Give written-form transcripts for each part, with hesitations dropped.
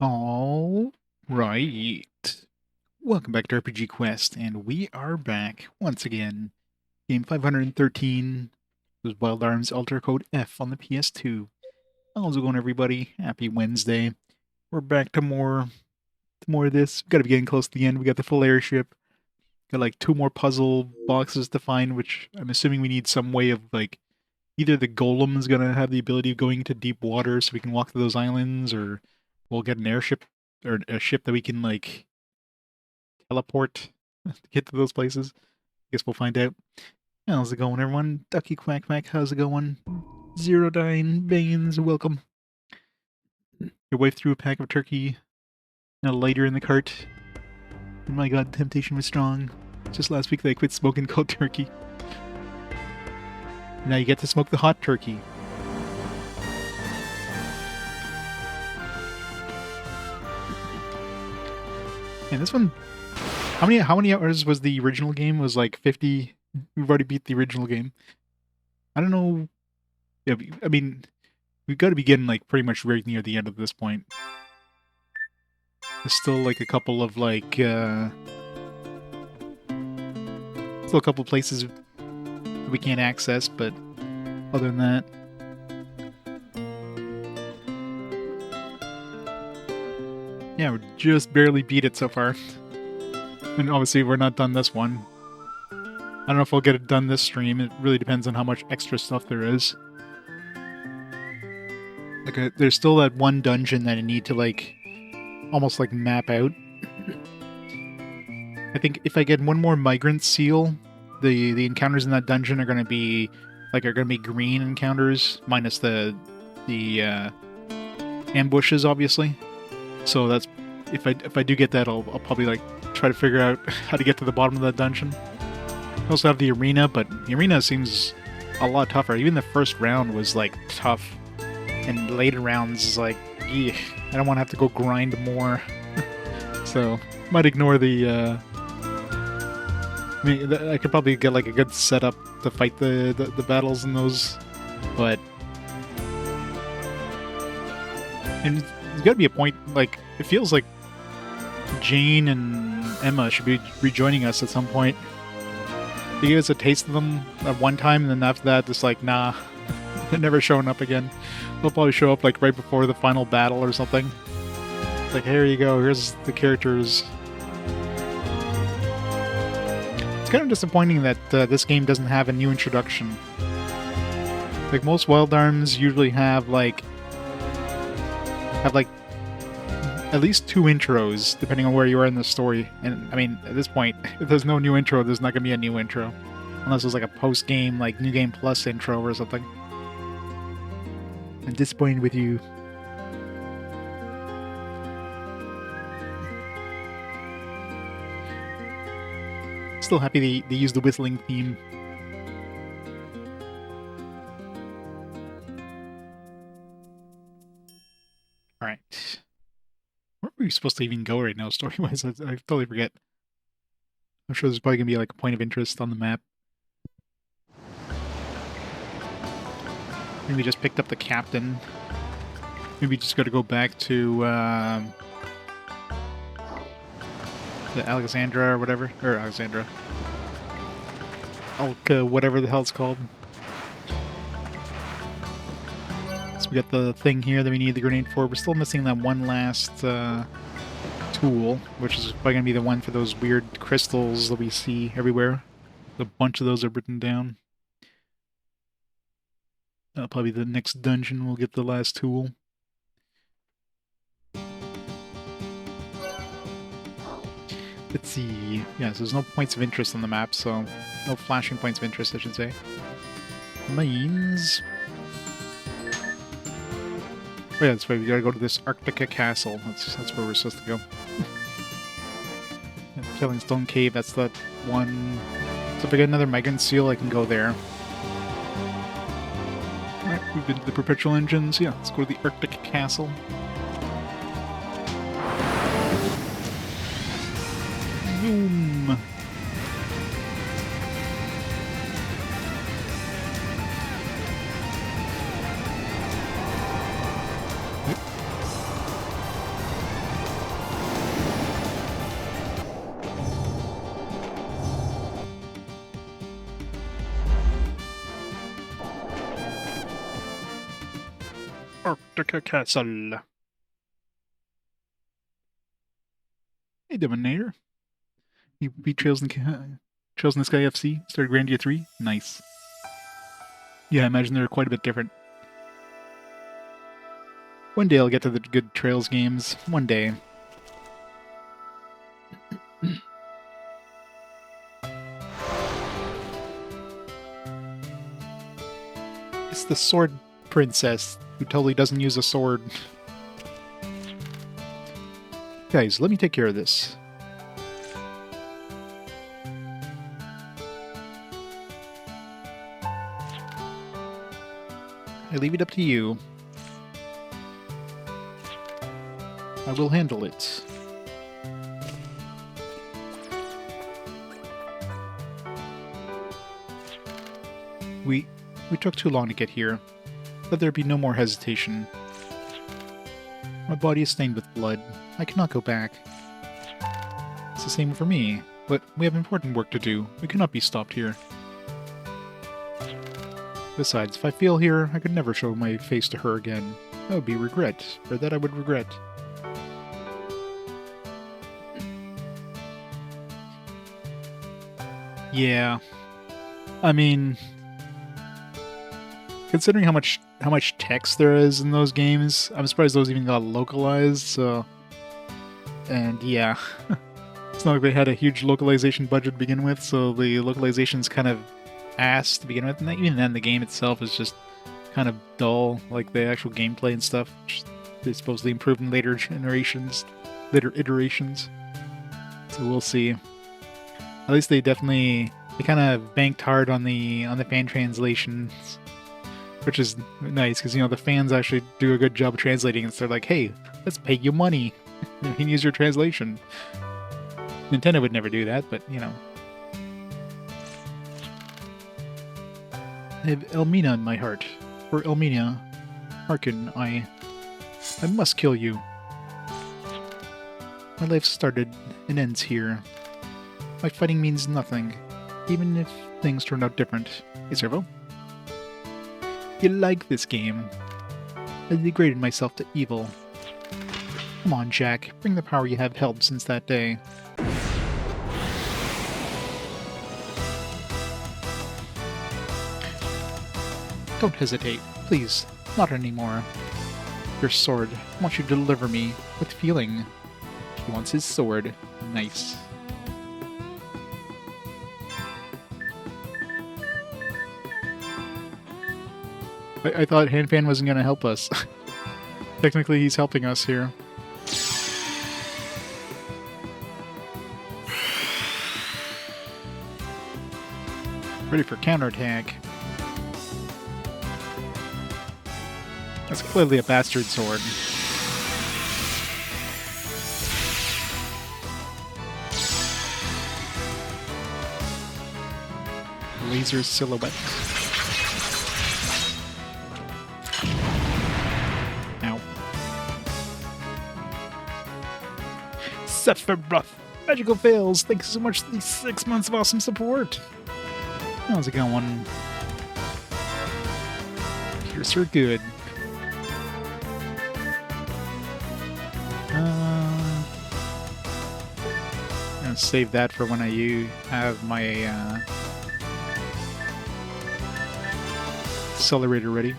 All right. Welcome back to RPG Quest, and we are back once again. Game 513 was Wild Arms Alter Code F on the PS2. How's it going, everybody? Happy Wednesday. We're back to more of this. Got to be getting close to the end. We got the full airship. Got like two more puzzle boxes to find, which I'm assuming we need some way of like either the golem's gonna have the ability of going into deep water so we can walk to those islands, or we'll get an airship or a ship that we can like teleport to get to those places. Guess we'll find out. How's it going, everyone? Ducky Quack Quack, how's it going? Zero Dine Baines, welcome. Your wife threw a pack of turkey and a lighter in the cart. And my god, temptation was strong. Just last week they quit smoking cold turkey. Now you get to smoke the hot turkey. And this one, how many hours was the original game? It was like 50. We've already beat the original game. I don't know. Yeah, I mean, we've got to be getting like pretty much right near the end of this point. There's still like a couple of like still a couple places we can't access, but other than that, yeah, we just barely beat it so far. And obviously we're not done this one. I don't know if we'll get it done this stream. It really depends on how much extra stuff there is. Like, there's still that one dungeon that I need to like almost like map out. I think if I get one more migrant seal, the encounters in that dungeon are gonna be green encounters minus the ambushes, obviously. So that's if I do get that, I'll probably like try to figure out how to get to the bottom of that dungeon. I also have the arena, but the arena seems a lot tougher. Even the first round was like tough, and later rounds is like, I don't want to have to go grind more. So might ignore the. I mean, I could probably get like a good setup to fight the battles in those, but and there's got to be a point. Like it feels like Jane and Emma should be rejoining us at some point. They gave us a taste of them at one time, and then after that, it's like, nah, they're never showing up again. They'll probably show up like right before the final battle or something. It's like, here you go, here's the characters. It's kind of disappointing that this game doesn't have a new introduction. Like most Wild Arms usually have like at least two intros, depending on where you are in the story. And I mean, at this point, if there's no new intro, there's not gonna be a new intro, unless there's like a post-game, like New Game Plus intro or something. I'm disappointed with you. Still happy they used the whistling theme. All right. Where are we supposed to even go right now, story-wise? I totally forget. I'm sure there's probably gonna be like a point of interest on the map. Maybe we just picked up the captain. Maybe we just got to go back to the Alexandra or whatever, or Alexandra, Alka, whatever the hell it's called. So we got the thing here that we need the grenade for. We're still missing that one last tool, which is probably gonna be the one for those weird crystals that we see everywhere. A bunch of those are written down. Probably the next dungeon we'll get the last tool. Let's see. Yeah, so there's no points of interest on the map, so no flashing points of interest, I should say. Means. Oh yeah, that's right. We gotta go to this Arctica castle. That's where we're supposed to go. Killing Stone Cave. That's that one. So if I get another migrant seal, I can go there. Alright, we've been to the perpetual engines. Yeah, let's go to the Arctic castle. Boom. Electric Castle. Hey, Dominator. You beat Trails in the Sky FC? Started Grandia 3? Nice. Yeah, I imagine they're quite a bit different. One day I'll get to the good Trails games. One day. It's the sword princess who totally doesn't use a sword. Guys, let me take care of this. I leave it up to you. I will handle it. We took too long to get here. Let there be no more hesitation. My body is stained with blood. I cannot go back. It's the same for me, but we have important work to do. We cannot be stopped here. Besides, if I fail here, I could never show my face to her again. That would be regret, or that I would regret. Yeah. I mean, considering how much text there is in those games, I'm surprised those even got localized, so... And yeah. It's not like they had a huge localization budget to begin with, so the localization's kind of ass to begin with, and even then the game itself is just kind of dull, like the actual gameplay and stuff, which they supposedly improved in later iterations. So we'll see. At least they kind of banked hard on the fan translations, which is nice because the fans actually do a good job of translating, and so they're like, hey, let's pay you money. You can use your translation. Nintendo would never do that, but I have Elmina in my heart. For Elmina, hearken, I must kill you. My life started and ends here. My fighting means nothing, even if things turn out different. Hey, Servo. You like this game? I degraded myself to evil. Come on, Jack. Bring the power you have held since that day. Don't hesitate. Please, not anymore. Your sword. I want you to deliver me with feeling. He wants his sword. Nice. I thought Hanpan wasn't going to help us. Technically, he's helping us here. Ready for counterattack. That's clearly a bastard sword. Laser silhouette. Ow. Sephiroth! Magical fails! Thanks so much for these 6 months of awesome support! How's it going? You're so good. I'm gonna save that for when I have my accelerator ready.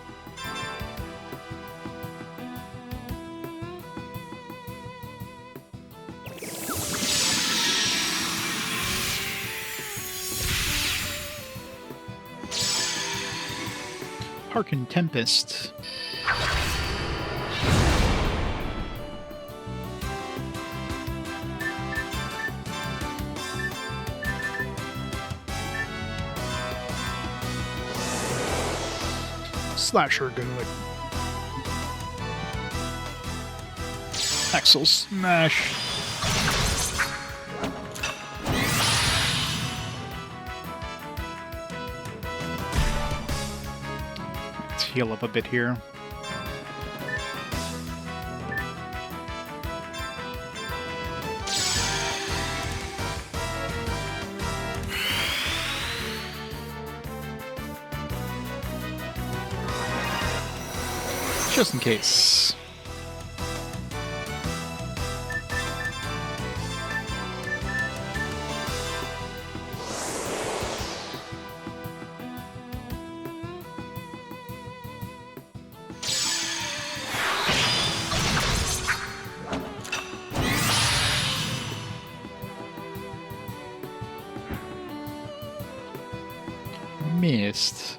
Harken Tempest. Slasher good. Axel Smash. Let's heal up a bit here. Just in case. Missed.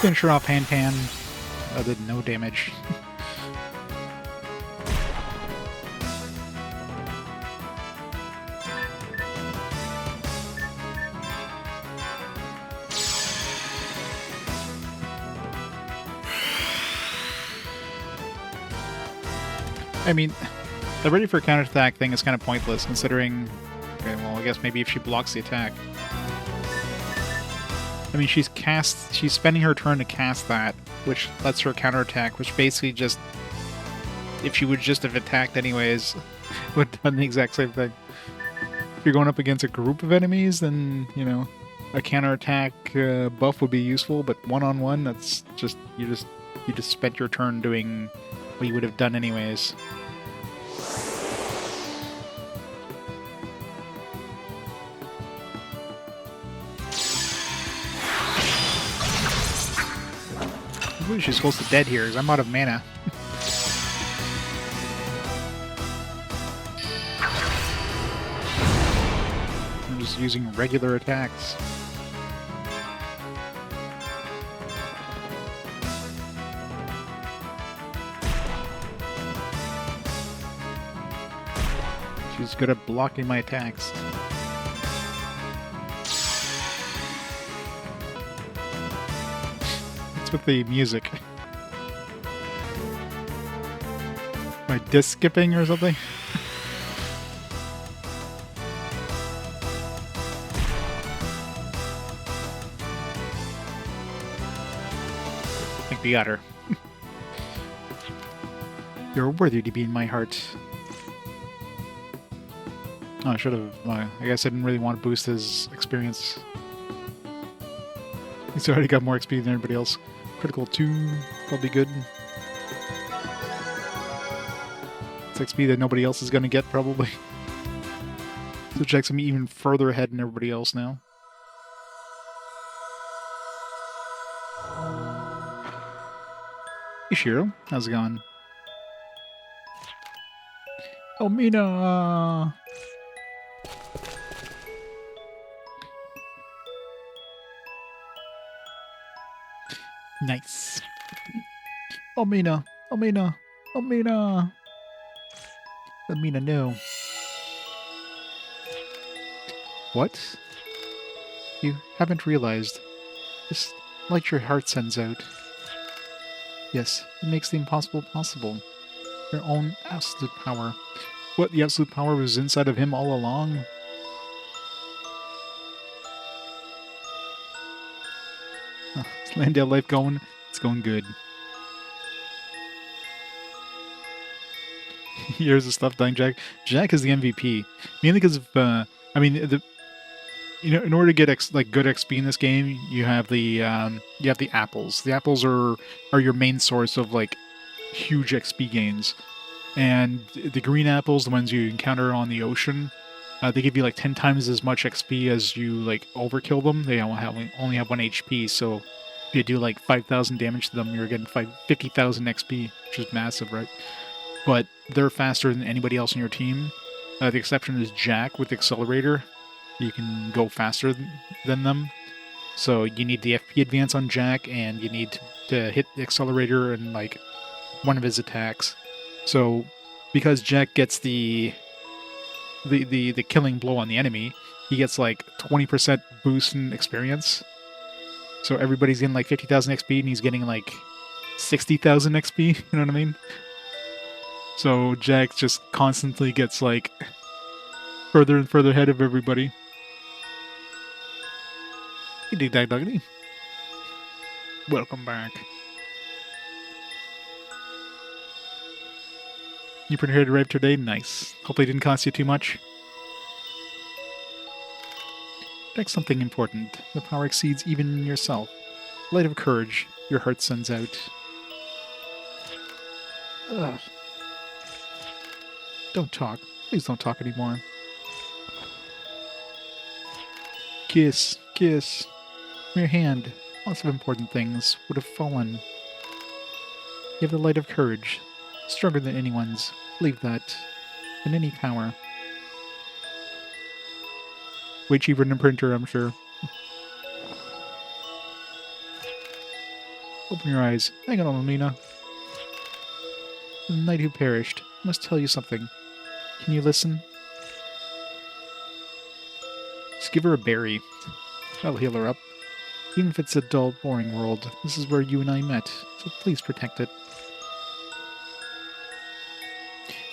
Finish her off, Hanpan. Did no damage. I mean, the ready for counterattack thing is kind of pointless, considering... Okay, well, I guess maybe if she blocks the attack. I mean, she's spending her turn to cast that, which lets her counterattack, which basically just... If she would just have attacked anyways, would have done the exact same thing. If you're going up against a group of enemies, then, you know, a counterattack buff would be useful, but one-on-one, that's just... You just spent your turn doing what you would have done anyways. I wish she's close to dead here, because I'm out of mana. I'm just using regular attacks. She's good at blocking my attacks. With the music. Am I disc skipping or something? I think we got her. You're worthy to be in my heart. Oh, I should have... I guess I didn't really want to boost his experience. He's already got more XP than everybody else. Critical 2, probably good. It's XP that nobody else is going to get, probably. So Jack's going to be even further ahead than everybody else now. Hey Shiro, how's it going? Oh, Mina! Nice. Oh, Mina! Oh, Mina! Oh, Mina! Let Mina know. What? You haven't realized. This light your heart sends out. Yes, it makes the impossible possible. Your own absolute power. What, the absolute power was inside of him all along? Oh, is Landale life going? It's going good. Here's the stuff dying Jack. Jack is the MVP. Mainly because of, I mean, you know, in order to get good XP in this game, you have the apples. The apples are your main source of like huge XP gains. And the green apples, the ones you encounter on the ocean, they give you like 10 times as much XP as you like overkill them. They only have 1 HP, so if you do like 5,000 damage to them, you're getting 50,000 XP, which is massive, right? But they're faster than anybody else in your team. The exception is Jack with Accelerator. You can go faster than them. So you need the FP advance on Jack, and you need to hit the Accelerator and like one of his attacks. So because Jack gets the killing blow on the enemy, he gets like 20% boost in experience. So everybody's getting like 50,000 XP, and he's getting like 60,000 XP. You know what I mean? So Jack just constantly gets like further and further ahead of everybody. You dig that, Duggity? Welcome back. New printer had arrived today? Nice. Hopefully it didn't cost you too much. Protect something important. The power exceeds even yourself. Light of courage, your heart sends out. Ugh. Don't talk. Please don't talk anymore. Kiss, kiss. From your hand, lots of important things would have fallen. You have the light of courage, stronger than anyone's. Believe that. In any power. Way cheaper than a printer, I'm sure. Open your eyes. Hang on, Alina. The knight who perished. I must tell you something. Can you listen? Just give her a berry. That'll heal her up. Even if it's a dull, boring world, this is where you and I met, so please protect it.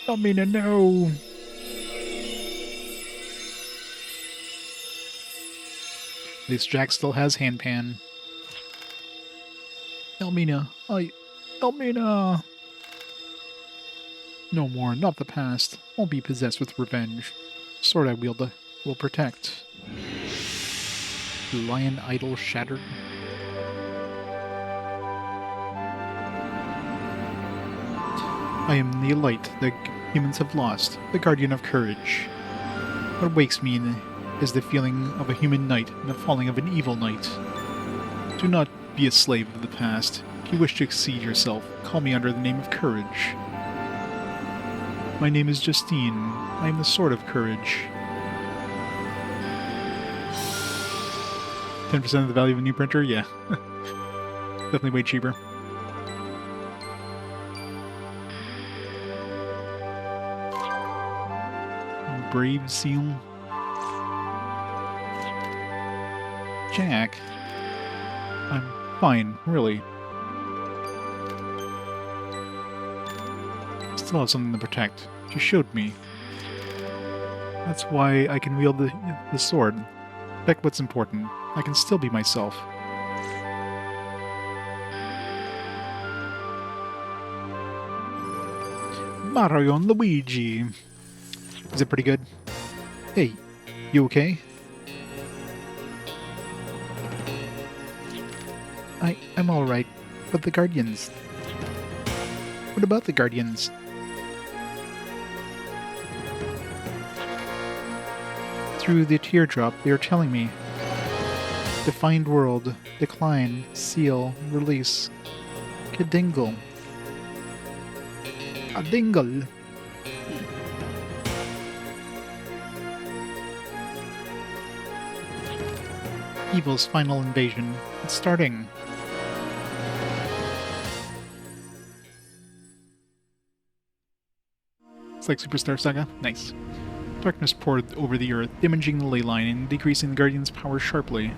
Alina, no! At least Jack still has Hanpan. Elmina, Elmina! No more, not the past. Won't be possessed with revenge. Sword I wield will protect. Lion idol shattered. I am the light the humans have lost, the guardian of courage. What wakes me is the feeling of a human knight and the falling of an evil knight. Do not be a slave of the past. If you wish to exceed yourself, call me under the name of courage. My name is Justine. I am the sword of courage. 10% of the value of a new printer? Yeah. Definitely way cheaper. Brave seal. Jack. I'm fine, really. Still have something to protect. She showed me. That's why I can wield the sword. Protect what's important. I can still be myself. Mario and Luigi. Is it pretty good? Hey, you okay? I'm alright, but the Guardians... What about the Guardians? Through the teardrop, they are telling me. Defined world, decline, seal, release. Kadingle. A dingle. Evil's final invasion. It's starting. It's like Superstar Saga. Nice. Darkness poured over the earth, damaging the ley line and decreasing the Guardian's power sharply.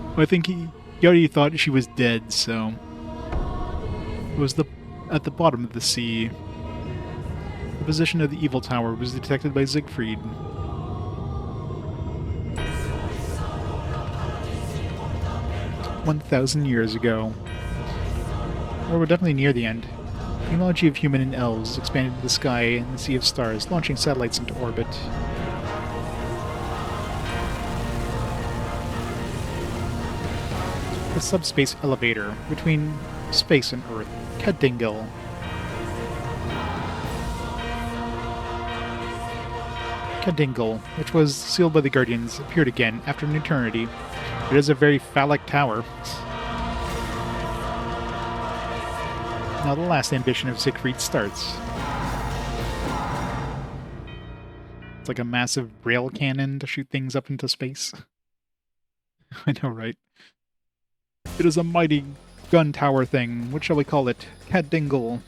Well, I think he already thought she was dead, so... It was at the bottom of the sea. The position of the evil tower was detected by Siegfried. 1,000 years ago. Well, we're definitely near the end. Technology of human and elves expanded to the sky and the sea of stars, launching satellites into orbit. The subspace elevator between space and Earth. Kadingle. Kadingle, which was sealed by the Guardians, appeared again after an eternity. It is a very phallic tower. Now the last ambition of Siegfried starts. It's like a massive rail cannon to shoot things up into space. I know, right? It is a mighty gun tower thing. What shall we call it? Kadingle.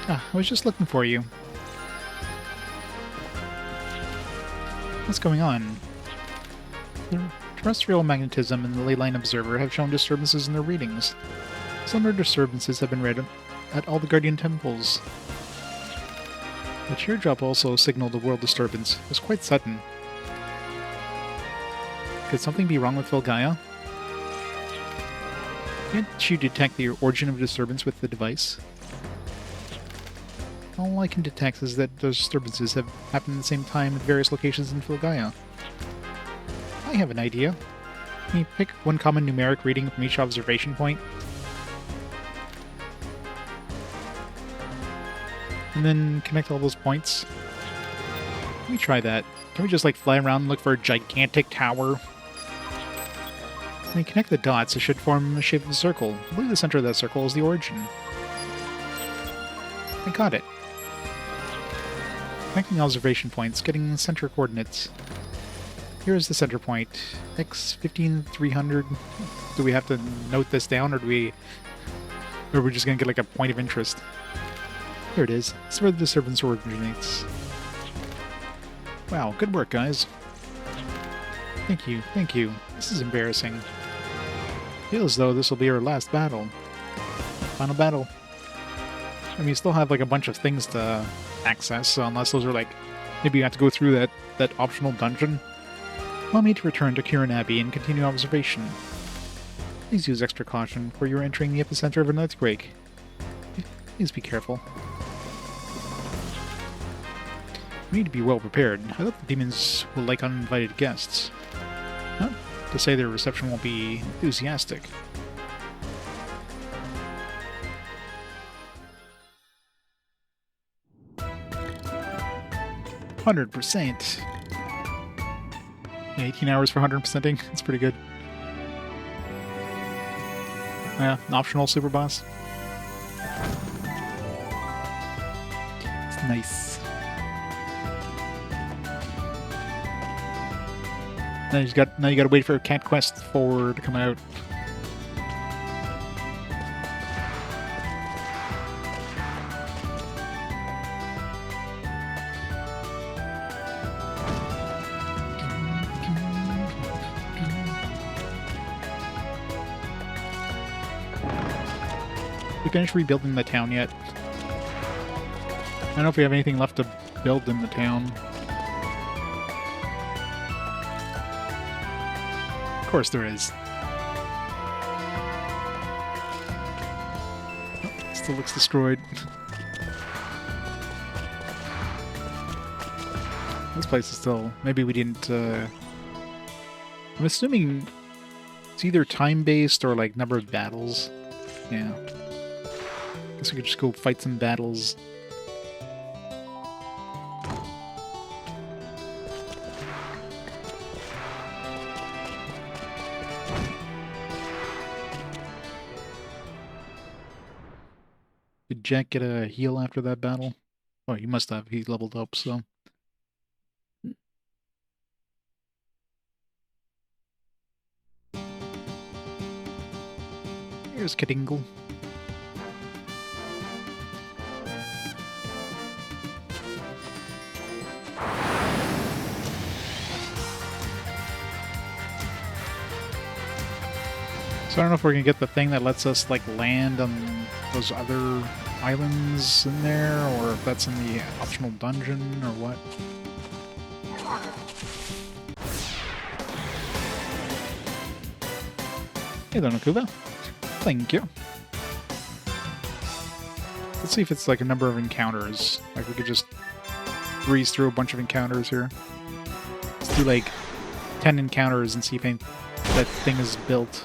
Ah, I was just looking for you. What's going on? The terrestrial magnetism and the leyline observer have shown disturbances in their readings. Similar disturbances have been read at all the Guardian temples. The teardrop also signaled a world disturbance. It was quite sudden. Could something be wrong with Vilgaia? Can't you detect the origin of disturbance with the device? All I can detect is that those disturbances have happened at the same time at various locations in Filgaia. I have an idea. Can you pick one common numeric reading from each observation point? And then connect all those points? Let me try that. Can we just, like, fly around and look for a gigantic tower? When you connect the dots, it should form the shape of a circle. I believe the center of that circle is the origin. I got it. Connecting observation points, getting center coordinates. Here is the center point. X 15300. Do we have to note this down, or are we just gonna get like a point of interest? Here it is. This is where the disturbance originates. Wow, good work, guys. Thank you, thank you. This is embarrassing. Feels as though this will be our last battle. Final battle. I mean, you still have like a bunch of things to access, so unless those are like, maybe you have to go through that optional dungeon. Allow me to return to Kirin Abbey and continue observation. Please use extra caution, for you are entering the epicenter of an earthquake. Please be careful. We need to be well prepared. I hope the demons will like uninvited guests. Not to say their reception won't be enthusiastic. %. Yeah, 18 hours for 100%ing. That's pretty good. Yeah, an optional super boss. It's nice. Now you gotta wait for Cat Quest 4 to come out. We finished rebuilding the town yet? I don't know if we have anything left to build in the town. Of course there is. Oh, still looks destroyed. This place is still... Maybe we didn't... I'm assuming it's either time-based or like number of battles. Yeah. Guess we could just go fight some battles. Did Jack get a heal after that battle? Oh, he must have. He leveled up, so... Here's Kadingle. So I don't know if we're gonna get the thing that lets us like land on those other islands in there, or if that's in the optional dungeon, or what. Hey there, Nakuba. Thank you. Let's see if it's like a number of encounters. Like we could just breeze through a bunch of encounters here. Let's do like 10 encounters and see if that thing is built.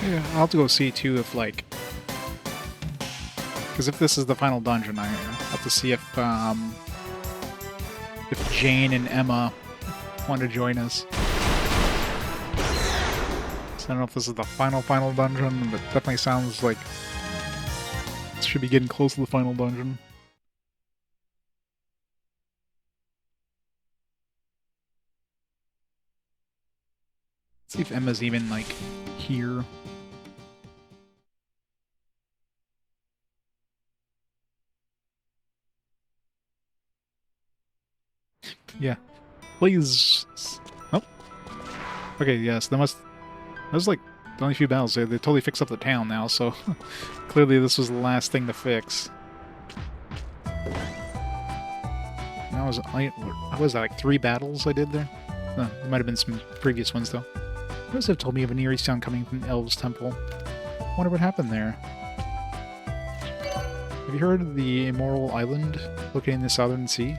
Yeah, I'll have to go see too if like, because if this is the final dungeon, I have to see if if Jane and Emma want to join us. So I don't know if this is the final dungeon, but it definitely sounds like it should be getting close to the final dungeon. Let's see if Emma's even, like, here. Yeah. Please. Oh. Okay, yes, that was like the only few battles. They totally fixed up the town now, so clearly this was the last thing to fix. That was that, like 3 battles I did there? There might have been some previous ones, though. Those have told me of an eerie sound coming from Elves Temple. Wonder what happened there. Have you heard of the Immoral Island located in the Southern Sea?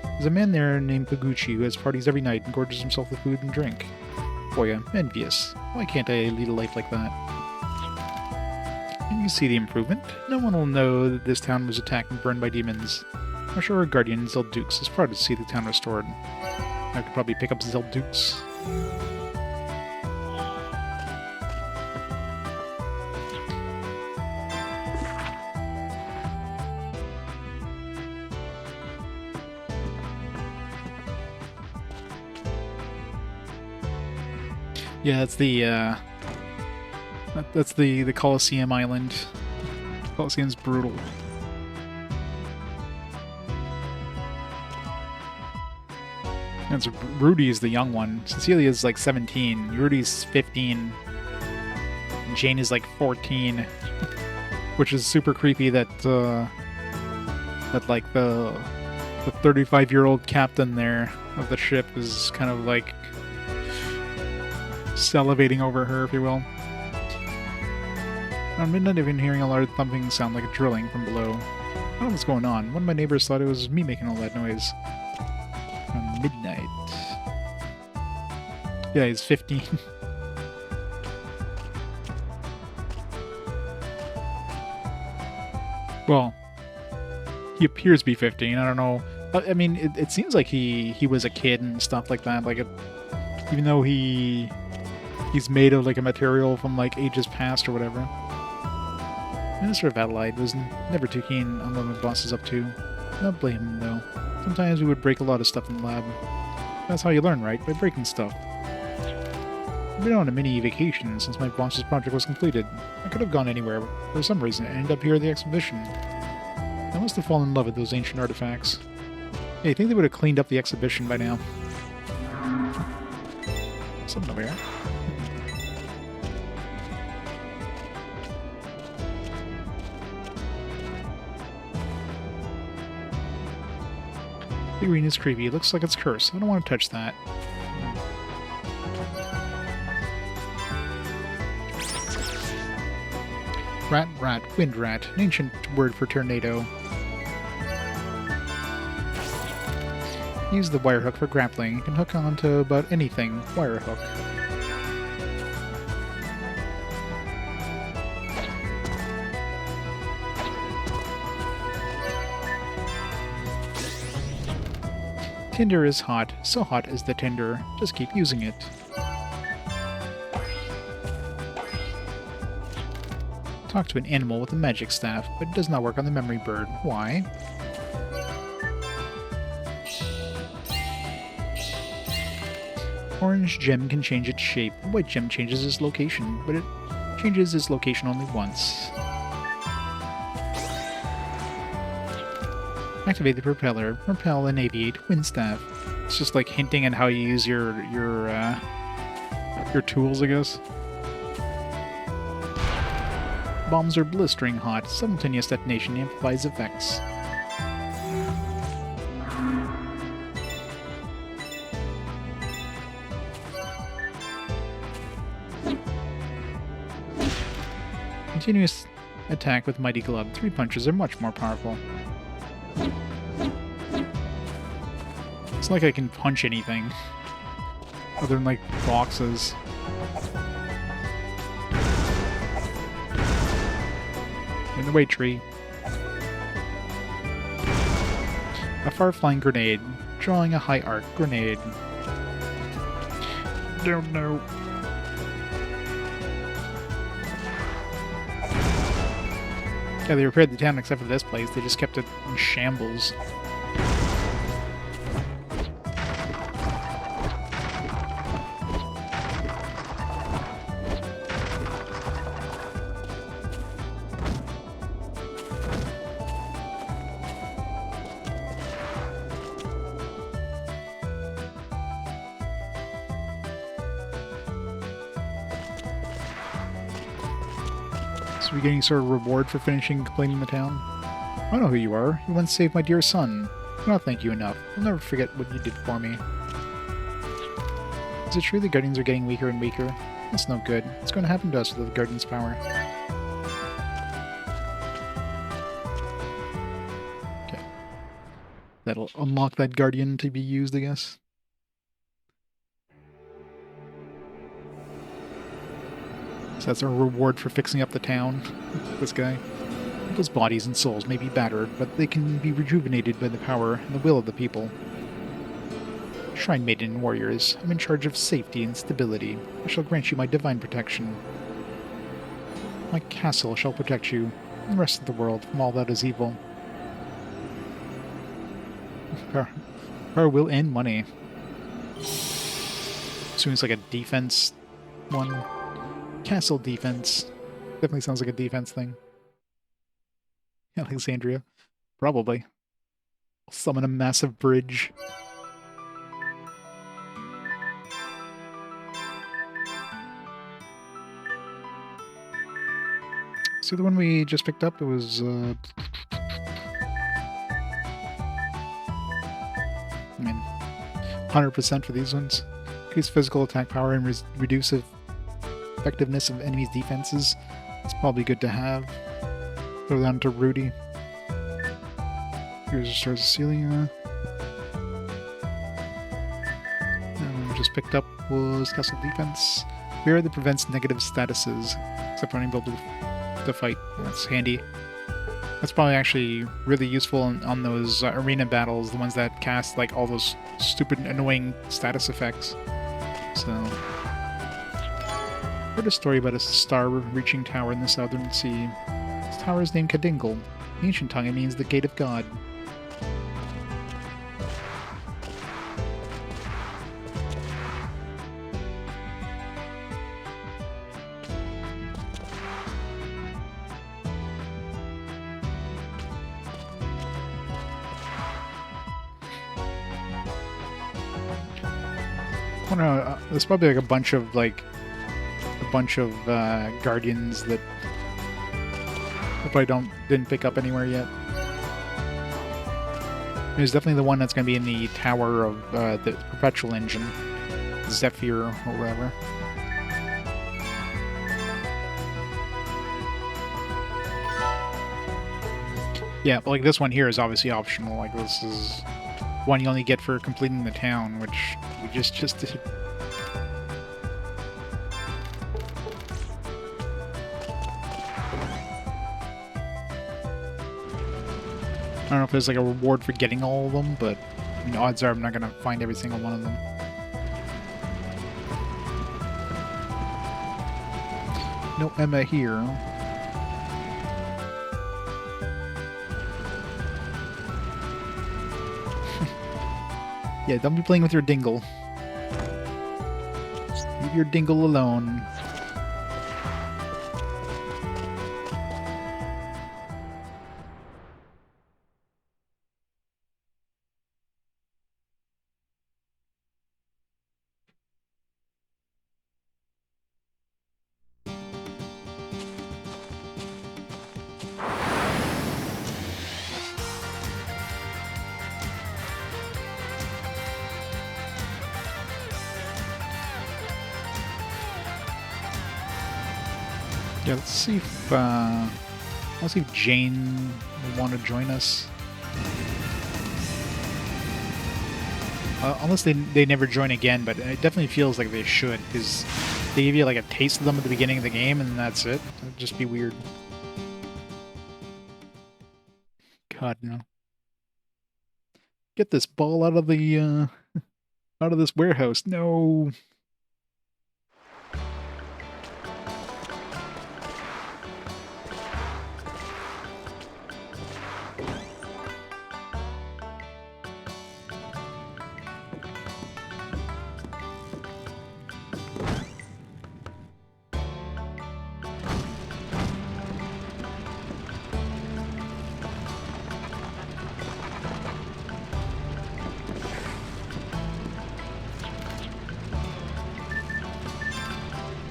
There's a man there named Paguchi who has parties every night and gorges himself with food and drink. Boy, I'm envious. Why can't I lead a life like that? Can you see the improvement? No one will know that this town was attacked and burned by demons. I'm sure our guardian, Zeldukes, is proud to see the town restored. I could probably pick up Zeldukes. Yeah, that's the Colosseum Island. Colosseum's brutal. And so Rudy is the young one. Cecelia is like 17. Rudy's 15. And Jane is like 14. Which is super creepy that like the 35-year-old captain there of the ship is kind of like salivating over her, if you will. Around midnight, I've been hearing a large thumping sound like a drilling from below. I don't know what's going on. One of my neighbors thought it was me making all that noise. Around midnight. Yeah, he's 15. Well, he appears to be 15. I don't know. I mean, it seems like he was a kid and stuff like that. Like, even though he's made of like a material from like ages past or whatever. Minister of Adlehyde was never too keen on what my boss is up to. I don't blame him though. Sometimes we would break a lot of stuff in the lab. That's how you learn, right? By breaking stuff. I've been on a mini vacation since my boss's project was completed. I could have gone anywhere, but for some reason I ended up here at the exhibition. I must have fallen in love with those ancient artifacts. Hey, I think they would have cleaned up the exhibition by now. Something over here. The green is creepy. It looks like it's cursed. I don't want to touch that. Rat, wind rat, an ancient word for tornado. Use the wire hook for grappling. You can hook onto about anything. Wire hook. Tinder is hot. So hot is the tinder. Just keep using it. Talk to an animal with a magic staff, but it does not work on the memory bird. Why? Orange gem can change its shape. The white gem changes its location, but it changes its location only once. Activate the propeller. Propel and aviate wind staff. It's just like hinting at how you use your tools, I guess. Bombs are blistering hot. Simultaneous detonation amplifies effects. Continuous attack with Mighty Glove. 3 punches are much more powerful. It's like I can punch anything. Other than, like, boxes. In the weight tree. A far-flying grenade. Drawing a high arc grenade. Don't know. Yeah, they repaired the town except for this place. They just kept it in shambles. So we getting sort of reward for finishing completing the town? I know who you are. You once saved my dear son. I cannot thank you enough. I'll never forget what you did for me. Is it true the Guardians are getting weaker and weaker? That's no good. What's going to happen to us with the Guardians' power? Okay. That'll unlock that Guardian to be used, I guess. So that's a reward for fixing up the town. This guy. People's bodies and souls may be battered, but they can be rejuvenated by the power and the will of the people. Shrine Maiden and warriors, I'm in charge of safety and stability. I shall grant you my divine protection. My castle shall protect you and the rest of the world from all that is evil. Power will and money. Assuming it's like a defense one. Castle defense. Definitely sounds like a defense thing. Alexandria. Probably. I'll summon a massive bridge. See the one we just picked up? It was, I mean, 100% for these ones. Increase physical attack power and reduce effectiveness of enemies' defenses. It's probably good to have. Go down to Rudy. Here's Cecelia. And we just picked up was Castle Defense. Barrier that prevents negative statuses, except when unable to fight. That's handy. That's probably actually really useful on those arena battles, the ones that cast like all those stupid, annoying status effects. So, heard a story about a star-reaching tower in the southern sea. This tower is named Kadingle. In ancient tongue, it means the Gate of God. I don't know, there's probably like a bunch of guardians that I probably didn't pick up anywhere yet. There's definitely the one that's going to be in the tower of the perpetual engine, Zephyr or whatever. Yeah, but like this one here is obviously optional. Like this is one you only get for completing the town, which we just did. I don't know if there's like a reward for getting all of them, but I mean, odds are I'm not going to find every single one of them. No Emma here. Yeah, don't be playing with your dingle. Just leave your dingle alone. Yeah, let's see if Jane will want to join us. Unless they never join again, but it definitely feels like they should, because they give you like a taste of them at the beginning of the game, and that's it. It'd just be weird. God, no. Get this ball out of the, out of this warehouse. No.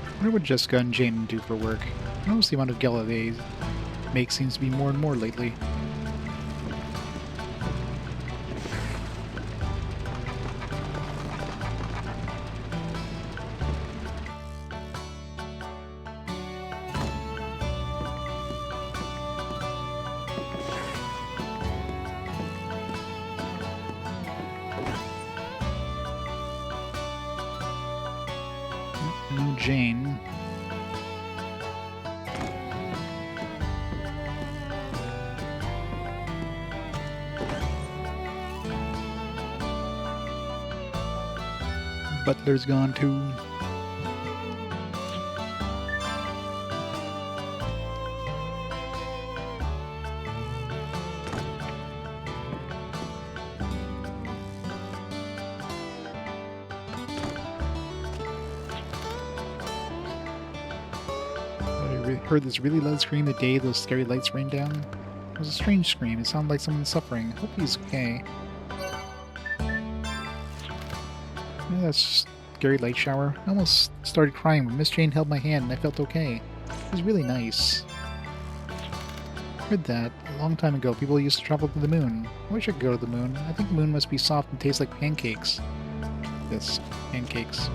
I wonder what Jessica and Jane do for work. I notice the amount of gala they make seems to be more and more lately. No Jane. Butler's gone too. Heard this really loud scream the day those scary lights rained down. It was a strange scream. It sounded like someone suffering. Hope he's okay. Yeah, that's just a scary light shower. I almost started crying when Miss Jane held my hand and I felt okay. It was really nice. Heard that a long time ago people used to travel to the moon. I wish I could go to the moon. I think the moon must be soft and taste like pancakes. Yes, pancakes.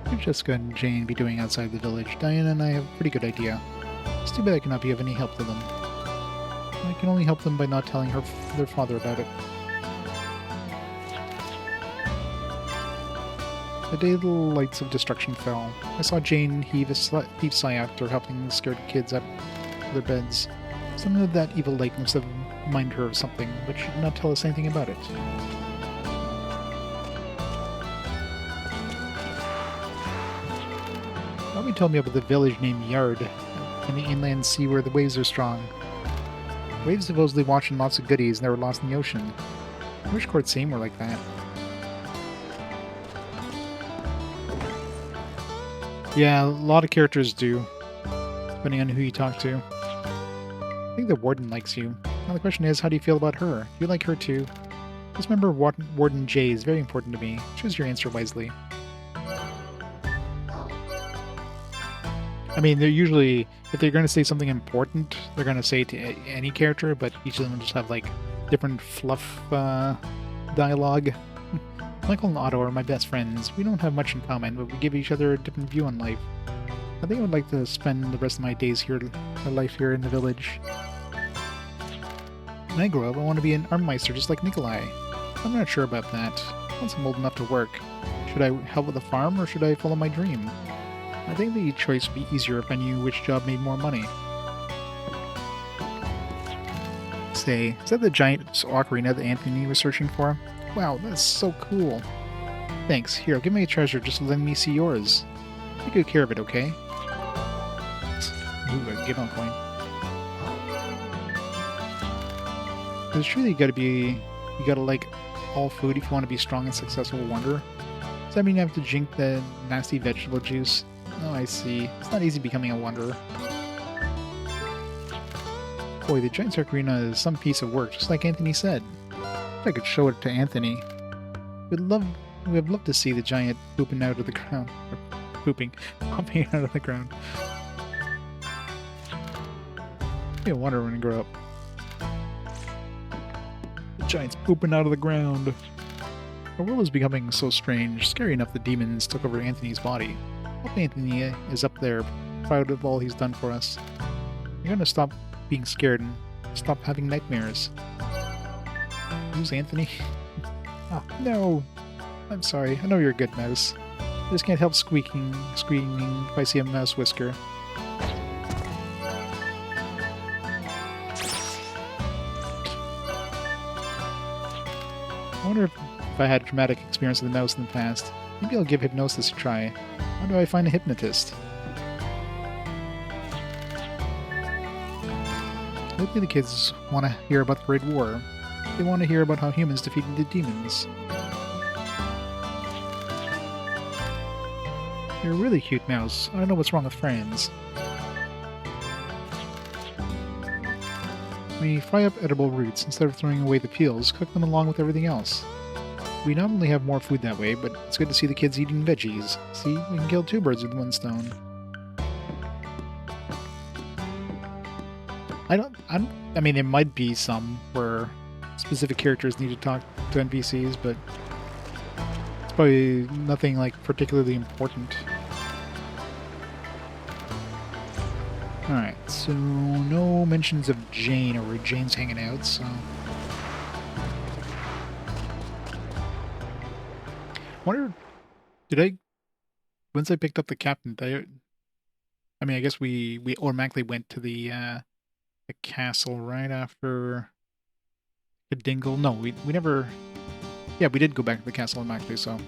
What should Jessica and Jane be doing outside the village? Diana and I have a pretty good idea. It's too bad I cannot be of any help to them. I can only help them by not telling their father about it. The day the lights of destruction fell, I saw Jane heave a deep sigh after helping the scared kids up to their beds. Something of that evil light must have reminded her of something, but she did not tell us anything about it. Mommy told me about the village named Yard, in the inland sea where the waves are strong. Waves supposedly watch in lots of goodies and they were lost in the ocean. I wish Court Same were like that. Yeah, a lot of characters do, depending on who you talk to. I think the Warden likes you. Now the question is, how do you feel about her? Do you like her too? Just remember Warden J is very important to me. Choose your answer wisely. I mean, they're usually, if they're going to say something important, they're going to say it to any character, but each of them just have, like, different fluff dialogue. Michael and Otto are my best friends. We don't have much in common, but we give each other a different view on life. I think I would like to spend the rest of my days here, my life here in the village. When I grow up, I want to be an armmeister just like Nikolai. I'm not sure about that. Once I'm old enough to work, should I help with the farm or should I follow my dream? I think the choice would be easier if I knew which job made more money. Say, is that the giant ocarina that Anthony was searching for? Wow, that's so cool. Thanks. Here, give me a treasure just to let me see yours. Take good care of it, okay? Ooh, a Gibbon coin. There's truly gotta be... You gotta like all food if you want to be strong and successful wonder. Does that mean you have to drink the nasty vegetable juice? Oh, I see. It's not easy becoming a wanderer. Boy, the giant ocarina is some piece of work, just like Anthony said. If I could show it to Anthony. We'd have loved to see the giant pooping out of the ground. Or pooping. Popping out of the ground. Be a wanderer when I grow up. The giant's pooping out of the ground. Our world is becoming so strange, scary enough the demons took over Anthony's body. I hope Anthony is up there, proud of all he's done for us. You're gonna stop being scared and stop having nightmares. Who's Anthony? Oh, no! I'm sorry, I know you're a good mouse. I just can't help screaming if I see a mouse whisker. I wonder if I had a traumatic experience with the mouse in the past. Maybe I'll give hypnosis a try. How do I find a hypnotist? Hopefully the kids want to hear about the Great War. They want to hear about how humans defeated the demons. You're a really cute mouse. I don't know what's wrong with friends. We fry up edible roots. Instead of throwing away the peels, cook them along with everything else. We not only have more food that way, but it's good to see the kids eating veggies. See, we can kill 2 birds with 1 stone. I mean, there might be some where specific characters need to talk to NPCs, but it's probably nothing, like, particularly important. Alright, so no mentions of Jane or where Jane's hanging out, so... Wonder, once I picked up the captain, I mean, I guess we automatically went to the castle right after the Dingle. No, we never, yeah, we did go back to the castle automatically, so...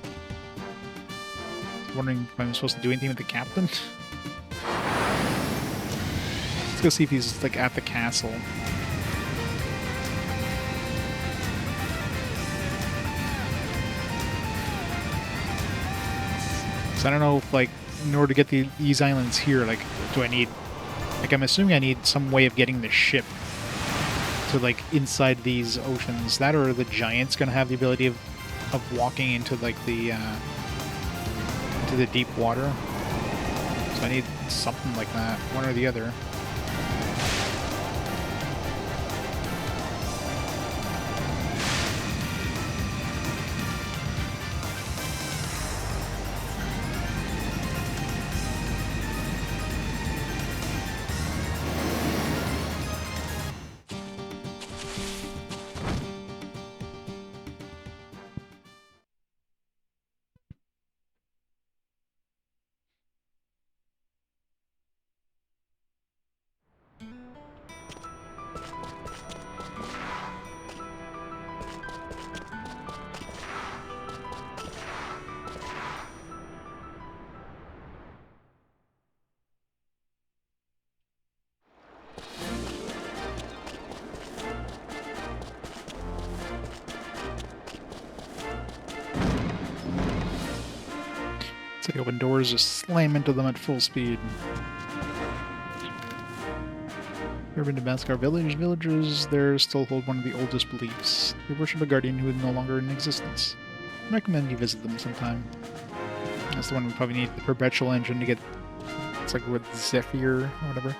Wondering if I'm supposed to do anything with the captain? Let's go see if he's, like, at the castle. So I don't know if, like, in order to get these islands here, like, do I need... Like, I'm assuming I need some way of getting the ship to, like, inside these oceans. That or the giant's gonna have the ability of walking into, like, the deep water. So I need something like that, one or the other. It's like open doors, just slam into them at full speed. Urban Damascar village. Villagers there still hold one of the oldest beliefs. They worship a guardian who is no longer in existence. I recommend you visit them sometime. That's the one we probably need the perpetual engine to get. It's like with Zephyr or whatever.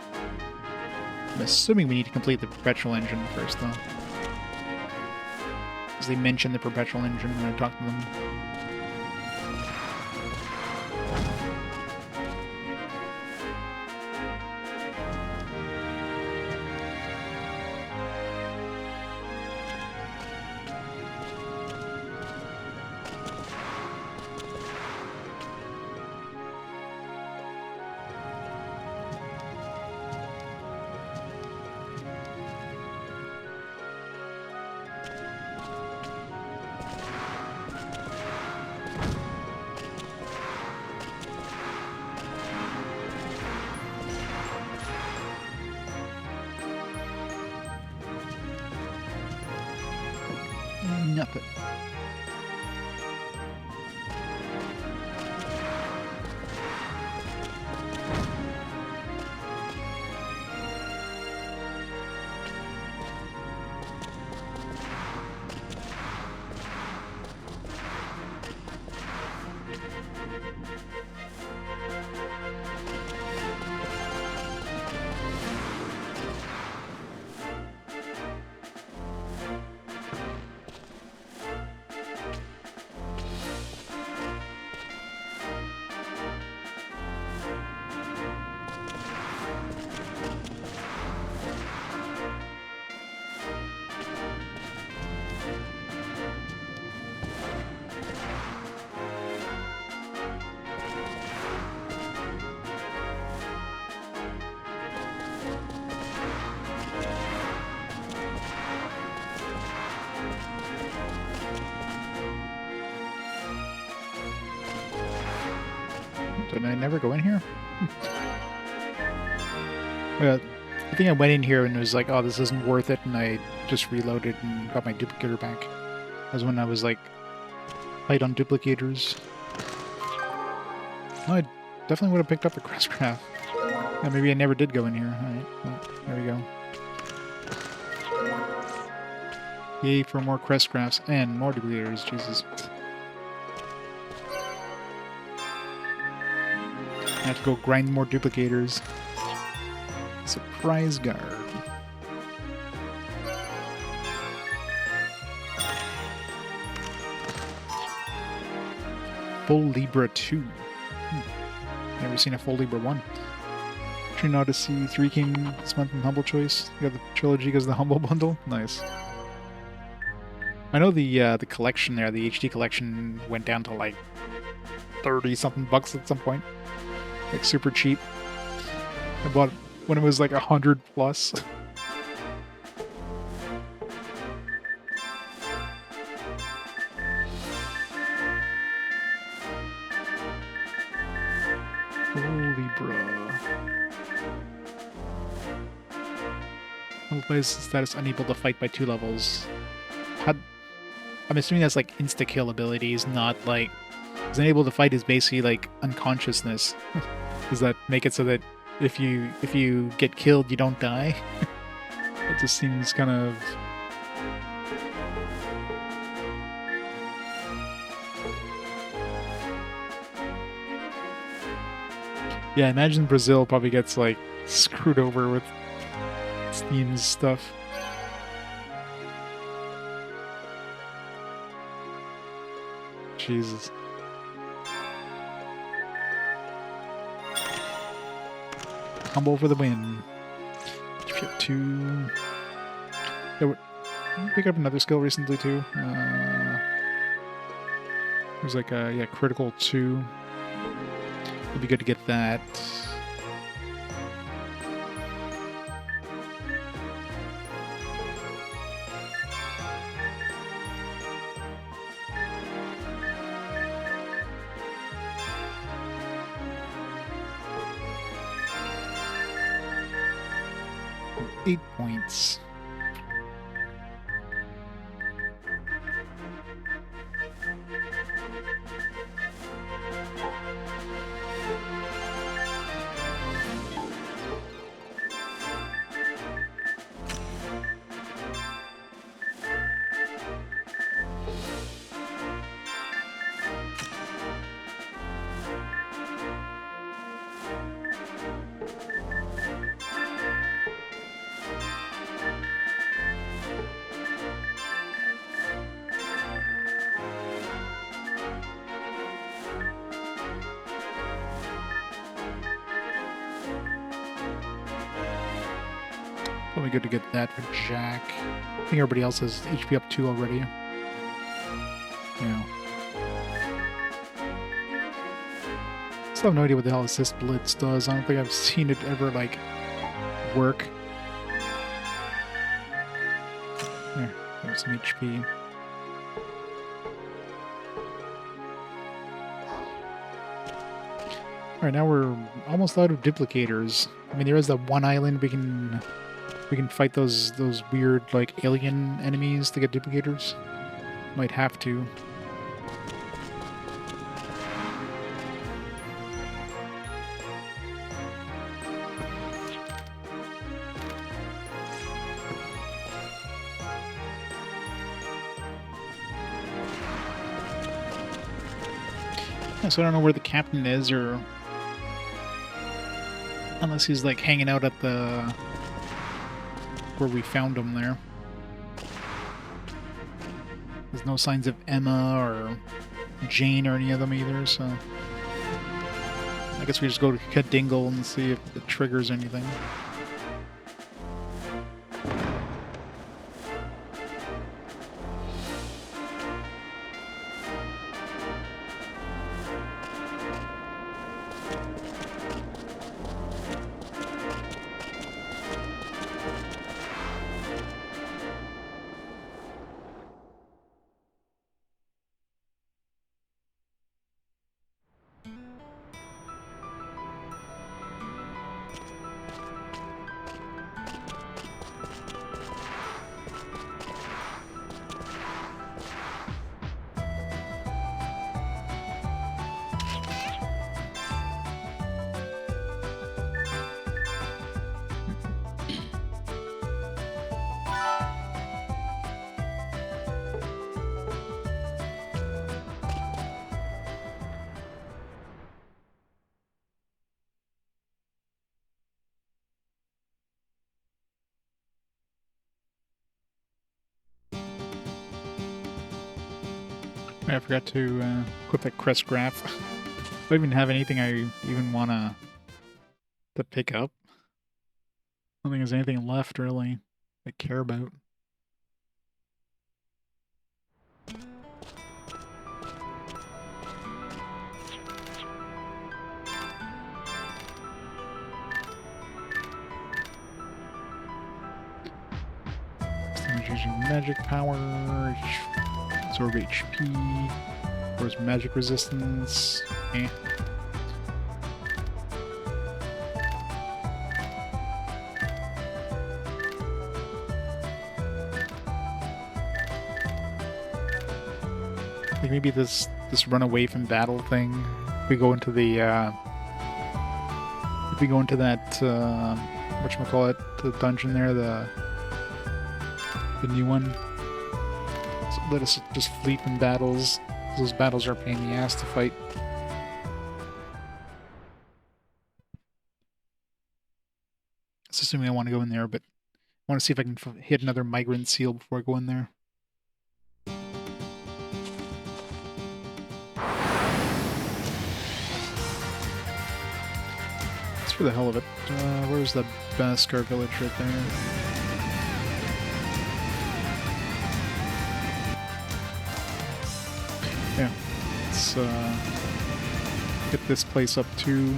I'm assuming we need to complete the perpetual engine first, though. Because they mention the perpetual engine when I talk to them. Nothing. but I never go in here? Well, I think I went in here and was like, oh, this isn't worth it, and I just reloaded and got my duplicator back. That was when I was like, light on duplicators. No, I definitely would have picked up the crest craft. Yeah, maybe I never did go in here. Alright, well, there we go. Yay for more crest crafts and more duplicators, Jesus. I have to go grind more duplicators. Surprise guard. Full Libra 2. Never seen a Full Libra 1. Trin Odyssey 3 came this month in Humble Choice. You got the trilogy because the Humble Bundle. Nice. I know the collection there, the HD collection, went down to like 30-something bucks at some point. Like super cheap. I bought it when it was like 100 plus. Holy bro. Plays status unable to fight by 2 levels. I'm assuming that's like insta-kill abilities, not like... Because unable to fight is basically like unconsciousness. Does that make it so that if you get killed, you don't die? It just seems kind of... Yeah, I imagine Brazil probably gets like screwed over with Steam's stuff. Jesus. Humble for the win. Ship 2. Yeah, pick up another skill recently too. It was like a critical 2. It'd be good to get that. Eight points. Probably good to get that for Jack. I think everybody else has HP up 2 already. Yeah. Still have no idea what the hell Assist Blitz does. I don't think I've seen it ever, like, work. There, there's some HP. Alright, now we're almost out of duplicators. I mean, there is that one island we can fight those weird, like, alien enemies to get duplicators. Might have to. Yeah, so I don't know where the captain is, or... Unless he's, like, hanging out at the... where we found him there. There's no signs of Emma or Jane or any of them either, so... I guess we just go to Kadingle and see if it triggers anything. I forgot to equip that crest graph. Do I even have anything I even want to pick up? I don't think there's anything left, really, I care about. Using magic power, absorb HP, force magic resistance. Eh. Like maybe this run away from battle thing. If we go into the if we go into that whatchamacallit, the dungeon there, the new one. So let us just flee from battles. Those battles are a pain in the ass to fight. That's assuming I want to go in there, but I want to see if I can hit another migrant seal before I go in there. Just for the hell of it. Where's the Beskar village right there? Yeah, let's get this place up too.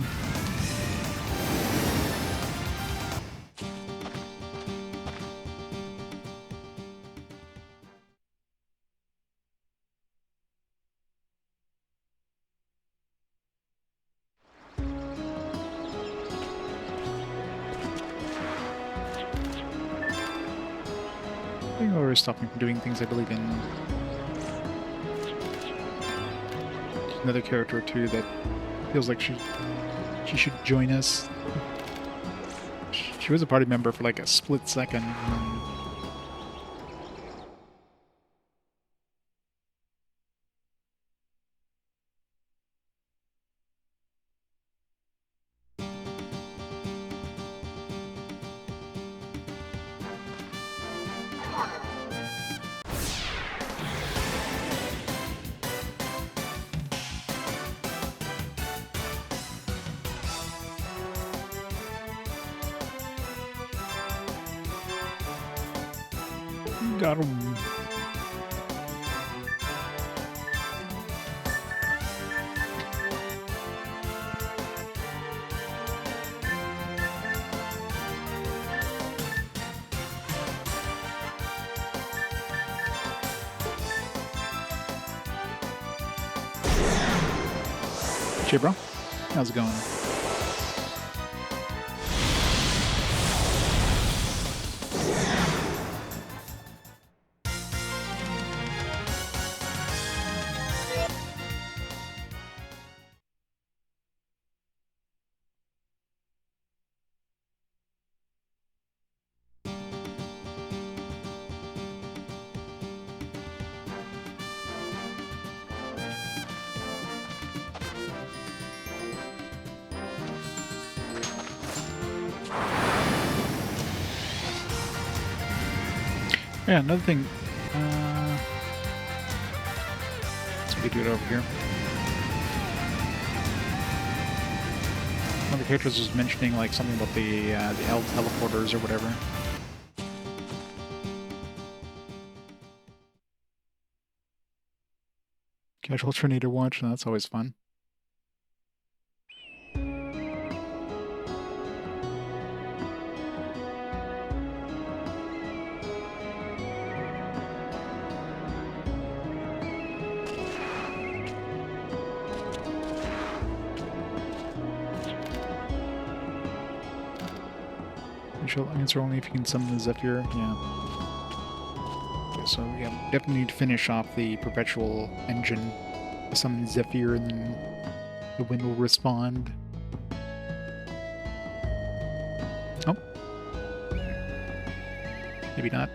I think always stop me from doing things I believe in. Another character or two that feels like she should join us. She was a party member for like a split second. Got him. Hey, bro. How's it going? Yeah, another thing. Let's do it over here. One of the characters was mentioning like something about the elf teleporters or whatever. Casual Tornado watch, that's always fun. She'll answer only if you can summon the Zephyr. Yeah. Okay, so yeah, definitely need to finish off the perpetual engine. Summon Zephyr, and then the wind will respond. Oh. Maybe not.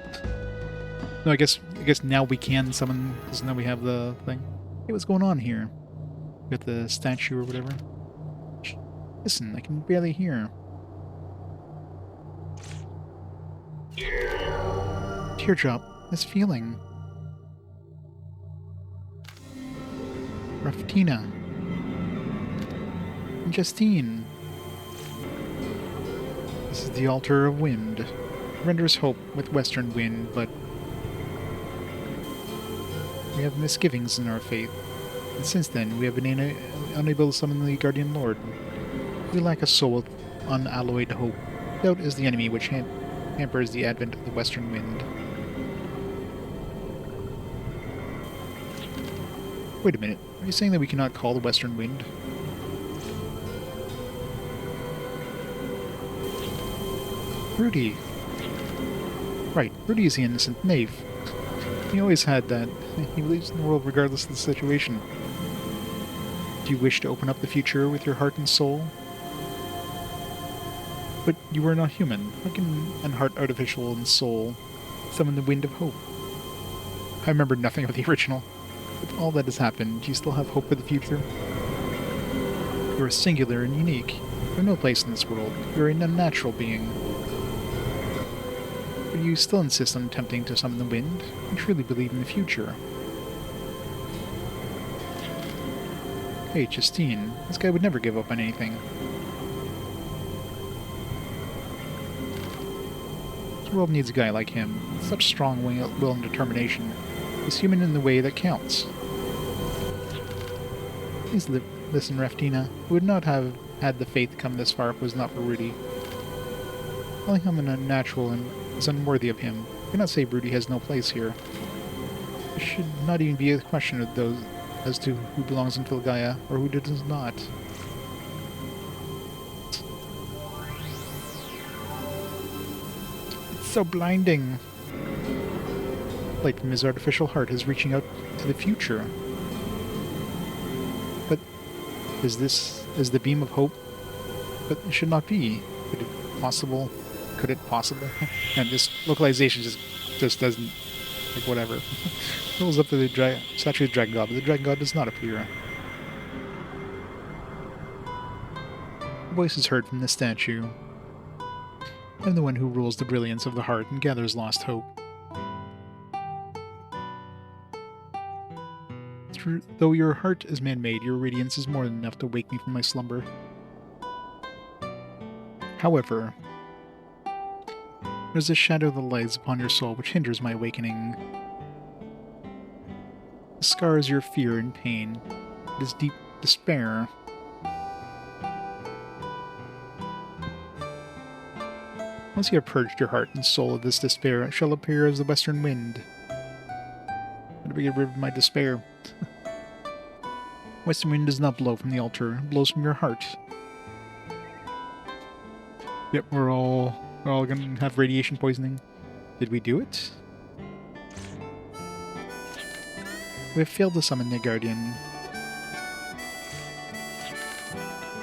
No, I guess now we can summon, because now we have the thing. Hey, what's going on here? We got the statue or whatever. Listen, I can barely hear. Teardrop, this feeling. Raftina. And Justine. This is the altar of wind. Renders hope with western wind, but we have misgivings in our faith. And since then, we have been unable to summon the Guardian Lord. We lack a soul with unalloyed hope. Doubt is the enemy which hampers the advent of the western wind. Wait a minute. Are you saying that we cannot call the western wind? Rudy! Right, Rudy is the innocent knave. He always had that. He believes in the world regardless of the situation. Do you wish to open up the future with your heart and soul? But you are not human. How can an heart artificial and soul summon the wind of hope? I remember nothing of the original. With all that has happened, do you still have hope for the future? You are singular and unique. You have no place in this world. You are an unnatural being. But you still insist on attempting to summon the wind. You truly believe in the future. Hey, Justine, this guy would never give up on anything. This world needs a guy like him, with such strong will and determination. He's human in the way that counts. Please listen, Raftina. We would not have had the faith come this far if it was not for Rudy. Calling him an unnatural and is unworthy of him. You cannot say Rudy has no place here. There should not even be a question of those as to who belongs in Filgaia or who does not. It's so blinding. Light from his artificial heart is reaching out to the future. But is the beam of hope? But it should not be. Could it possible? Could it possible? And this localization just doesn't, like, whatever. Rolls up to the statue of the Dragon God, but the Dragon God does not appear. A voice is heard from the statue. I'm the one who rules the brilliance of the heart and gathers lost hope. Though your heart is man-made, your radiance is more than enough to wake me from my slumber. However, there's a shadow that lies upon your soul which hinders my awakening. The scar is your fear and pain. It is deep despair. Once you have purged your heart and soul of this despair, it shall appear as the western wind. Better get rid of my despair. Western wind does not blow from the altar, it blows from your heart. Yep, we're all gonna have radiation poisoning. Did we do it? We have failed to summon the Guardian.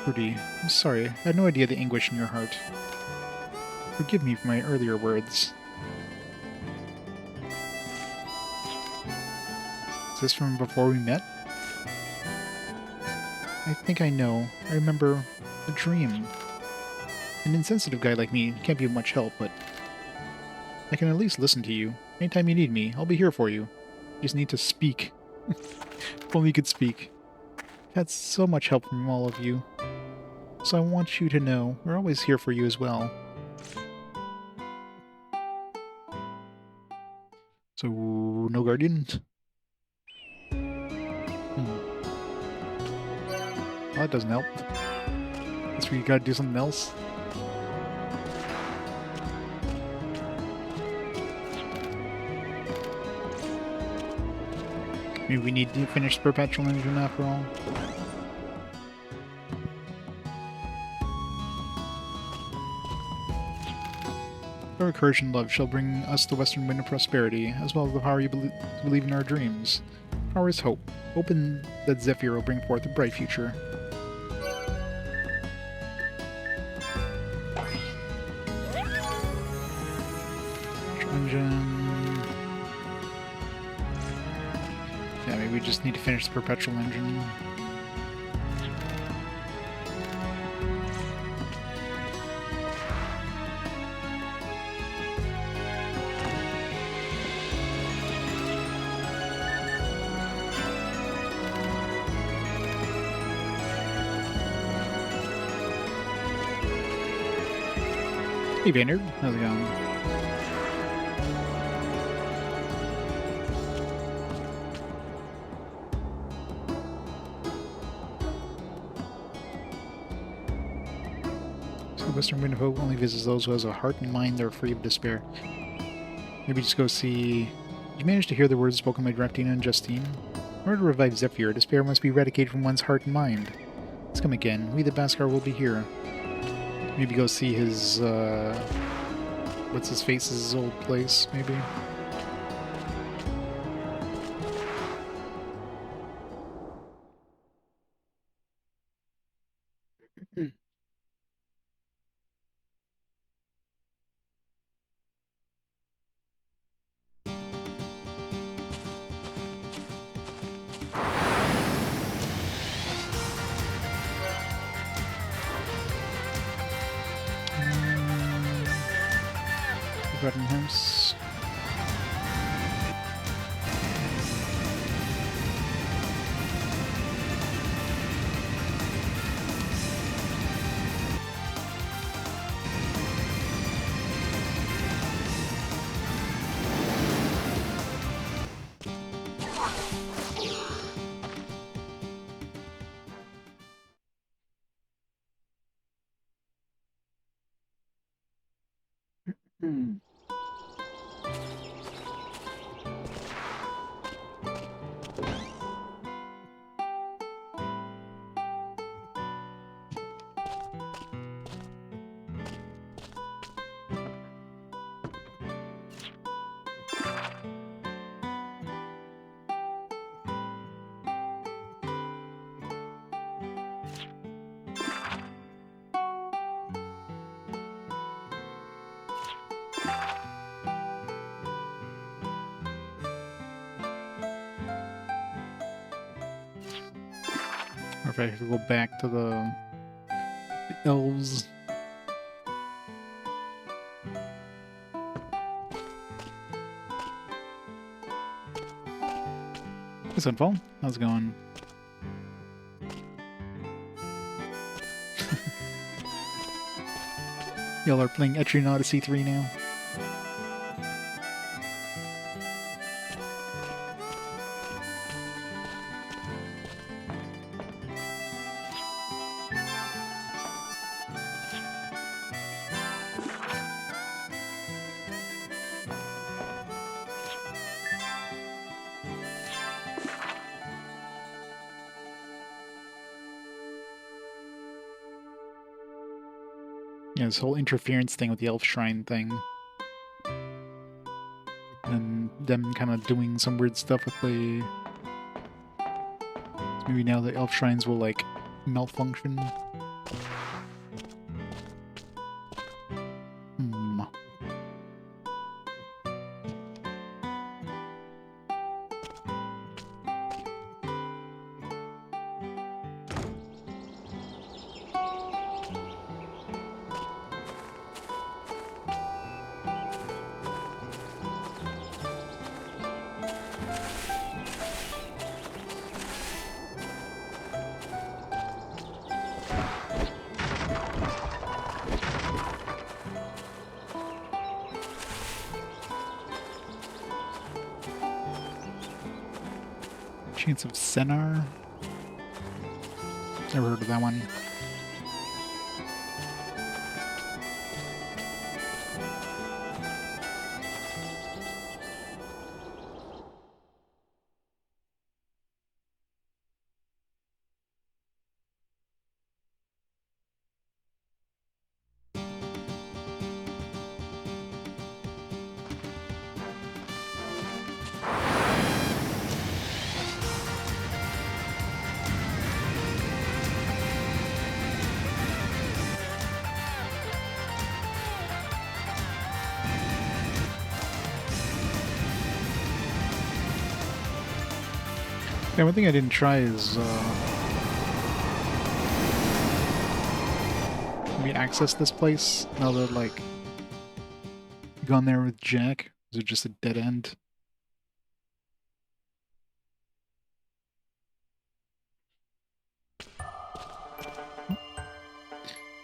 Rudy, I'm sorry. I had no idea the anguish in your heart. Forgive me for my earlier words. Is this from before we met? I think I know. I remember a dream. An insensitive guy like me can't be of much help, but I can at least listen to you. Anytime you need me, I'll be here for you. You just need to speak. If only you could speak. I've had so much help from all of you. So I want you to know, we're always here for you as well. So, no Guardian? Well, that doesn't help. Guess we gotta do something else. Maybe we need to finish the Perpetual Engine after all. Our courage and love shall bring us the western wind of prosperity, as well as the power to believe in our dreams. Power is hope. Hope in that Zephyr will bring forth a bright future. Engine. Yeah, maybe we just need to finish the Perpetual Engine. Hey Vander, how's it going? So the Western Wind of Hope only visits those who have a heart and mind that are free of despair. Maybe just go see... Did you manage to hear the words spoken by Draftina and Justine? In order to revive Zephyr, despair must be eradicated from one's heart and mind. Let's come again. We the Baskar will be here. Maybe go see his, what's his face's old place, maybe? Forgotten House. Or if I could go back to the elves. Hey Sunfall, how's it going? Y'all are playing Etrian Odyssey 3 now? Yeah, this whole interference thing with the elf shrine thing. And them kind of doing some weird stuff with the... Maybe now the elf shrines will, like, malfunction. Hmm. Chance of Senar? Never heard of that one. Yeah, one thing I didn't try is maybe access this place now that like gone there with Jack. Is it just a dead end?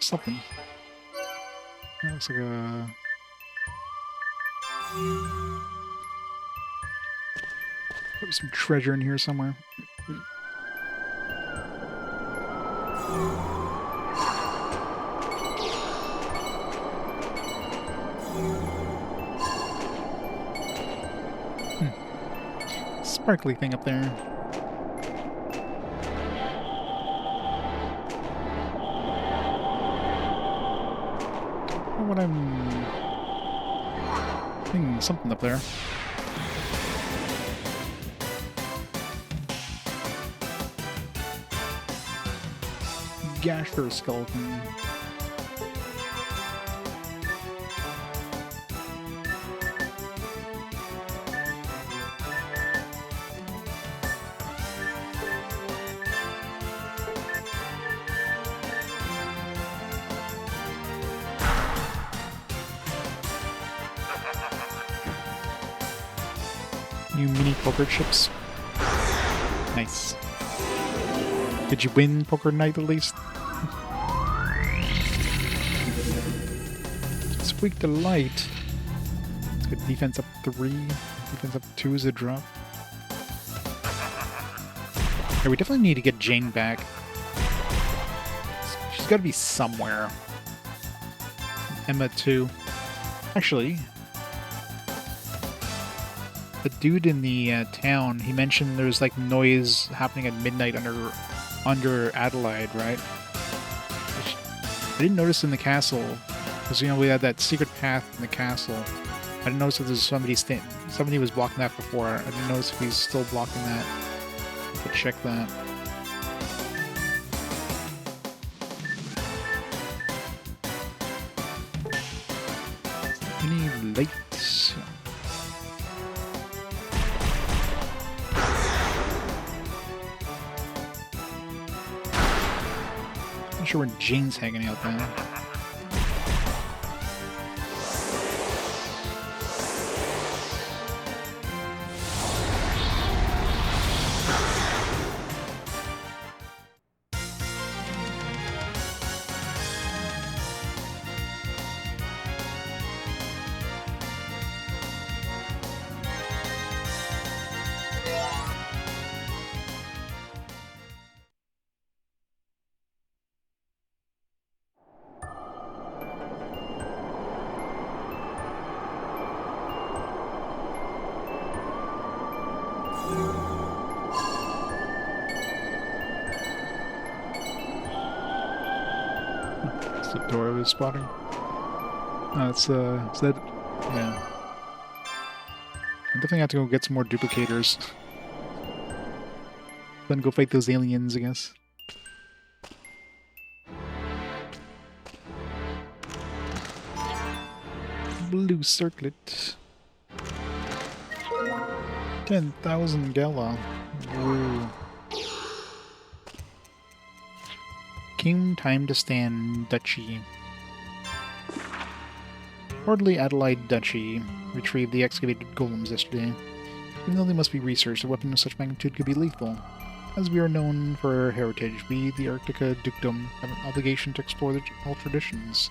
Something. That looks like a... There's some treasure in here somewhere. Sparkly thing up there. I don't know what I'm thinking, something up there. Gash for a skeleton. New mini poker chips. Nice. Did you win poker night at least? Squeak Delight. It's good. Defense up 3. Defense up 2 is a drop. Yeah, we definitely need to get Jane back. She's got to be somewhere. Emma too. Actually, the dude in the town, he mentioned there was like noise happening at midnight under Adlehyde, right? Which I didn't notice in the castle, because you know we had that secret path in the castle. I didn't notice if there's somebody was blocking that before. I didn't notice if he's still blocking that. I could check that. Any lights? Not sure where Jane's hanging out now. The door I was spotting. It's is that? Yeah. I definitely have to go get some more duplicators. Then go fight those aliens, I guess. Blue circlet. 10,000 gala. Woo. Came time to stand duchy. Orderly Adlehyde Duchy retrieved the excavated golems yesterday. Even though they must be researched, a weapon of such magnitude could be lethal. As we are known for our heritage, we, the Arctica Dukedom, have an obligation to explore all traditions.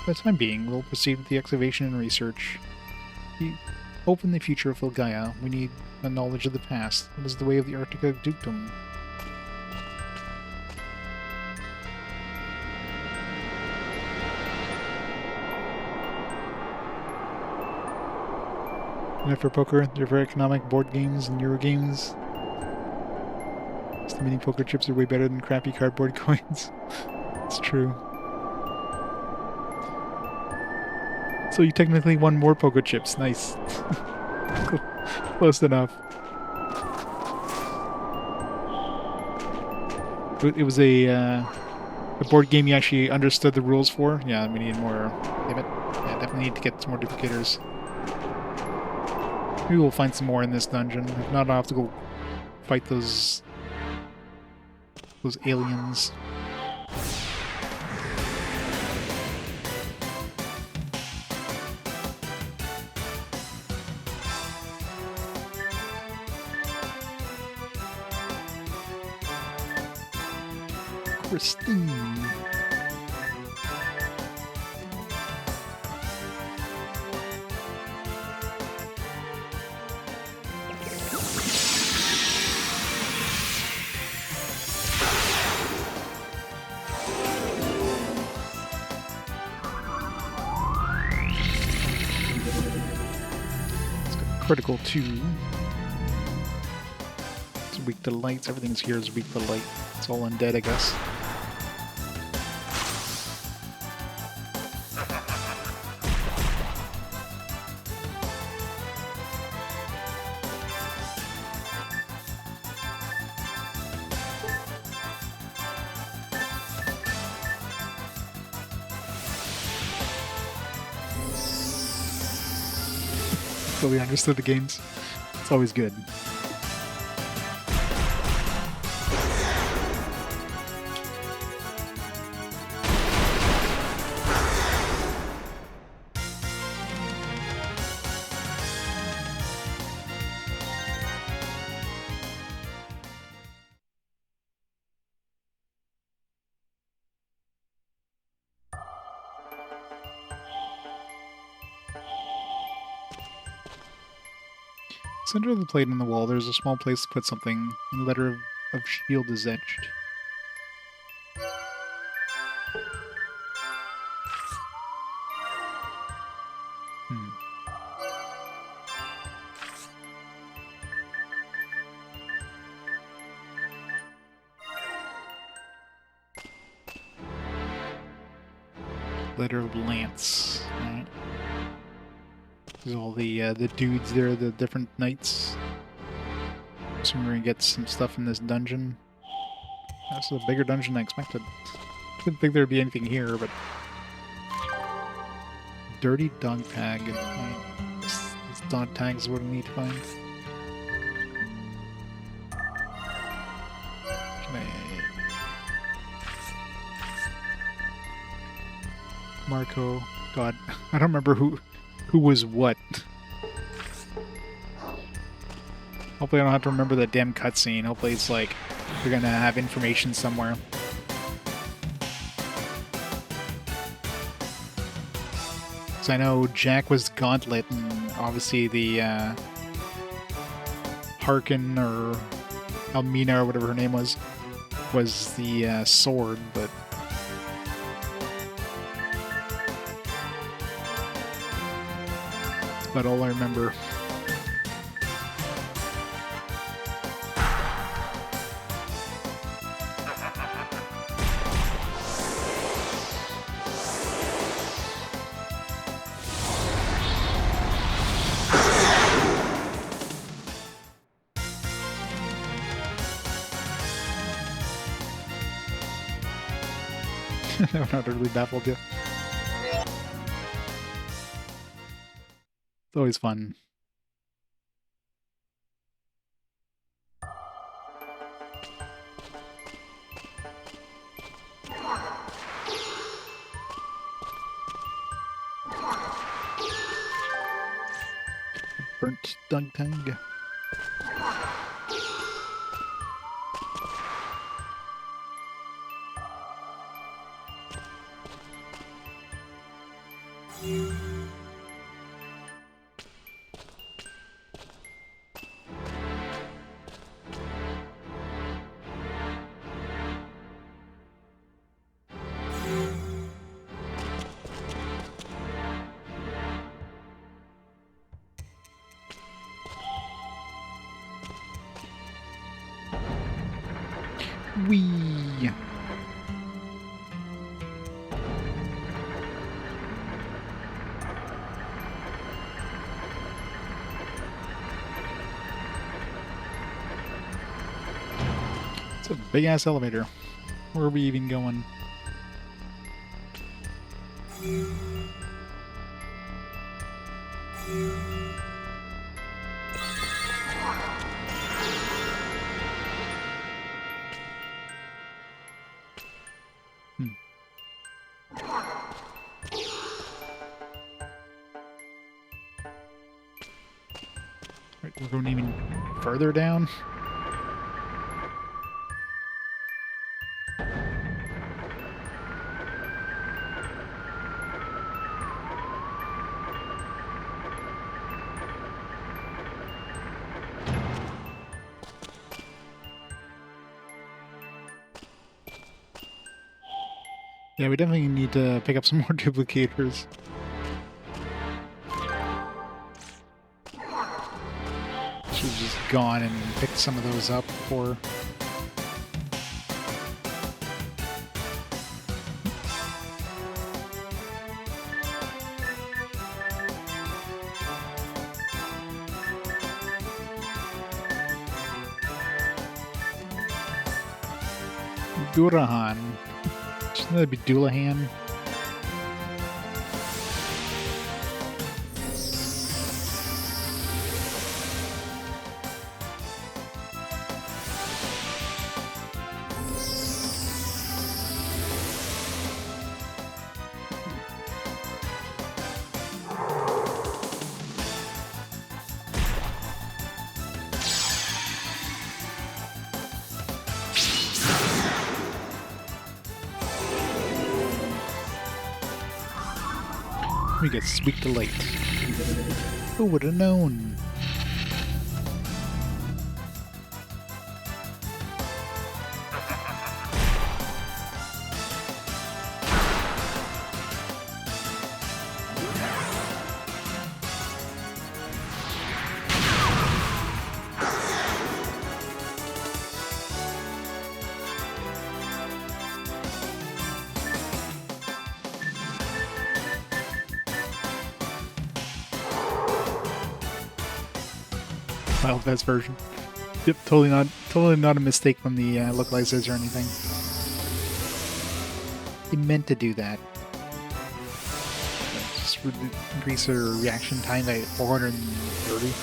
For the time being, we'll proceed with the excavation and research. We hope in the future of Filgaia, we need a knowledge of the past. It is the way of the Arctica Dukedom. And after poker, they're very economic board games and Euro games. The mini poker chips are way better than crappy cardboard coins. It's true. So you technically won more poker chips. Nice. Close enough. It was a board game you actually understood the rules for. Yeah, we need more. Damn it. Yeah, definitely need to get some more duplicators. Maybe we'll find some more in this dungeon. If not, I'll have to go fight those aliens. Christine. Critical 2. It's weak to lights. Everything's here is weak to light. It's all undead, I guess. Fully understood the games. It's always good. Center of the plate on the wall, there's a small place to put something, and the letter of shield is etched. Letter of Lance. Alright. There's all the dudes there, the different knights. Assume we're gonna get some stuff in this dungeon. This is a bigger dungeon than I expected. Didn't think there'd be anything here, but... Dirty dog tag. This dog tag is what we need to find. Marco. God, I don't remember who was what. Hopefully I don't have to remember that damn cutscene. Hopefully it's like we're gonna have information somewhere. So I know Jack was Gauntlet, and obviously the Harkin or Almina or whatever her name was the sword, but all I remember. I'm not really baffled yet. It's always fun. Burnt dog tag. Wee. It's a big ass elevator. Where are we even going? Right, we're going even further down. Yeah, we definitely need to pick up some more duplicators. have just gone and picked some of those up before. Durahan. Shouldn't that be Dulahan? We get Sweet Delight. Who would have known? Wild Vest version. Yep, totally not a mistake from the localizers or anything. They meant to do that. Just increase their reaction time by 430.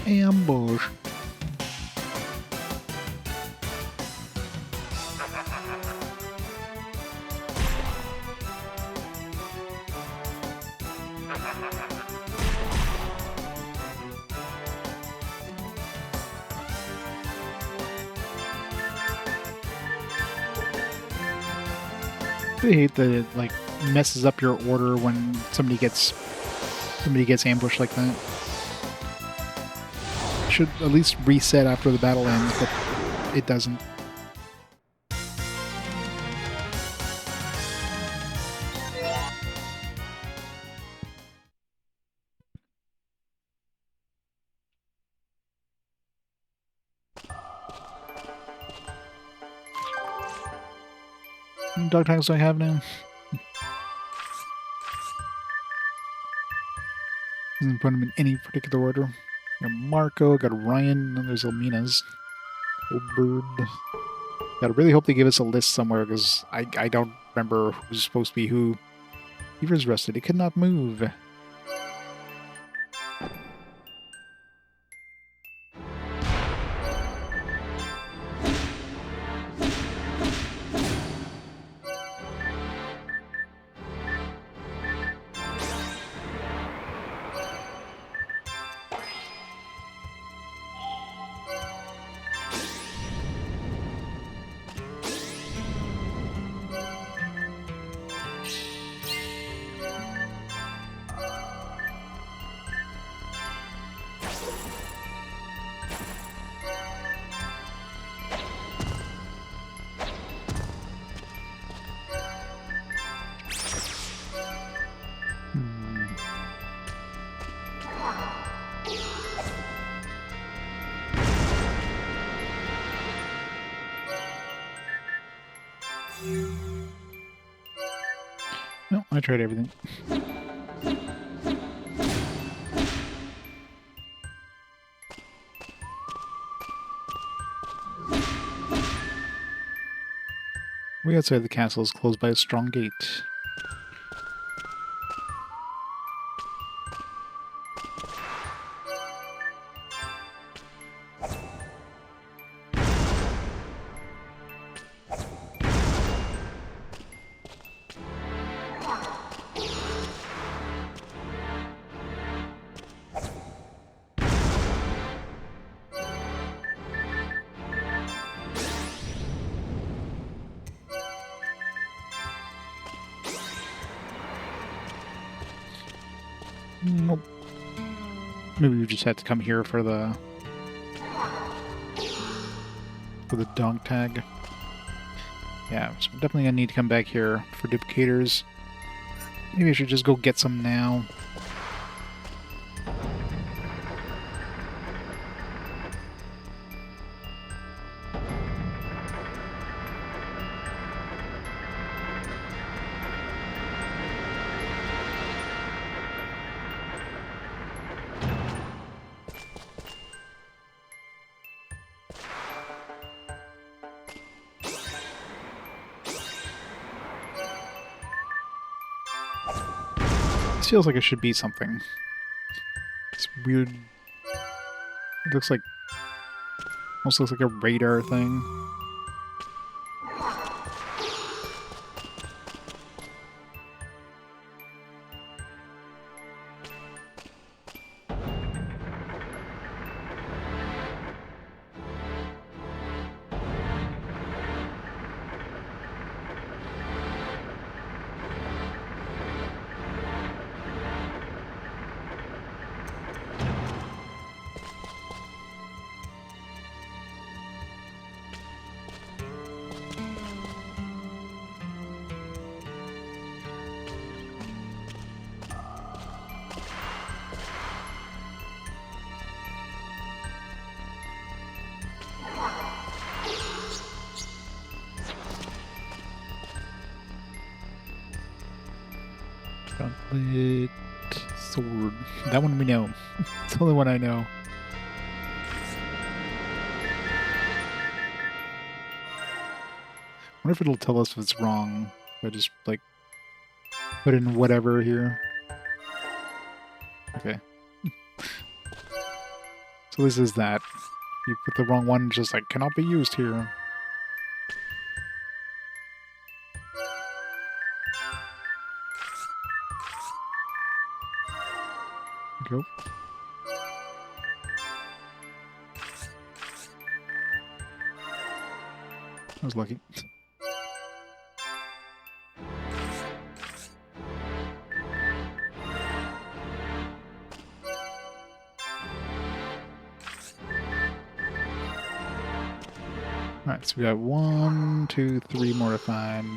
Ambush. I hate that it like messes up your order when somebody gets ambushed like that. Should at least reset after the battle ends, but it doesn't. How many dog tags do I have now? Doesn't put them in any particular order. Got Marco, got Ryan, and there's Elmina's. Bird. Gotta really hope they give us a list somewhere, because I don't remember who's supposed to be who. Beaver's rested. It could not move. No, I tried everything. The outside of the castle is closed by a strong gate. Nope. Maybe we just had to come here for the dog tag. Yeah, so definitely gonna need to come back here for duplicators. Maybe I should just go get some now. This feels like it should be something. It's weird. It looks like... almost looks like a radar thing. Gauntlet sword. That one we know. It's the only one I know. I wonder if it'll tell us if it's wrong. If I just, like, put in whatever here. Okay. So this is that. You put the wrong one, just like, cannot be used here. Go. I was lucky. Alright, so we got 1, 2, 3 more to find.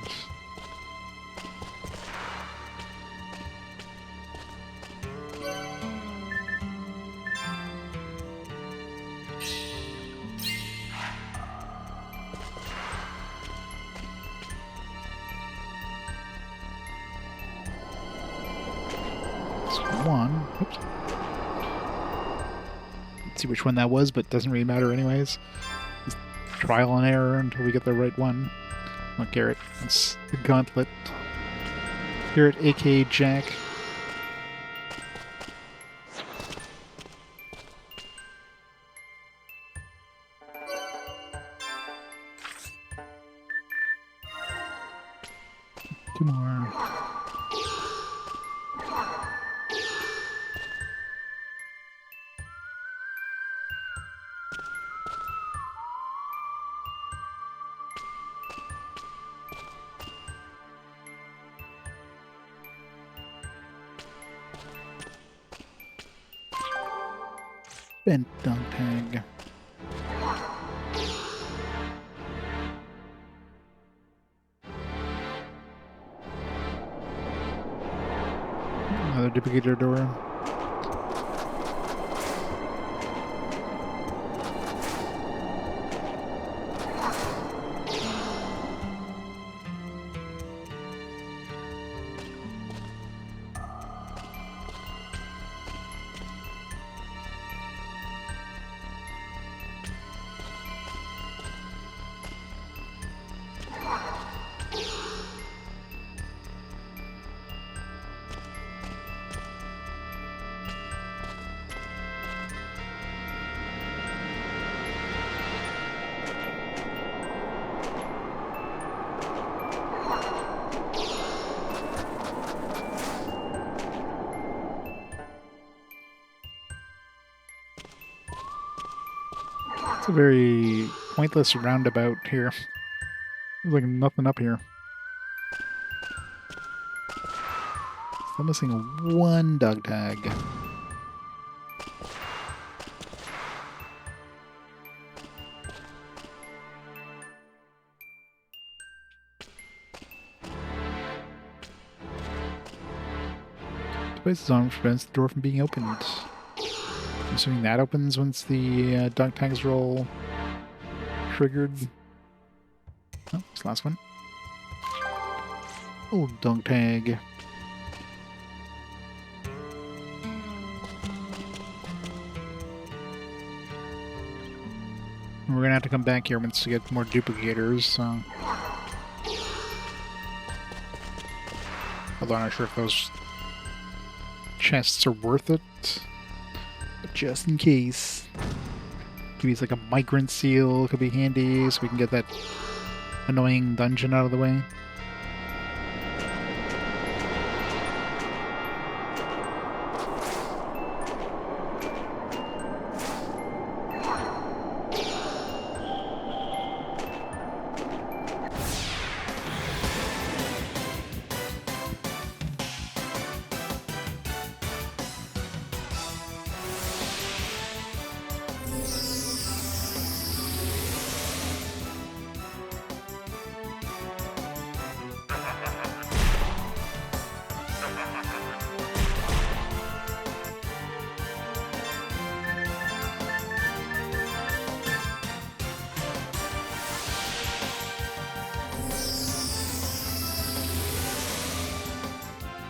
One. Oops. Let's see which one that was, but doesn't really matter anyways. Just trial and error until we get the right one. Not Garrett. It's the Gauntlet. Garrett, aka Jack. Two more. Bent dog tag. Another duplicator door. It's a very pointless roundabout here. There's like nothing up here. Still missing one dog tag. Devices on which prevents the door from being opened. I'm assuming that opens once the dog tags roll triggered. Oh, it's the last one. Oh, dog tag. We're gonna have to come back here once to get more duplicators, so... Although I'm not sure if those chests are worth it. But just in case. Maybe it's like a migrant seal could be handy, so we can get that annoying dungeon out of the way.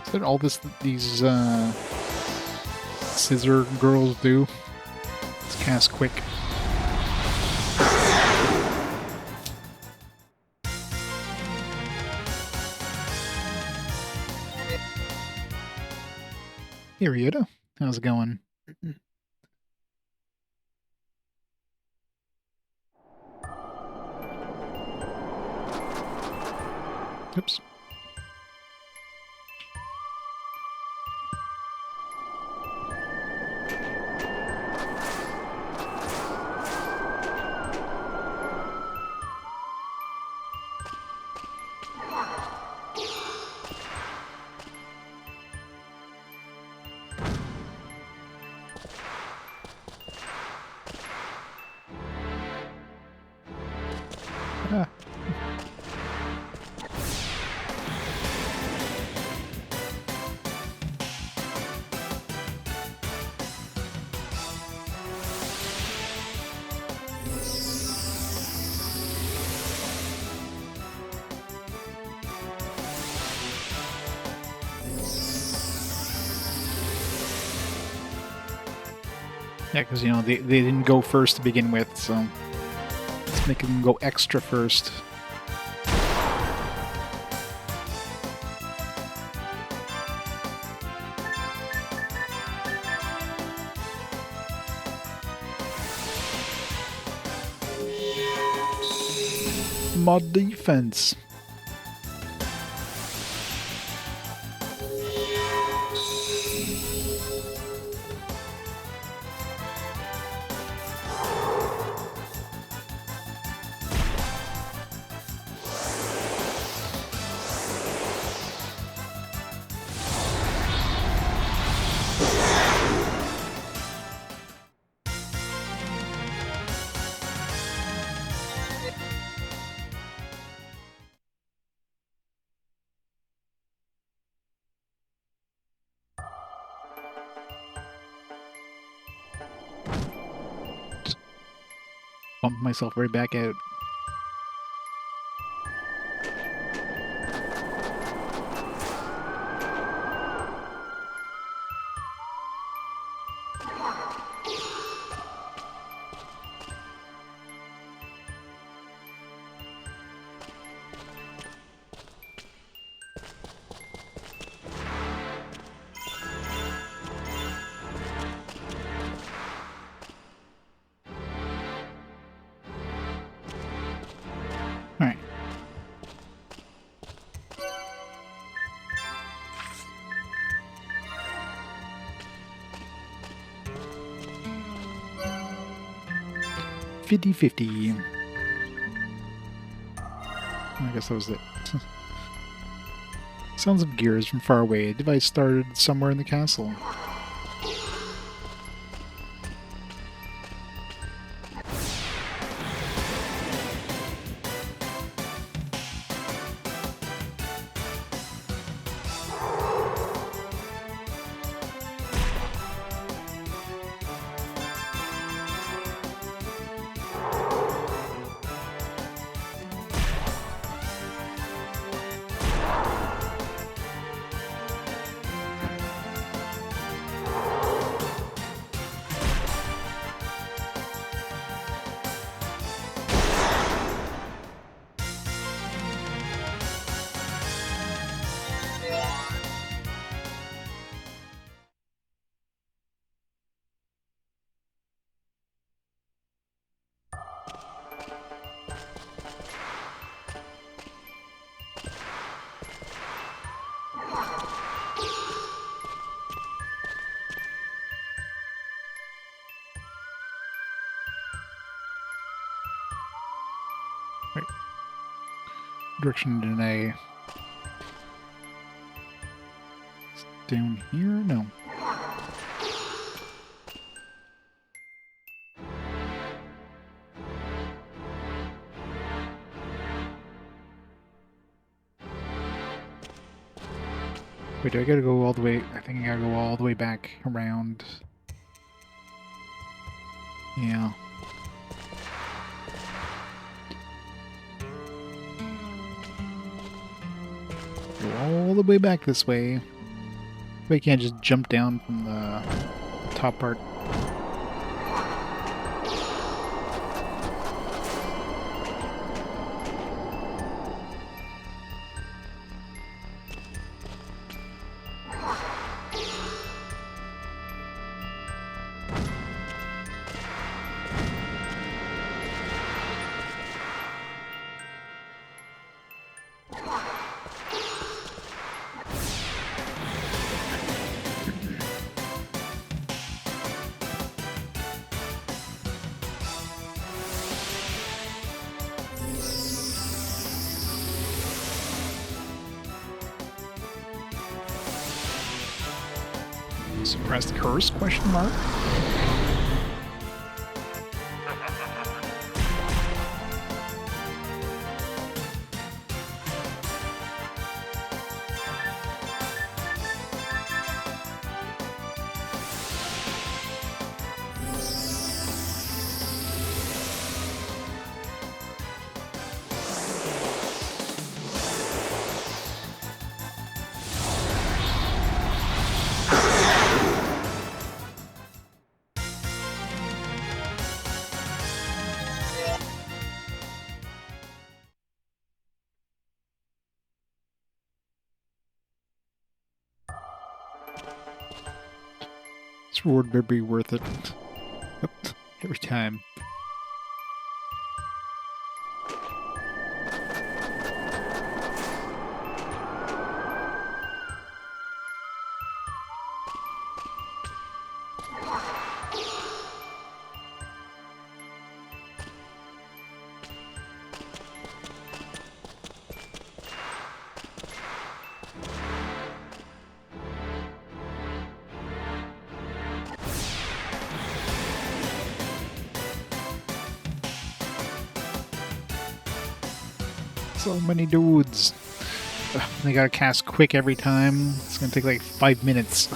Is that all these scissor girls do? It's cast quick. Hey Ryota, how's it going? Oops. Ah. Yeah, because, you know, they didn't go first to begin with, so let's make them go extra first. Mod defense. Bump myself right back out. 50-50. I guess that was it. Sounds of gears from far away. A device started somewhere in the castle. Wait. Direction in A. Down here? No. Wait, do I gotta go all the way? I think I gotta go all the way back around. Yeah. Go all the way back this way. But you can't just jump down from the top part. Suppressed curse? Question mark. This reward better be worth it. Every time. So many dudes. They gotta cast quick every time. It's gonna take like 5 minutes.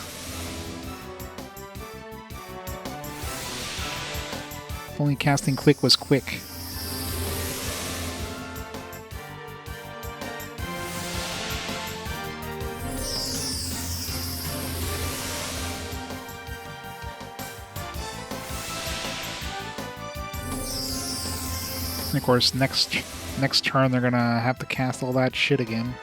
If only casting quick was quick. And of course, next turn they're gonna have to cast all that shit again.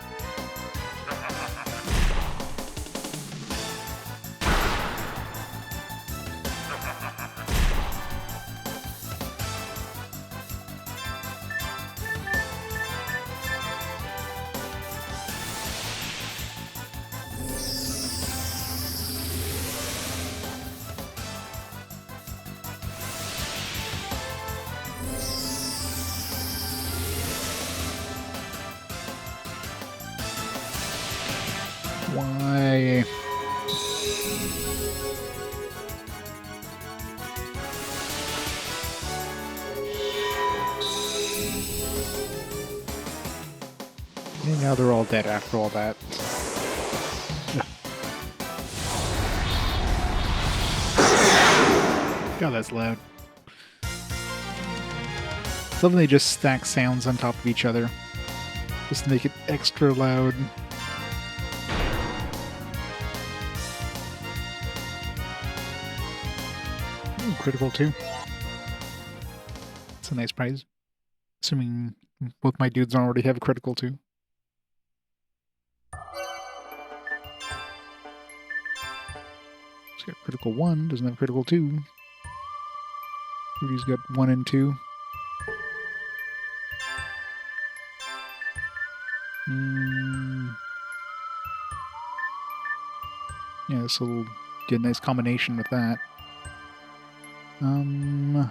Why? And now they're all dead after all that. God, that's loud. Love when they just stack sounds on top of each other. Just to make it extra loud. Ooh, critical too. It's a nice prize. Assuming both my dudes already have a critical too. He's got critical 1, doesn't have critical 2. Rudy's got 1 and 2. Yeah, this will get a nice combination with that. Do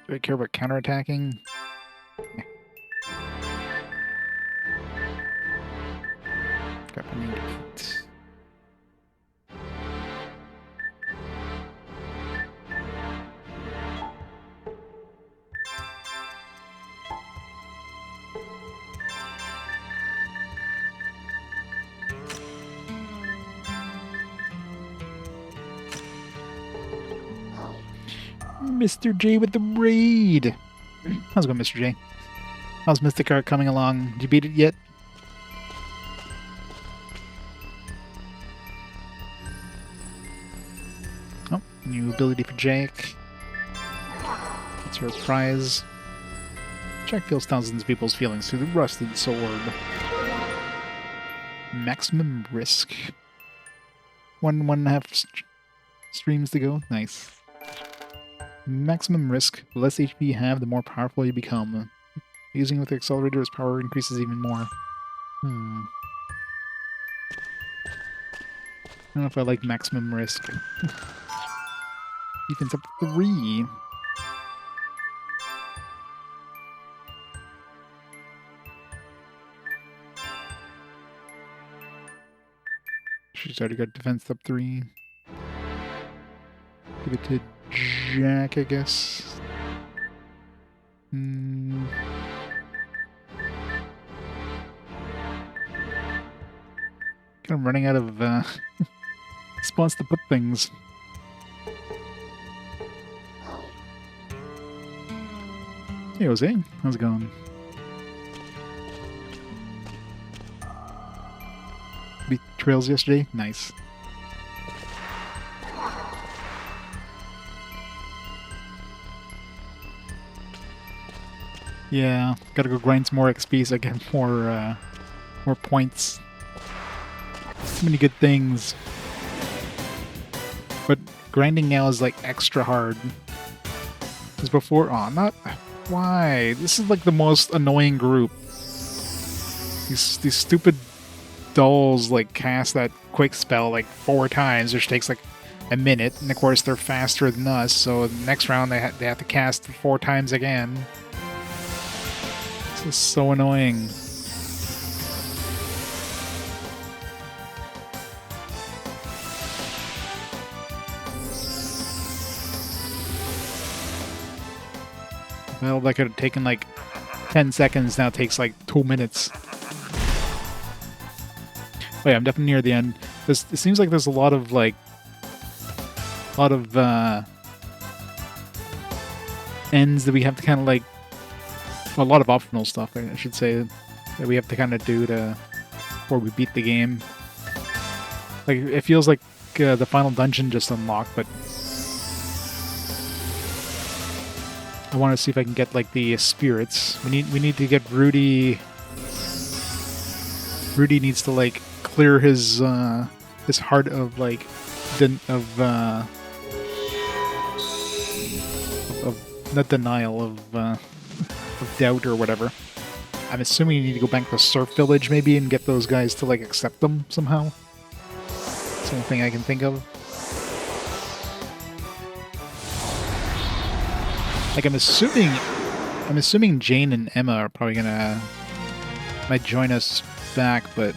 I care about counterattacking? Yeah. Got an 8. Mr. J with the raid! How's it going, Mr. J? How's Mystic Art coming along? Did you beat it yet? Oh, new ability for Jake. That's your prize. Jack feels thousands of people's feelings through the rusted sword. Maximum risk. 1.5 streams to go. Nice. Maximum risk. The less HP you have, the more powerful you become. Using with the accelerator, its power increases even more. I don't know if I like maximum risk. Defense up 3. She's already got defense up 3. Give it to Jack, I guess. Kind of running out of spots to put things. Hey, Jose. How's it going? Beat trails yesterday? Nice. Yeah, gotta go grind some more XP so I get more points. So many good things. But grinding now is like extra hard. Because before, not... Why? This is like the most annoying group. These stupid dolls like cast that quick spell like 4 times, which takes like a minute. And of course they're faster than us, so the next round they have to cast 4 times again. This is so annoying. Well, that could have taken like 10 seconds, now it takes like 2 minutes. Oh yeah, I'm definitely near the end. It seems like there's a lot of ends that we have to kind of like, a lot of optional stuff, I should say, that we have to kind of do before we beat the game. Like, it feels like the final dungeon just unlocked, but I want to see if I can get like the spirits. We need to get Rudy. Rudy needs to like clear his heart of like of not denial of doubt or whatever. I'm assuming you need to go back to Surf Village maybe and get those guys to like accept them somehow. It's the only thing I can think of. Like, I'm assuming Jane and Emma are probably might join us back, but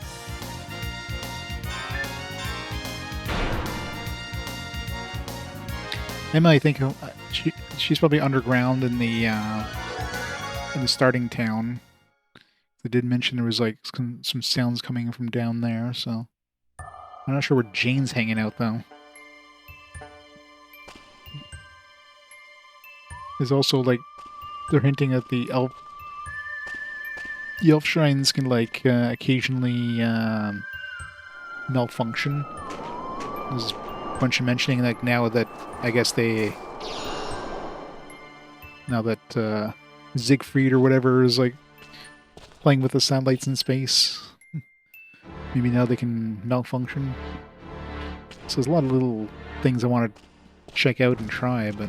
Emma, I think she's probably underground in the starting town. They did mention there was like some sounds coming from down there, so I'm not sure where Jane's hanging out though. There's also like they're hinting at the elf shrines can like occasionally malfunction. There's a bunch of mentioning like now that I guess now that Siegfried or whatever is like playing with the satellites in space. Maybe now they can malfunction. So there's a lot of little things I want to check out and try, but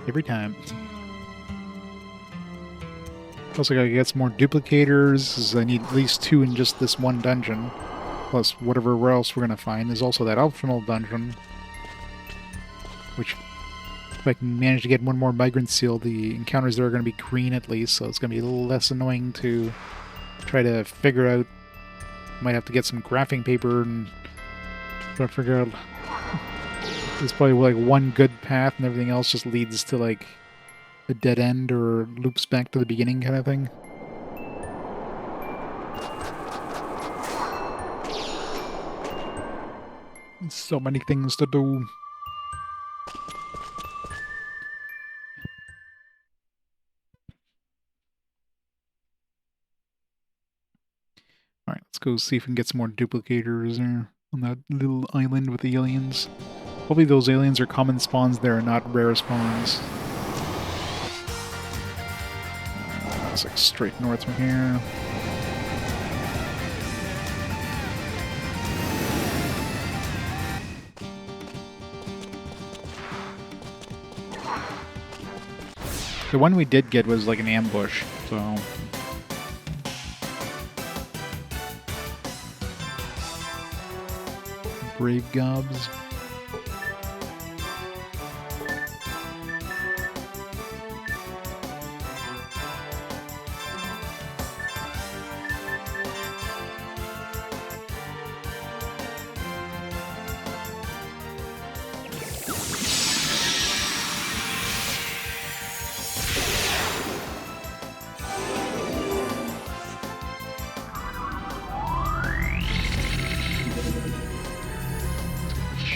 every time. Also gotta get some more duplicators, because I need at least 2 in just this one dungeon. Plus whatever else we're gonna find. There's also that optional dungeon, which if I can manage to get one more migrant seal, the encounters there are gonna be green at least, so it's gonna be a little less annoying to try to figure out. Might have to get some graphing paper and try to figure out. There's probably like one good path and everything else just leads to like a dead end or loops back to the beginning kind of thing. So many things to do. Alright, let's go see if we can get some more duplicators there on that little island with the aliens. Hopefully those aliens are common spawns there and not rare spawns. It's like straight north from here. The one we did get was like an ambush, so... Brave gobs.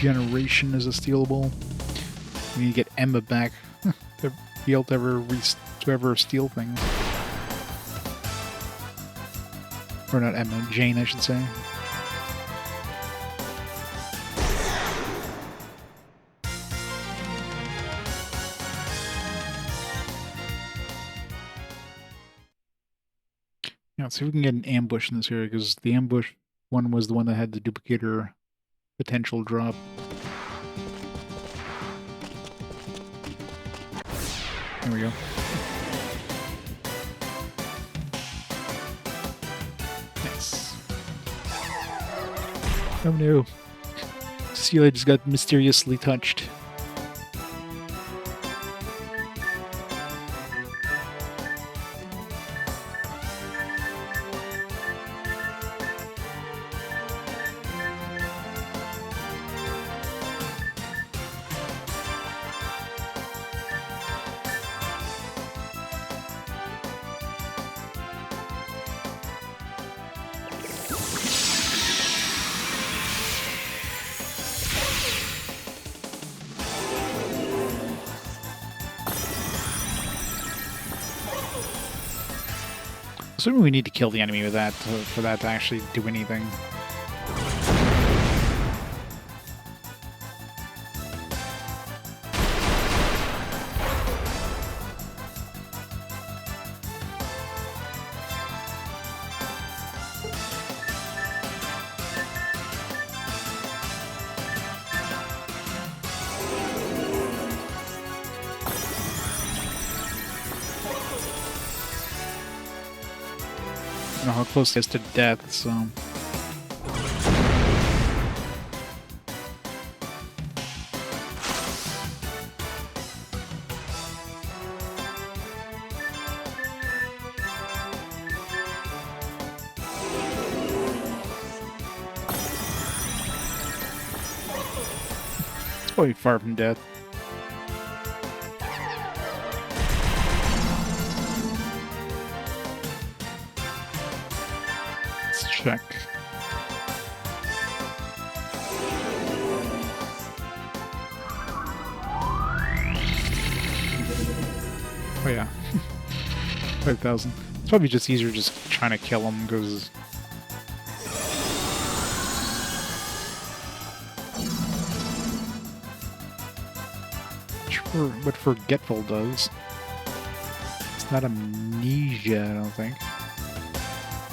Generation is a stealable. We need to get Emma back to be able to ever steal things. Or not Emma, Jane, I should say. Yeah, let's see if we can get an ambush in this area, because the ambush one was the one that had the duplicator potential drop. There we go. Nice. Oh no. Cecelia just got mysteriously touched. Assuming we need to kill the enemy with that for that to actually do anything. How close he is to death, so... Probably far from death. Let's check. Oh yeah. 5,000. It's probably just easier just trying to kill him, because... Sure, what Forgetful does. It's not amnesia, I don't think.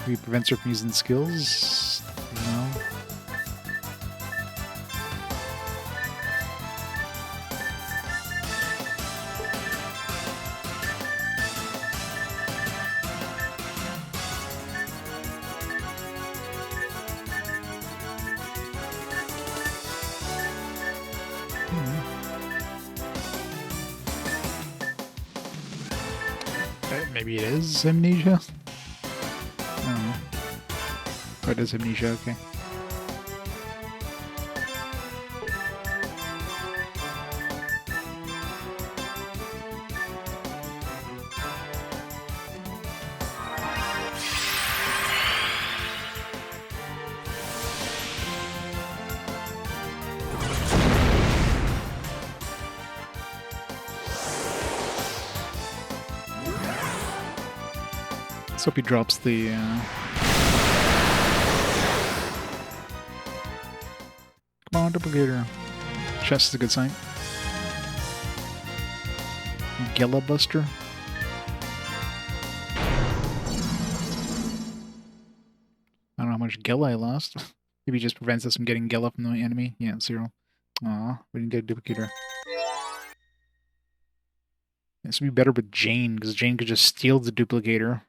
Maybe prevents her from using skills? No. Maybe it is amnesia? I don't know. Oh, it is amnesia, okay. Let's hope he drops the... Come on, duplicator. Chest is a good sign. Gela Buster. I don't know how much Gela I lost. Maybe it just prevents us from getting Gela from the enemy. Yeah, 0. Aw, we didn't get a duplicator. This would be better with Jane, because Jane could just steal the duplicator.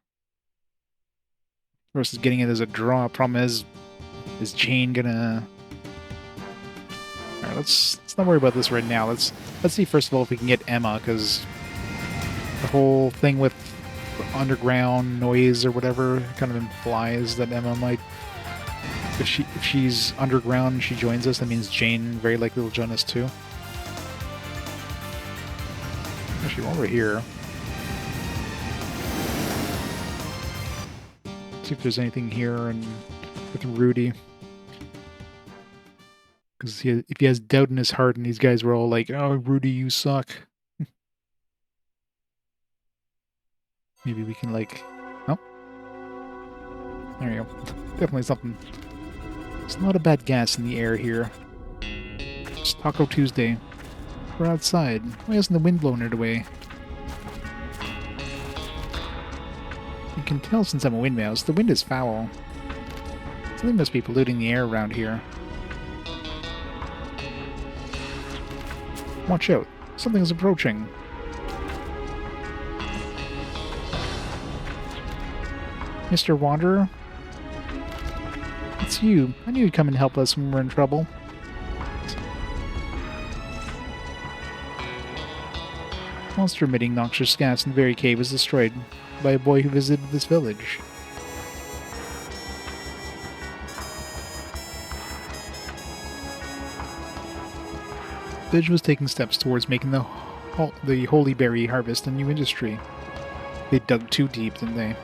Versus getting it as a draw. Problem is Jane gonna... Alright, let's not worry about this right now. Let's see first of all if we can get Emma, because the whole thing with underground noise or whatever kind of implies that Emma might... If she's underground and she joins us, that means Jane very likely will join us too. Actually, while we're here... See if there's anything here and with Rudy. Because if he has doubt in his heart and these guys were all like, oh, Rudy, you suck. Maybe we can, like... Oh. There you go. Definitely something. There's a lot of bad gas in the air here. It's Taco Tuesday. We're outside. Why hasn't the wind blown it away? You can tell since I'm a wind mouse, the wind is foul. Something must be polluting the air around here. Watch out. Something is approaching. Mr. Wanderer? It's you. I knew you'd come and help us when we're in trouble. Monster emitting noxious gas in the very cave was destroyed by a boy who visited this village. The village was taking steps towards making the holy berry harvest a new industry. They dug too deep, didn't they?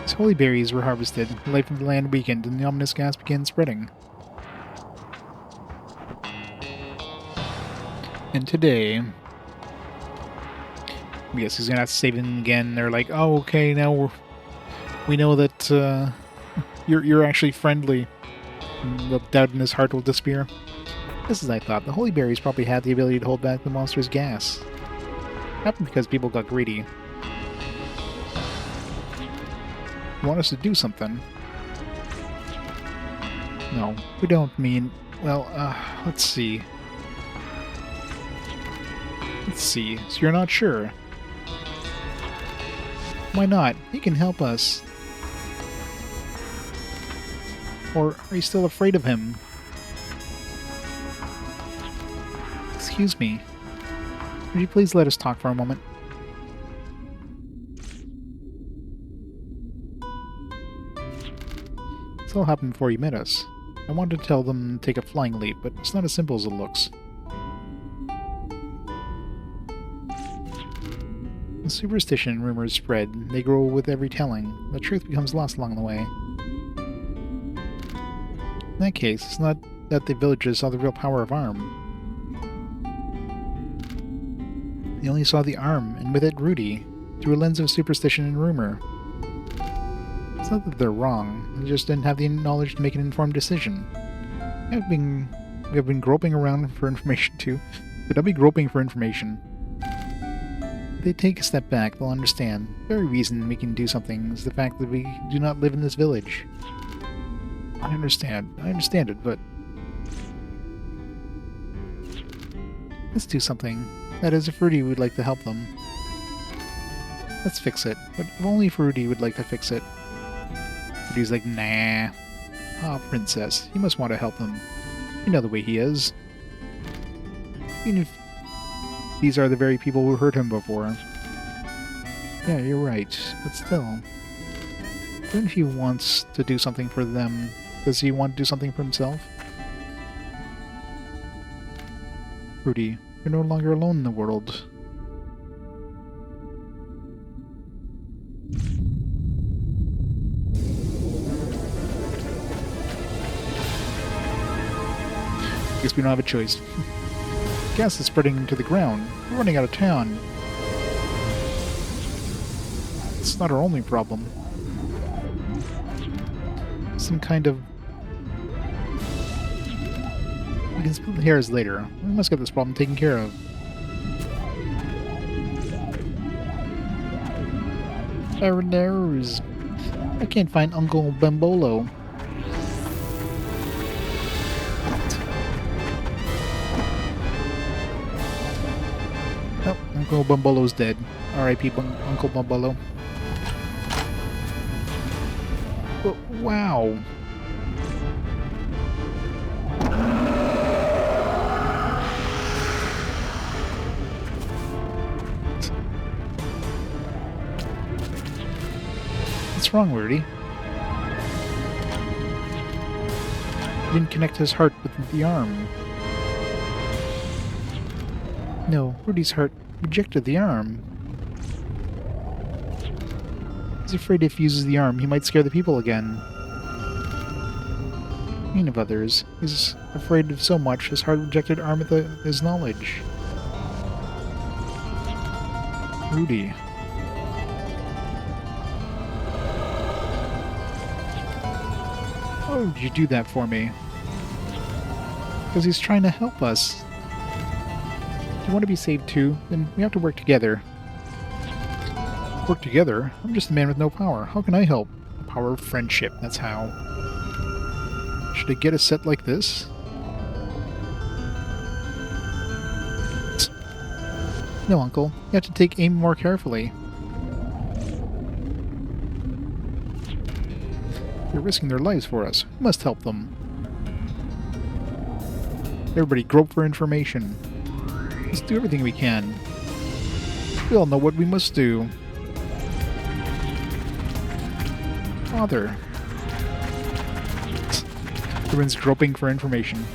As holy berries were harvested, the life of the land weakened and the ominous gas began spreading. And today... I guess he's gonna have to save him again. They're like, oh, okay, now we know that you're actually friendly. And the doubt in his heart will disappear. Just as I thought, the holy berries probably had the ability to hold back the monster's gas. Happened because people got greedy. You want us to do something? No, we don't mean... Well, let's see. Let's see. So you're not sure? Why not? He can help us. Or are you still afraid of him? Excuse me. Would you please let us talk for a moment? This all happened before you met us. I wanted to tell them to take a flying leap, but it's not as simple as it looks. Superstition and rumors spread. They grow with every telling. The truth becomes lost along the way. In that case, it's not that the villagers saw the real power of Arm. They only saw the arm, and with it Rudy, through a lens of superstition and rumor. It's not that they're wrong, they just didn't have the knowledge to make an informed decision. We have been groping around for information too, but I'll be groping for information. If they take a step back, they'll understand. The very reason we can do something is the fact that we do not live in this village. I understand it, but... let's do something. That is, if Rudy would like to help them. Let's fix it. But if only if Rudy would like to fix it. Rudy's like, nah. Ah, princess, you must want to help them. You know the way he is. Even if these are the very people who hurt him before. Yeah, you're right. But still. Even if he wants to do something for them, does he want to do something for himself? Rudy, you're no longer alone in the world. Guess we don't have a choice. Gas is spreading into the ground. We're running out of town. It's not our only problem. Some kind of... we can split the hairs later. We must get this problem taken care of. Errors. I can't find Uncle Bambolo. Oh, Uncle Bambolo's dead. R.I.P. Uncle Bambolo. But, wow. What's wrong, Rudy? He didn't connect his heart with the arm. No, Rudy's heart rejected the arm. He's afraid if he uses the arm, he might scare the people again. Mean of others. He's afraid of so much, his heart rejected arm with his knowledge. Rudy. Why would you do that for me? Because he's trying to help us. If you want to be saved too, then we have to work together. Work together? I'm just a man with no power. How can I help? The power of friendship, that's how. Should I get a set like this? No, Uncle. You have to take aim more carefully. They're risking their lives for us. We must help them. Everybody grope for information. Let's do everything we can. We all know what we must do. Father. Everyone's groping for information.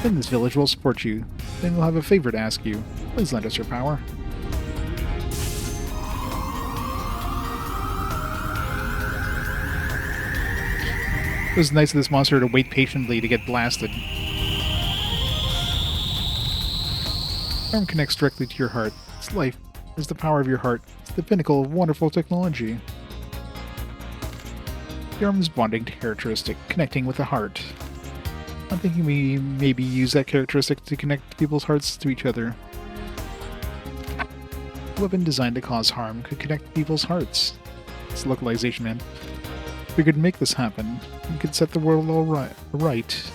Then this village will support you. Then we'll have a favor to ask you. Please lend us your power. It was nice of this monster to wait patiently to get blasted. Arm connects directly to your heart. Its life is the power of your heart. It's the pinnacle of wonderful technology. The arm's bonding characteristic, connecting with the heart. I'm thinking we maybe use that characteristic to connect people's hearts to each other. A weapon designed to cause harm could connect people's hearts. It's localization, man. If we could make this happen, we could set the world all right.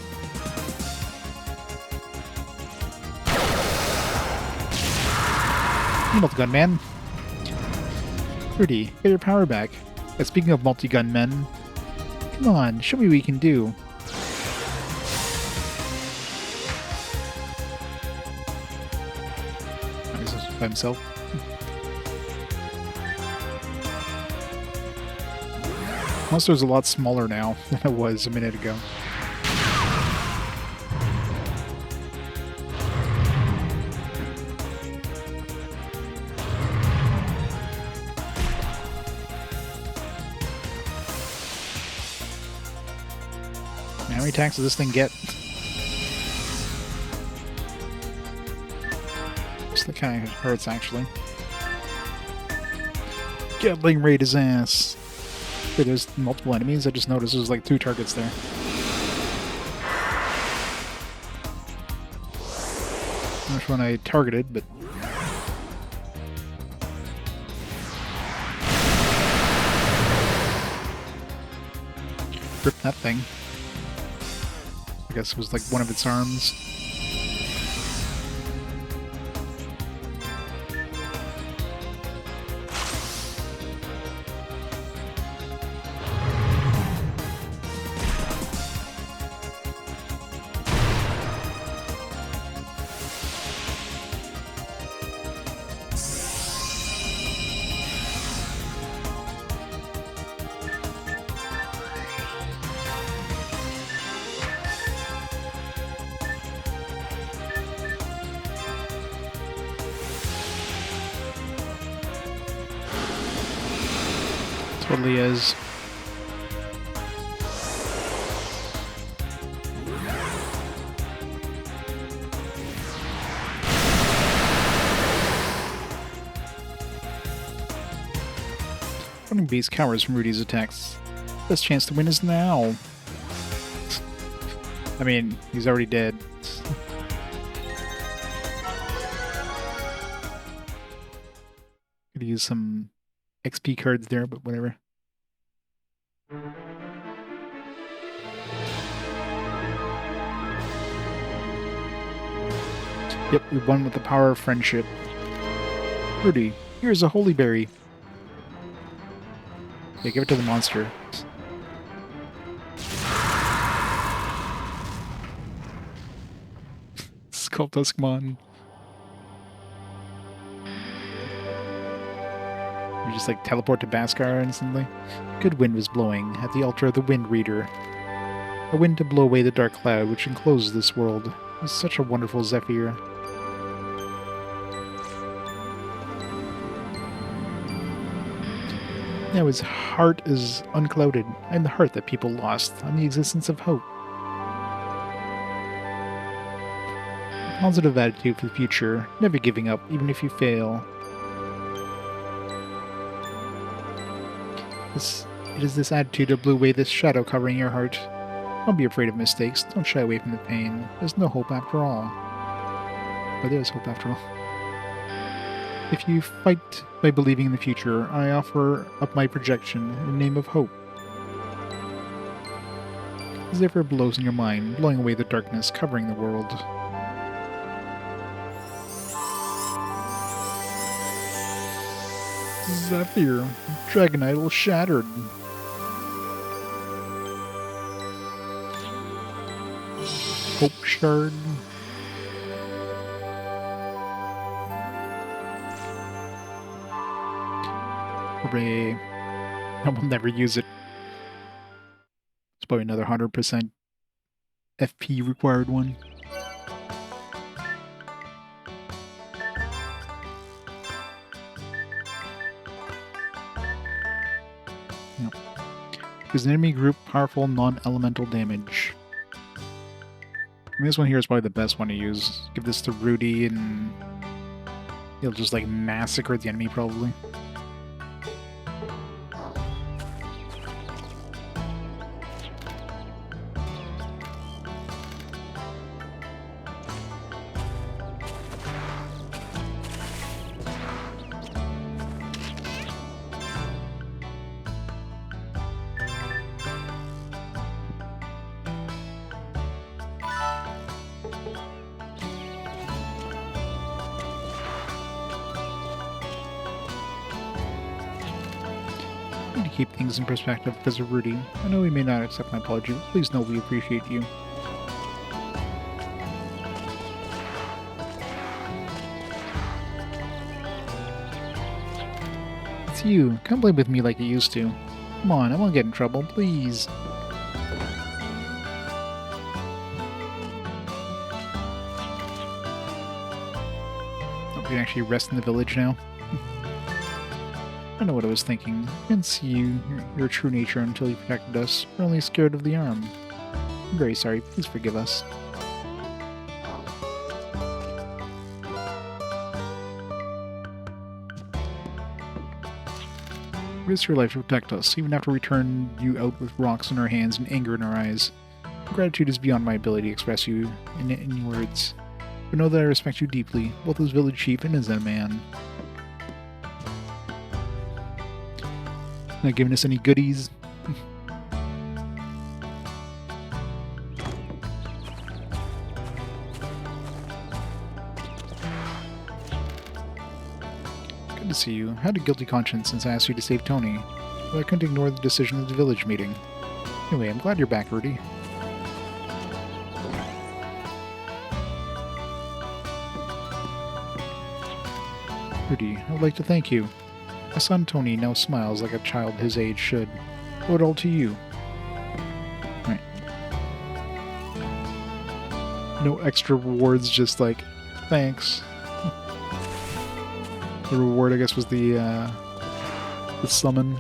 Multi-gun man. Rudy, get your power back. Speaking of multi-gun men, come on, show me what you can do. He's by himself. Monster's a lot smaller now than it was a minute ago. many attacks does this thing get? This kind of hurts, actually. Gatling raid his ass. Wait, there's multiple enemies? I just noticed there's like 2 targets there. Not which one I targeted, but... Rip that thing. I guess it was like one of its arms. Totally is. Running base cowers from Rudy's attacks. Best chance to win is now. I mean, he's already dead. Could use some XP cards there, but whatever. Yep, we won with the power of friendship. Rudy, here's a holy berry. Yeah, give it to the monster. Skulltuskmon. You just like teleport to Baskar instantly. Good wind was blowing at the altar of the Wind Reader. A wind to blow away the dark cloud which encloses this world. It was such a wonderful zephyr. Now his heart is unclouded. I am the heart that people lost. I'm the existence of hope. A positive attitude for the future. Never giving up, even if you fail. It is this attitude that blew away this shadow covering your heart. Don't be afraid of mistakes. Don't shy away from the pain. There's no hope after all. But there is hope after all. If you fight by believing in the future, I offer up my projection in the name of hope. The zephyr blows in your mind, blowing away the darkness covering the world. Zephyr, dragon idol shattered. Hope shard. Hooray. I will never use it. It's probably another 100% FP required one. Yep. Gives an enemy group powerful non-elemental damage. I mean, this one here is probably the best one to use. Give this to Rudy and he'll just like massacre the enemy probably. Keep things in perspective because of Rudy. I know he may not accept my apology, but please know we appreciate you. It's you. Come play with me like you used to. Come on, I won't get in trouble, please. Oh, we can actually rest in the village now. I know what I was thinking. I didn't see your true nature until you protected us. We're only scared of the arm. I'm very sorry. Please forgive us. Risk your life to protect us, even after we turned you out with rocks in our hands and anger in our eyes. Gratitude is beyond my ability to express you in words. But know that I respect you deeply, both as village chief and as a man. Not giving us any goodies. Good to see you. I had a guilty conscience since I asked you to save Tony, but I couldn't ignore the decision of the village meeting. Anyway, I'm glad you're back, Rudy. Rudy, I would like to thank you. My son Tony now smiles like a child his age should. I owe it all to you. Right. No extra rewards, just like, thanks. The reward, I guess, was the summon.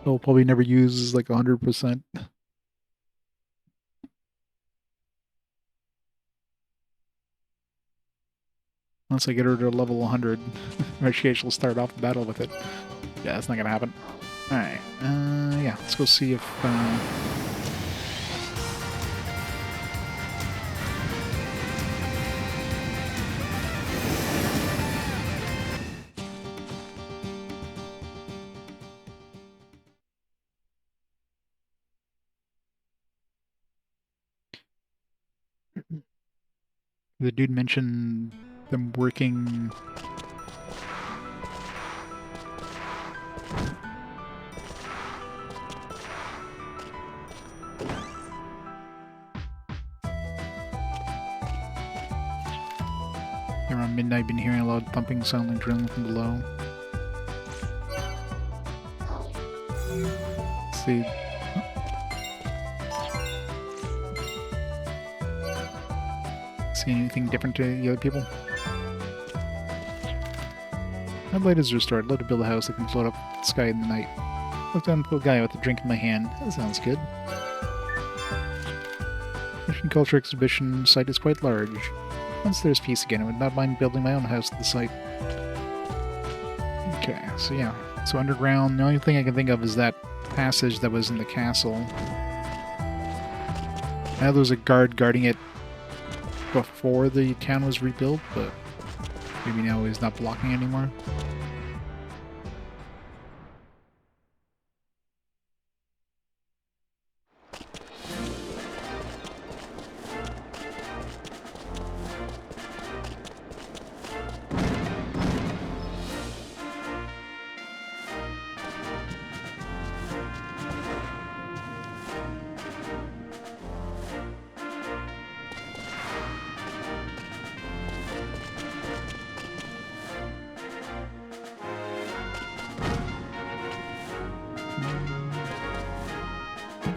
They'll probably never use like 100%. Once I get her to level 100, actually she'll start off the battle with it. Yeah, that's not gonna happen. Alright, yeah, let's go see if, the dude mentioned them working... Around midnight, been hearing a loud thumping sound like drilling from below. Let's see. See anything different to the other people? Adlehyde is restored. I'd love to build a house that can float up the sky in the night. Look down to a guy with a drink in my hand. That sounds good. Mission Culture Exhibition site is quite large. Once there's peace again, I would not mind building my own house at the site. Okay, so yeah. So underground, the only thing I can think of is that passage that was in the castle. Now there was a guard guarding it before the town was rebuilt, but maybe now he's not blocking anymore.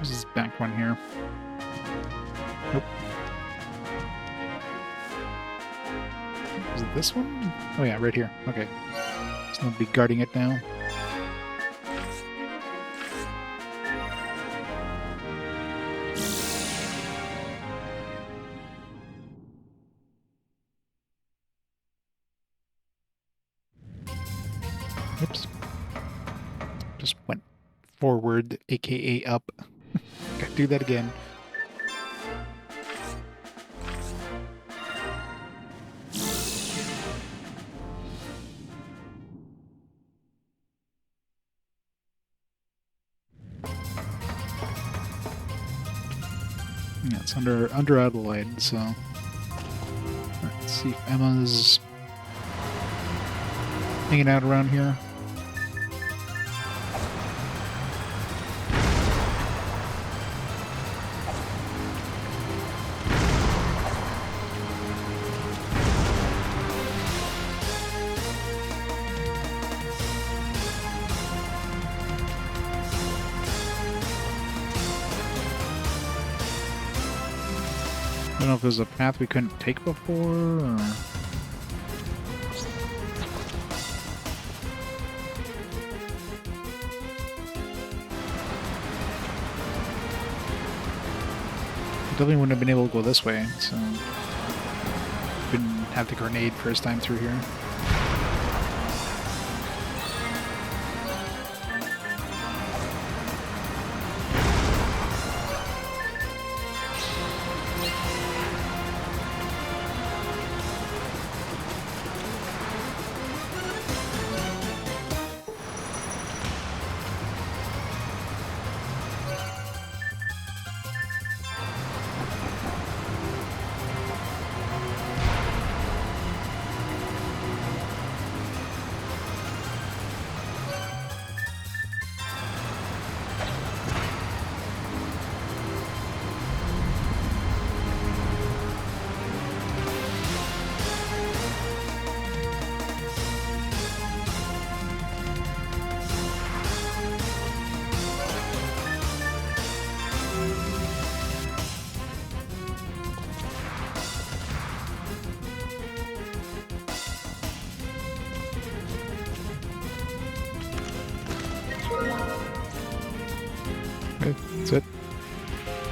This is back one here. Nope. Is it this one? Oh yeah, right here. Okay. There's nobody guarding it now. Oops. Just went forward, aka up. Gotta do that again. Yeah, it's under Adlehyde, so let's see if Emma's hanging out around here. I don't know if there's a path we couldn't take before, or... Definitely wouldn't have been able to go this way, so didn't have the grenade first time through here. Okay, that's it.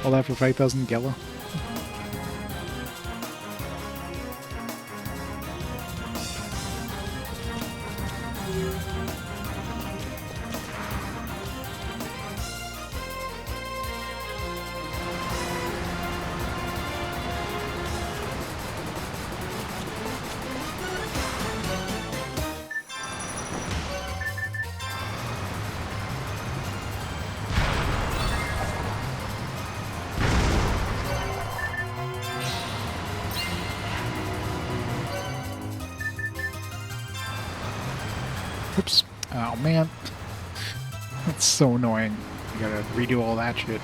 All that for 5,000 Gela. Oops. Oh man. That's so annoying. You gotta redo all that shit.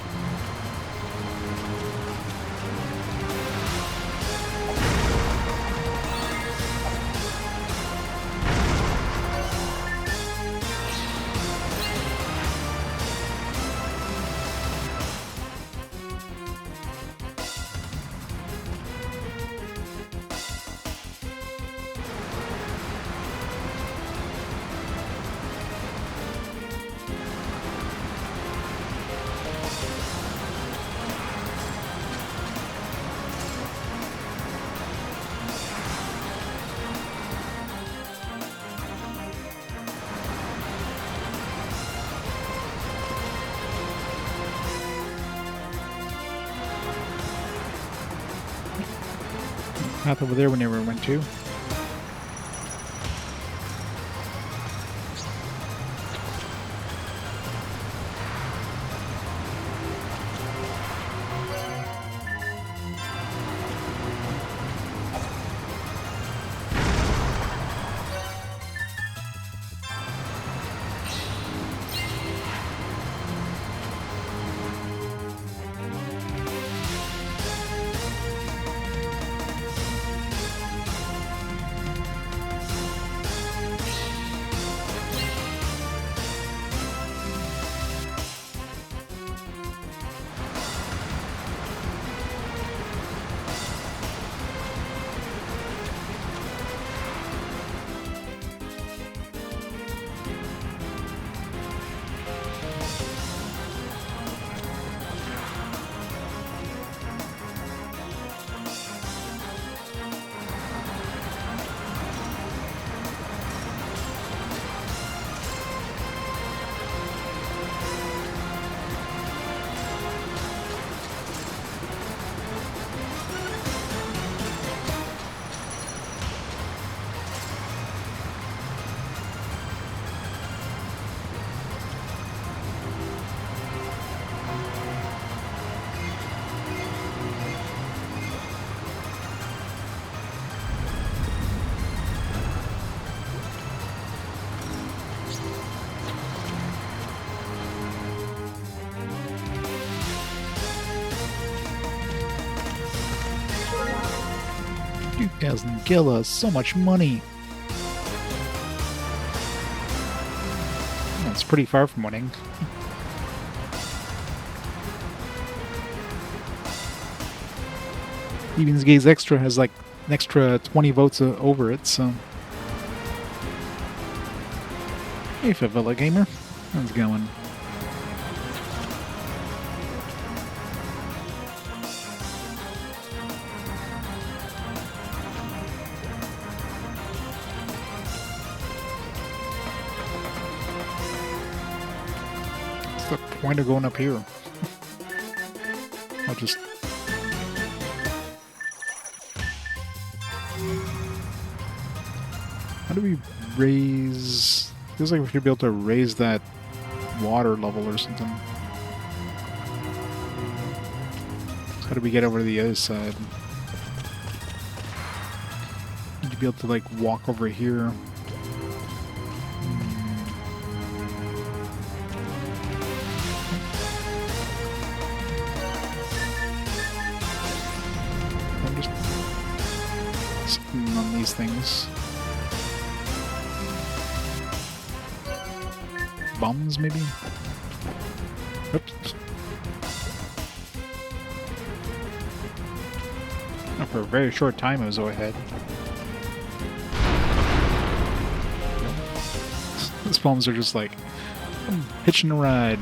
Path over there we never went to. $2,000 Gila, so much money. That's pretty far from winning. Evens Gaze Extra has like an extra 20 votes over it, so. Hey, Favela Gamer. How's it going? point of going up here? I'll just... How do we raise... Feels like we should be able to raise that water level or something. How do we get over to the other side? Need to be able to, like, walk over here. I'm just sitting on these things. Bombs, maybe? Oops. Oh, for a very short time, I was ahead. These bombs are just like, I'm hitching a ride.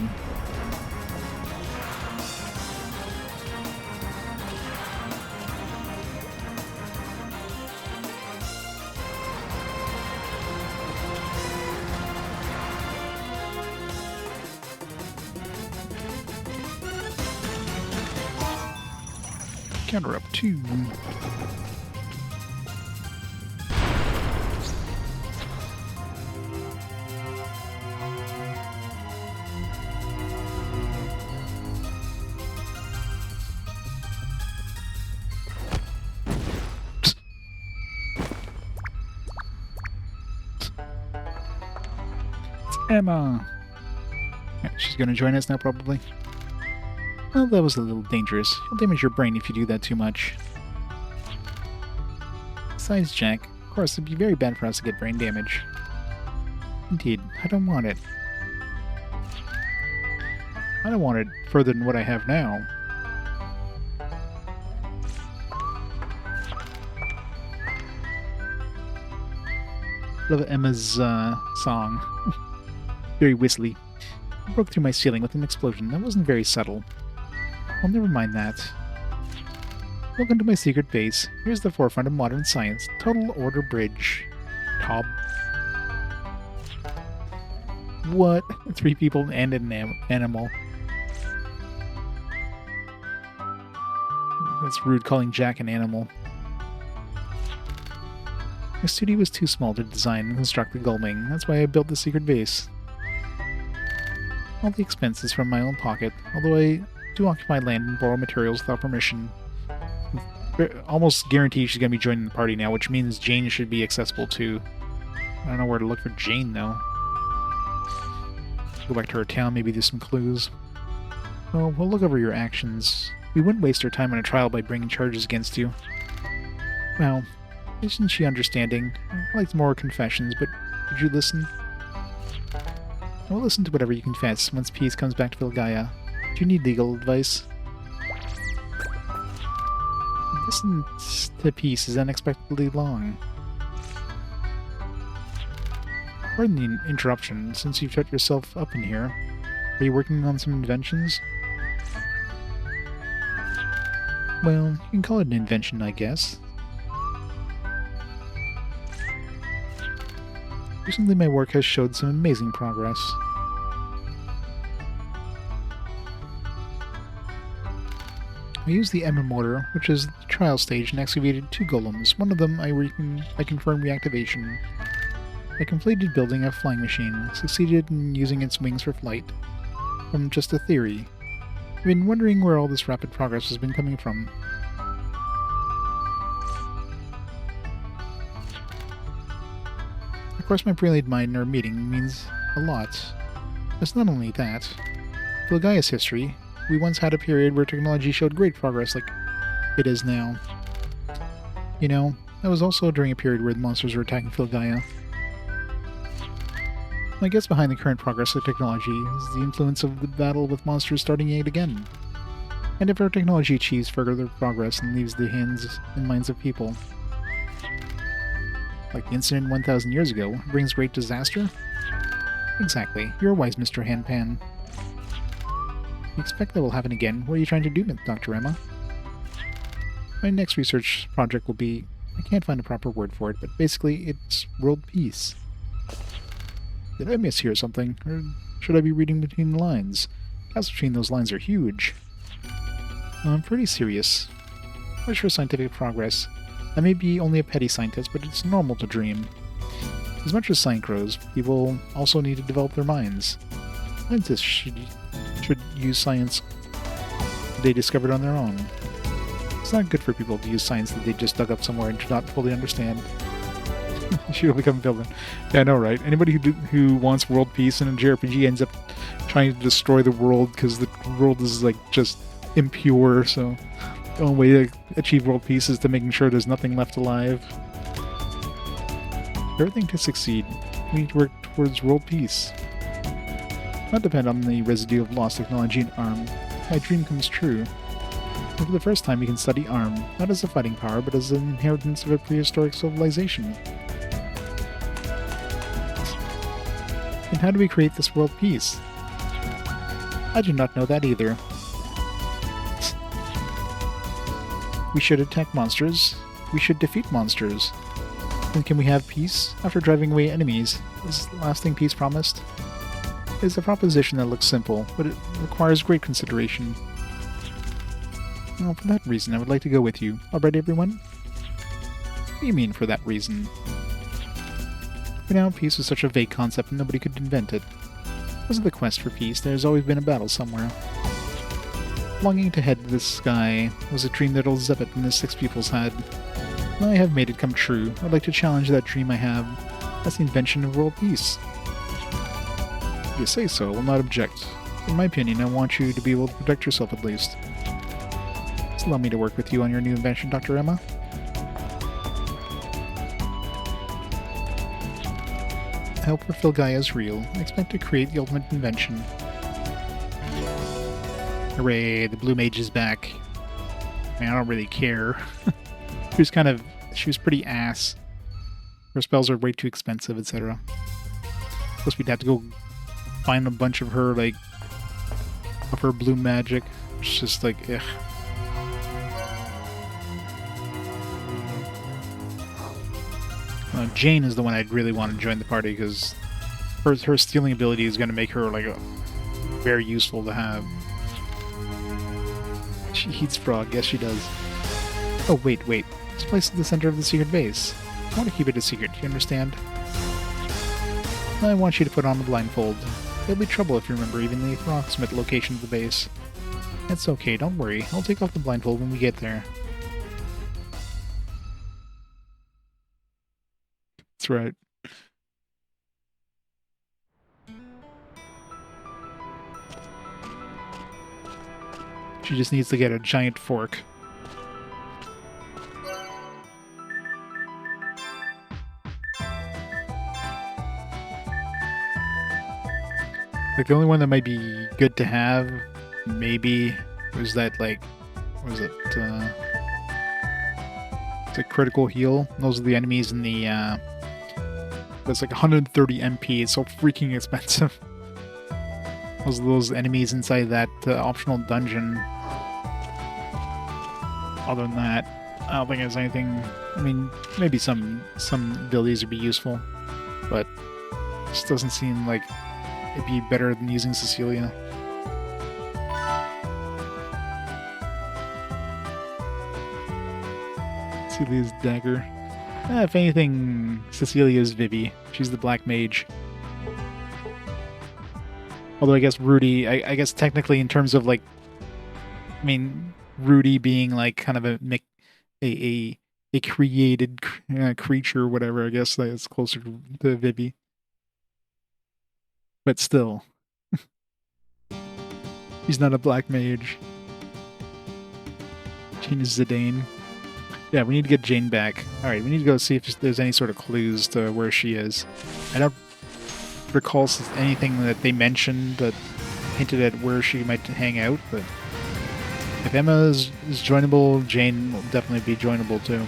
Counter up 2. It's Emma. She's gonna join us now, probably. Well, that was a little dangerous. You'll damage your brain if you do that too much. Besides, Jack, of course, it'd be very bad for us to get brain damage. Indeed, I don't want it. I don't want it further than what I have now. Love Emma's song. Very whistly. I broke through my ceiling with an explosion that wasn't very subtle. Well, never mind that. Welcome to my secret base. Here's the forefront of modern science. Total Order Bridge. Tob. What? 3 people and an animal. That's rude calling Jack an animal. My studio was too small to design and construct the Gullwing. That's why I built the secret base. All the expenses from my own pocket, although I do occupy land and borrow materials without permission. Almost guarantee she's going to be joining the party now, which means Jane should be accessible too. I don't know where to look for Jane, though. Go back to her town, maybe there's some clues. Oh, we'll look over your actions. We wouldn't waste our time on a trial by bringing charges against you. Well, isn't she understanding? I liked more confessions, but would you listen? I'll listen to whatever you confess once peace comes back to Vilgaia. Do you need legal advice? Listen to peace is unexpectedly long. Pardon the interruption, since you've shut yourself up in here. Are you working on some inventions? Well, you can call it an invention, I guess. Recently my work has showed some amazing progress. I used the Emma mortar, which is the trial stage, and excavated 2 golems. One of them I confirmed reactivation. I completed building a flying machine, succeeded in using its wings for flight. From just a theory. I've been wondering where all this rapid progress has been coming from. Of course, my brilliant mind in our meeting means a lot. It's not only that. Vilgaia's history, we once had a period where technology showed great progress like it is now. You know, that was also during a period where the monsters were attacking Vilgaia. My guess behind the current progress of technology is the influence of the battle with monsters starting yet again. And if our technology achieves further progress and leaves the hands and minds of people, like the incident 1,000 years ago, brings great disaster? Exactly. You're wise, Mr. Hanpan. You expect that will happen again. What are you trying to do, Dr. Emma? My next research project will be... I can't find a proper word for it, but basically it's world peace. Did I mishear something? Or should I be reading between the lines? gaps between those lines are huge. I'm pretty serious. Push for scientific progress. I may be only a petty scientist, but it's normal to dream. As much as science grows, people also need to develop their minds. Scientists should use science they discovered on their own. It's not good for people to use science that they just dug up somewhere and do not fully understand. She'll become a villain. Yeah, I know, right? Anybody who wants world peace in a JRPG ends up trying to destroy the world because the world is like just impure, so the only way to achieve world peace is to making sure there's nothing left alive. For everything to succeed, we need to work towards world peace. Not depend on the residue of lost technology in ARM. My dream comes true. And for the first time, we can study ARM, not as a fighting power, but as an inheritance of a prehistoric civilization. And how do we create this world peace? I do not know that either. We should attack monsters. We should defeat monsters. Then can we have peace after driving away enemies? Is lasting peace promised? It is a proposition that looks simple, but it requires great consideration. Well, for that reason, I would like to go with you. Alright, everyone? What do you mean, for that reason? For now, peace was such a vague concept and nobody could invent it. Because of the quest for peace, there has always been a battle somewhere. Longing to head to the sky was a dream that old Zebet and his 6 pupils had. Now I have made it come true. I'd like to challenge that dream I have. That's the invention of world peace. If you say so, I will not object. In my opinion, I want you to be able to protect yourself at least. Just allow me to work with you on your new invention, Dr. Emma. I hope our Gaia is real. I expect to create the ultimate invention. Hooray, the blue mage is back. I mean, I don't really care. She was pretty ass. Her spells are way too expensive, etc. Plus we'd have to go find a bunch of her, like, of her blue magic. It's just like, ugh. Jane is the one I'd really want to join the party, because her stealing ability is going to make her, like, very useful to have. She eats frog, yes she does. Oh, wait. This place is the center of the secret base. I want to keep it a secret, do you understand? I want you to put on the blindfold. There'll be trouble if you remember even the approximate location of the base. That's okay, don't worry. I'll take off the blindfold when we get there. That's right. She just needs to get a giant fork. Like, the only one that might be good to have, maybe, was that, like, what was it, it's a critical heal. Those are the enemies in the, that's like 130 MP, it's so freaking expensive. Those enemies inside that optional dungeon. Other than that, I don't think there's anything. I mean, maybe some abilities would be useful, but it just doesn't seem like it'd be better than using Cecelia. Cecilia's dagger. If anything, Cecilia's Vivi. She's the black mage. Although I guess Rudy, I guess technically in terms of, like, I mean, Rudy being like kind of a created creature or whatever, I guess that's closer to Vivi. But still. He's not a black mage. Jane is Zidane. Yeah, we need to get Jane back. Alright, we need to go see if there's any sort of clues to where she is. I don't recall anything that they mentioned that hinted at where she might hang out, but if Emma is joinable, Jane will definitely be joinable too.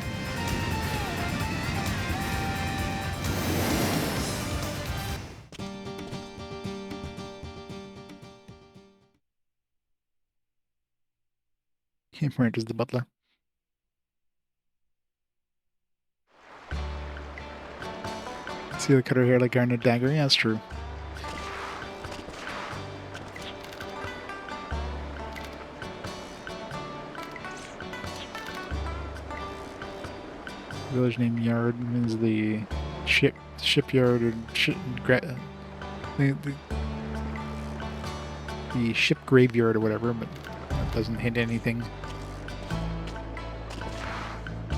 Right as the butler. See the cut her hair like Garnet Dagger? Yeah, that's true. village named Yard is the shipyard or the ship graveyard or whatever, but that doesn't hint anything. I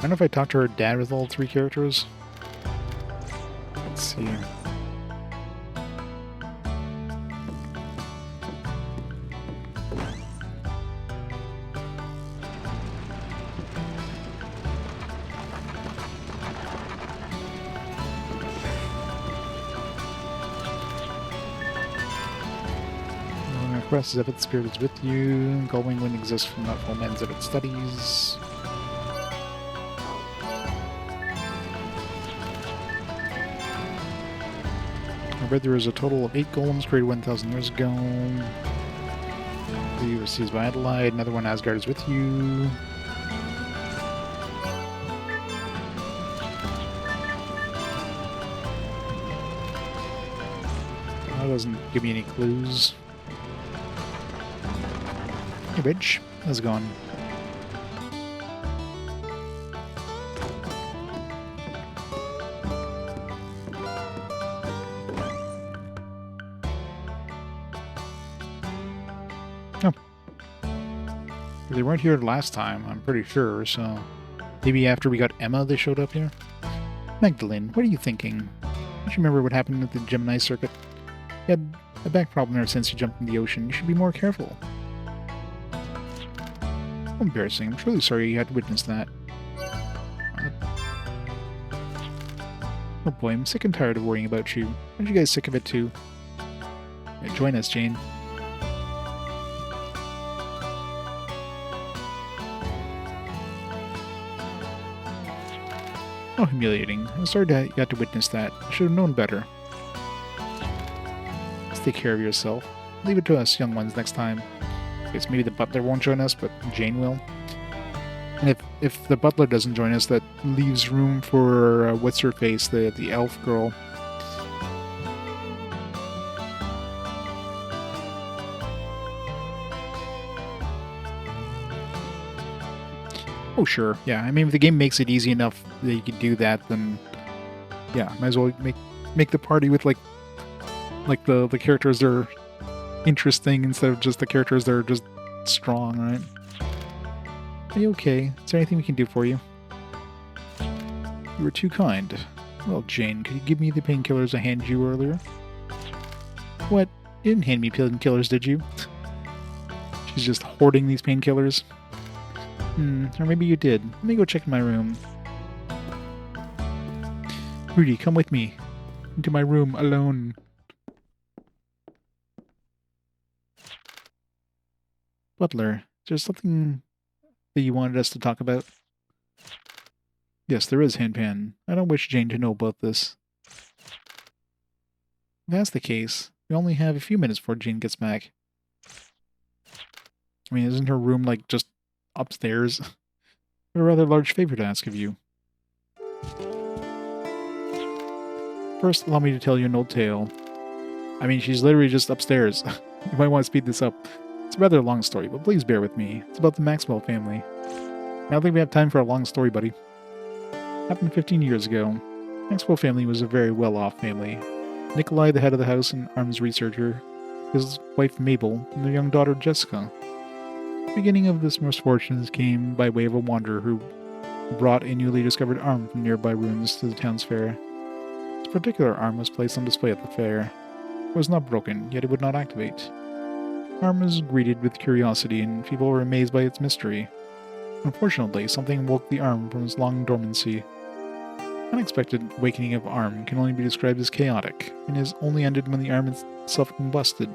don't know if I talked to her dad with all 3 characters. Let's see. Quest Zebit Spirit is with you. Gullwing Wind exists from that full man Zebit studies. I read there was a total of 8 golems created 1,000 years ago. The overseas by Adlehyde. Another one, Asgard, is with you. That doesn't give me any clues. Hey, Ridge. How's it going? Oh. They weren't here last time, I'm pretty sure, so... Maybe after we got Emma they showed up here? Magdalene, what are you thinking? Don't you remember what happened at the Gemini circuit? You had a back problem ever since you jumped in the ocean. You should be more careful. How embarrassing. I'm truly sorry you had to witness that. Oh boy, I'm sick and tired of worrying about you. Aren't you guys sick of it too? Yeah, join us, Jane. How humiliating. I'm sorry that you had to witness that. I should have known better. Let's take care of yourself. Leave it to us young ones next time. Guess maybe the butler won't join us, but Jane will. And if the butler doesn't join us, that leaves room for what's her face, the elf girl. Oh sure, yeah. I mean, if the game makes it easy enough that you can do that, then yeah, might as well make the party with like the characters that are interesting instead of just the characters that are just strong, right? Are you okay? Is there anything we can do for you? You were too kind. Well, Jane, could you give me the painkillers I handed you earlier? What? You didn't hand me painkillers, did you? She's just hoarding these painkillers. Or maybe you did. Let me go check in my room. Rudy, come with me. Into my room, alone. Butler, is there something that you wanted us to talk about? Yes, there is, Hanpan. I don't wish Jane to know about this. If that's the case, we only have a few minutes before Jane gets back. I mean, isn't her room, like, just upstairs? I have a rather large favor to ask of you. First, allow me to tell you an old tale. I mean, she's literally just upstairs. You might want to speed this up. It's a rather long story, but please bear with me. It's about the Maxwell family. I don't think we have time for a long story, buddy. It happened 15 years ago. Maxwell family was a very well-off family. Nikolai, the head of the house and arms researcher, his wife Mabel, and their young daughter Jessica. The beginning of this misfortunes came by way of a wanderer who brought a newly discovered arm from nearby ruins to the town's fair. This particular arm was placed on display at the fair. It was not broken, yet it would not activate. The arm was greeted with curiosity, and people were amazed by its mystery. Unfortunately, something woke the arm from its long dormancy. Unexpected awakening of arm can only be described as chaotic, and is only ended when the arm itself combusted.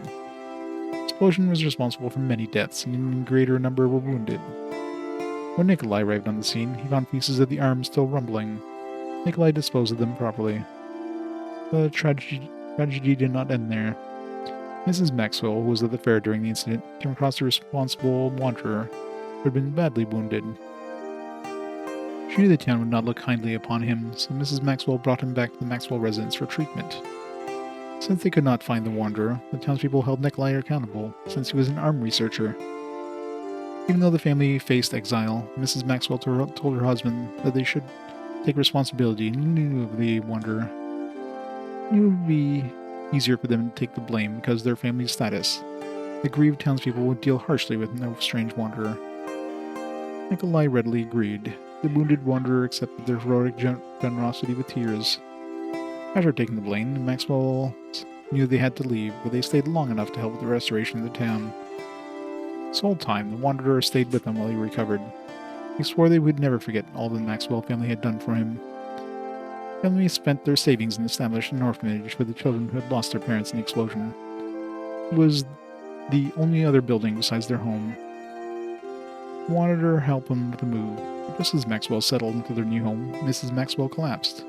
The explosion was responsible for many deaths, and an even greater number were wounded. When Nikolai arrived on the scene, he found pieces of the arm still rumbling. Nikolai disposed of them properly. The tragedy did not end there. Mrs. Maxwell, who was at the fair during the incident, came across the responsible wanderer, who had been badly wounded. She knew the town would not look kindly upon him, so Mrs. Maxwell brought him back to the Maxwell residence for treatment. Since they could not find the wanderer, the townspeople held Nikolai accountable, since he was an arm researcher. Even though the family faced exile, Mrs. Maxwell told her husband that they should take responsibility and knew of the wanderer. It would be easier for them to take the blame because of their family's status. The grieved townspeople would deal harshly with no strange wanderer. Adlehyde readily agreed. The wounded wanderer accepted their heroic generosity with tears. After taking the blame, Maxwell knew they had to leave, but they stayed long enough to help with the restoration of the town. This whole time, the wanderer stayed with them while he recovered. He swore they would never forget all the Maxwell family had done for him. The family spent their savings and established an orphanage for the children who had lost their parents in the explosion. It was the only other building besides their home. The wanderer helped them with the move. Just as Maxwell settled into their new home, Mrs. Maxwell collapsed.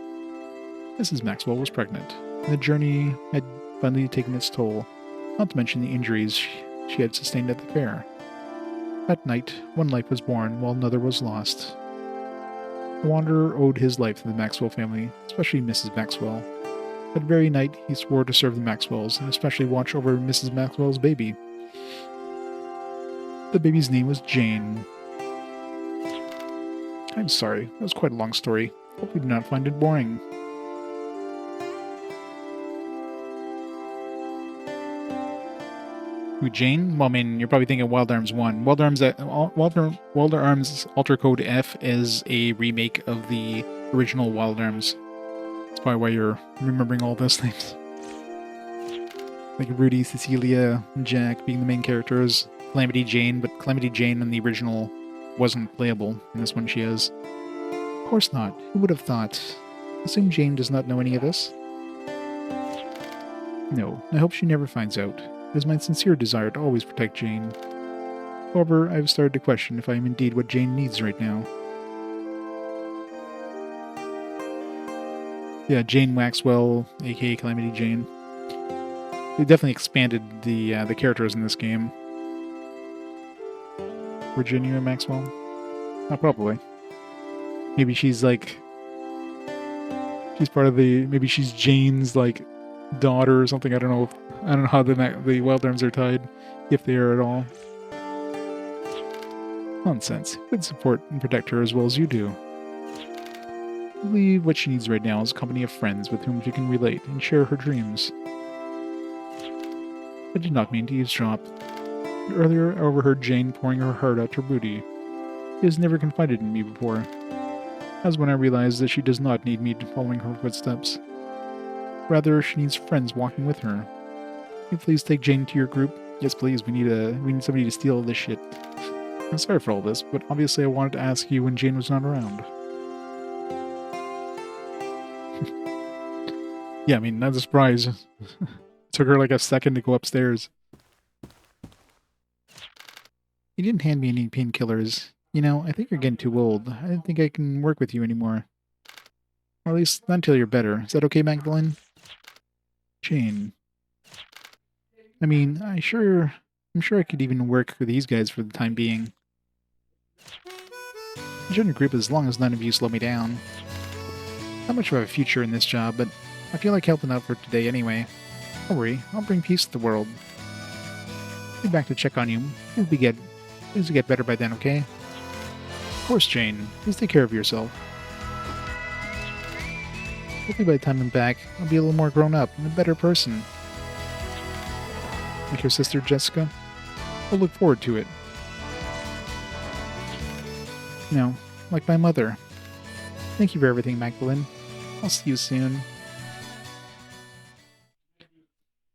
Mrs. Maxwell was pregnant, and the journey had finally taken its toll, not to mention the injuries she had sustained at the fair. That night, one life was born while another was lost. The wanderer owed his life to the Maxwell family, especially Mrs. Maxwell. That very night, he swore to serve the Maxwells, and especially watch over Mrs. Maxwell's baby. The baby's name was Jane. I'm sorry, that was quite a long story. Hope you do not find it boring. Who, Jane? Well, I mean, you're probably thinking Wild Arms 1. Wild Arms Alter Code F is a remake of the original Wild Arms. That's probably why you're remembering all those names. Like Rudy, Cecelia, and Jack being the main characters. Calamity Jane, but Calamity Jane in the original wasn't playable. In this one she is. Of course not. Who would have thought? Assume Jane does not know any of this? No, I hope she never finds out. It is my sincere desire to always protect Jane. However, I have started to question if I am indeed what Jane needs right now. Yeah, Jane Maxwell, aka Calamity Jane. They definitely expanded the characters in this game. Virginia Maxwell? Not probably. Maybe she's like... She's part of the... Maybe she's Jane's, like, daughter or something. I don't know how the Wild Arms are tied, if they are at all. Nonsense. You would support and protect her as well as you do. I believe what she needs right now is a company of friends with whom she can relate and share her dreams. I did not mean to eavesdrop. Earlier, I overheard Jane pouring her heart out to Rudy. She has never confided in me before. That was when I realized that she does not need me following her footsteps. Rather, she needs friends walking with her. Can you please take Jane to your group? Yes, please. We need somebody to steal this shit. I'm sorry for all this, but obviously I wanted to ask you when Jane was not around. Yeah, I mean, not a surprise. Took her like a second to go upstairs. You didn't hand me any painkillers. You know, I think you're getting too old. I don't think I can work with you anymore. Or at least not until you're better. Is that okay, Magdalene? Jane. I mean, I'm sure I could even work for these guys for the time being. Join your group as long as none of you slow me down. Not much of a future in this job, but I feel like helping out for today anyway. Don't worry, I'll bring peace to the world. I'll be back to check on you. Things will get better by then, okay? Of course, Jane. Please take care of yourself. Hopefully by the time I'm back, I'll be a little more grown up and a better person. Like your sister, Jessica? I'll look forward to it. No, like my mother. Thank you for everything, Magdalene. I'll see you soon.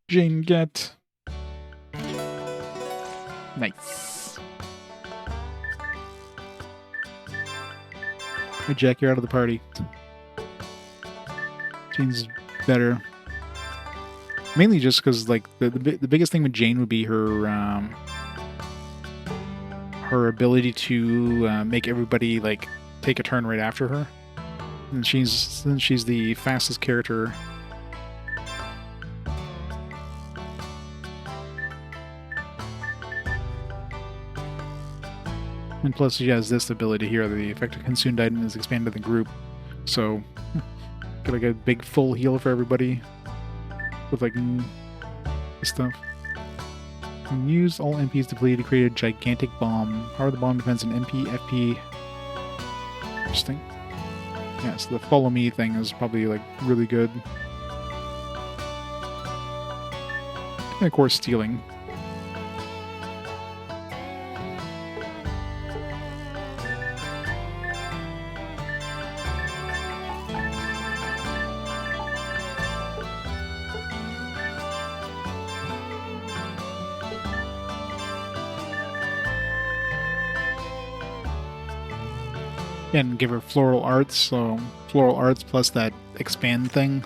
Jane get. Nice. Hey Jack, you're out of the party. Jane's better. Mainly just because, like, the biggest thing with Jane would be her her ability to make everybody, like, take a turn right after her. And she's the fastest character. And plus she has this ability here, the effective consumed item is expanded to the group. So, get like a big full heal for everybody. With like stuff. Use all MPs depleted to create a gigantic bomb. Power the bomb depends on MP, FP. Interesting. Yeah, so the follow me thing is probably like really good. And of course, stealing. And give her floral arts, so floral arts plus that expand thing.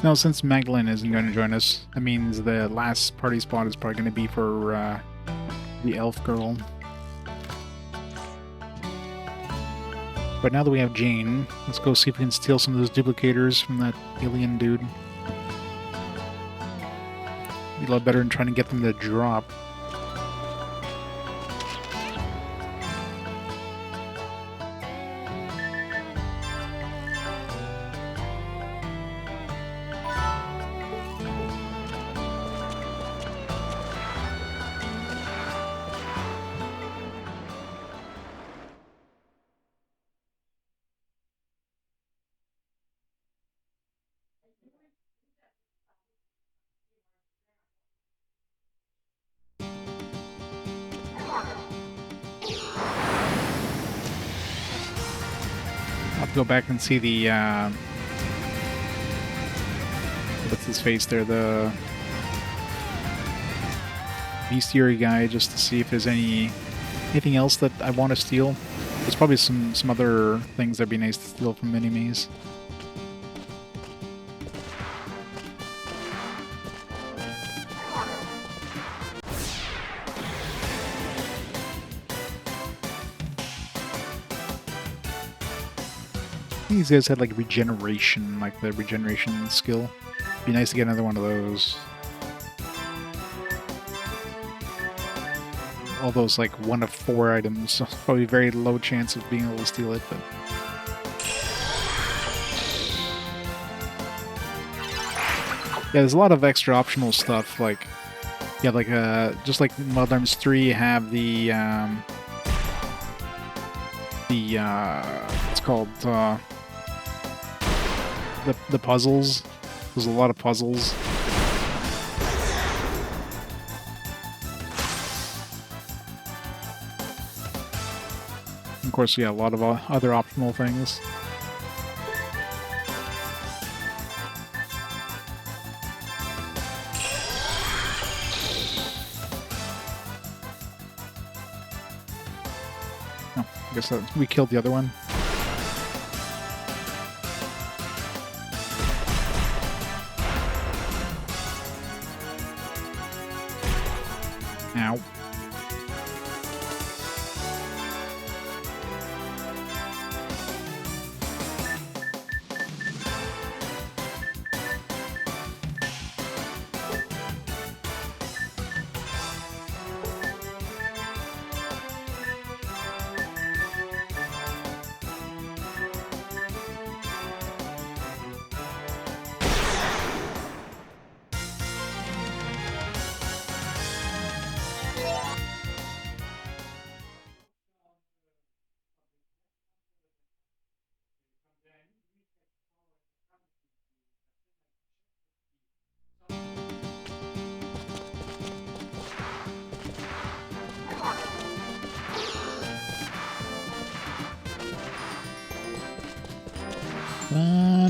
Now, since Magdalene isn't going to join us, that means the last party spot is probably going to be for the elf girl. But now that we have Jane, let's go see if we can steal some of those duplicators from that alien dude. Be a lot better than trying to get them to drop. I'll have to go back and see the, what's his face there, the bestiary guy, just to see if there's anything else that I want to steal. There's probably some other things that'd be nice to steal from enemies. These guys had like regeneration, like the regeneration skill. Be nice to get another one of those. All those like 1 of 4 items, so probably very low chance of being able to steal it, but yeah, there's a lot of extra optional stuff, like yeah, like just like Wild Arms 3 have the it's called the puzzles. There's a lot of puzzles. Of course, yeah, a lot of other optional things. Oh, I guess we killed the other one. Ow.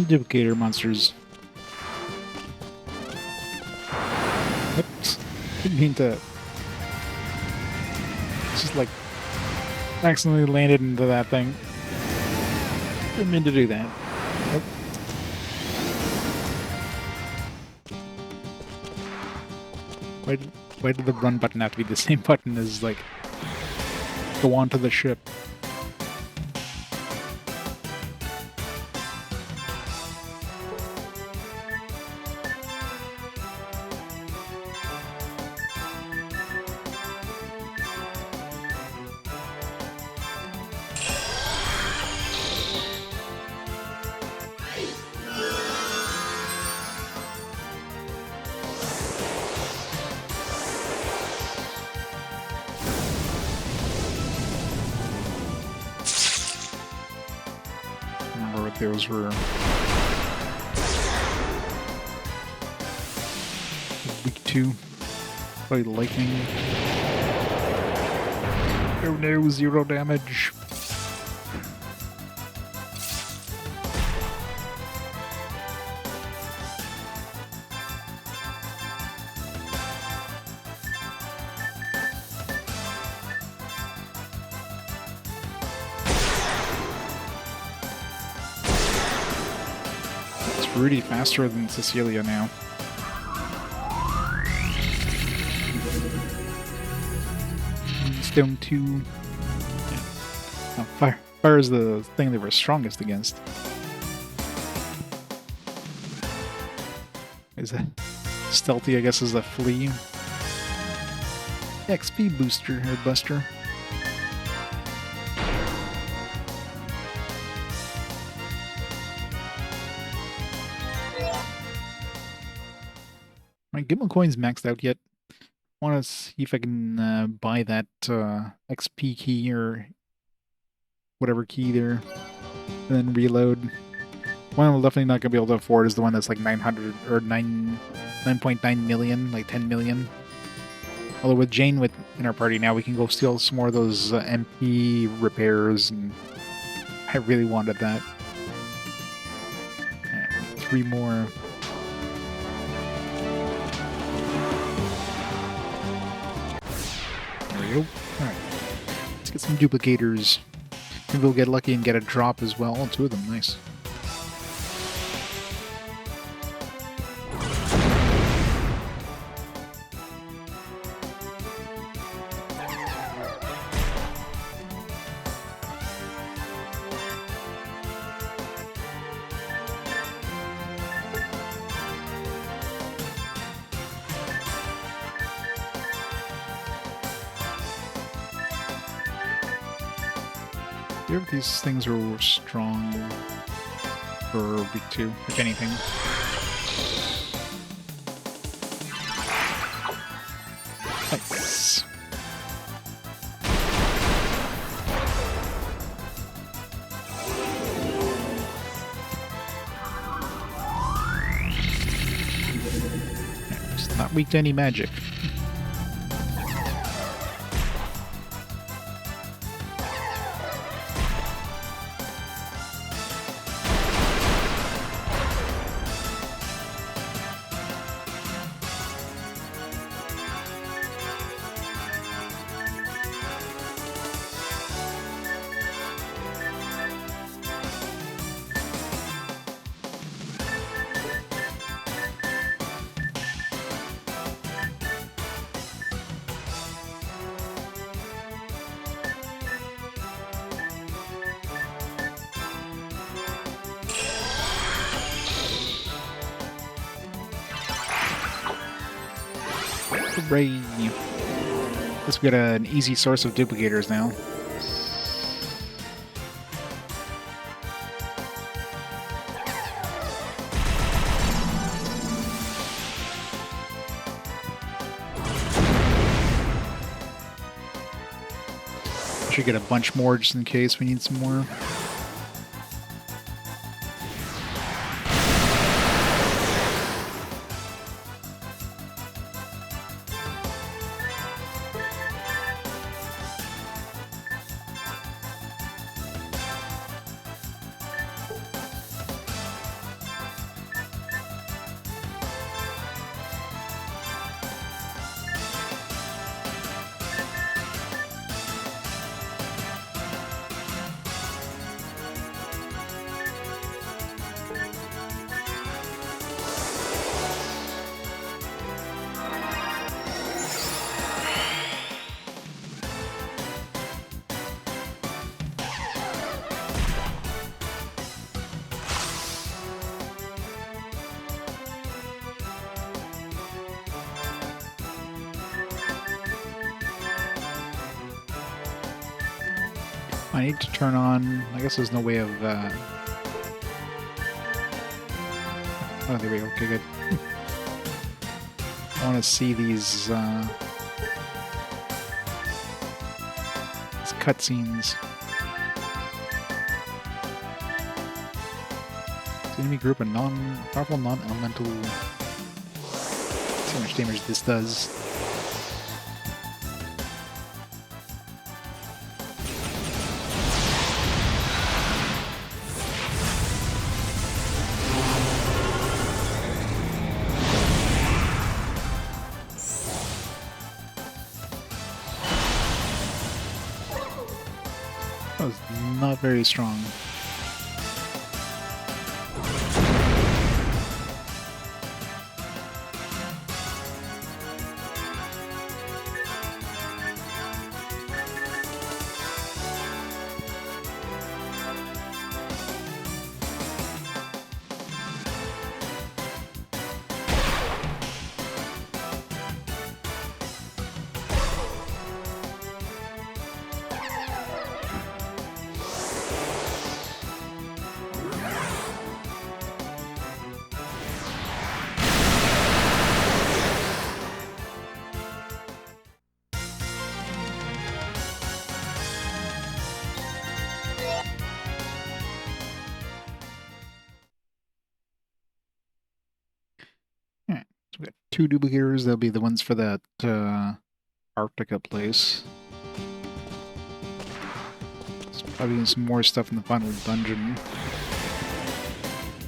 Duplicator monsters. Oops. Didn't mean to. Just like accidentally landed into that thing. Didn't mean to do that. Nope. Why did the run button have to be the same button as, like, go onto the ship? Those were weak 2. Probably lightning. Oh no, 0 damage. Rudy faster than Cecelia now. Stone 2. Yeah. Oh, fire. Fire is the thing they were strongest against. Is that stealthy, I guess, is a flea. XP booster or buster. My Gimel coin's maxed out yet. Want to see if I can buy that XP key or whatever key there, and then reload. One I'm definitely not gonna be able to afford is the one that's like 900 or 9.9 million, like 10 million. Although with Jane in our party now, we can go steal some more of those MP repairs, and I really wanted that. Right, 3 more. Alright, let's get some duplicators. Maybe we'll get lucky and get a drop as well. Oh, 2 of them, nice. These things are strong for week 2, if anything. Nice. It's not weak to any magic. Hooray! Guess we got an easy source of duplicators now. Should get a bunch more just in case we need some more. I need to turn on... I guess there's no way of... Oh, there we go. Okay, good. I want to see these cutscenes. Enemy group, a powerful non-elemental. See how much damage this does. That was not very strong. Alright, so we got 2 duplicators. They'll be the ones for that Arctica place. There's probably some more stuff in the final dungeon.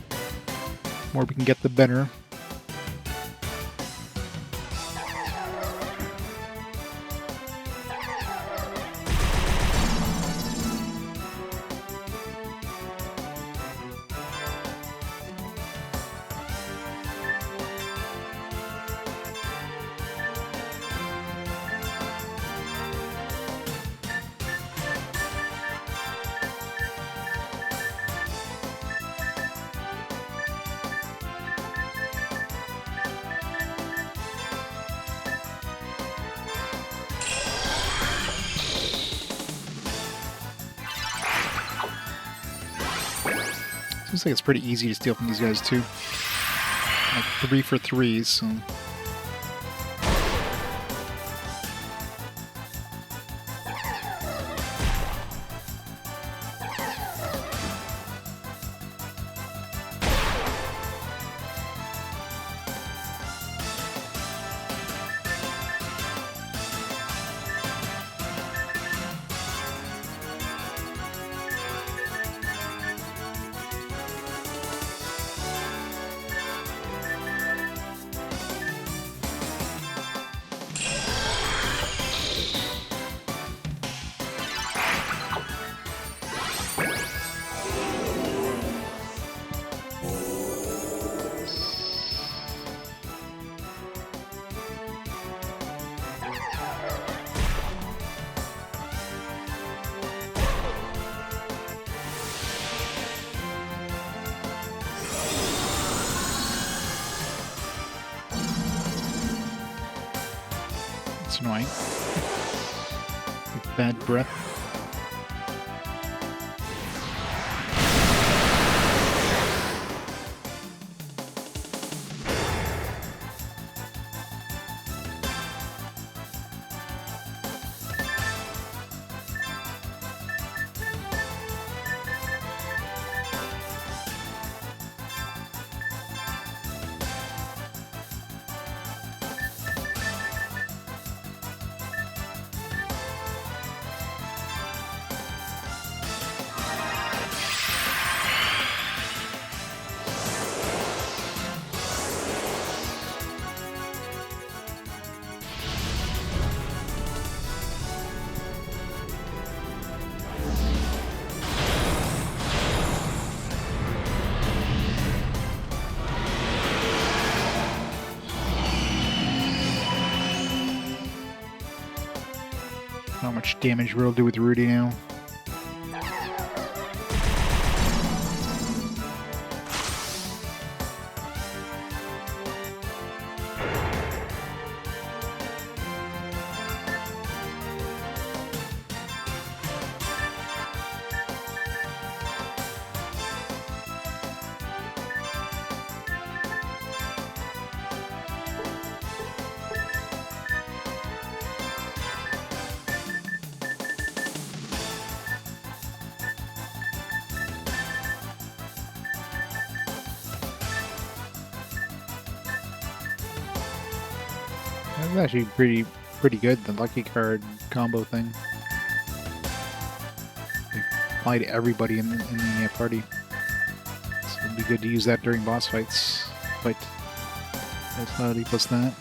The more we can get, the better. Seems like it's pretty easy to steal from these guys, too. Like 3 for 3s, so... It's annoying. With bad breath. How much damage we'll do with Rudy now. It's actually pretty good, the lucky card combo thing. They apply to everybody in the party. So it'd be good to use that during boss fights. Fight vitality plus that.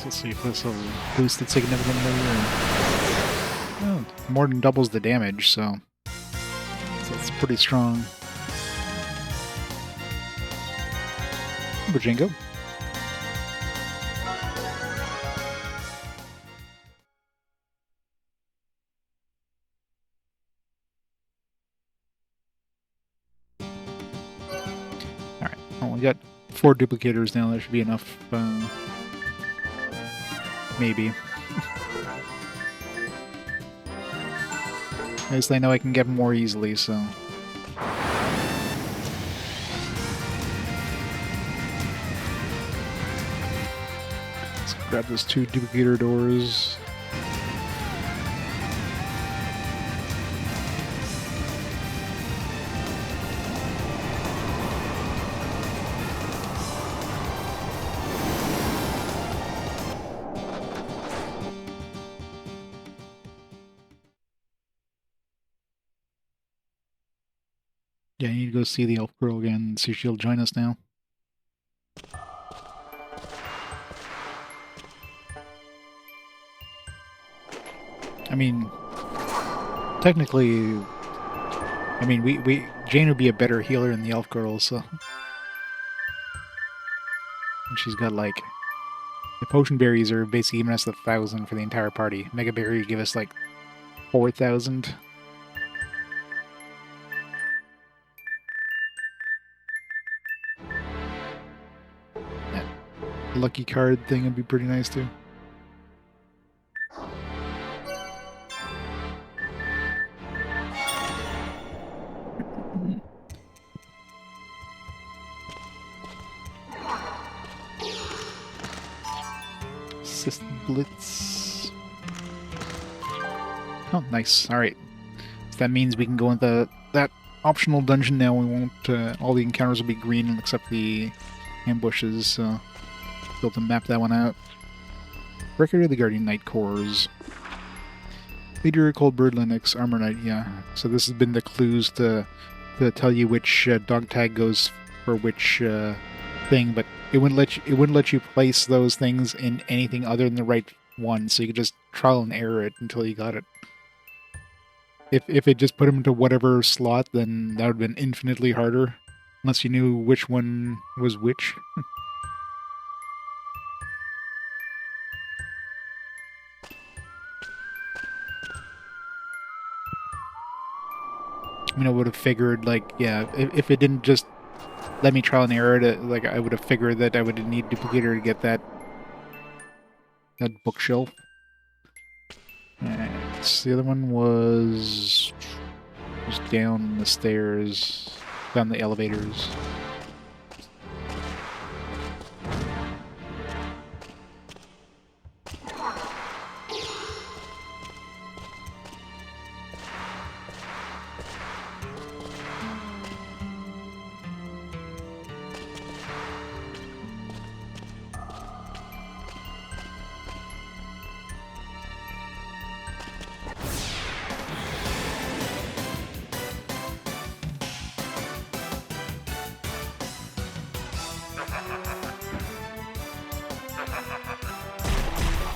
Let's see if this will boost it significantly. Oh, more than doubles the damage, so it's pretty strong. Bojingo. Alright, well, we got 4 duplicators now, that should be enough. Maybe. At least I know I can get more easily, so... Let's grab those 2 duplicator doors. Yeah, I need to go see the elf girl again and see if she'll join us now. I mean, technically, I mean, Jane would be a better healer than the elf girl, so... And she's got, like... The potion berries are basically giving us 1,000 for the entire party. Mega berry give us, like, 4,000. That lucky card thing would be pretty nice, too. Blitz. Oh, nice. Alright. So that means we can go into that optional dungeon now. We won't... all the encounters will be green except the ambushes, so... Be able to map that one out. Record of the Guardian Knight Corps. Leader, Cold Bird, Linux, Armor Knight, yeah. So this has been the clues to tell you which dog tag goes for which thing, but it wouldn't let you place those things in anything other than the right one, so you could just trial and error it until you got it. If it just put them into whatever slot, then that would have been infinitely harder, unless you knew which one was which. I mean, I would have figured, like, yeah, if it didn't just let me trial and error it, like, I would have figured that I would need duplicator to get that bookshelf. And the other one was down the stairs, down the elevators.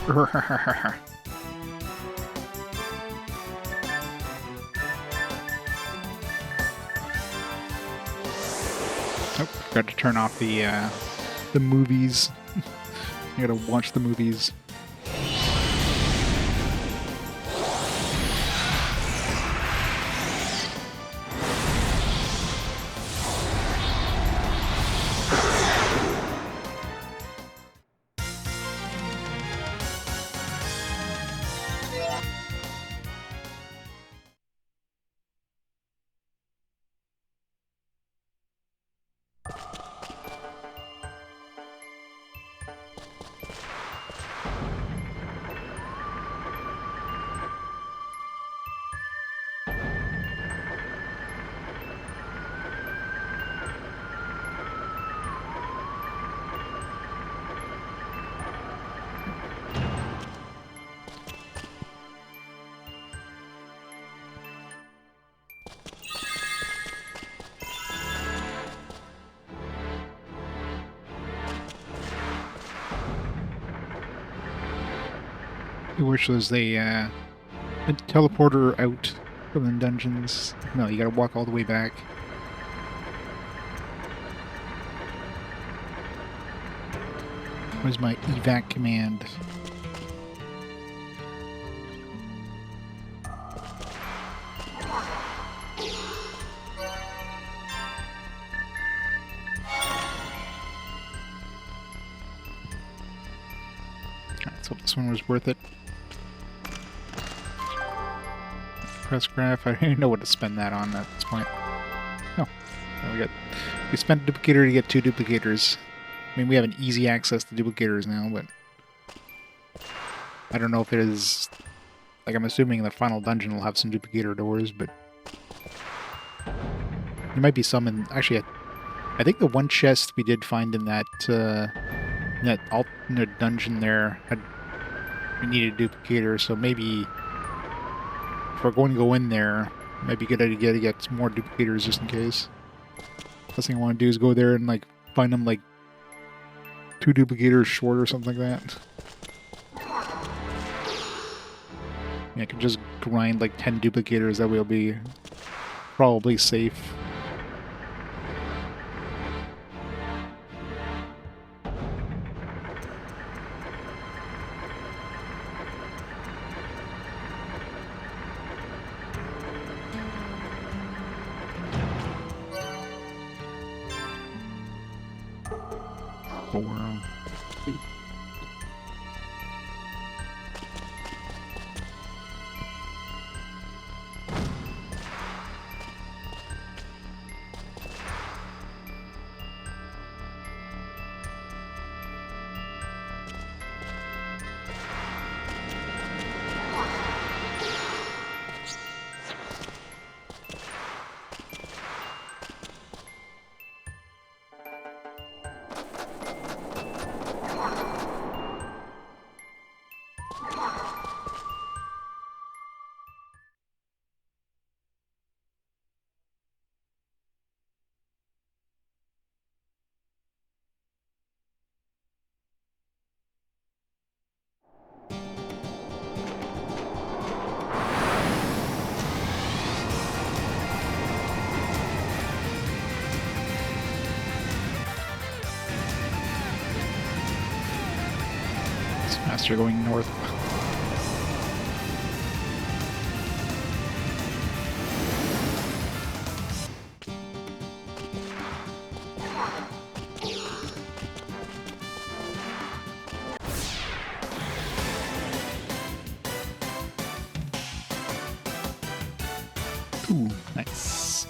Oh, got to turn off the movies. I gotta watch the movies. I wish there was a teleporter out from the dungeons. No, you gotta walk all the way back. Where's my evac command? Alright, so this one was worth it. Press graph. I don't even know what to spend that on at this point. Oh, we spent a duplicator to get 2 duplicators. I mean, we have an easy access to duplicators now, but I don't know if it is. Like, I'm assuming the final dungeon will have some duplicator doors, but there might be some in. Actually, I think the one chest we did find in that alternate dungeon there we needed a duplicator, so maybe if we're going to go in there, it might be a good idea to get some more duplicators just in case. Last thing I want to do is go there and like find them like 2 duplicators short or something like that. Yeah, I can just grind like 10 duplicators, that way I'll be probably safe. Master going north. Ooh, nice.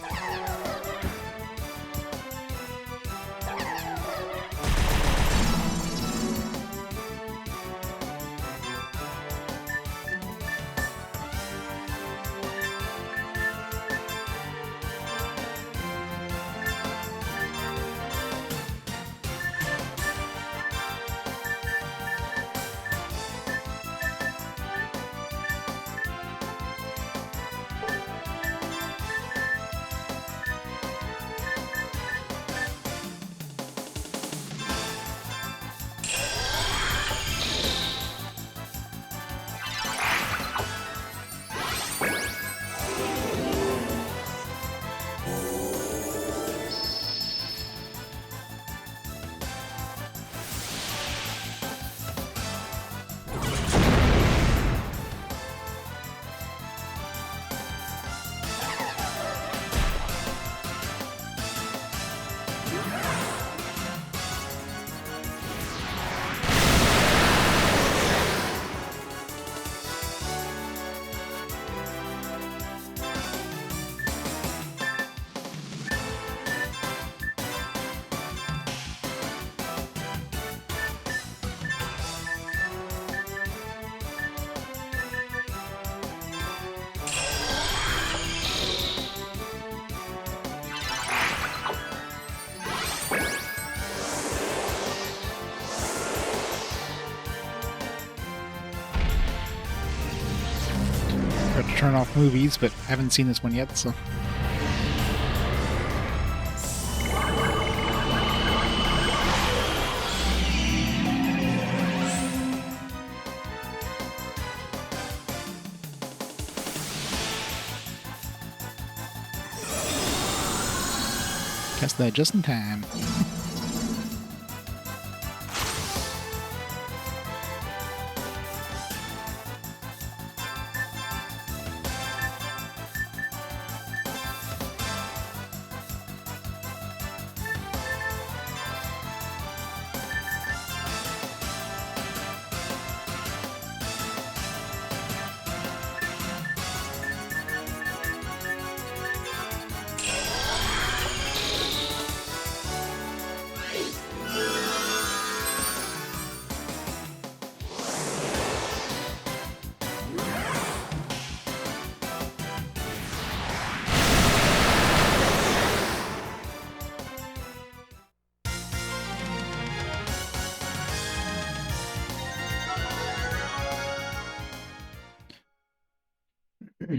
Got to turn off movies, but I haven't seen this one yet, so. Test that just in time. How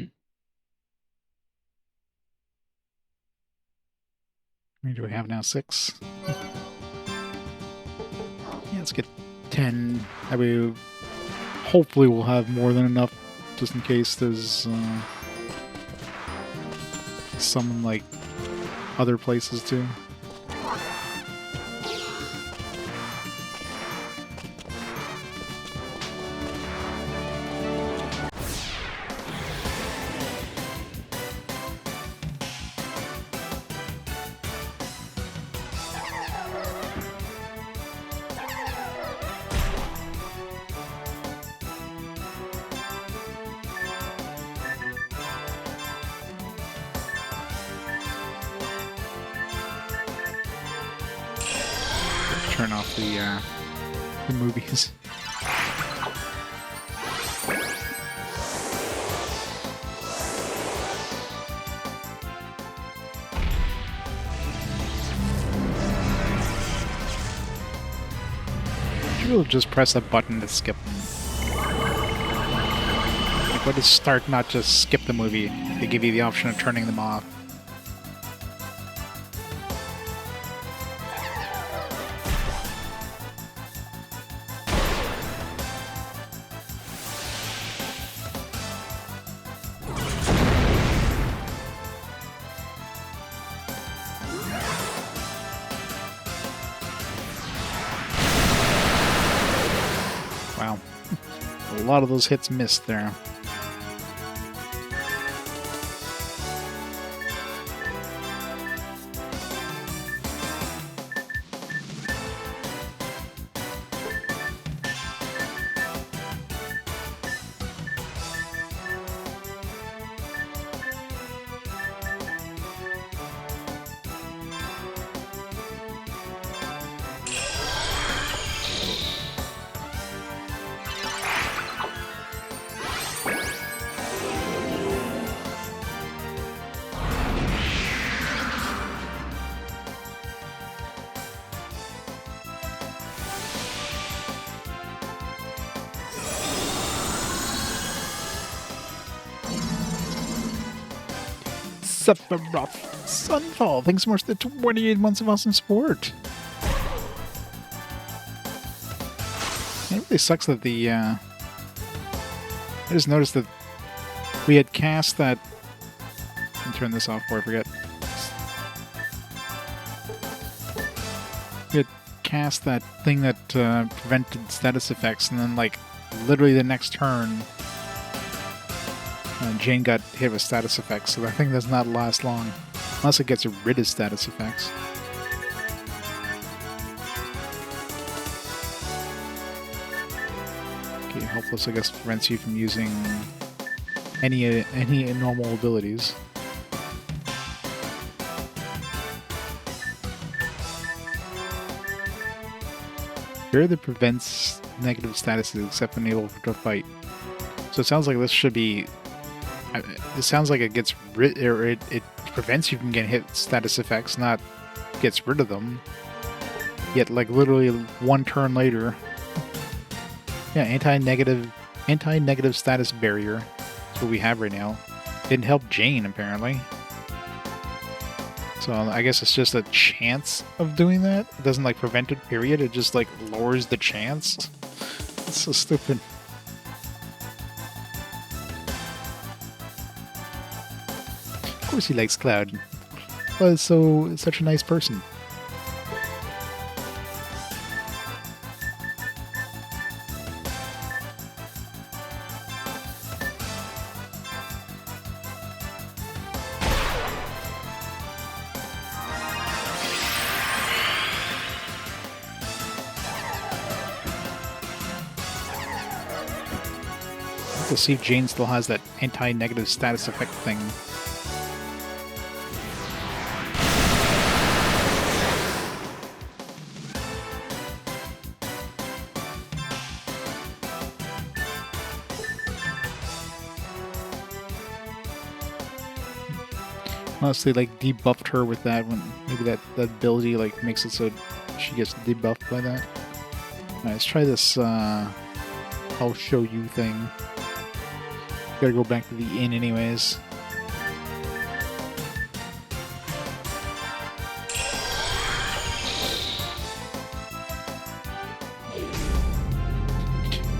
many do we have now? 6? Yeah, let's get 10. That way, hopefully we'll have more than enough, just in case there's some, like, other places too. Turn off the movies. You'll just press a button to skip them. Like, what is start, not just skip the movie? They give you the option of turning them off. Wow. A lot of those hits missed there. Sephiroth Sunfall, thanks so much for the 28 months of awesome support. It really sucks that the, I just noticed that we had cast that... Let me turn this off before I forget. We had cast that thing that prevented status effects, and then, like, literally the next turn, Jane got hit with status effects, so that thing does not last long. Unless it gets rid of status effects. Okay, helpless, I guess, prevents you from using any normal abilities. Here that prevents negative statuses except when able to fight. So it sounds like this should be... It sounds like it gets rid, or it prevents you from getting hit with status effects, not gets rid of them. Yet, like, literally one turn later... Yeah, anti-negative status barrier. That's what we have right now. Didn't help Jane, apparently. So I guess it's just a chance of doing that. It doesn't, like, prevent it, period. It just, like, lowers the chance. It's so stupid. Of course he likes Cloud. was such a nice person. To see if Jane still has that anti-negative status effect thing. Unless they like debuffed her with that one. Maybe that ability like makes it so she gets debuffed by that. Alright, let's try this I'll show you thing. Gotta go back to the inn anyways.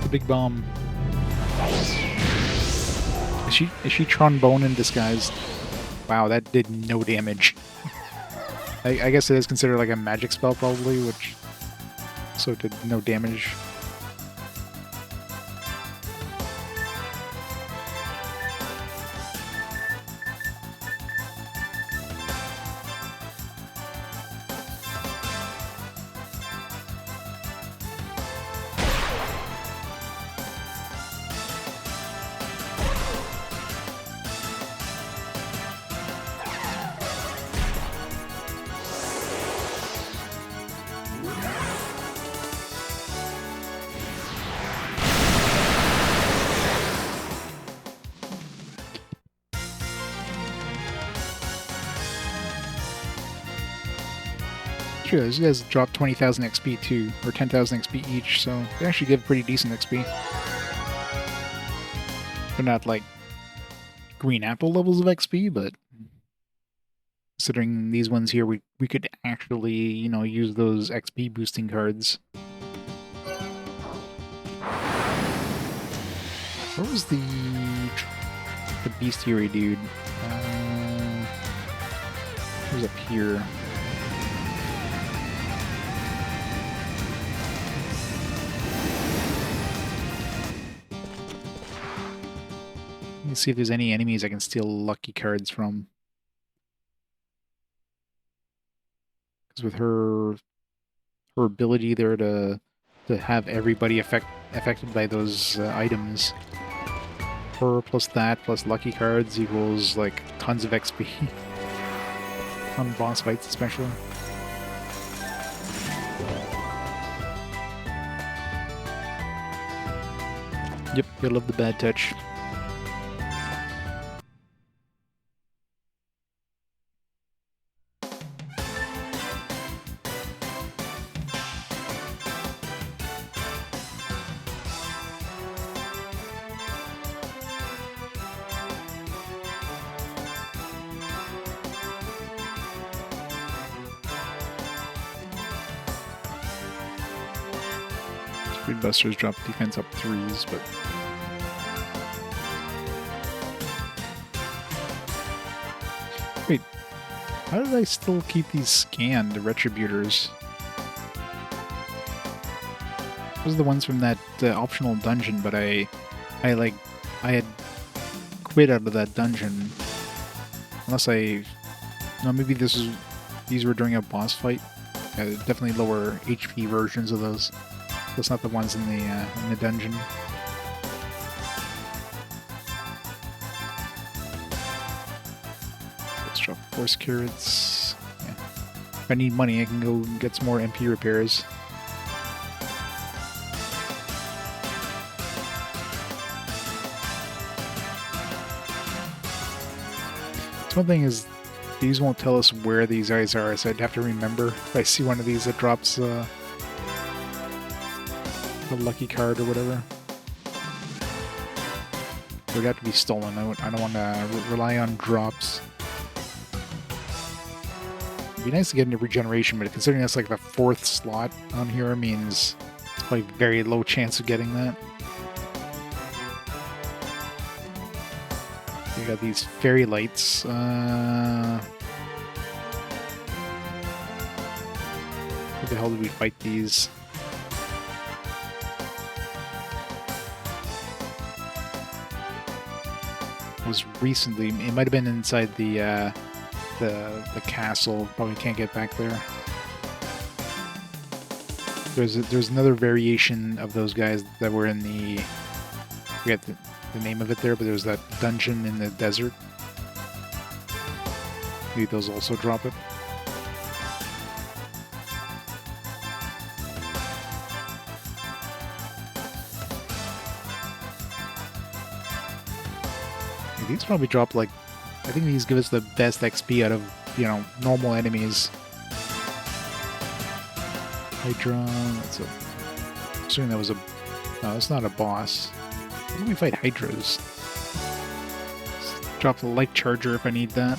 The big bomb. Is she trombone in disguise? Wow, that did no damage. I guess it is considered like a magic spell probably, which so it did no damage. Sure, these guys drop 20,000 XP too, or 10,000 XP each, so they actually give pretty decent XP. They're not like green apple levels of XP, but considering these ones here, we could actually, you know, use those XP boosting cards. Where was the bestiary dude? He was up here. Let me see if there's any enemies I can steal lucky cards from. Because with her ability there to have everybody affected by those items, her plus that plus lucky cards equals like tons of XP on boss fights especially. Yep, you love the bad touch. Busters drop defense up 3s, but wait, how did I still keep these scanned retributors? Those are the ones from that optional dungeon, but I had quit out of that dungeon. Unless no, maybe these were during a boss fight. Definitely lower HP versions of those. That's not the ones in the dungeon. Let's drop force carrots. Yeah. If I need money, I can go and get some more MP repairs. So one thing is, these won't tell us where these guys are, so I'd have to remember if I see one of these that drops a lucky card or whatever. It would have to be stolen. I don't want to rely on drops. It'd be nice to get into regeneration, but considering that's like the 4th slot on here, means it's probably very low chance of getting that. You got these fairy lights. Where the hell did we fight these? It was recently. It might have been inside the castle. Probably can't get back there. There's another variation of those guys that were in the. I forget the name of it there, but there was that dungeon in the desert. Maybe those also drop it. These probably drop like, I think these give us the best XP out of, you know, normal enemies. Hydra, that's a, assuming that was a, no, it's not a boss. How do we fight Hydras? Drop the light charger if I need that.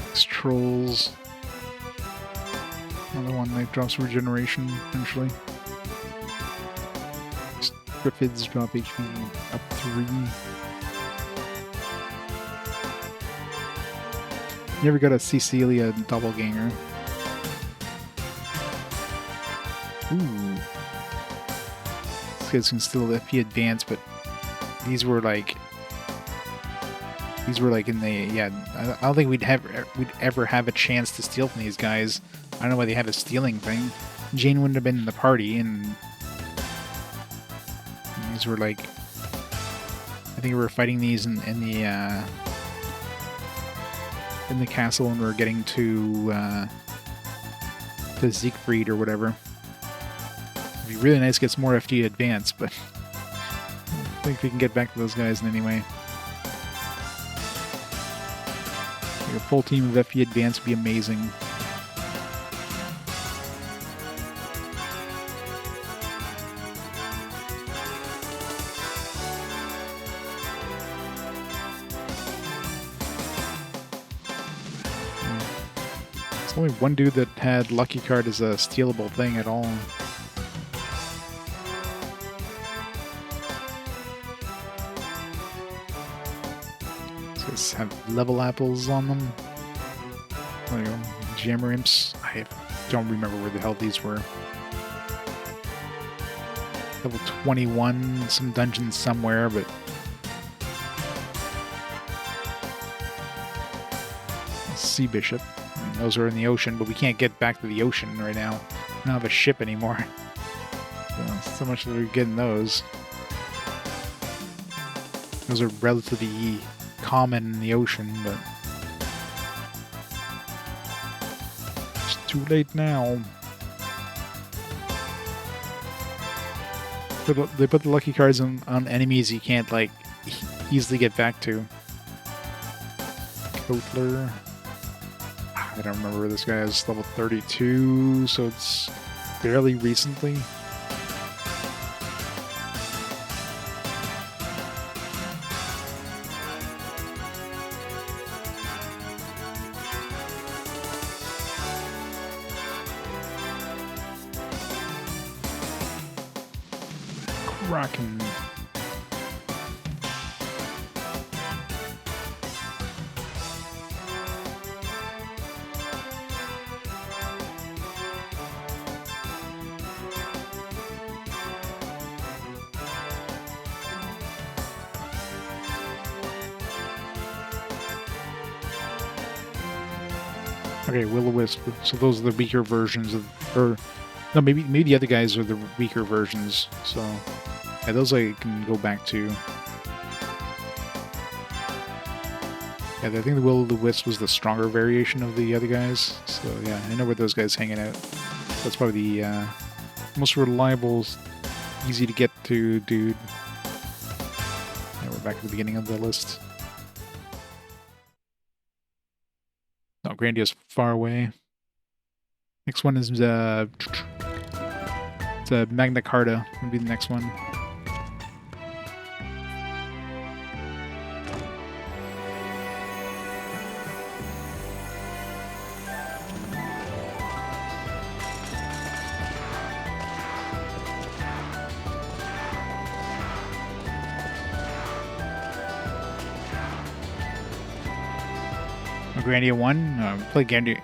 Next trolls. Another one that drops regeneration, eventually. Griffids drop HP up 3. You ever got a Cecelia doppelganger? Ooh. These guys can still FP advance, but these were like in the, yeah, I don't think we'd ever have a chance to steal from these guys. I don't know why they have a stealing thing. Jane wouldn't have been in the party, and these were like, I think we were fighting these in the castle, and we were getting to Siegfried or whatever. It'd be really nice to get some more FD advance, but I don't think we can get back to those guys in any way. Like a full team of FD advance would be amazing. There's only one dude that had Lucky Card as a stealable thing at all. These have level apples on them. There you go. Jammer imps. I don't remember where the hell these were. Level 21, some dungeons somewhere, but Sea Bishop. I mean, those are in the ocean, but we can't get back to the ocean right now. We don't have a ship anymore. So much that we're getting those. Those are relatively common in the ocean, but it's too late now. They put the lucky cards on enemies you can't, like, easily get back to. Kotler. I don't remember where this guy is. Level 32, so it's fairly recently. Kraken. Okay, Will-O-Wisp. So those are the weaker versions of, or no, maybe the other guys are the weaker versions. So yeah, those I can go back to. Yeah, I think the Will-O-Wisp was the stronger variation of the other guys. So yeah, I know where those guys hanging out. That's probably the most reliable, easy to get to dude. Yeah, we're back at the beginning of the list. Oh, Grandiose far away. Next one is it's Magna Carta would be the next one. Grandia 1? Play Grandia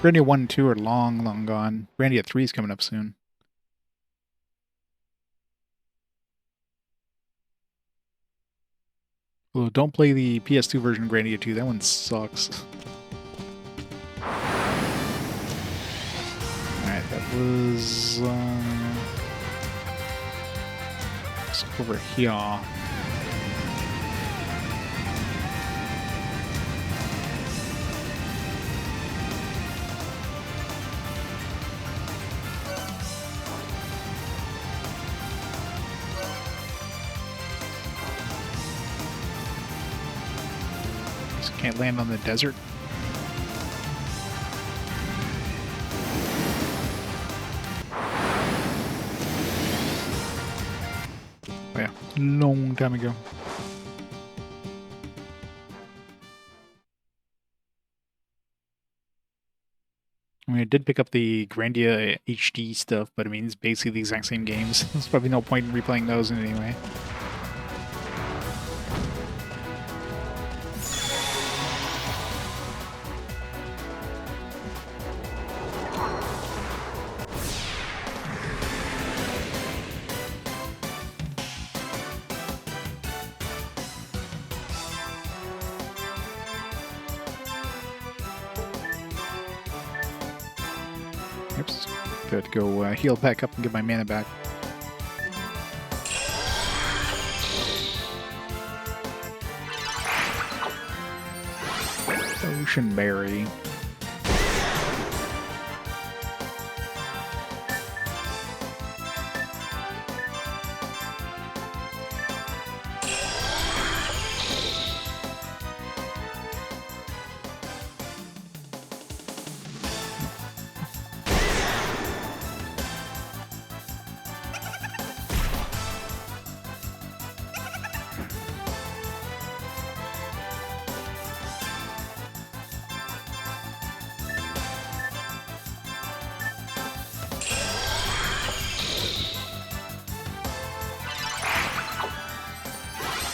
1 and 2 are long, long gone. Grandia 3 is coming up soon. Although, don't play the PS2 version of Grandia 2. That one sucks. Alright, that was... let's go over here. Can't land on the desert. Oh yeah, long time ago. I mean, I did pick up the Grandia HD stuff, but I mean, it's basically the exact same games. There's probably no point in replaying those in any way. Oops. Got to go heal back up and get my mana back. Ocean Berry.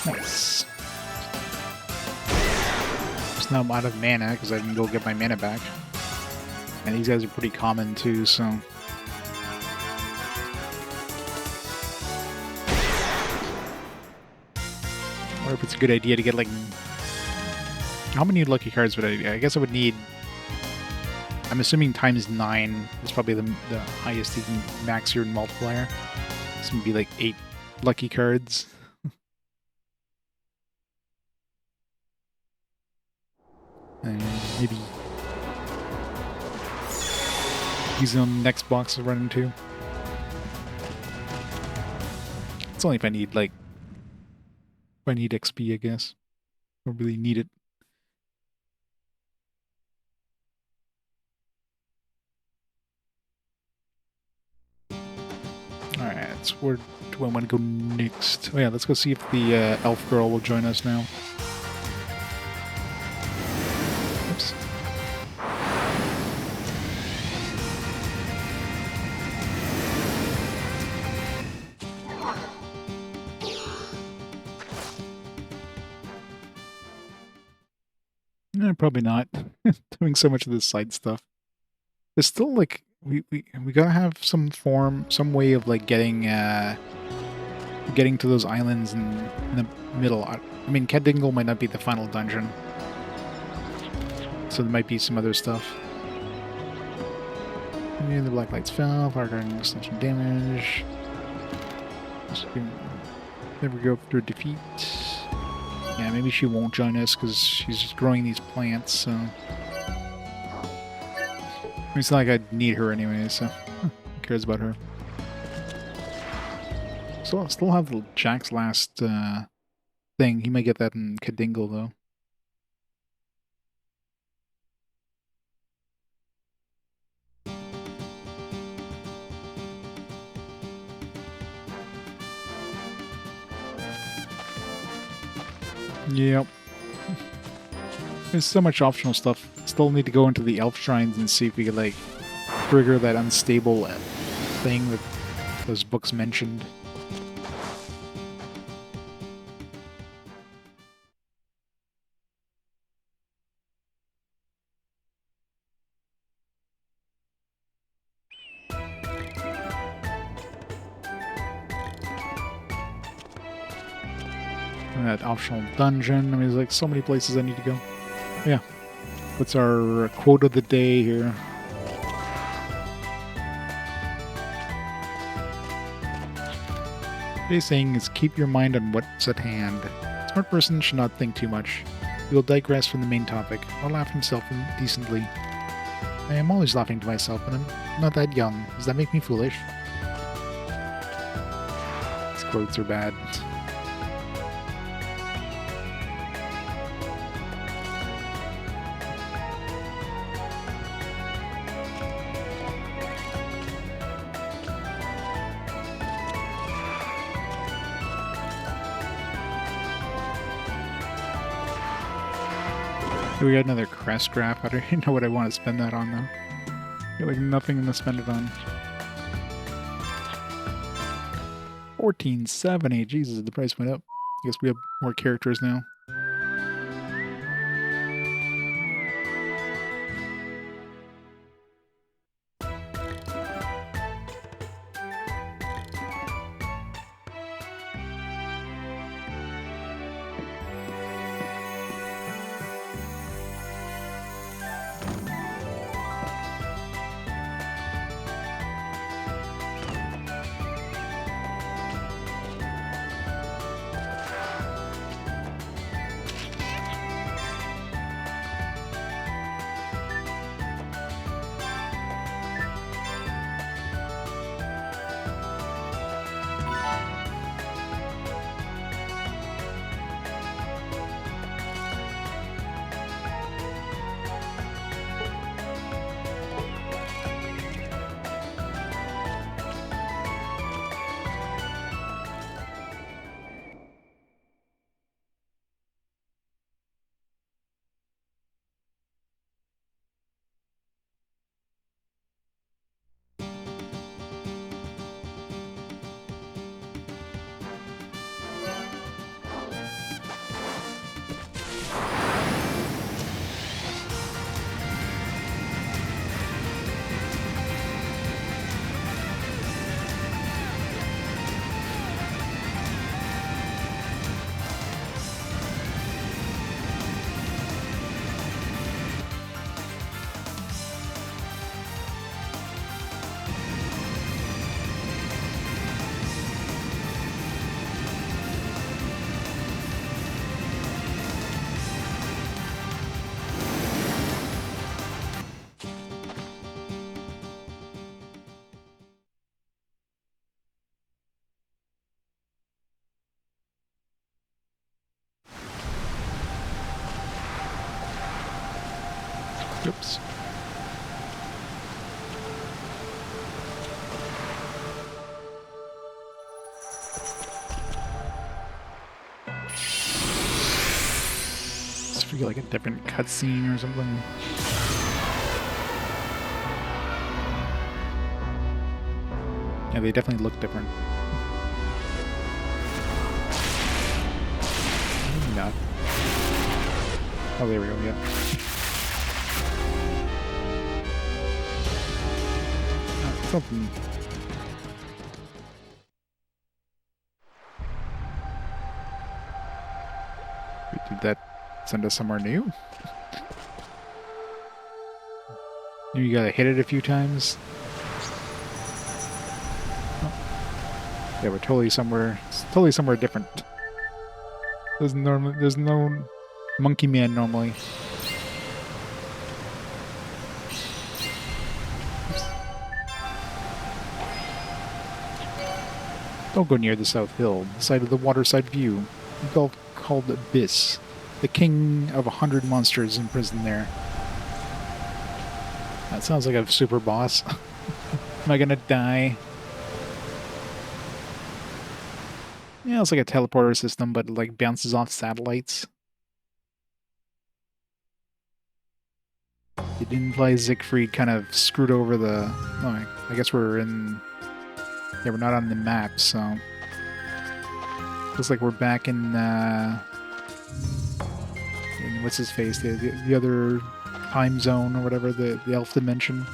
Nice. Just now I'm out of mana because I can go get my mana back. And these guys are pretty common too, so... Or if it's a good idea to get like... How many lucky cards would I guess I would need... I'm assuming times 9 is probably the highest you can max your multiplier. This would be like 8 lucky cards. And maybe use it on the next box to run into. It's only if I need, like, if I need XP, I guess. I don't really need it. Alright, so where do I want to go next? Oh yeah, let's go see if the elf girl will join us now. Oops. Probably not. Doing so much of this side stuff. There's still like we gotta have some way of like getting to those islands in the middle. I mean, Kedingle might not be the final dungeon, so there might be some other stuff. Maybe the black lights fell. Fire garden extension damage. Never go through defeat. Yeah, maybe she won't join us because she's just growing these plants, so... I mean, it's not like I'd need her anyway, so... Who cares about her? So I'll still have Jack's last thing. He might get that in Kedingle, though. Yep. There's so much optional stuff. Still need to go into the elf shrines and see if we could, like, trigger that unstable thing that those books mentioned. That optional dungeon. I mean, there's like so many places I need to go. Yeah. What's our quote of the day here? Today's saying is keep your mind on what's at hand. A smart person should not think too much. He will digress from the main topic, or laugh himself indecently. I am always laughing to myself, and I'm not that young. Does that make me foolish? These quotes are bad. We got another crest scrap. I don't even know what I want to spend that on, though. Got like nothing to spend it on. 1470. Jesus, the price went up. I guess we have more characters now. Oops. Just feel like a different cutscene or something. Yeah, they definitely look different. Maybe not. Oh, there we go, yeah. Something. Wait, did that send us somewhere new? You gotta hit it a few times. Oh. Yeah, we're totally somewhere. It's totally somewhere different. There's no monkey man normally. Don't go near the South Hill, the site of the waterside view. A gulf called Abyss. The king of 100 monsters imprisoned there. That sounds like a super boss. Am I gonna die? Yeah, it's like a teleporter system, but it like bounces off satellites. It implies Siegfried kind of screwed over the... Oh, I guess we're in... Yeah, we're not on the map, so... Looks like we're back in what's his face? The other time zone or whatever, the elf dimension.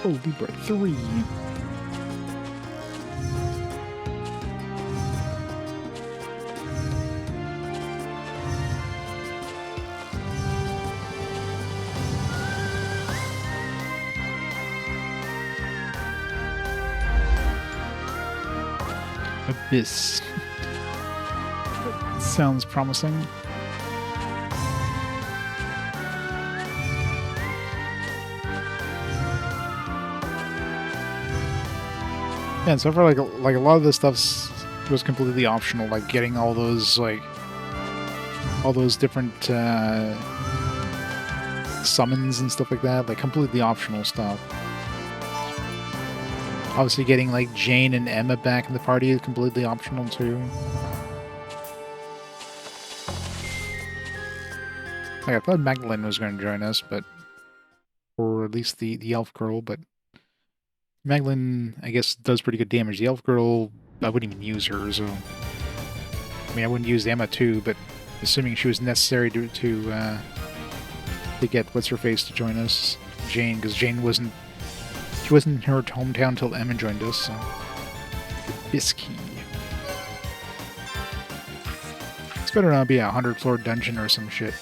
Oh, Libra 3. Abyss. Sounds promising. Yeah, and so far, like a lot of this stuff was completely optional, like getting all those different summons and stuff like that, like completely optional stuff. Obviously, getting like Jane and Emma back in the party is completely optional too. Like, I thought Magdalene was going to join us, but or at least the elf girl, but Magdalene, I guess, does pretty good damage. The elf girl, I wouldn't even use her, so I mean, I wouldn't use Emma too, but assuming she was necessary to get what's her face to join us, Jane, because Jane wasn't in her hometown until Emma joined us. So. Bisky. This better not be a 100-floor dungeon or some shit.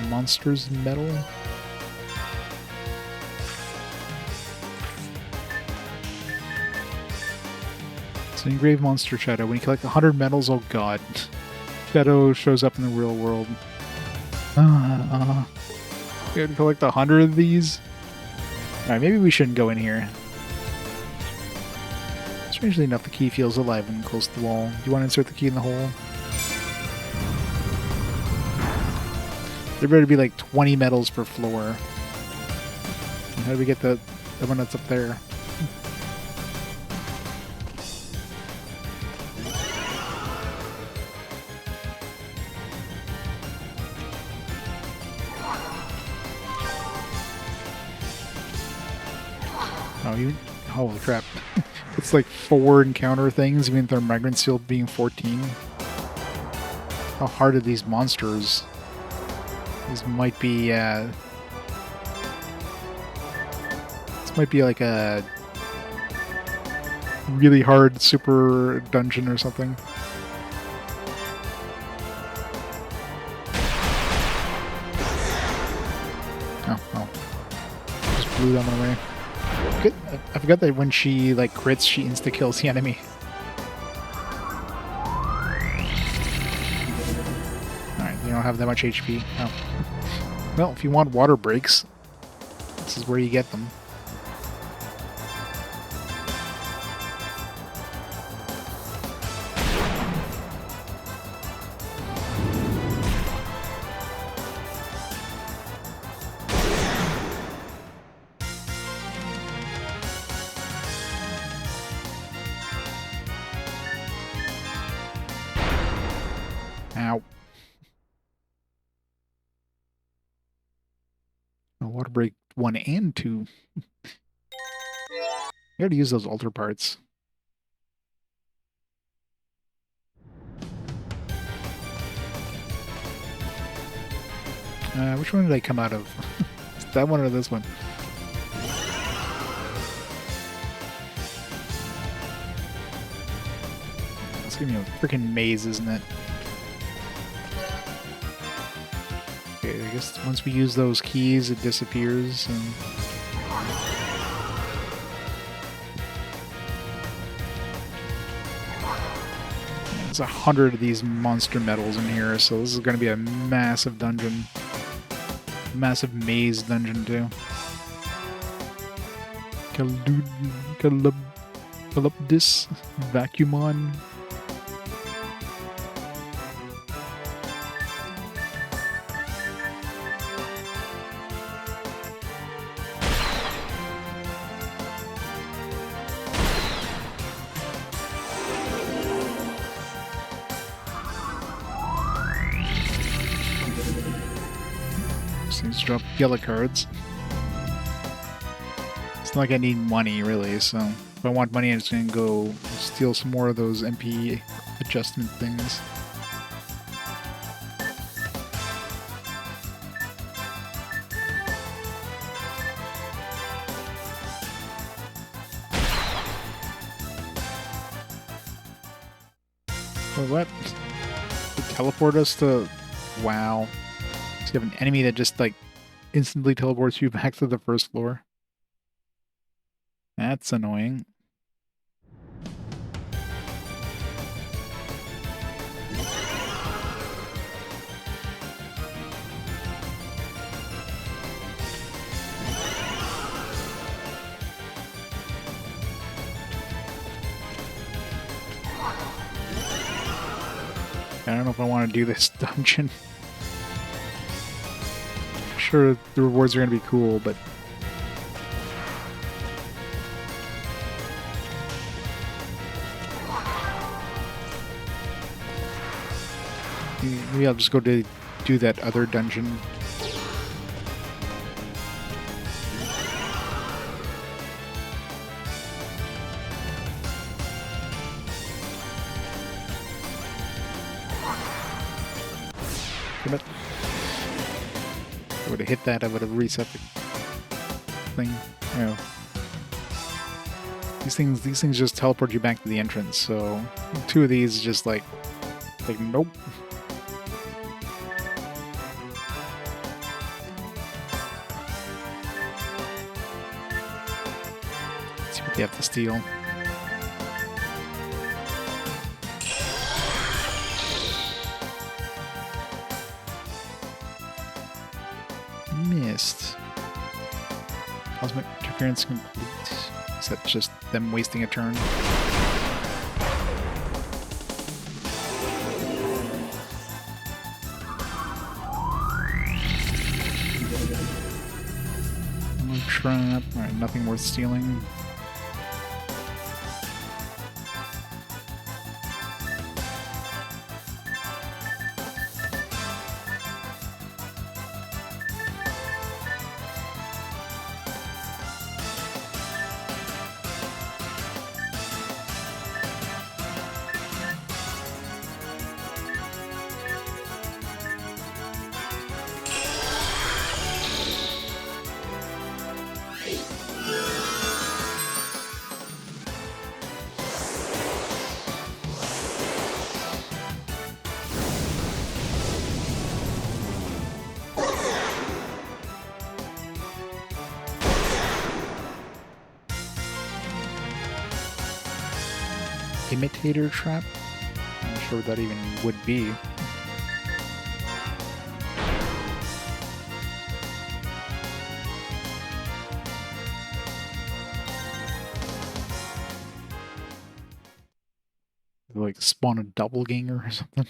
Monsters Metal. It's an engraved monster shadow. When you collect 100 medals, oh god. Shadow shows up in the real world. You gotta collect 100 of these? Alright, maybe we shouldn't go in here. Strangely enough, the key feels alive when close to the wall. Do you want to insert the key in the hole? There better be like 20 medals per floor. How do we get the one that's up there? Oh, you... Holy crap. It's like 4 encounter things, even their migrant seal being 14. How hard are these monsters? This might be, this might be like a really hard super dungeon or something. Oh. Just blew that one away. Good. I forgot that when she, like, crits, she insta-kills the enemy. Alright, you don't have that much HP. Oh. Well, if you want water breaks, this is where you get them. Ow. Water break 1 and 2. You gotta use those altar parts. Which one did I come out of? That one or this one? It's gonna be a freaking maze, isn't it? Okay, I guess once we use those keys, it disappears. And... there's 100 of these monster medals in here, so this is going to be a massive dungeon. Massive maze dungeon, too. Calubdis Vacuumon. These drop yellow cards. It's not like I need money, really, so if I want money, I'm just gonna go steal some more of those MP adjustment things. What? To teleport us to... Wow. So you have an enemy that just, like, instantly teleports you back to the first floor. That's annoying. I don't know if I want to do this dungeon. Sure, the rewards are going to be cool, but... Maybe I'll just go to do that other dungeon. Damn it. If I would have hit that, I would have reset the thing. Oh. These things just teleport you back to the entrance, so 2 of these just like nope. Let's see what they have to steal. Missed. Cosmic interference complete. Is that just them wasting a turn? Trap. Alright, nothing worth stealing. Imitator trap? I'm not sure what that even would be. Like spawn a doppelganger or something.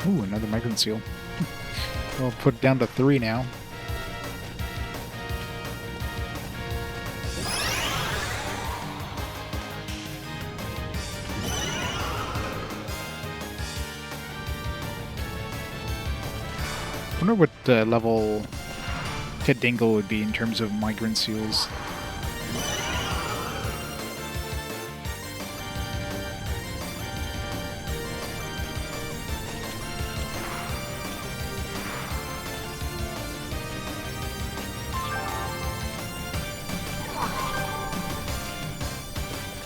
Ooh, another migrant seal. I'll put it down to 3 now. I wonder what level Ted Dingle would be in terms of migrant seals.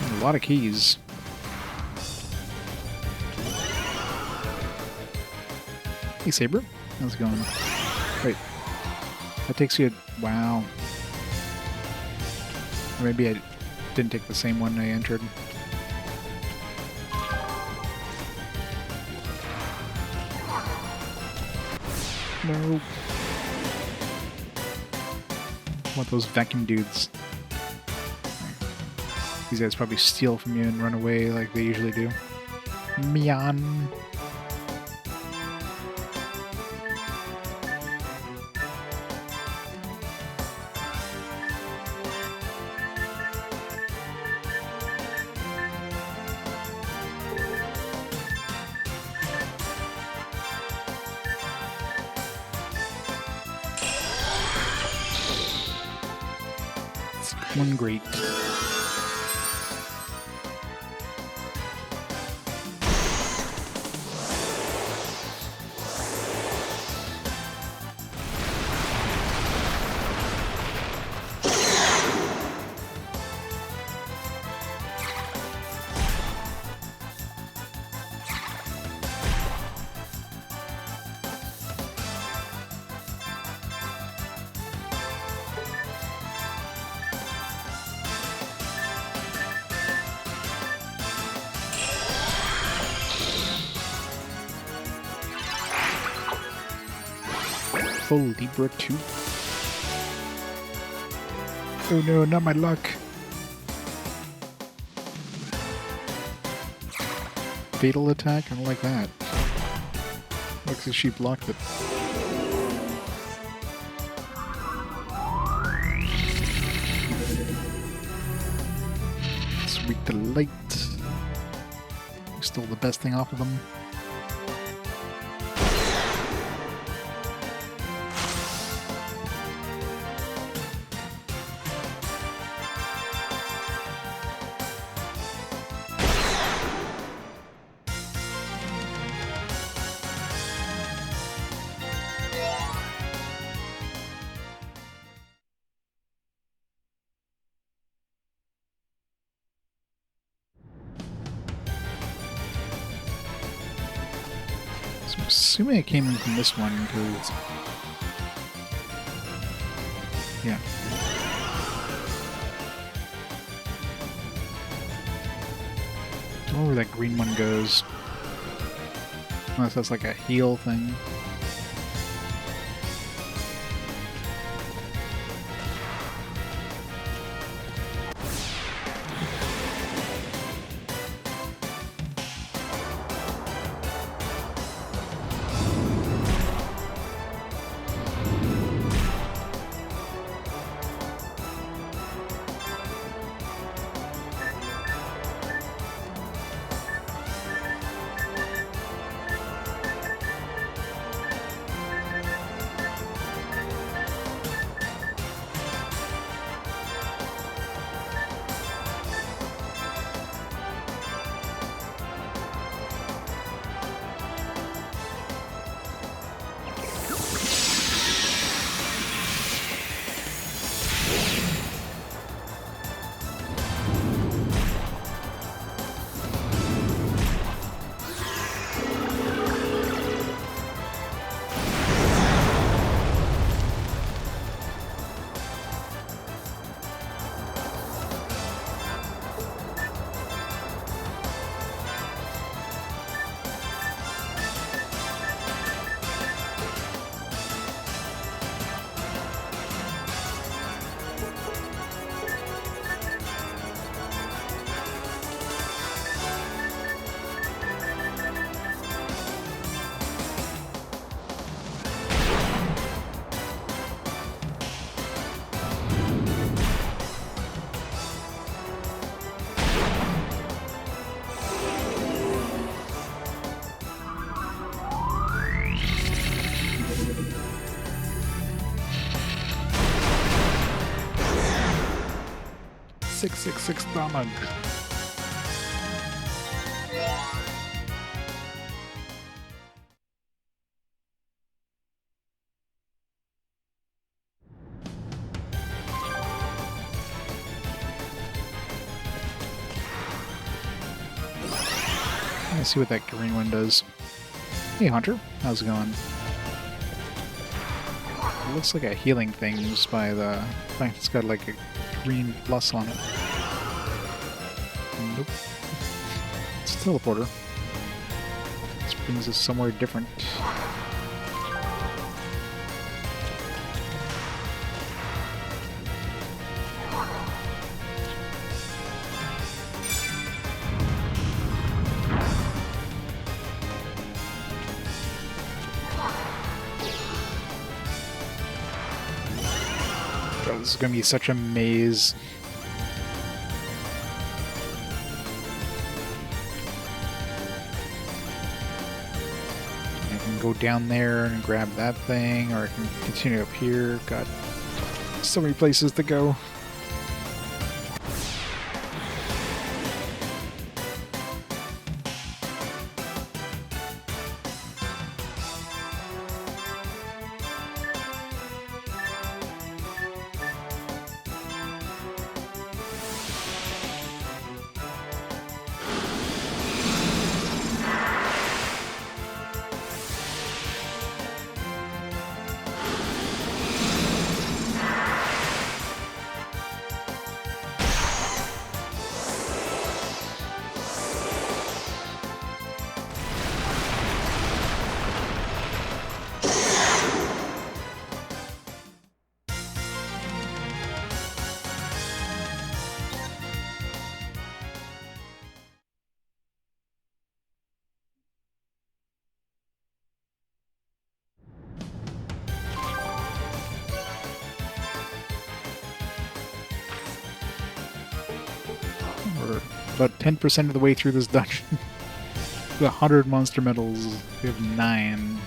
A lot of keys. Hey, Saber. How's it going? Wait. That takes you... Wow. Or maybe I didn't take the same one I entered. No. I want those vacuum dudes. These guys probably steal from you and run away like they usually do. Mian. One great. Full Libra 2. Oh no, not my luck. Fatal attack? I don't like that. Looks like she blocked it. It's weak to light. We stole the best thing off of them. I'm assuming it came in from this one, because... yeah. I don't know where that green one goes. Unless that's like a heal thing. .666 damage. Let's see what that green one does. Hey Hunter, how's it going? It looks like a healing thing just by the fact it's got like a green plus on it. Nope. It's a teleporter. This brings us somewhere different. Oh, this is gonna be such a maze. Go down there and grab that thing, or I can continue up here. Got so many places to go. About 10% of the way through this dungeon. 100 monster medals. We have 9.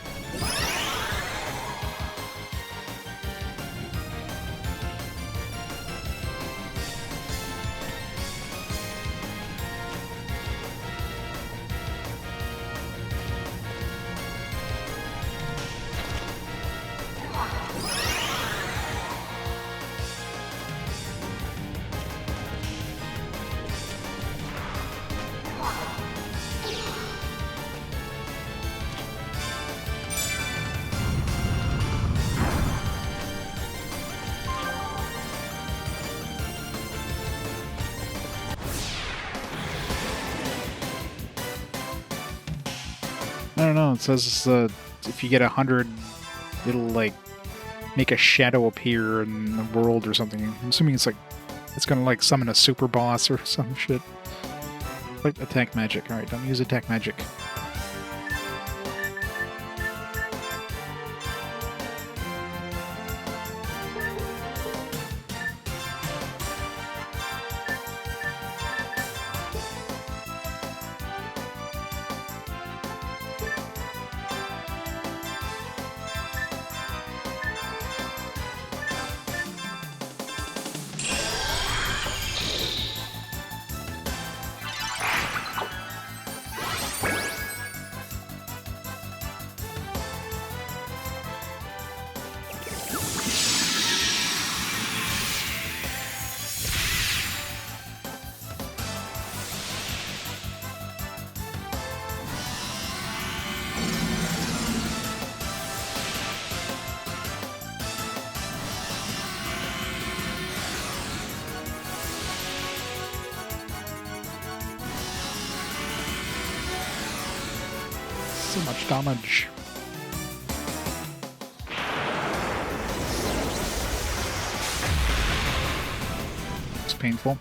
I don't know, it says if you get 100, it'll, like, make a shadow appear in the world or something. I'm assuming it's gonna, like, summon a super boss or some shit. Like, attack magic. Alright, don't use attack magic. So much damage. It's painful.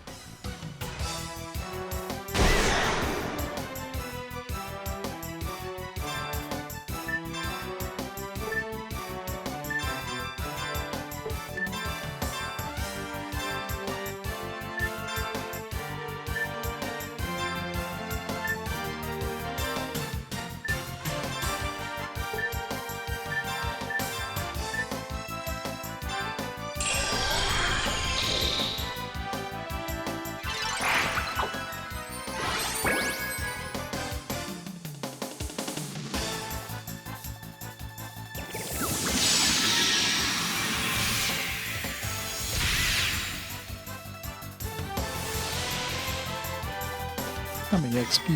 How many XP?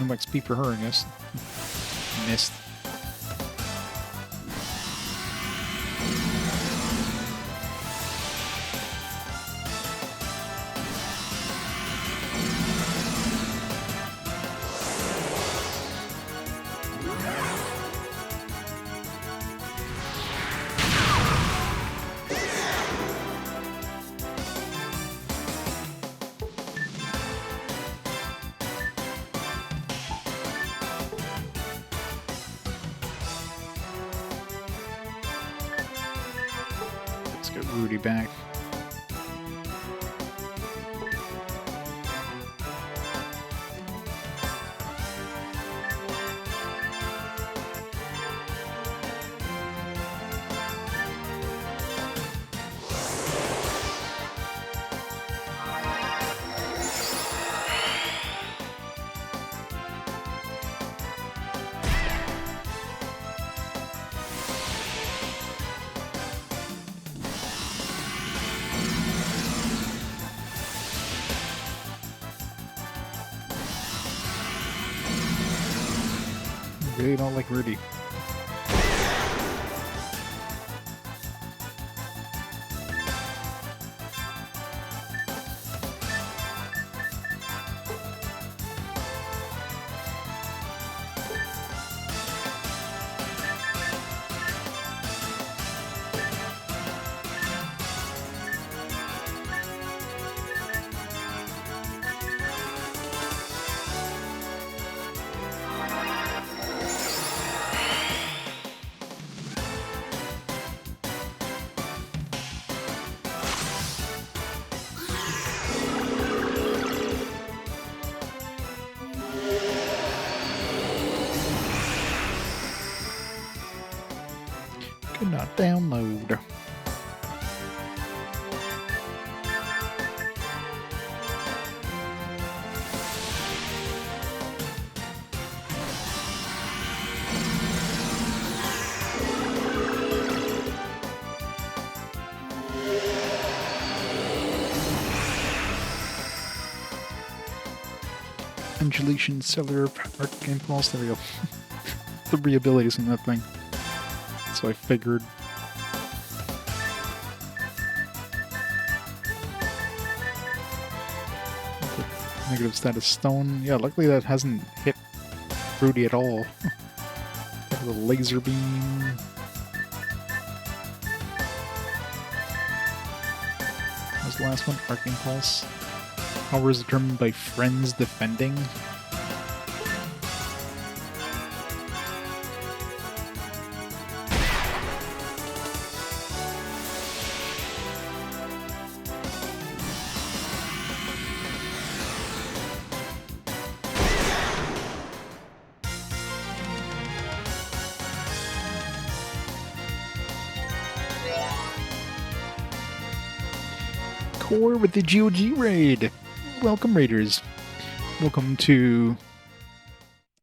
No XP for her, I guess. Missed. Let's get Rudy back. Really don't like Rudy. Do not download. Undulation, cellular, arc impulse. There we go. 3 abilities in that thing. So I figured. Negative status stone. Yeah, luckily that hasn't hit Rudy at all. The laser beam. What was the last one? Arc impulse. Power is determined by friends defending. Core with the GOG raid. Welcome, raiders. Welcome to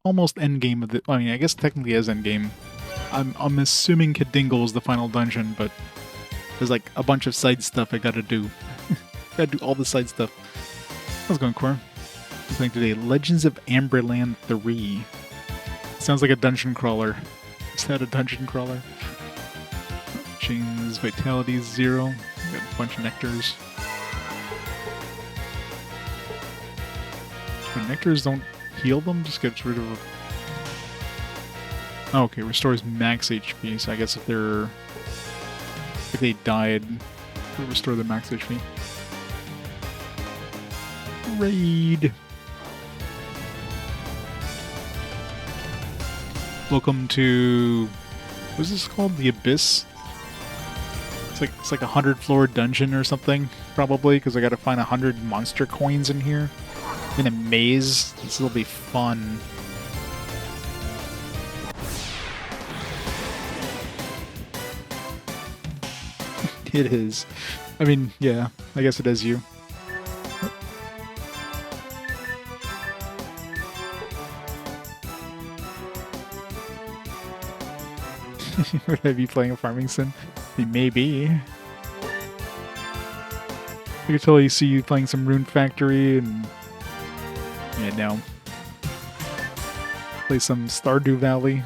almost endgame of the. I mean, I guess technically as endgame. I'm assuming Kadingle is the final dungeon, but there's like a bunch of side stuff I gotta do. Gotta do all the side stuff. How's it going, Core? I'm playing today Legends of Amberland 3. Sounds like a dungeon crawler. Is that a dungeon crawler? Chains vitality 0. Got a bunch of nectars. When nectars don't heal them, just gets rid of. Oh, okay, restores max HP. So I guess if they died, it'll restore the max HP. Raid. Welcome to. What's this called? The Abyss. It's like a 100-floor dungeon or something, probably, because I got to find 100 monster coins in here. In a maze. This will be fun. It is. I mean, yeah. I guess it is you. Would I be playing a farming sim? Maybe. I could totally see you playing some Rune Factory and... Yeah, no. Play some Stardew Valley.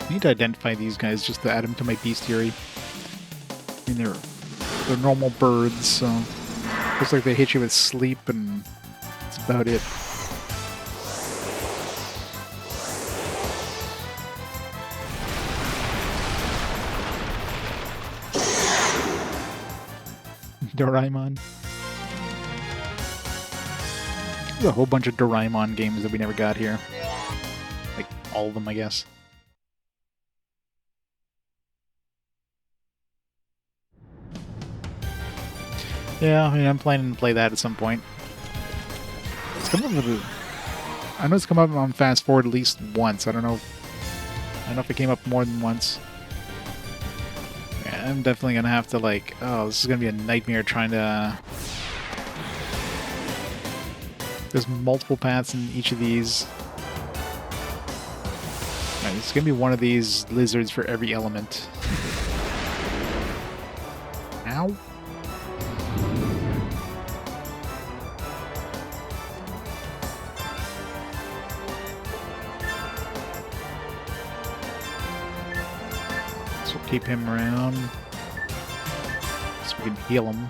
I need to identify these guys just to add them to my bestiary. I mean, they're normal birds, so looks like they hit you with sleep, and that's about it. Doraemon. There's a whole bunch of Doraemon games that we never got here. Like, all of them, I guess. Yeah, I mean, I'm planning to play that at some point. It's come up with I know it's come up on Fast Forward at least once. I don't know if it came up more than once. I'm definitely gonna have to, like, oh, this is gonna be a nightmare trying to... There's multiple paths in each of these. Right, it's gonna be one of these lizards for every element. Ow. So keep him around so we can heal him.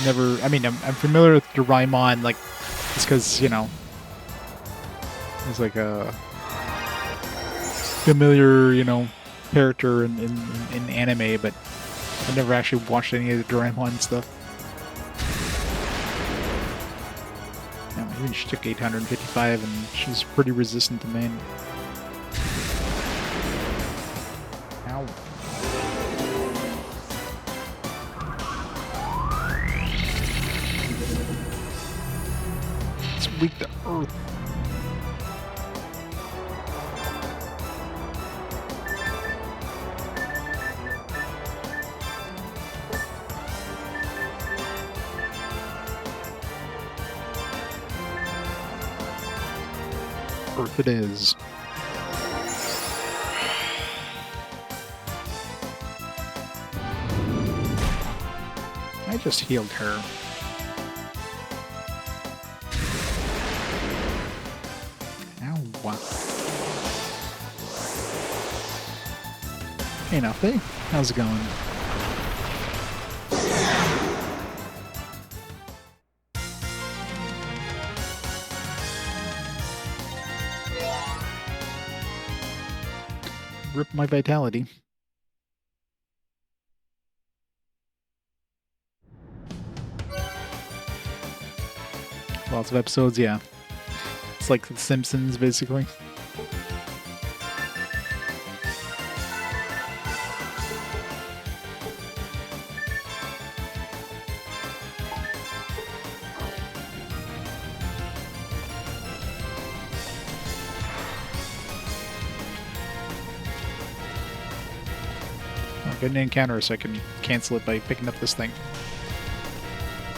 Never, I mean, I'm familiar with Doraemon, like, just because, you know, He's like a familiar, you know, character in anime, but I never actually watched any of the Doraemon stuff. Even she took 855 and she's pretty resistant to main. Ow. It's weak to earth. Earth it is. I just healed her. Ow. Hey, Nafe. How's it going? Rip my vitality. Lots of episodes, yeah. It's like The Simpsons, basically. Get an encounter so I can cancel it by picking up this thing.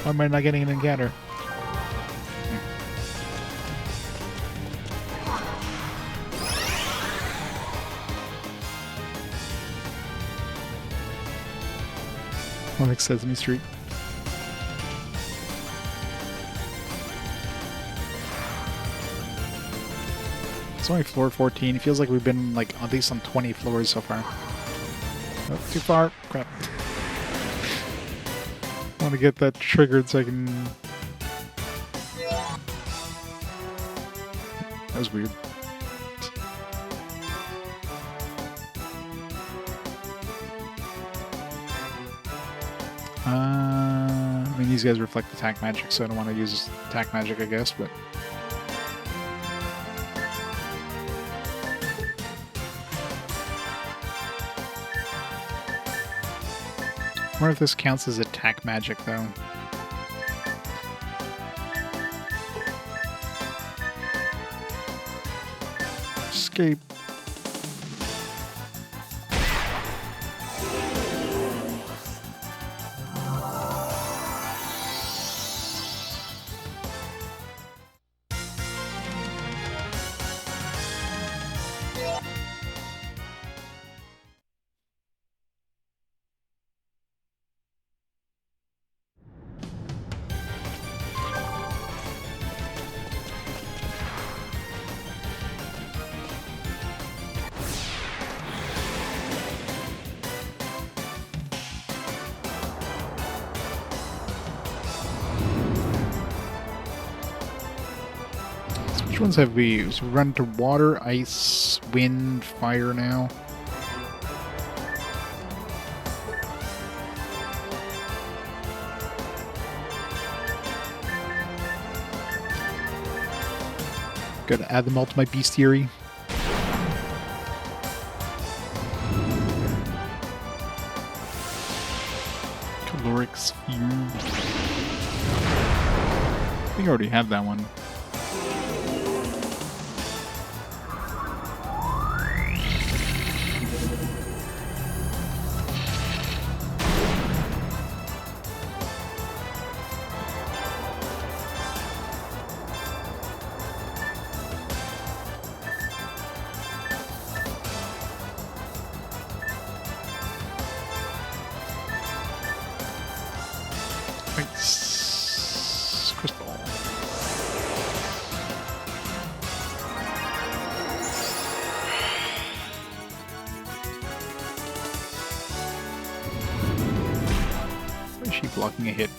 Why am I not getting an encounter? Like Sesame Street. It's only floor 14. It feels like we've been like at least on 20 floors so far. Oh, too far. Crap. I want to get that triggered so I can... That was weird. I mean, these guys reflect attack magic, so I don't want to use attack magic, I guess, but... I wonder if this counts as attack magic, though. Escape. Which ones have we used? We run to water, ice, wind, fire now. Gotta add them all to my bestiary. Caloric sphere. I think I already have that one. Crystal. Why is she blocking a hit?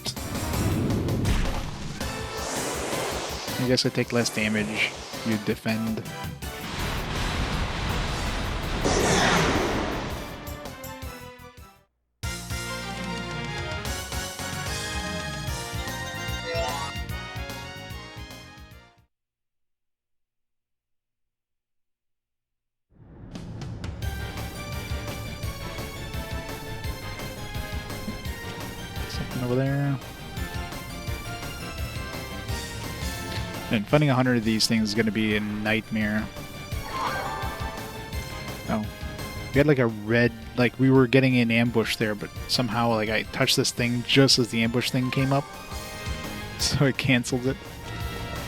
I guess I take less damage. You defend. Something over there. And finding 100 of these things is going to be a nightmare. Oh. We had like a red, like we were getting an ambush there, but somehow like I touched this thing just as the ambush thing came up. So it canceled it.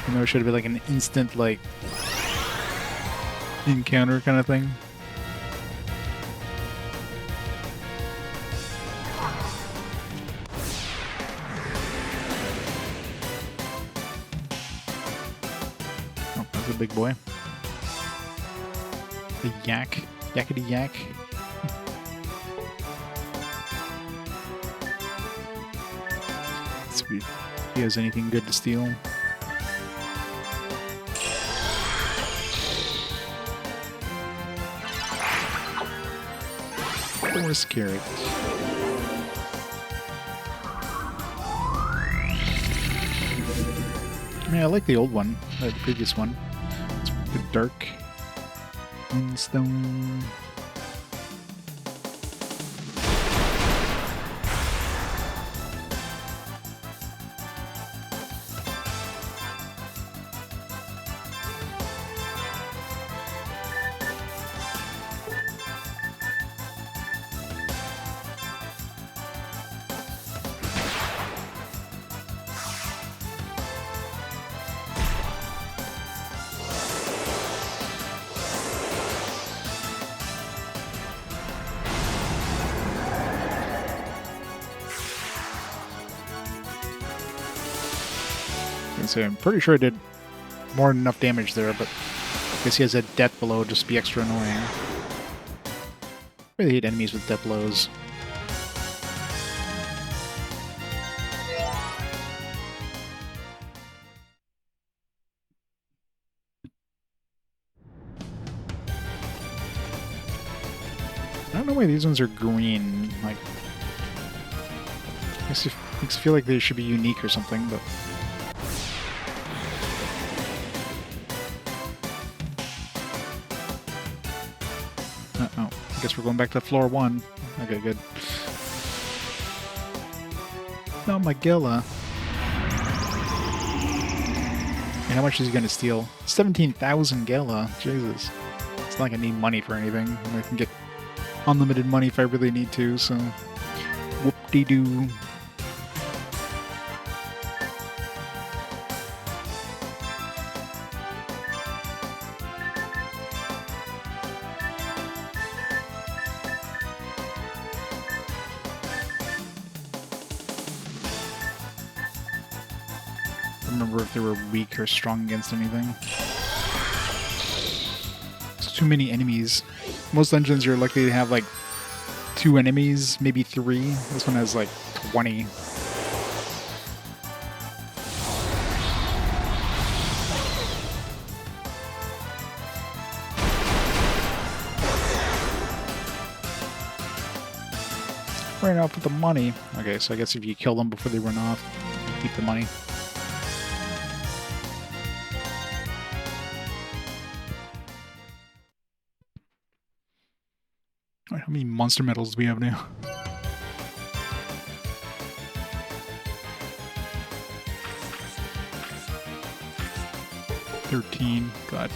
You know, it should have been like an instant like encounter kind of thing. Oh, that's a big boy. The yak. Yakety yak. Let's see if he has anything good to steal. Force carrot. I mean, I like the old one, the previous one. It's a bit dark. Moonstone. So I'm pretty sure I did more than enough damage there, but I guess he has a death blow just to be extra annoying. Really hate enemies with death blows. I don't know why these ones are green. Like, I guess it makes me feel like they should be unique or something, but. Uh-oh. I guess we're going back to floor 1. Okay, good. No, Magilla. And how much is he going to steal? 17,000 Gela. Jesus. It's not like I need money for anything. I can get unlimited money if I really need to, so... Whoop-de-doo. Remember if they were weak or strong against anything. There's too many enemies. Most dungeons you're likely to have like 2 enemies, maybe 3. This one has like 20. Ran off with the money. Okay, so I guess if you kill them before they run off, you keep the money. How many monster medals do we have now? $13. God.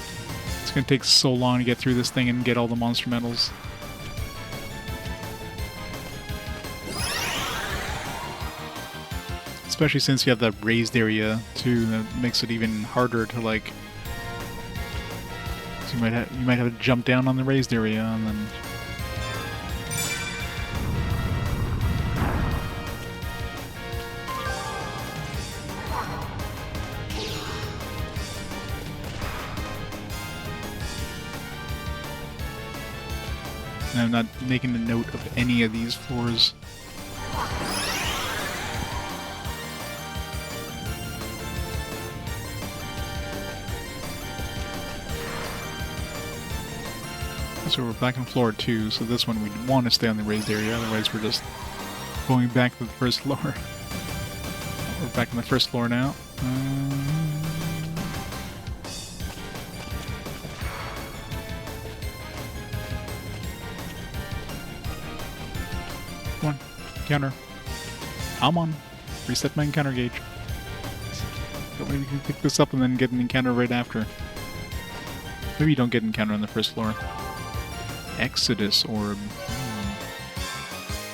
It's gonna take so long to get through this thing and get all the monster medals. Especially since you have that raised area too, that makes it even harder to like. So you might have to jump down on the raised area and then. And I'm not making a note of any of these floors. So we're back on floor 2, so this one we want to stay on the raised area, otherwise we're just going back to the first floor. We're back on the first floor now. Come on, encounter. I'm on. Reset my encounter gauge. So maybe we can pick this up and then get an encounter right after. Maybe you don't get an encounter on the first floor. Exodus orb.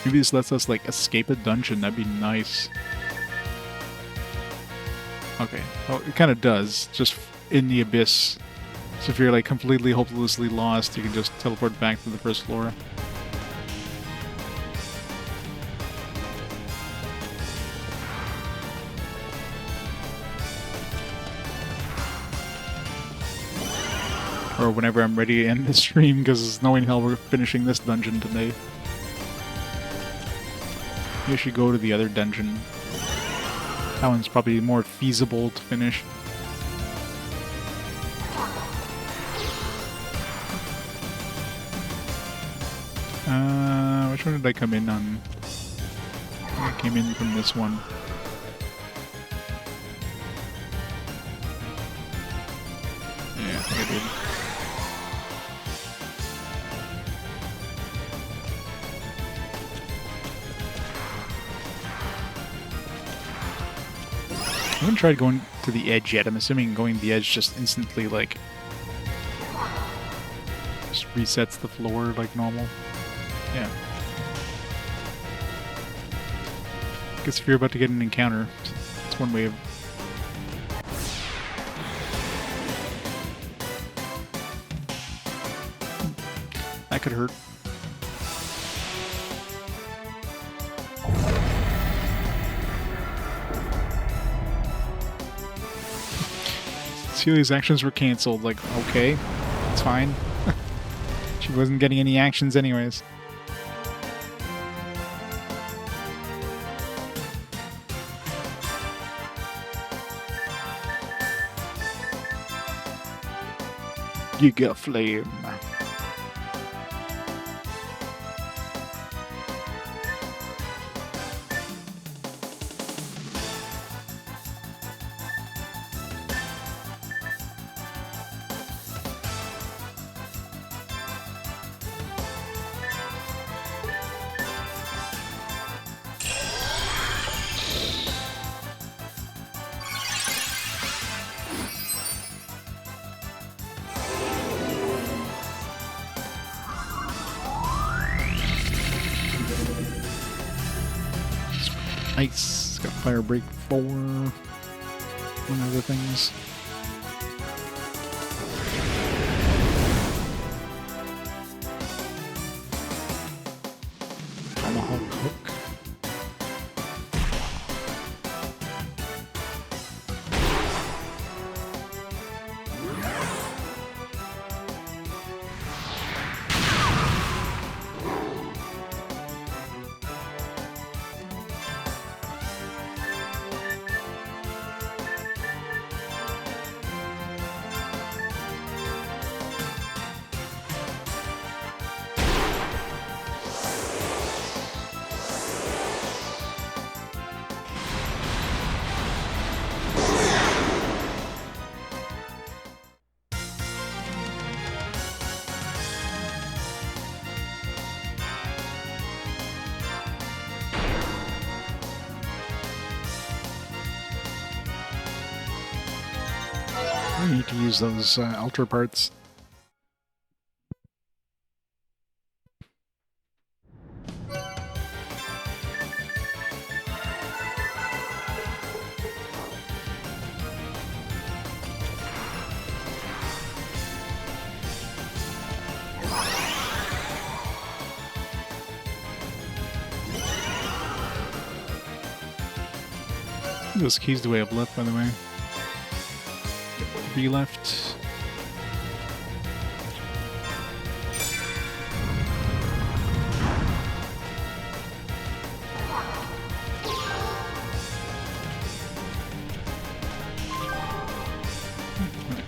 Maybe this lets us, like, escape a dungeon. That'd be nice. Okay. Oh, it kind of does. Just in the abyss. So if you're, like, completely hopelessly lost, you can just teleport back to the first floor. Or whenever I'm ready to end the stream, because there's no way in hell we're finishing this dungeon today. You should go to the other dungeon. That one's probably more feasible to finish. Which one did I come in on? I came in from this one. Yeah, I think I did. I haven't tried going to the edge yet. I'm assuming going to the edge just instantly, like, just resets the floor like normal. Yeah. Guess if you're about to get an encounter, it's one way of... That could hurt. Cecelia's actions were cancelled. Like, okay, it's fine. She wasn't getting any actions anyways. Giga Flame. Nice. Got Fire Break 4. One other things. Tomahawk Hook. I need to use those altar parts. Those keys the way I've left, by the way. 3 left.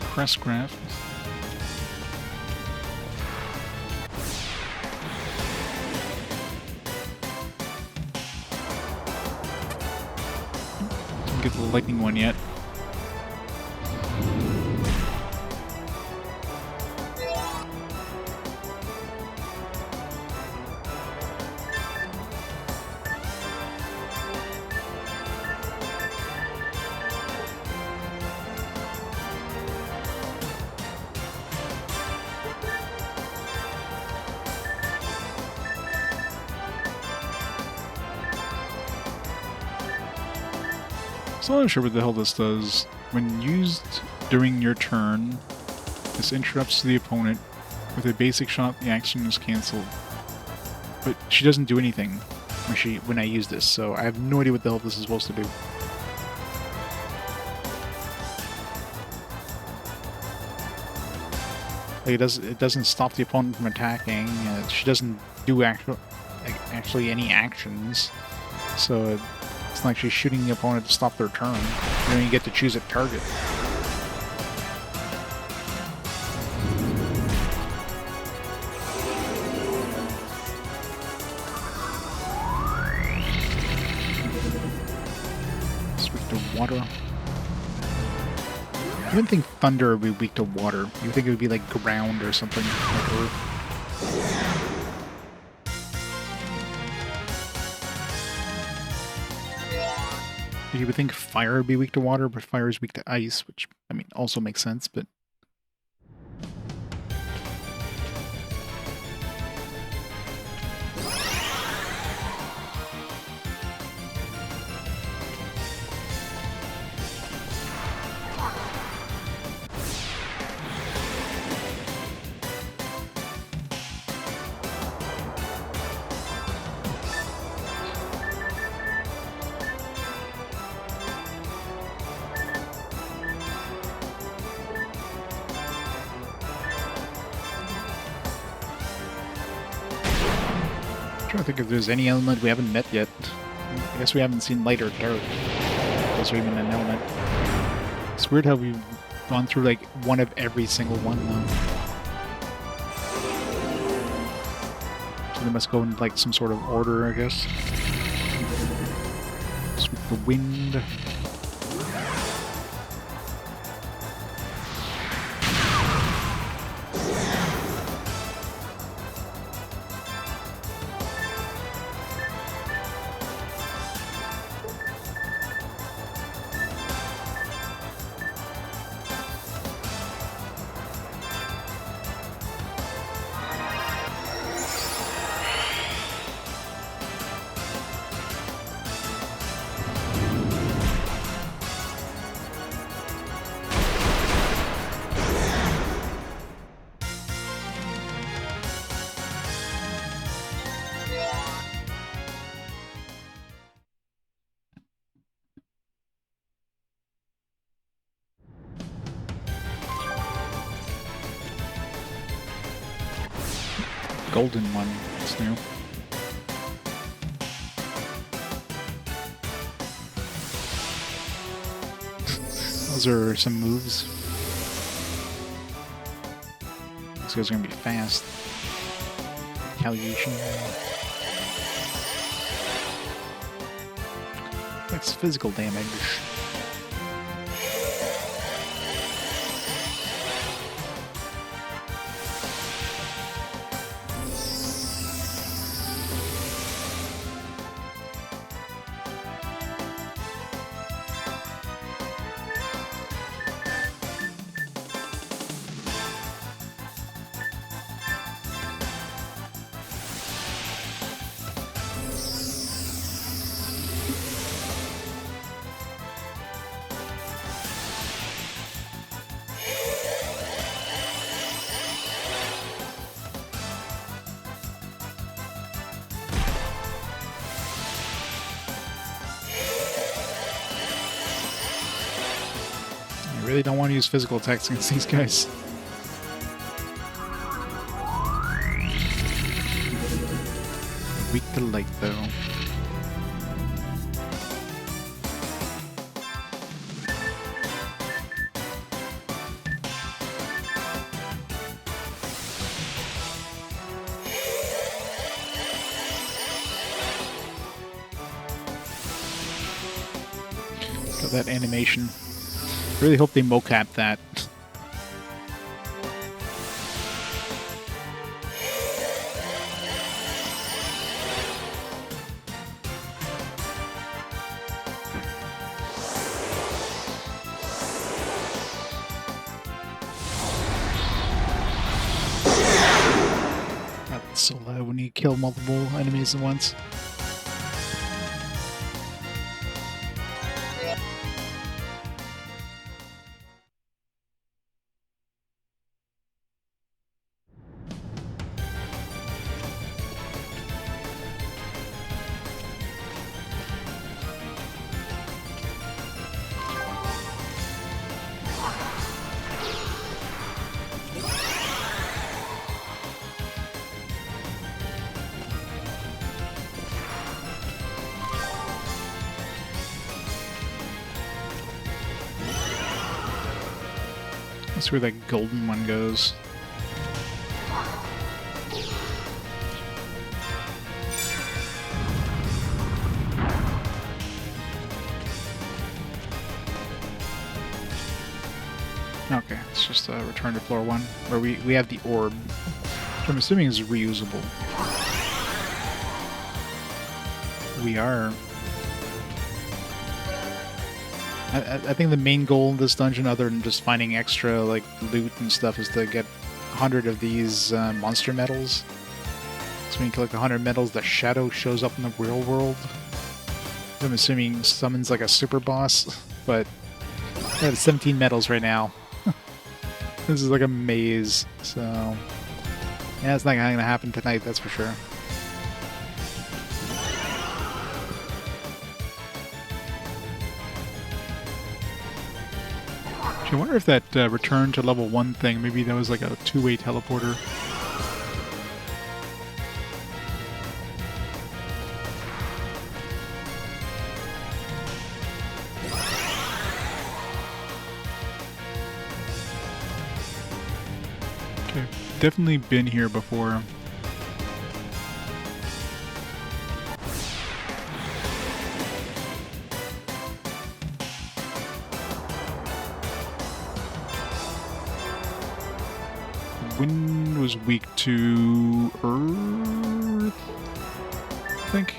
Crest craft. Didn't get the lightning one yet. Still not sure what the hell this does. When used during your turn, this interrupts the opponent. With a basic shot, the action is cancelled. But she doesn't do anything when I use this, so I have no idea what the hell this is supposed to do. Like it doesn't stop the opponent from attacking. She doesn't do actually any actions, so it's not like she's shooting the opponent to stop their turn. You don't even get to choose a target. Switch to water. I wouldn't think thunder would be weak to water. You would think it would be like ground or something like earth. You would think fire would be weak to water, but fire is weak to ice, which, I mean, also makes sense, but... I'm trying to think if there's any element we haven't met yet. I guess we haven't seen light or dark. Those are even an element. It's weird how we've gone through like one of every single one now. So they must go in like some sort of order, I guess. Sweep the wind. Golden one. It's new. Those are some moves. These guys are gonna be fast. Retaliation. That's physical damage. I really don't want to use physical attacks against these guys. Weak to light, though. Got that animation. Really hope they mocap that. That's so loud when you kill multiple enemies at once. That's where that golden one goes. Okay, it's just a return to floor 1, where we have the orb, which I'm assuming is reusable. We are. I think the main goal of this dungeon, other than just finding extra like loot and stuff, is to get 100 of these monster medals. So when you collect 100 medals, the shadow shows up in the real world. I'm assuming summons like a super boss, but I have 17 medals right now. This is like a maze, so yeah, it's not going to happen tonight, that's for sure. I wonder if that return to level 1 thing, maybe that was like a two-way teleporter. Okay, definitely been here before. Wind was weak to Earth, I think.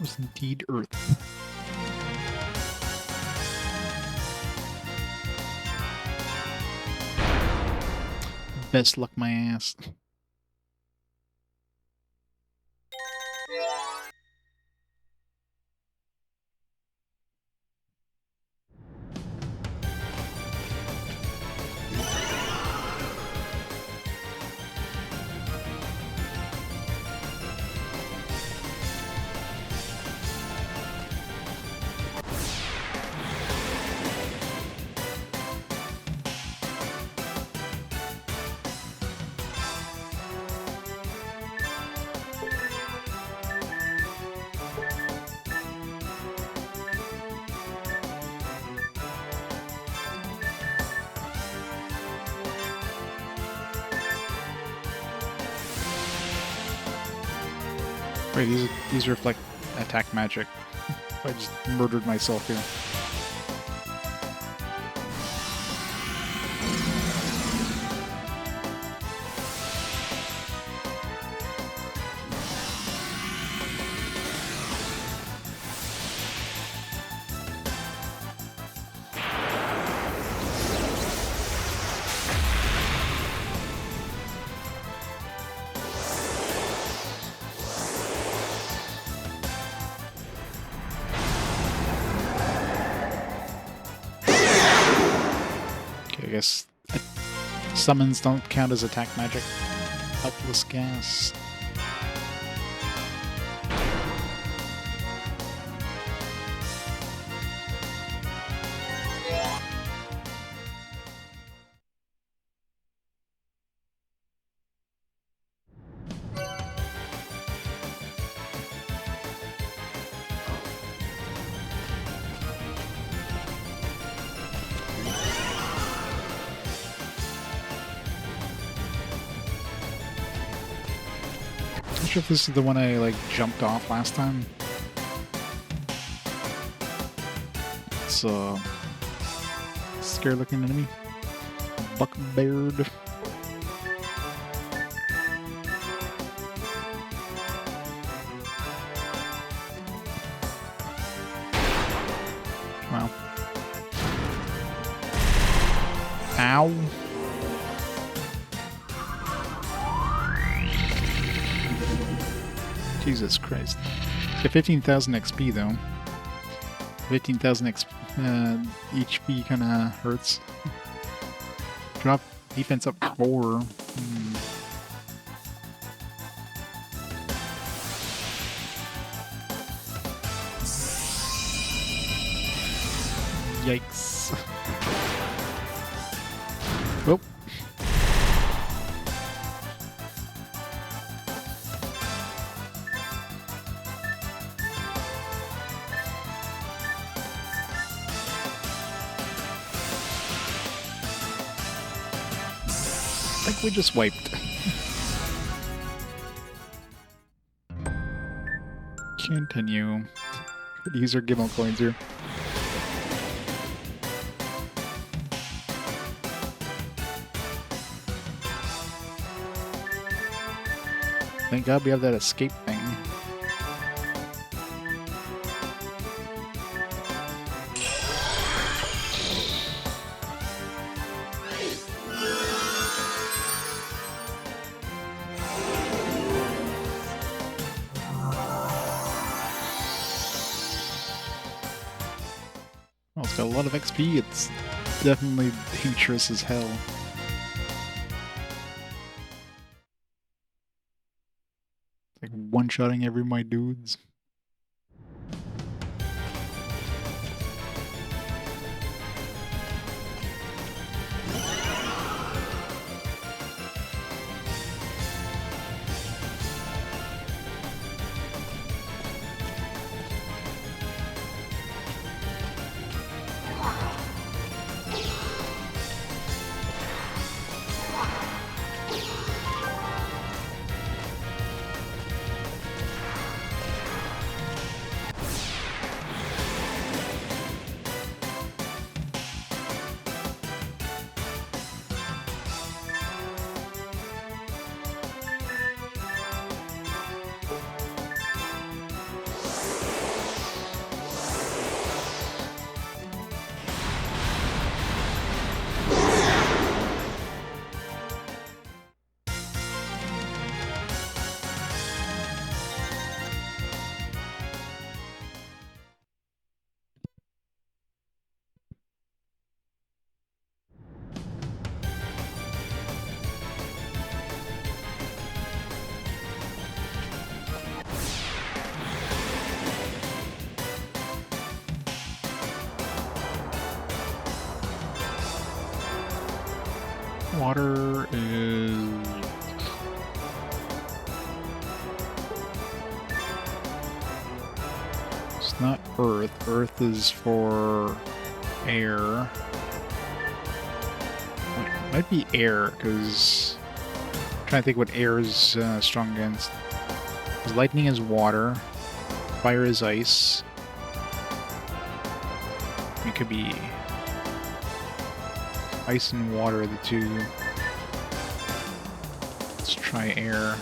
Was indeed Earth. Best luck, my ass. Wait, these reflect attack magic. I just murdered myself here. I guess summons don't count as attack magic. Helpless gas. Not sure if this is the one I, like, jumped off last time. It's, scary-looking enemy. Buckbeard. Wow. Ow. Jesus Christ. Get 15,000 XP though. 15,000 HP kinda hurts. Drop defense up 4. Yikes. Oh. I think we just wiped. Continue. Could use our Gimel coins here. Thank God we have that escape thing. Well, it's got a lot of XP. It's definitely dangerous as hell. Like one-shotting every my dudes. Water is... It's not earth. Earth is for air. Wait, it might be air, because I'm trying to think what air is strong against. Because lightning is water. Fire is ice. It could be... Ice and water are the two. Let's try air.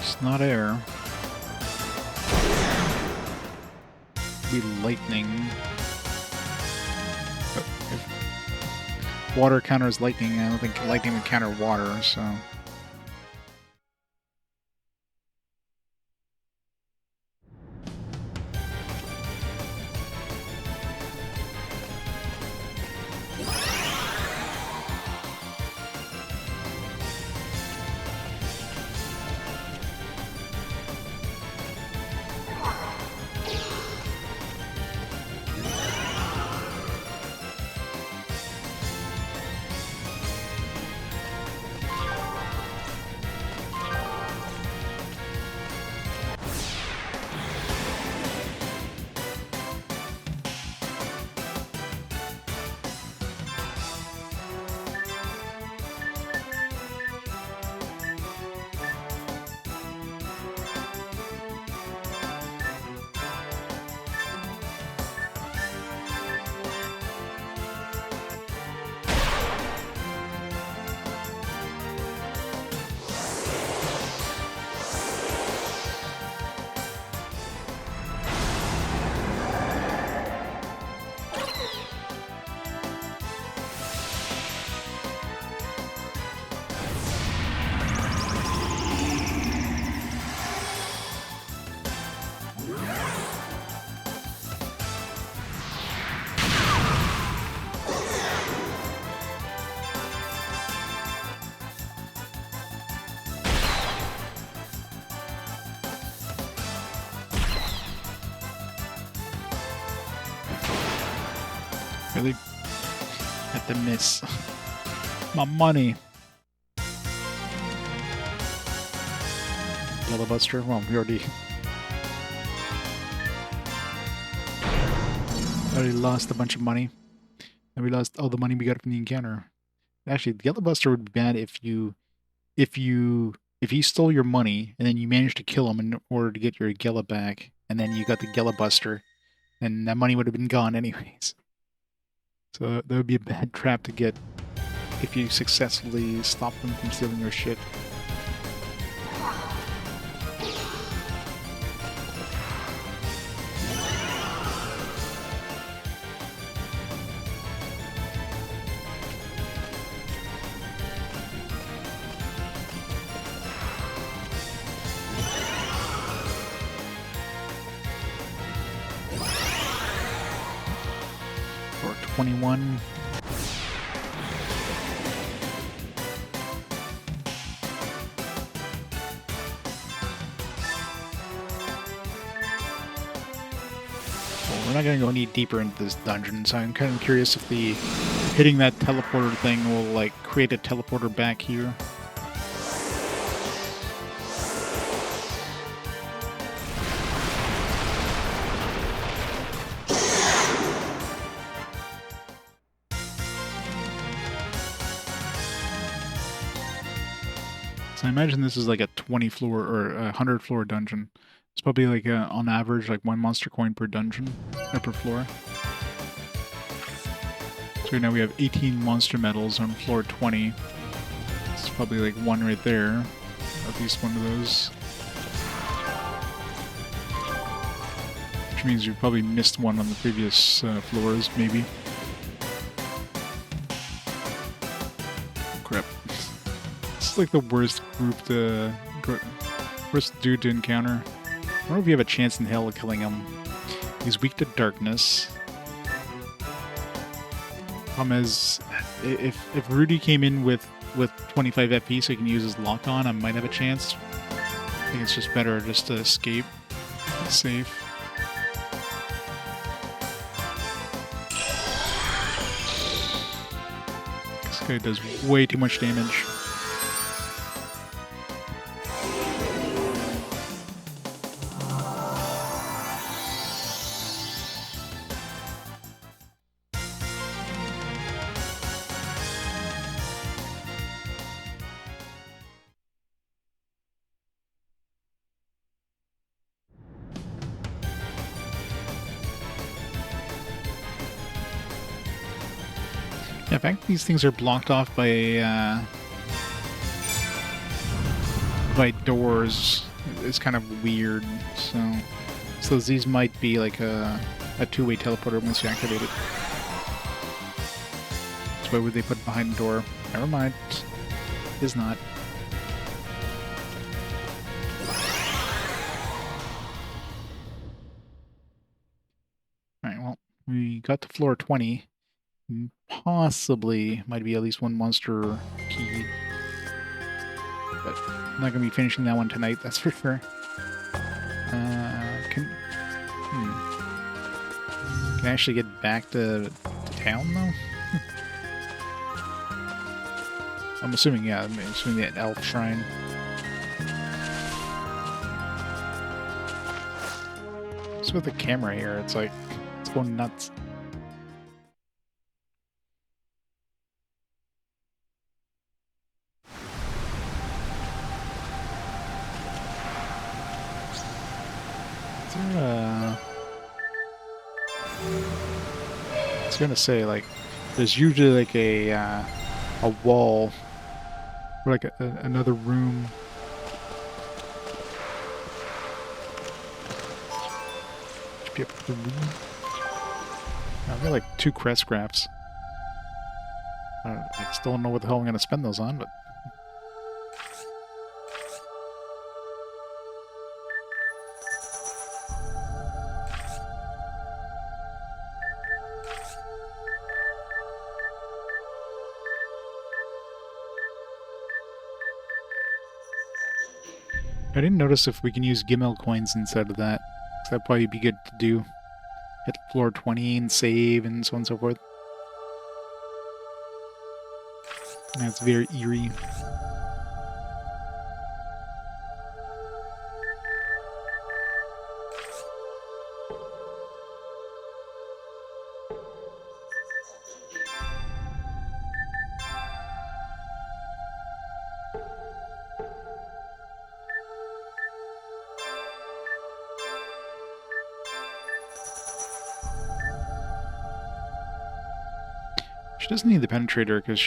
It's not air. Be lightning. But if water counters lightning, I don't think lightning would counter water, so... Really? Had to miss. My money. Buster. Well, we already lost a bunch of money. And we lost all the money we got from the encounter. Actually, the Buster would be bad if you stole your money and then you managed to kill him in order to get your Gela back, and then you got the Buster, and that money would have been gone anyways. So that would be a bad trap to get if you successfully stop them from stealing your shit. Or 21. We're not going to go any deeper into this dungeon, so I'm kind of curious if the hitting that teleporter thing will like create a teleporter back here. So I imagine this is like a 20 floor or a 100 floor dungeon. It's probably like on average like 1 monster coin per dungeon or per floor. So right now we have 18 monster medals on floor 20. It's probably like one right there. At least one of those. Which means you probably missed one on the previous floors, maybe. Crap. This is like the worst group to... worst dude to encounter. I wonder if you have a chance in hell of killing him. He's weak to darkness. Problem is, if Rudy came in with 25 FP so he can use his lock on, I might have a chance. I think it's just better just to escape. It's safe. This guy does way too much damage. Yeah, in fact, these things are blocked off by doors. It's kind of weird. So these might be like a two-way teleporter once you activate it. So why would they put it behind the door? Never mind. It is not. Alright, well, we got to floor 20. Possibly might be at least one monster key. But I'm not going to be finishing that one tonight, that's for sure. Can I actually get back to town, though? I'm assuming, yeah, I'm assuming that elf shrine. What's with the camera here? It's like, it's going nuts. I was gonna say, like, there's usually like a wall or like another room. Should be up to the room. I've got like 2 crest crafts. I still don't know what the hell I'm gonna spend those on, but. I didn't notice if we can use Gimel coins instead of that. So that'd probably be good to do. Hit floor 20 and save and so on and so forth. That's very eerie. She doesn't need the penetrator because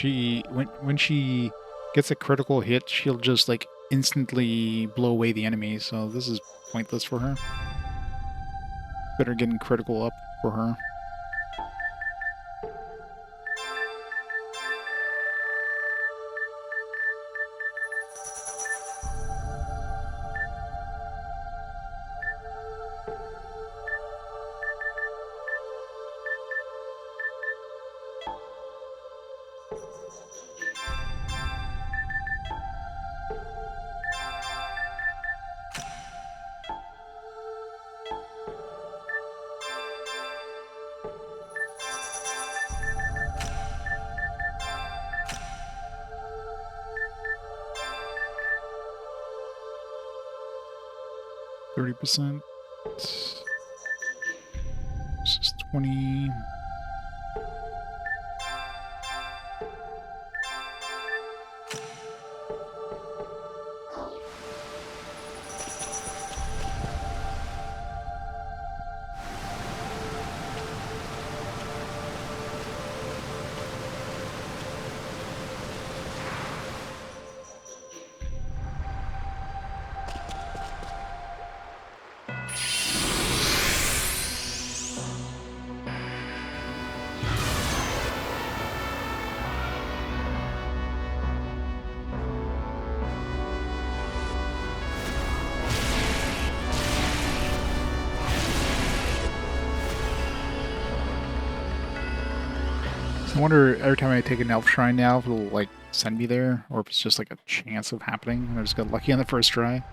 when she gets a critical hit, she'll just like instantly blow away the enemy. So this is pointless for her. Better getting critical up for her. %. This is 20. I wonder every time I take an elf shrine now if it'll like send me there, or if it's just like a chance of happening and I just got lucky on the first try.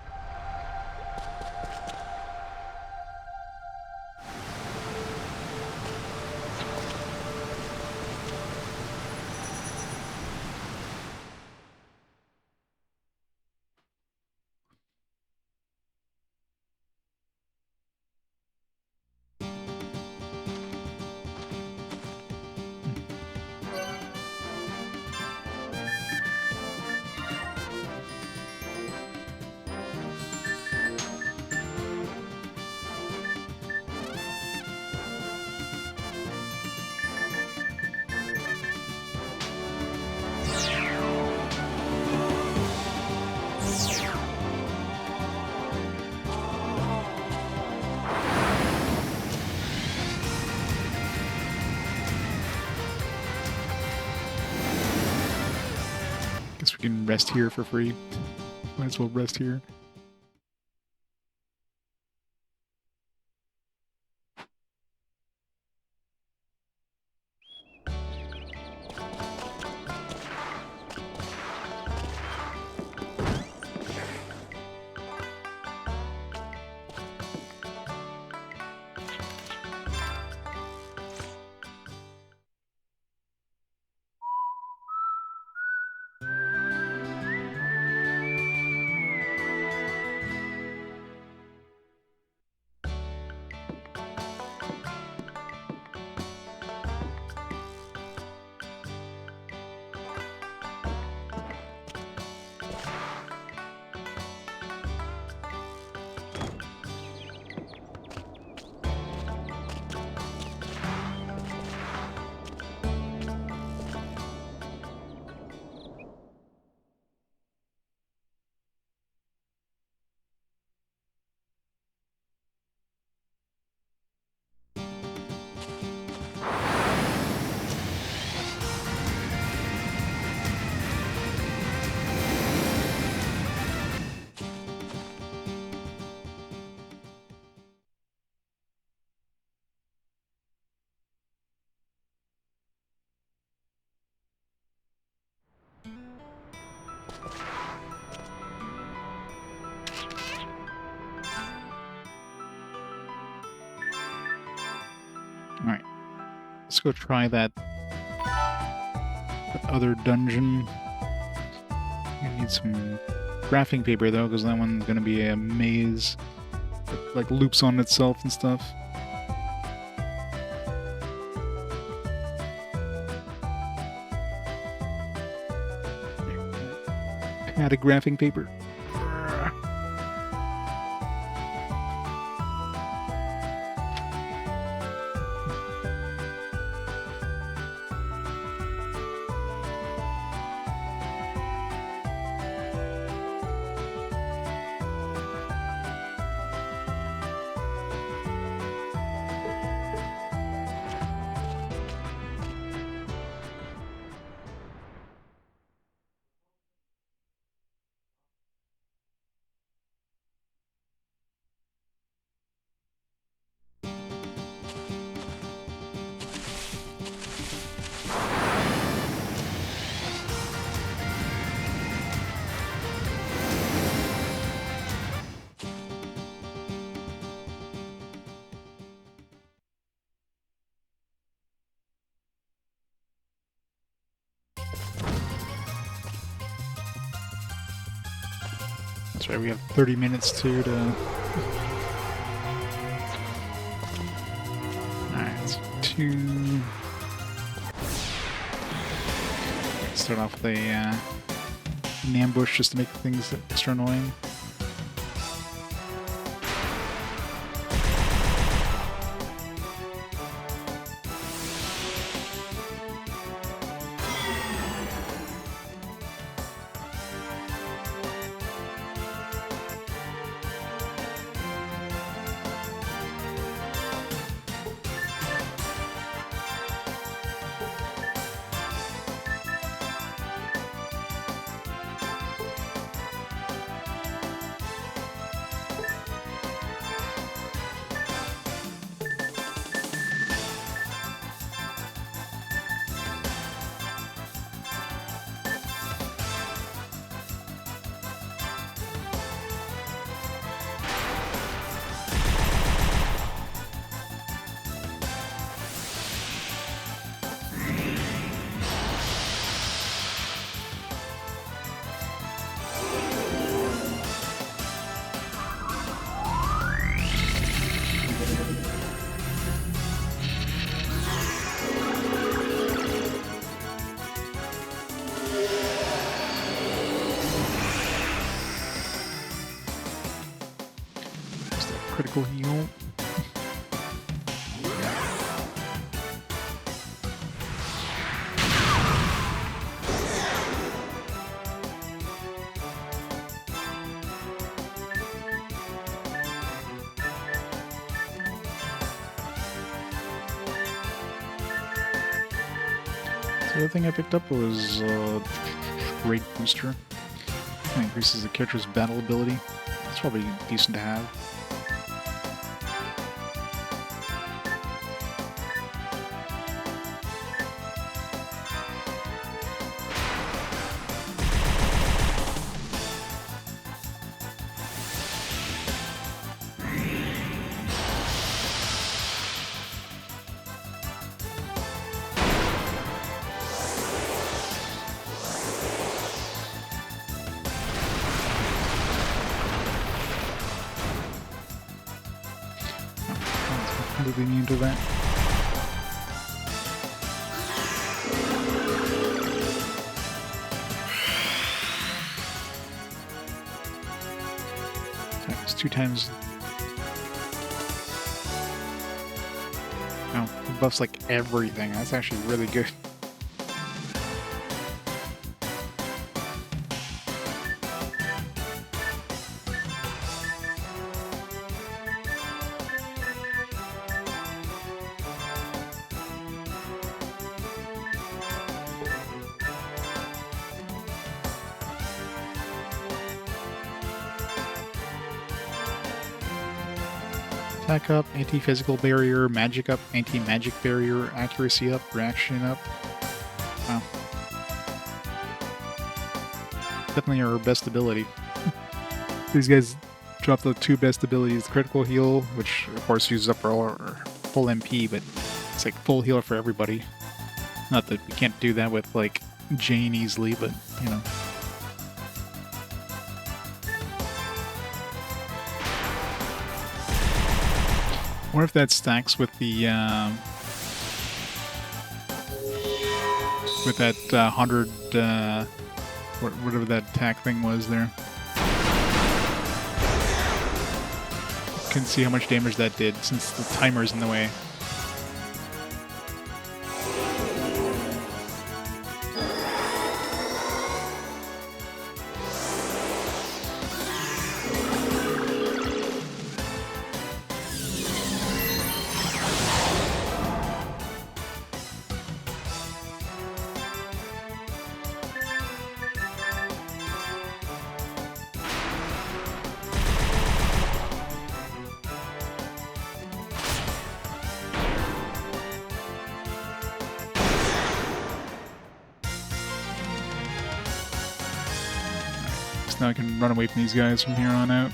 Guess we can rest here for free. Might as well rest here. Let's go try that other dungeon. I need some graphing paper though, because that one's gonna be a maze that, like, loops on itself and stuff. Padded graphing paper. That's right, we have 30 minutes to Alright, so 2... Start off with an ambush just to make things extra annoying. Critical heal. The other thing I picked up was Great Booster. It increases the character's battle ability. It's probably decent to have. Completely immune to that. It's 2 times. Oh, it buffs like everything. That's actually really good. Attack up, anti-physical barrier, magic up, anti-magic barrier, accuracy up, reaction up. Wow. Definitely our best ability. These guys drop the 2 best abilities, critical heal, which of course uses up our full MP, but it's like full heal for everybody. Not that we can't do that with like Jane easily, but you know. What if that stacks with the with that 100 whatever that attack thing was there? Couldn't see how much damage that did since the timer's in the way. Now I can run away from these guys from here on out.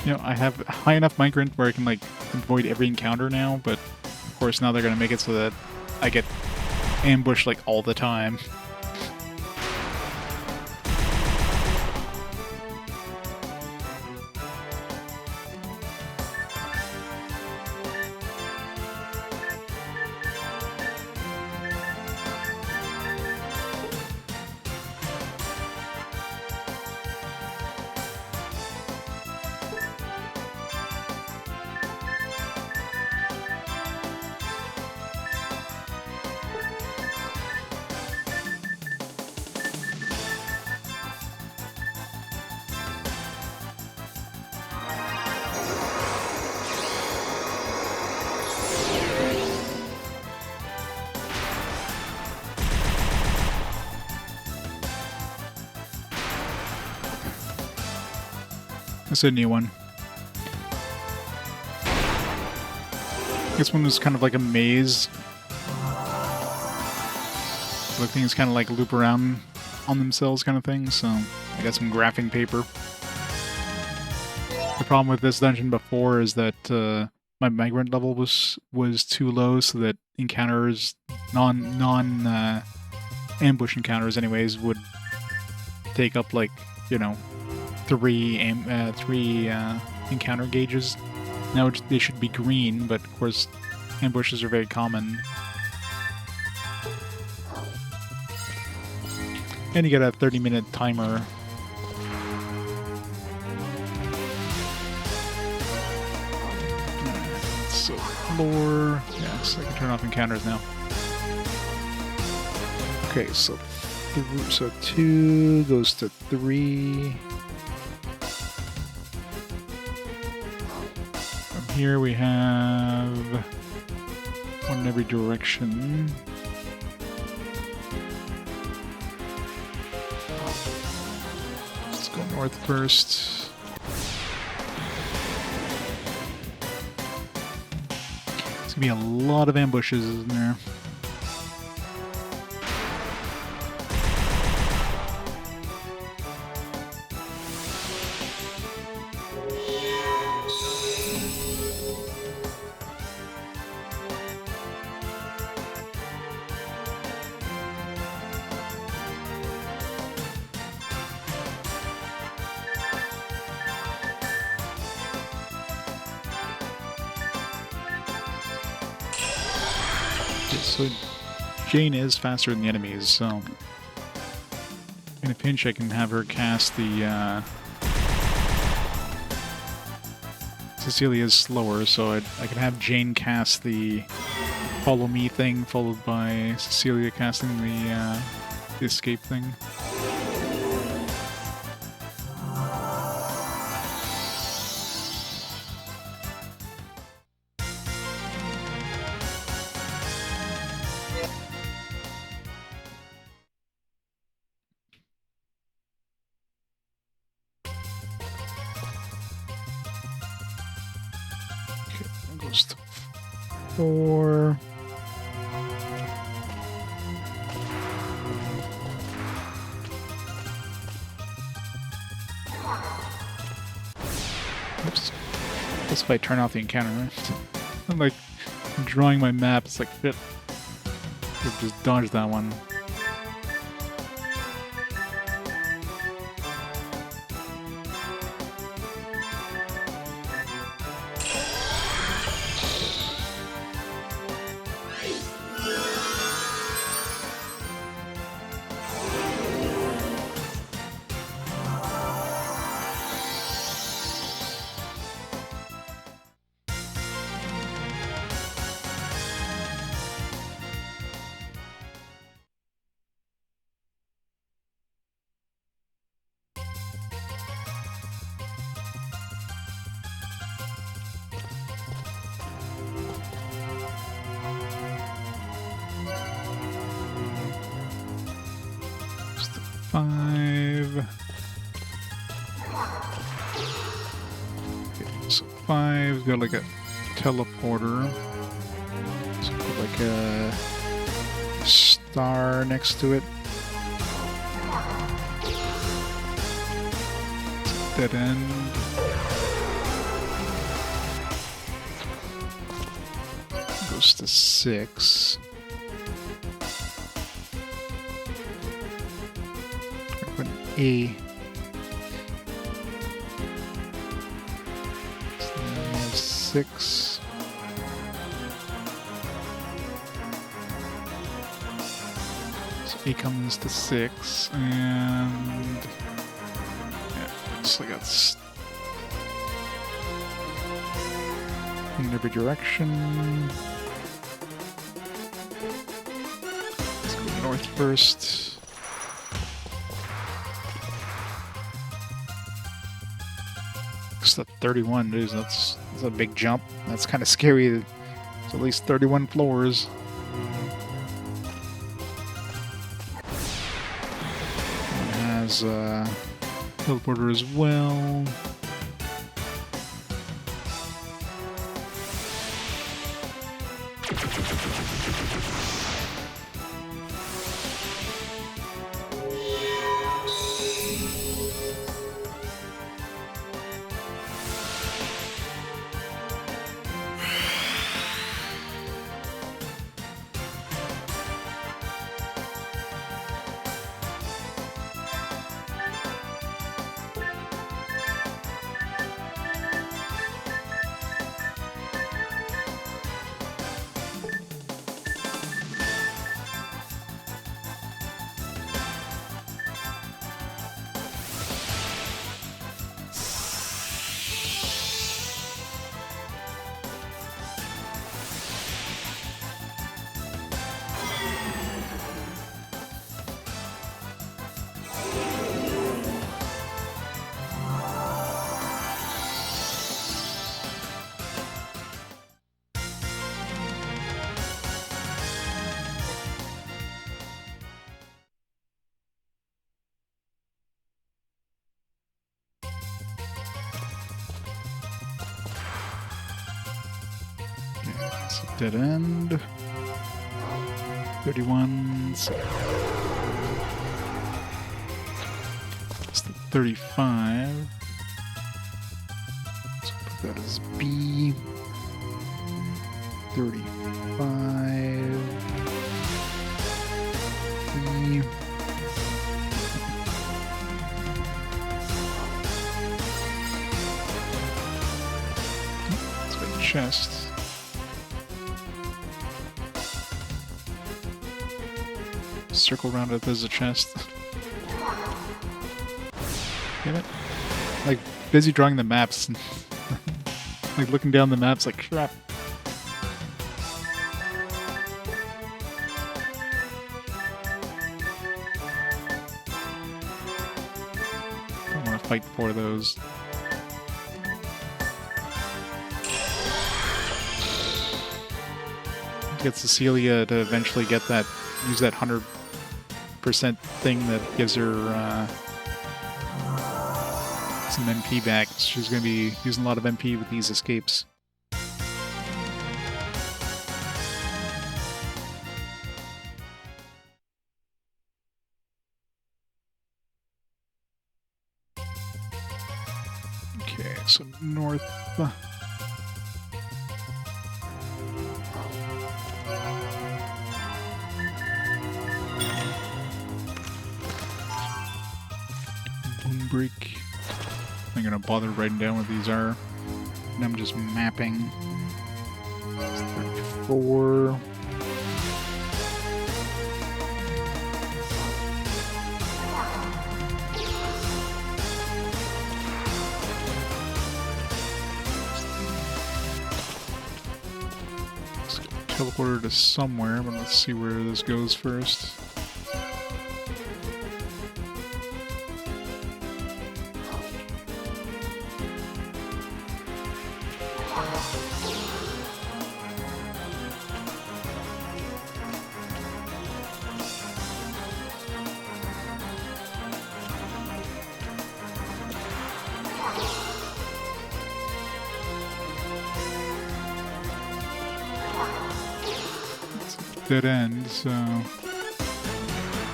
You know, I have high enough migrant where I can like avoid every encounter now, but of course now they're gonna make it so that I get ambushed like all the time. It's a new one. This one was kind of like a maze. The things kind of like loop around on themselves kind of thing, so I got some graphing paper. The problem with this dungeon before is that my migrant level was too low, so that encounters, ambush encounters anyways, would take up like, you know, three encounter gauges. Now they should be green, but of course ambushes are very common. And you get a 30-minute timer. So floor, yes, I can turn off encounters now. Okay, so 2 goes to 3. Here we have one in every direction. Let's go north first. There's gonna be a lot of ambushes in there. So Jane is faster than the enemies, so in a pinch I can have her cast the Cecelia is slower, so I can have Jane cast the follow me thing, followed by Cecelia casting the escape thing. Goes to 4. Oops. That's if I turn off the encounter, right? I'm like drawing my map. It's like, shit. Just dodge that one. Five's got like a teleporter. So put like a star next to it. Dead end. Goes to 6. Put an A. 6. So A comes to 6, and yeah, so I got in every direction. Let's go north first. At 31, dude, that's a big jump. That's kind of scary. It's at least 31 floors. It has a teleporter as well. It's a dead end. 31. It's the 35. Let's put that as B. 35. B. Let's make a chest. Circle around it as a chest. Damn it. Like, busy drawing the maps. Like, looking down the maps like, crap. Don't want to fight for those. Get Cecelia to eventually get that, use that 100% thing that gives her some MP back. She's going to be using a lot of MP with these escapes. Okay, So north. Moonbreak. I'm gonna bother writing down what these are. And I'm just mapping. 34. Teleporter to somewhere, but let's see where this goes first. Dead end, so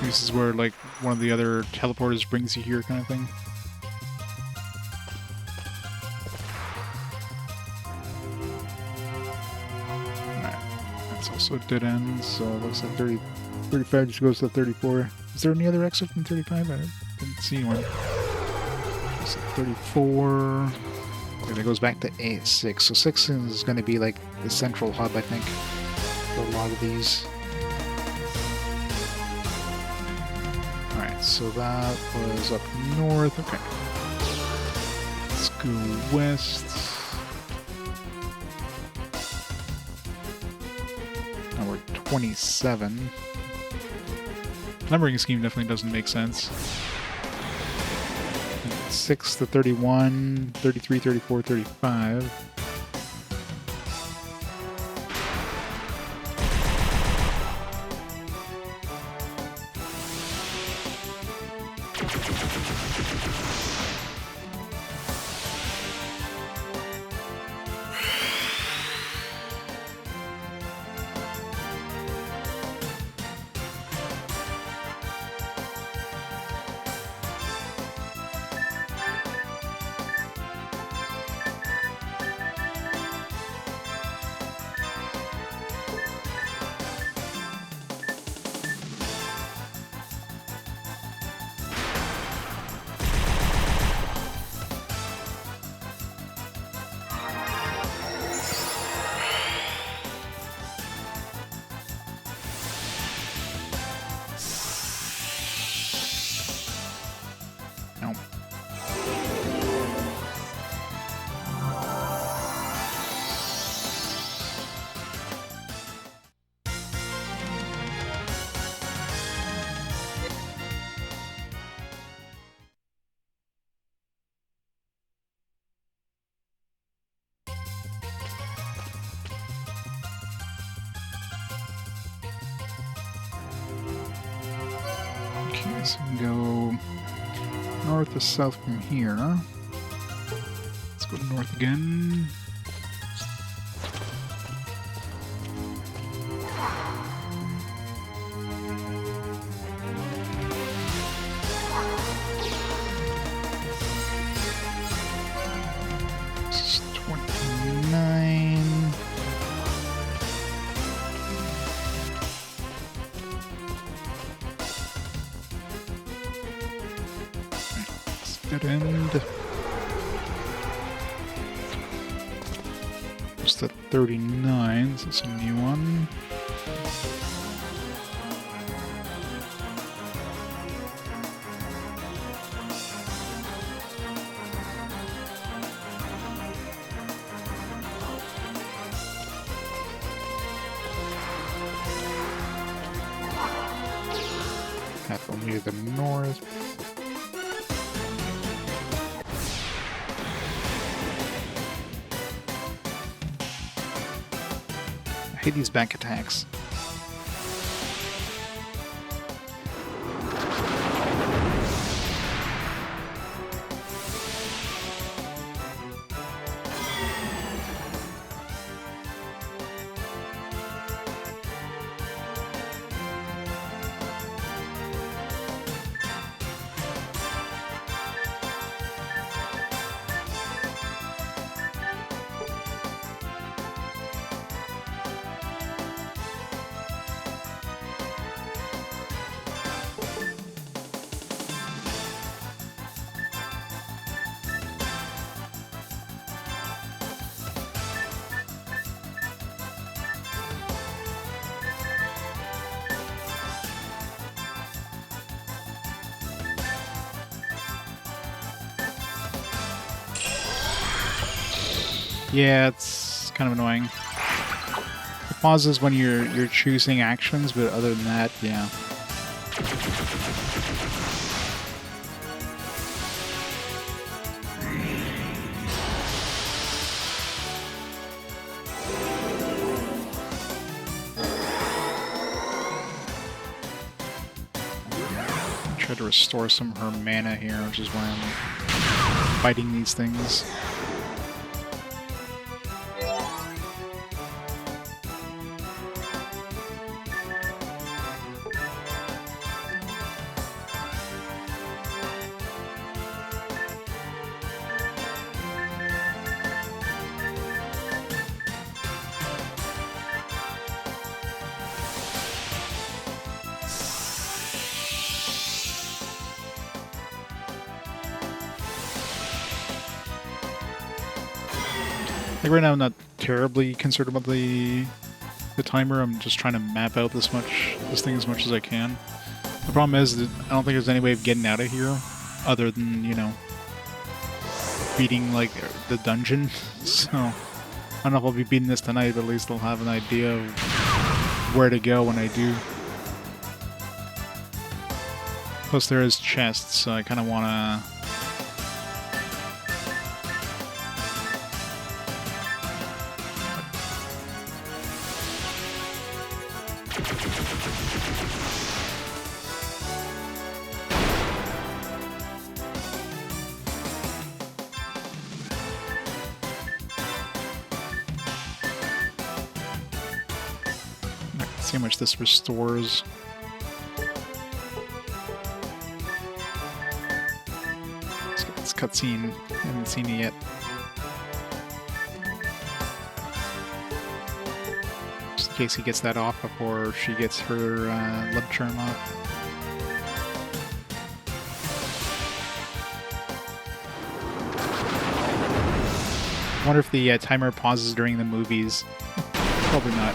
this is where like one of the other teleporters brings you here kind of thing. Alright, that's also a dead end, so it looks like 35 just goes to 34. Is there any other exit from 35? I didn't see one. It's 34. Okay, that goes back to 6. So 6 is going to be like the central hub, I think. A lot of these. Alright, so that was up north. Okay. Let's go west. Now we're 27. Numbering scheme definitely doesn't make sense. 6 to 31, 33, 34, 35. So we can go north to south from here, huh? Let's go north again. This is 29. Dead end. Just at 39, so it's a new one. Half only to the north. I hate these back attacks. Yeah, it's kind of annoying. It pauses when you're choosing actions, but other than that, yeah. Try to restore some of her mana here, which is why I'm fighting these things. Like right now I'm not terribly concerned about the timer. I'm just trying to map out this thing as much as I can. The problem is that I don't think there's any way of getting out of here other than, you know, beating like the dungeon. So I don't know if I'll be beating this tonight, but at least I'll have an idea of where to go when I do. Plus there is chests, so I kind of want to... see how much this restores. Let's get this cutscene. I haven't seen it yet. Just in case he gets that off before she gets her love charm off. I wonder if the timer pauses during the movies. Probably not.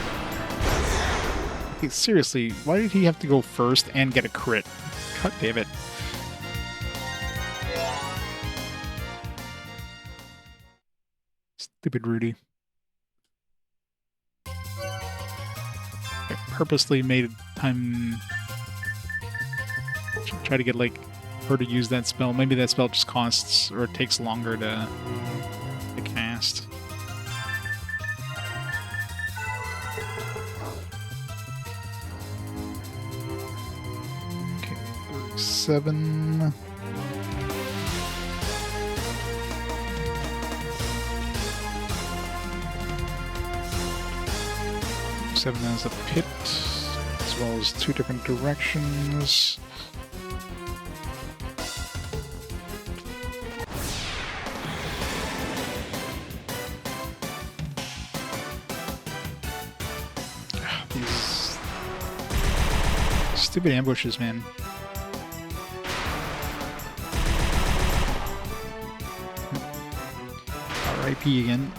Hey, seriously, why did he have to go first and get a crit? God damn it. Stupid Rudy. I purposely made time... Try to get, like, her to use that spell. Maybe that spell just costs, or it takes longer to cast. Okay, 37. Seven has a pit, as well as two different directions. These stupid ambushes, man. RIP again.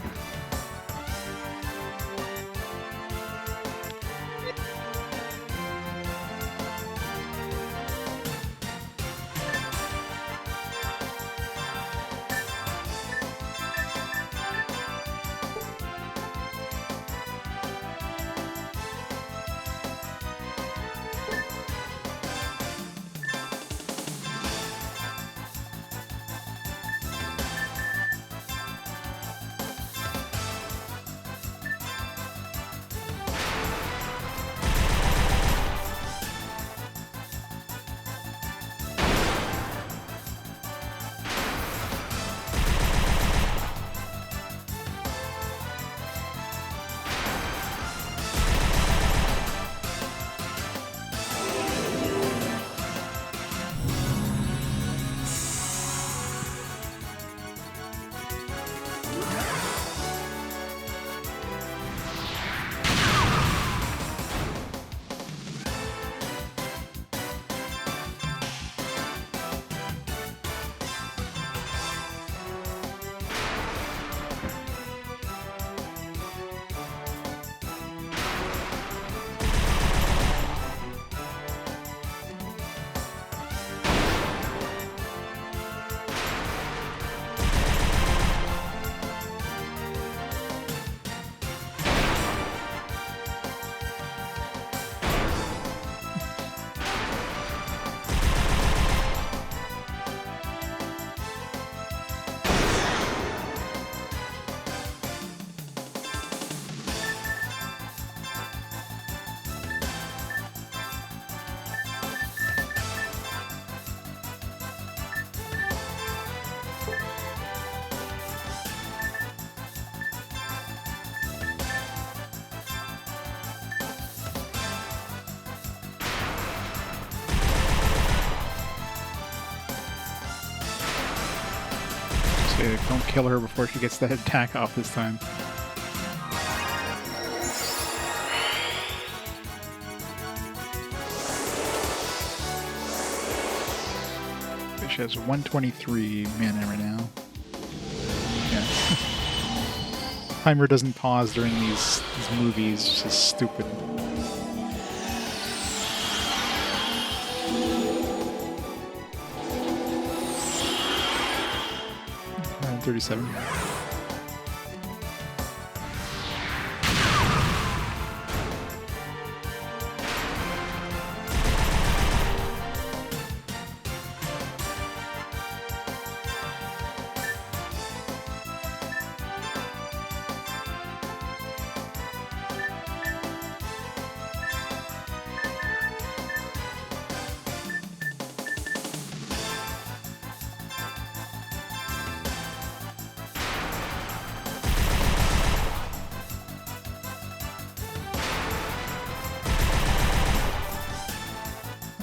Okay, don't kill her before she gets that attack off this time. She has 123 mana right now. Yeah. Timer doesn't pause during these movies. It's just stupid. 37.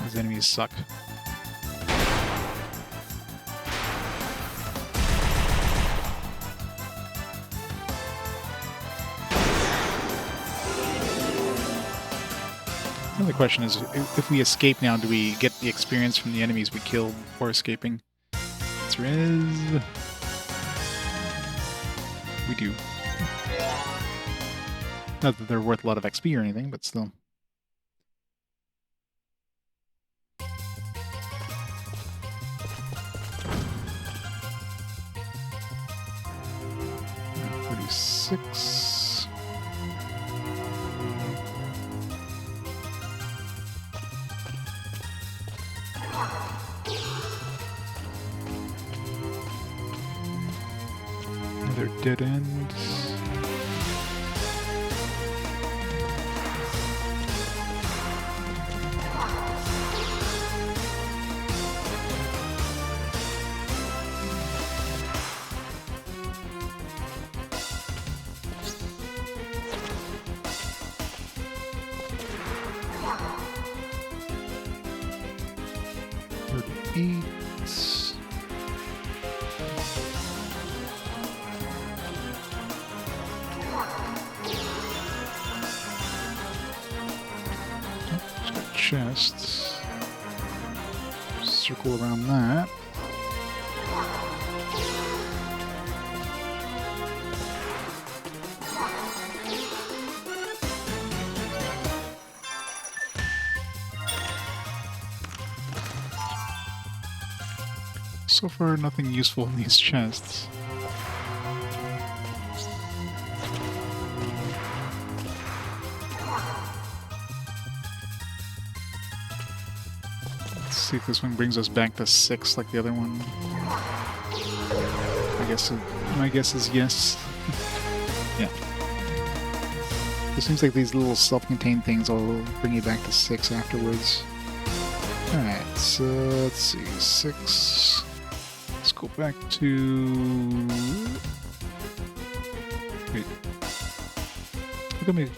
These enemies suck. The question is, if we escape now, do we get the experience from the enemies we killed before escaping? The answer is... we do. Not that they're worth a lot of XP or anything, but still. Six. Another dead end. Chests. Circle around that. So far, nothing useful in these chests. See if this one brings us back to 6 like the other one. My guess is yes. Yeah. It seems like these little self-contained things will bring you back to 6 afterwards. Alright, so let's see, 6. Let's go back to... Wait. Look at me.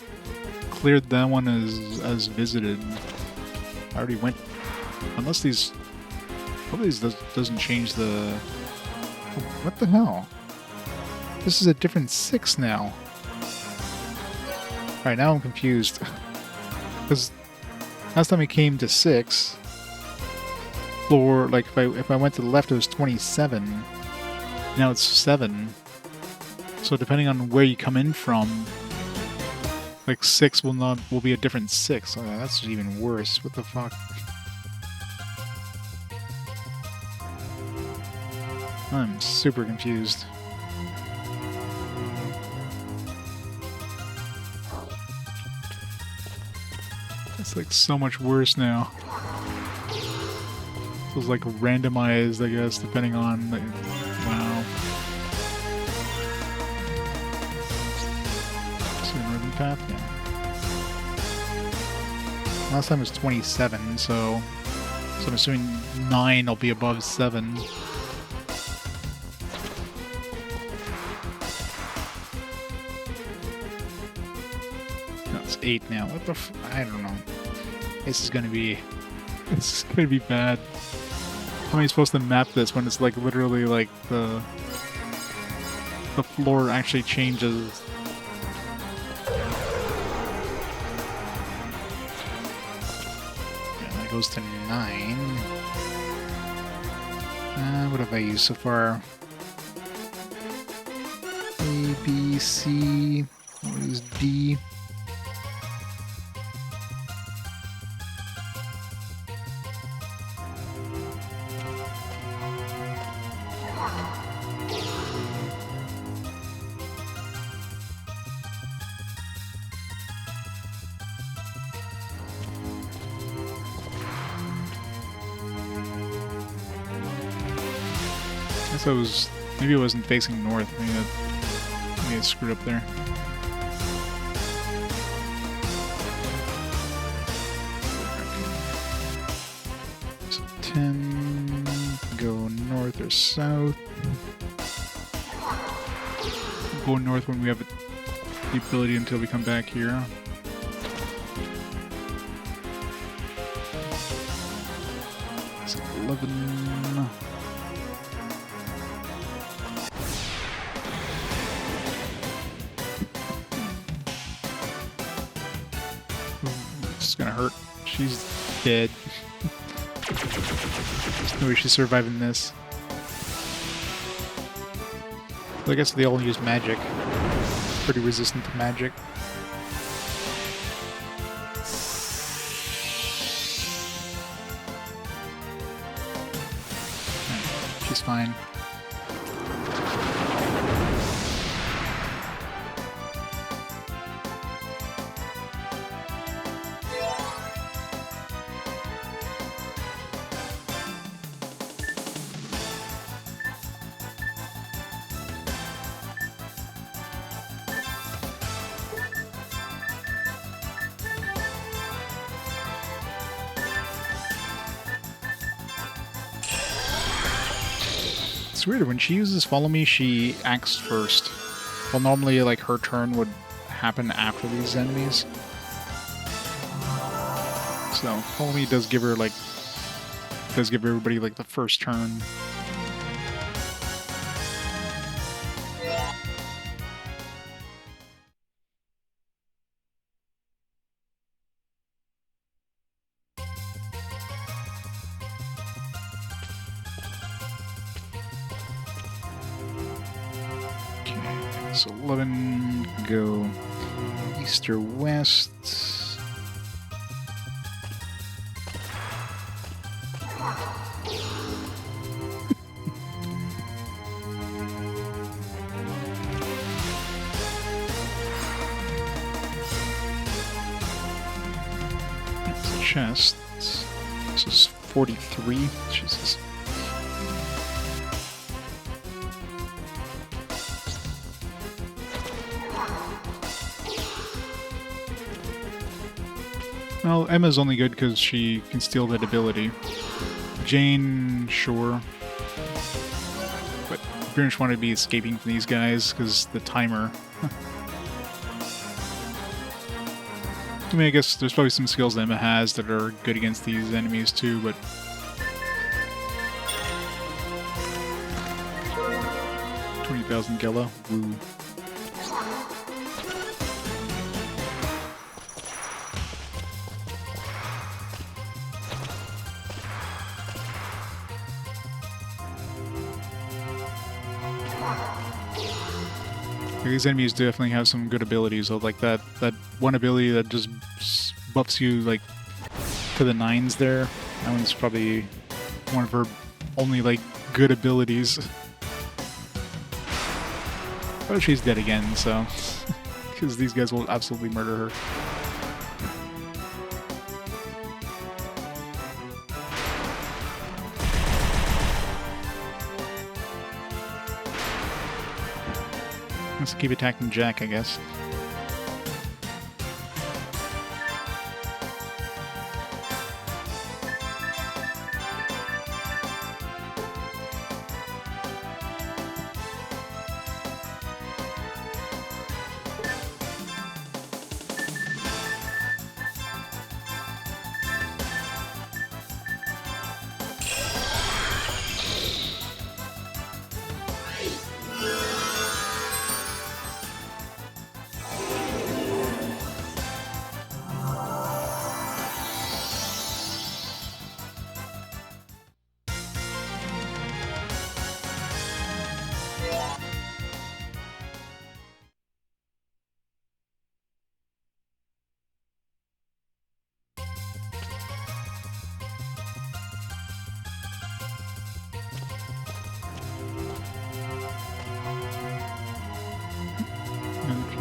Cleared that one as visited. I already went... Unless these... Probably this doesn't change the... Oh, what the hell? This is a different 6 now. Alright, now I'm confused. Because last time it came to 6... Floor, like if I went to the left it was 27. Now it's 7. So depending on where you come in from... Like 6 will be a different 6. Oh, that's even worse. What the fuck? I'm super confused. It's like so much worse now. It was like randomized, I guess, depending on... Wow. Ribbon path? Yeah. Last time was 27, so I'm assuming 9 will be above 7. No, it's 8 now. What the I don't know. This is gonna be bad. How am I supposed to map this when it's like literally like the the floor actually changes. And that goes to 9. What have I used so far? A, B, C. I'll use D. Maybe it wasn't facing north. Maybe I screwed up there. So 10, go north or south. Go north when we have the ability until we come back here. It's 11. Gonna hurt. She's dead. There's no way she's surviving this. Well, I guess they all use magic. Pretty resistant to magic. She's fine. It's weird, when she uses follow me, she acts first. Well, normally, like, her turn would happen after these enemies. So, follow me does give her, like, does give everybody, like, the first turn. So 11, go east or west. That's a chest. This is 43. Jesus. Well, Emma's only good because she can steal that ability. Jane, sure. But I pretty much want to be escaping from these guys because the timer. I mean, I guess there's probably some skills that Emma has that are good against these enemies too, but... 20,000 Gela. Woo. These enemies definitely have some good abilities. So like that one ability that just buffs you like to the 9s there. That one's probably one of her only like good abilities. But she's dead again, so because these guys will absolutely murder her. Let's keep attacking Jack, I guess.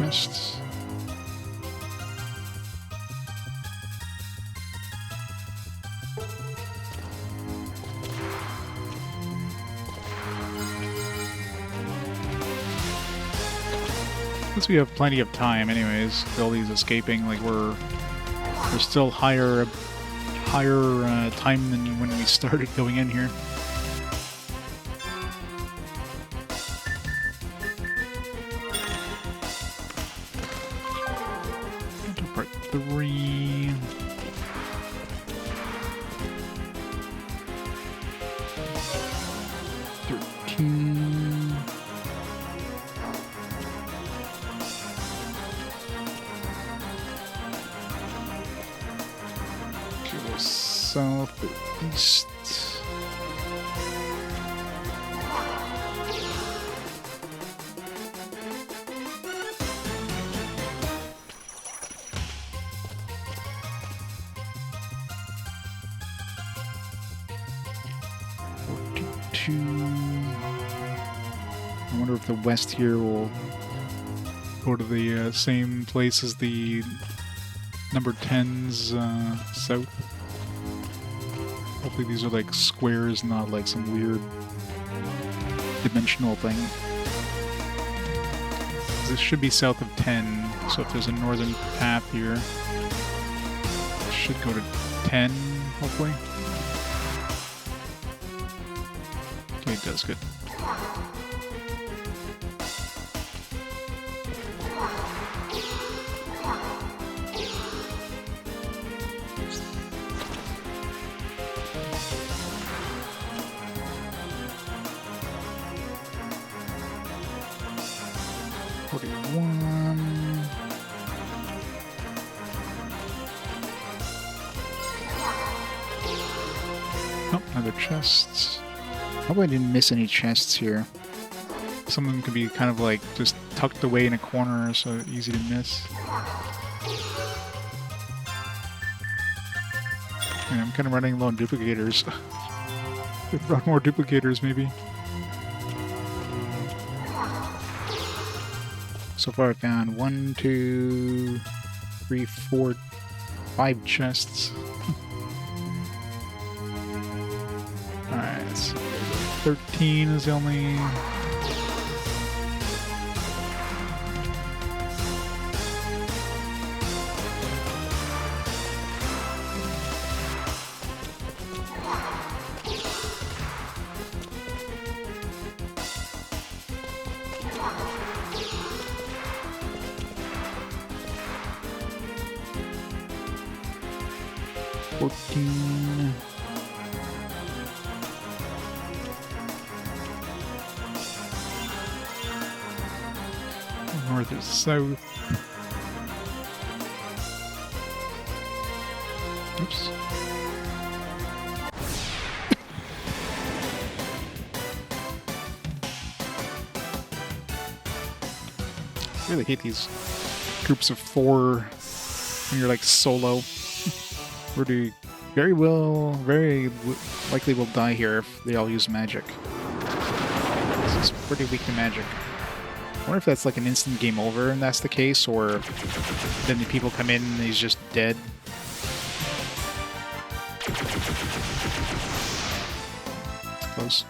chests. Since we have plenty of time anyways, all these escaping, like we're still higher time than when we started going in here. Part 3. Southeast. I wonder if the west here will go to the same place as the number 10's south. Hopefully these are like squares, not like some weird dimensional thing. This should be south of 10, so if there's a northern path here, it should go to 10, hopefully. Okay, it does, good. Oh, another chest. Hope I didn't miss any chests here. Some of them could be kind of like just tucked away in a corner, so easy to miss. Yeah, I'm kind of running low on duplicators. Could run more duplicators, maybe. So far I found 1, 2, 3, 4, 5 chests. Alright, let's see. 13 is the only... North or south. Oops. I really hate these groups of 4 when you're like solo. Rudy very likely will die here if they all use magic. This is pretty weak to magic. I wonder if that's like an instant game over and that's the case, or then the people come in and he's just dead. Close.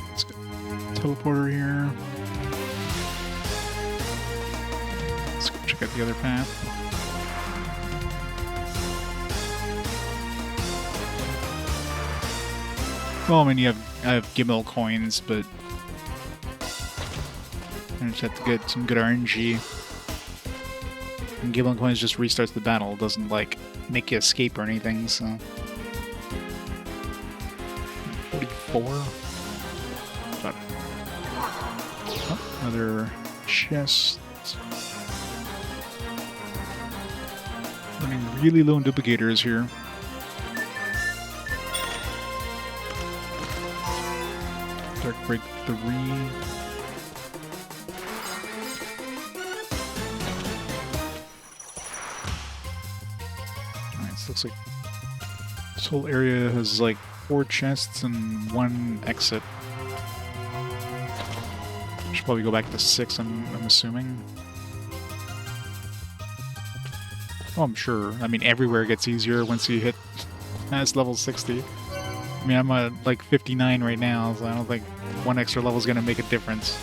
Let's go. Teleporter here. check out the other path. Well, I mean, I have Gimel coins, but I just have to get some good RNG. And Gimel coins just restarts the battle. It doesn't, like, make you escape or anything, so... 44? But... Oh, another chest. Running really low on duplicators here. Dark Break 3. Alright, so looks like this whole area has like 4 chests and 1 exit. Should probably go back to 6, I'm assuming. Oh, I'm sure. I mean, everywhere gets easier once you hit past level 60. I mean, I'm at like 59 right now, so I don't think 1 extra level is going to make a difference.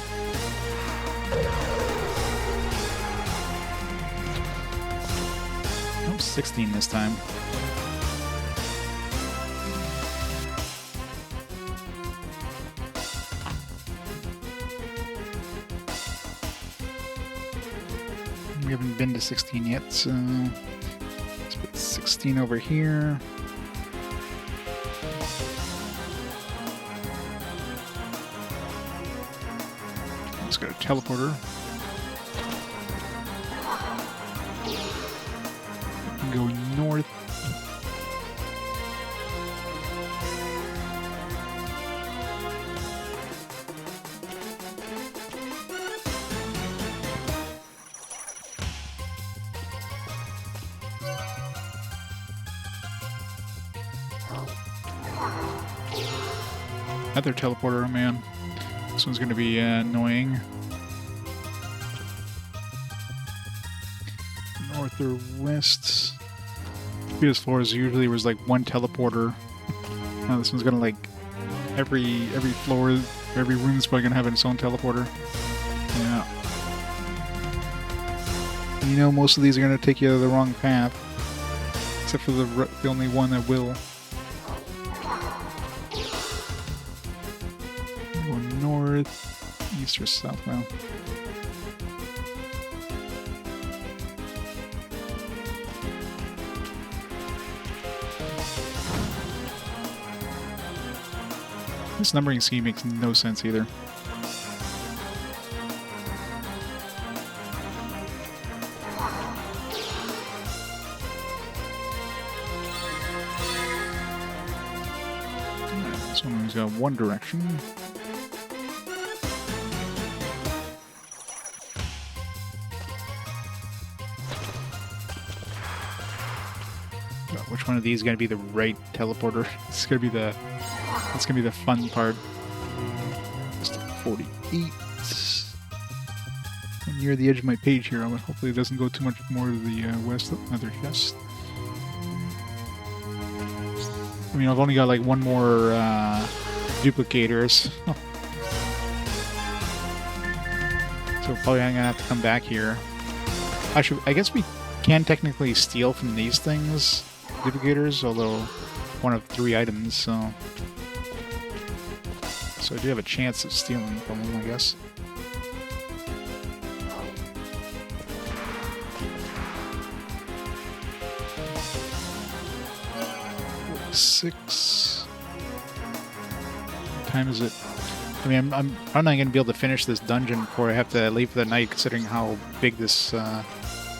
Oh, 16 this time. We haven't been to 16 yet, so let's put 16 over here. Let's go to teleporter. Go north. Another teleporter, man. This one's gonna be annoying. North or west? Previous floors usually was like 1 teleporter. Now this one's gonna like every floor, every room's probably gonna have its own teleporter. Yeah. You know, most of these are gonna take you to the wrong path, except for the only one that will. Go north, east or south now. This numbering scheme makes no sense either. This one's got 1 direction. Which one of these is going to be the right teleporter? It's going to be the... That's gonna be the fun part. Just 48. I'm near the edge of my page here. Hopefully it doesn't go too much more to the west. Another chest. I mean, I've only got like 1 more duplicators. Oh. So probably I'm gonna have to come back here. Actually, I guess we can technically steal from these things, duplicators, although 1 of 3 items, so... So I do have a chance of stealing from them, I guess. Six. What time is it? I mean, I'm probably not going to be able to finish this dungeon before I have to leave for the night, considering how big this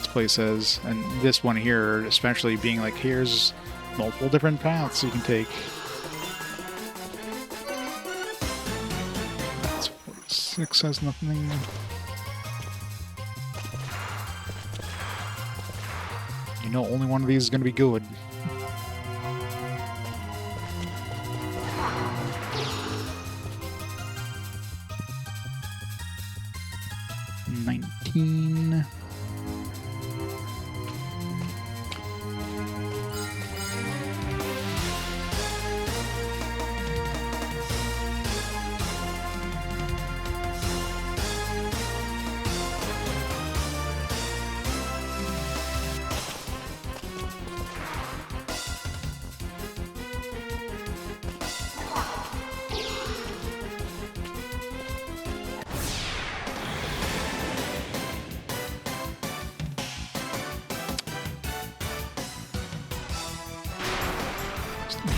place is. And this one here, especially being like, here's multiple different paths you can take. 6 has nothing. You know, only one of these is going to be good. $19.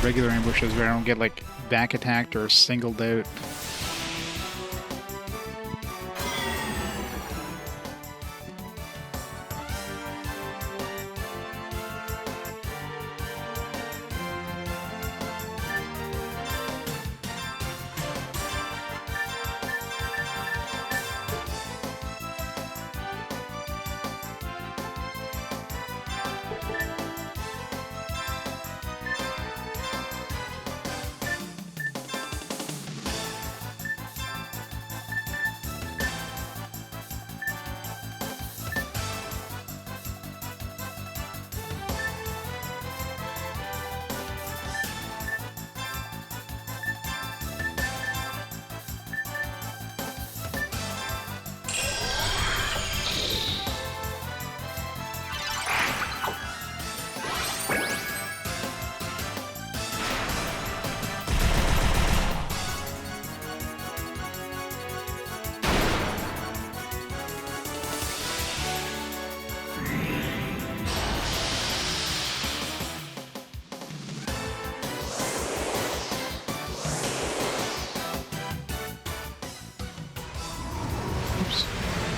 regular ambushes where I don't get like back attacked or singled out.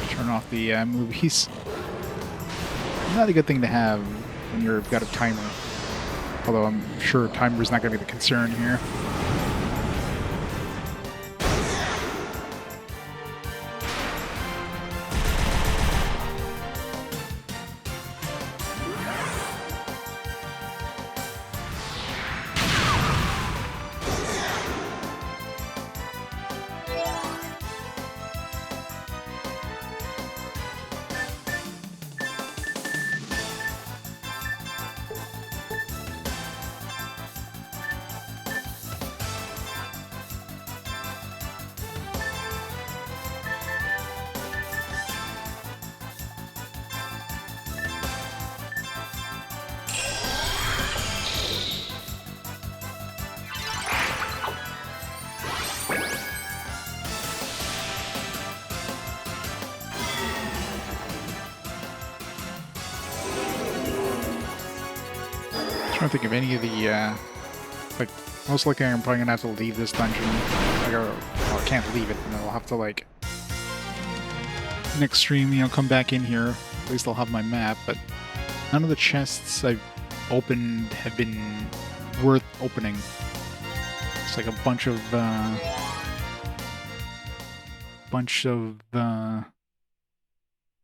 Turn off the movies. Not a good thing to have when you've got a timer. Although I'm sure timer's not going to be the concern here. I don't think of any of the, like, most likely I'm probably gonna have to leave this dungeon. Like, well, I can't leave it, and I'll have to, like, next stream, you know, come back in here. At least I'll have my map, but none of the chests I've opened have been worth opening. It's like a bunch of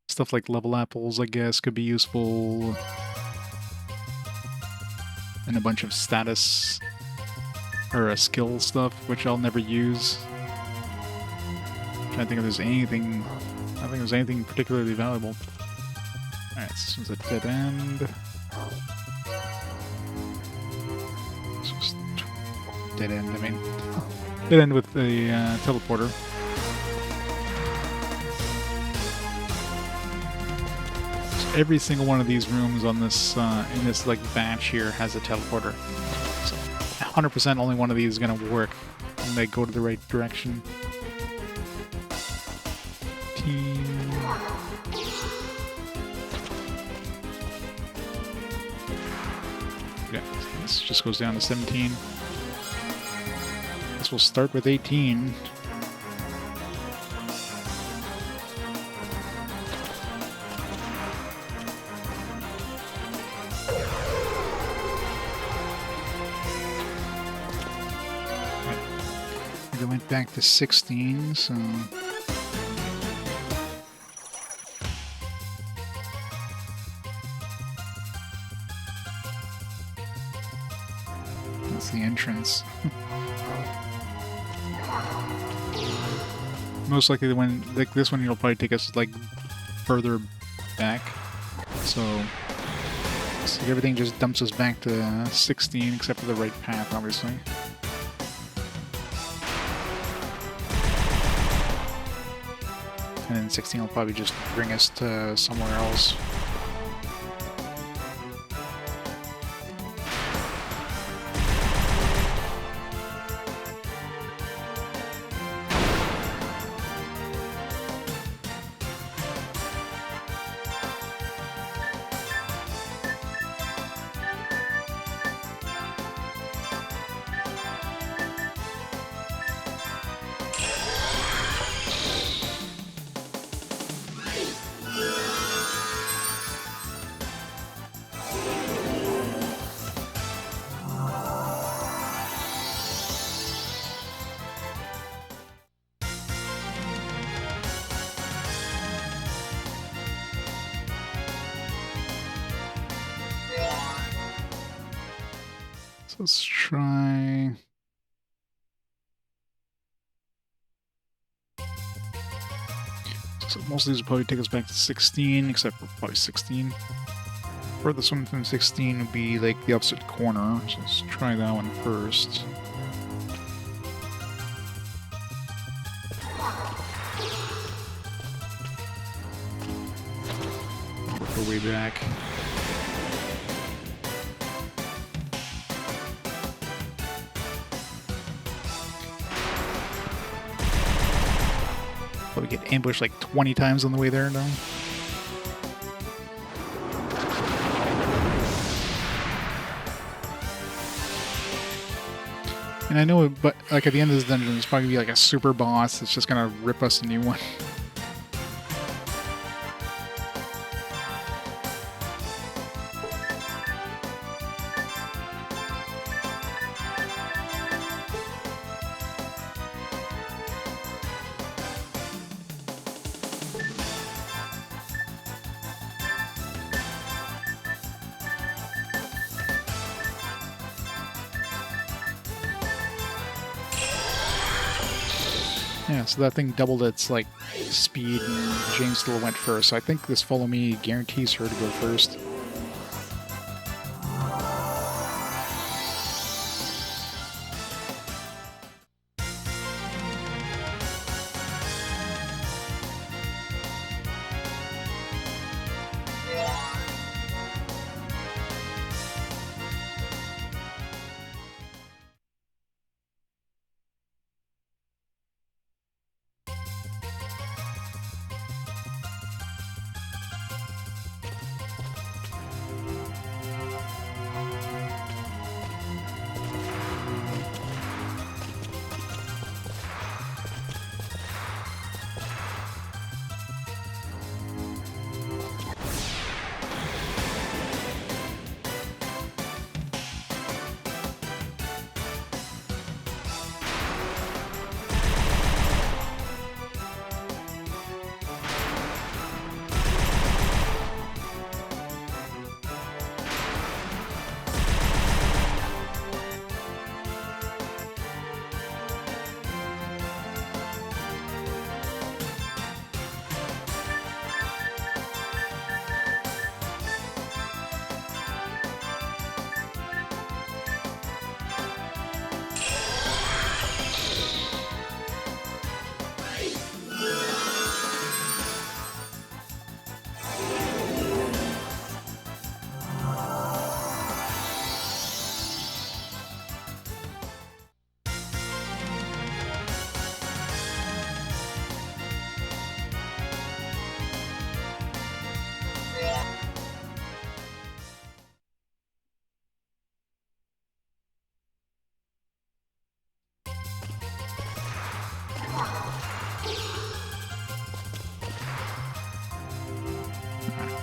stuff like level apples, I guess, could be useful. And a bunch of status or skill stuff, which I'll never use. I'm trying to think if there's anything. I don't think there's anything particularly valuable. Alright, this one's a dead end. It's just dead end, I mean. Dead end with the teleporter. Every single one of these rooms on this in this like batch here has a teleporter. So 100% only one of these is gonna work when they go to the right direction. Yeah, this just goes down to 17. This will start with 18. Back to 16, so that's the entrance. Most likely the one like this one you'll probably take us like further back. So everything just dumps us back to 16 except for the right path, obviously. And then 16 will probably just bring us to somewhere else. So let's try... So most of these will probably take us back to 16, except for probably 16. Furthest one from 16 would be like the opposite corner, so let's try that one first. Work our way back. Probably get ambushed like 20 times on the way there now. And I know, but like at the end of this dungeon, there's probably gonna be like a super boss that's just gonna rip us a new one. Yeah, so that thing doubled its, like, speed, and Jane still went first. So I think this follow me guarantees her to go first.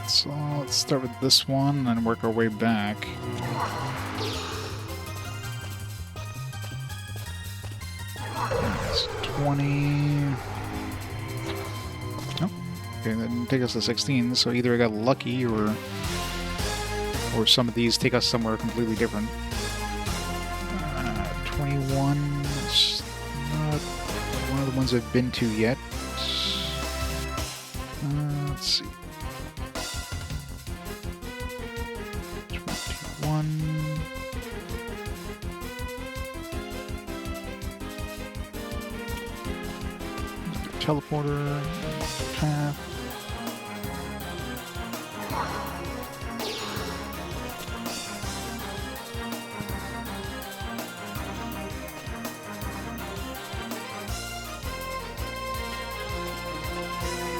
So let's start with this one and work our way back. That's 20. Oh, okay, that didn't take us to 16, so either I got lucky or some of these take us somewhere completely different. 21 is not one of the ones I've been to yet. Let's see. 21. Teleporter. Path.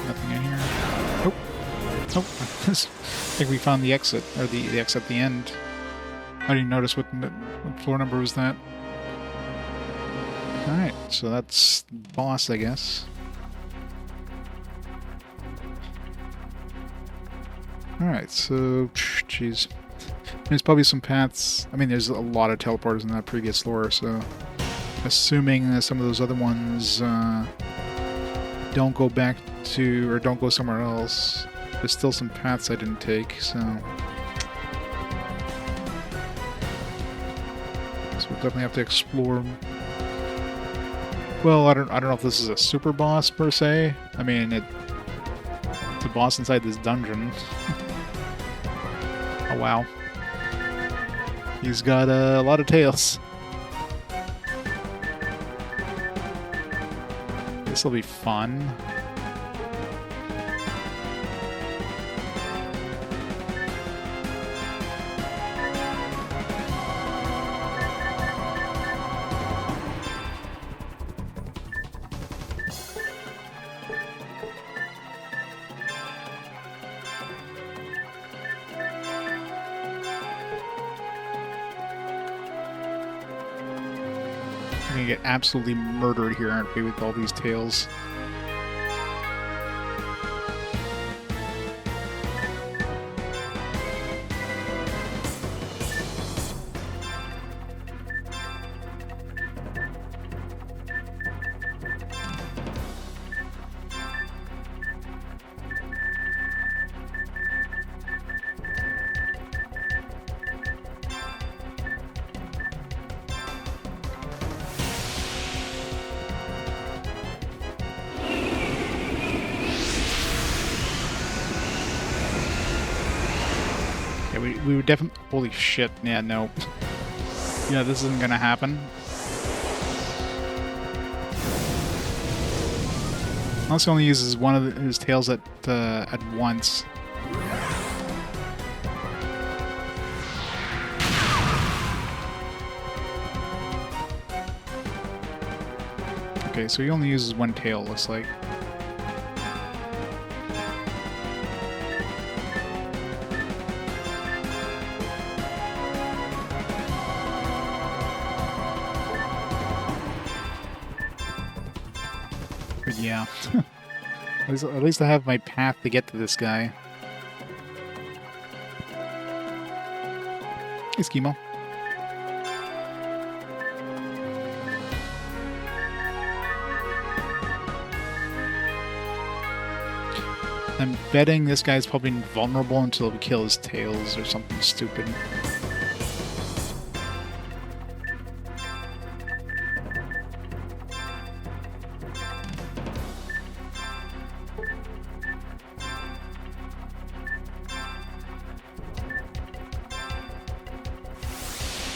Nothing in here. Nope. Nope. I think we found the exit, or the exit at the end. I didn't notice what floor number was that. Alright, so that's boss, I guess. Alright, so, jeez. There's probably some paths. I mean, there's a lot of teleporters in that previous floor, so assuming that some of those other ones don't go back to, or don't go somewhere else, there's still some paths I didn't take, so... definitely have to explore. Well, I don't know if this is a super boss per se. I mean, it's a boss inside this dungeon. Oh wow, he's got a lot of tails. This will be fun. We're gonna get absolutely murdered here, aren't we, with all these tails? We would definitely... Holy shit. Yeah, no. Yeah, this isn't gonna happen. Unless he only uses one of his tails at once. Okay, so he only uses one tail, looks like. But yeah. At least I have my path to get to this guy. Hey, Schemo. I'm betting this guy's probably invulnerable until we kill his tails or something stupid.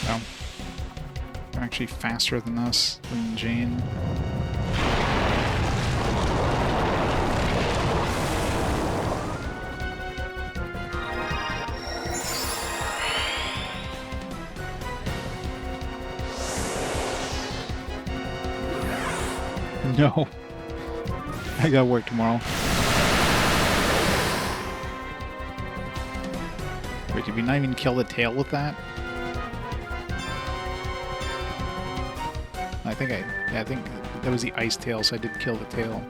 Well, they're actually faster than us, than Jane. No. I gotta work tomorrow. Wait, did we not even kill the tail with that? I think that was the ice tail, so I did kill the tail.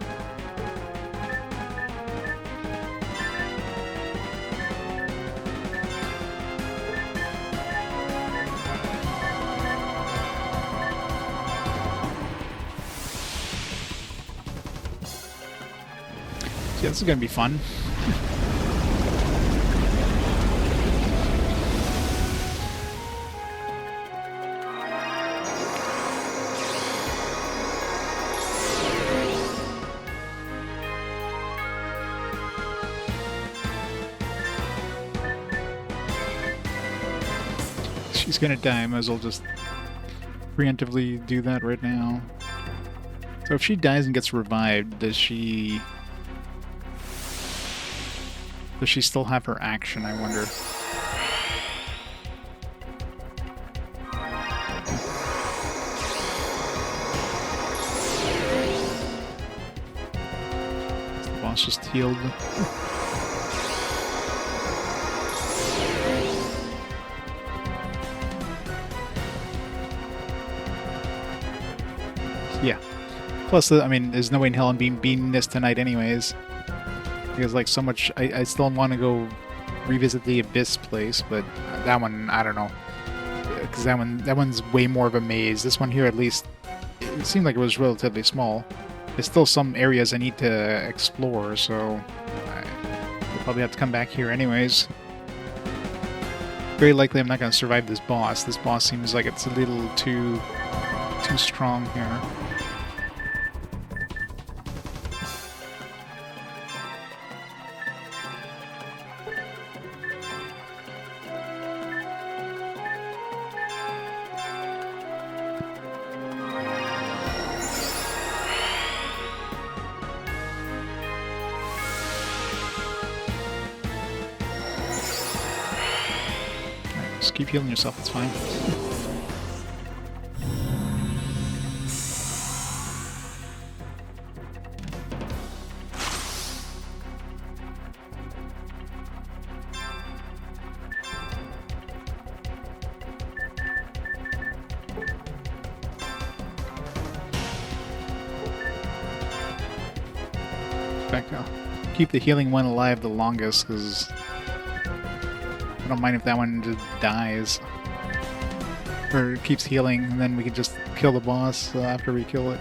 Yeah, this is gonna be fun. She's gonna die, I might as well just preemptively do that right now. So if she dies and gets revived, does she still have her action, I wonder? The boss just healed. Yeah. Plus, I mean, there's no way in hell I'm beating this tonight anyways. Because, like, so much... I still want to go revisit the Abyss place, but that one, I don't know. Because that one's way more of a maze. This one here, at least, it seemed like it was relatively small. There's still some areas I need to explore, so... I'll probably have to come back here anyways. very likely I'm not going to survive this boss. This boss seems like it's a little too strong here. Just keep healing yourself, it's fine. In fact, I'll keep the healing one alive the longest, because I don't mind if that one just dies. Or keeps healing, and then we can just kill the boss after we kill it.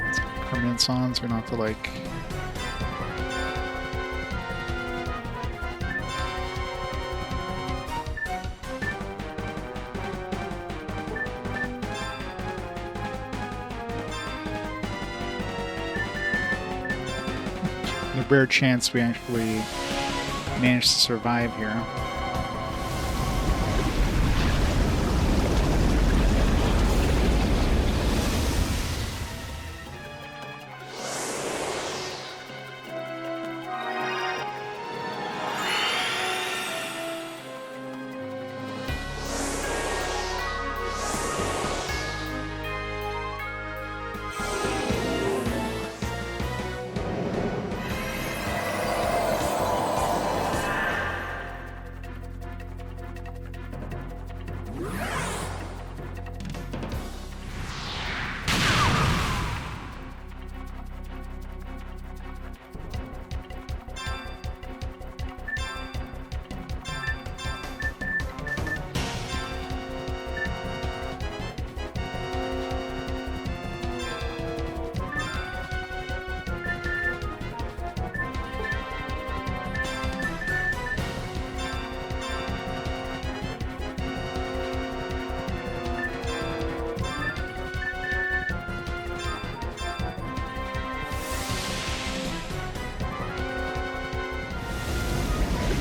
It's permanence on, so we don't have to, like... a rare chance we actually manage to survive here.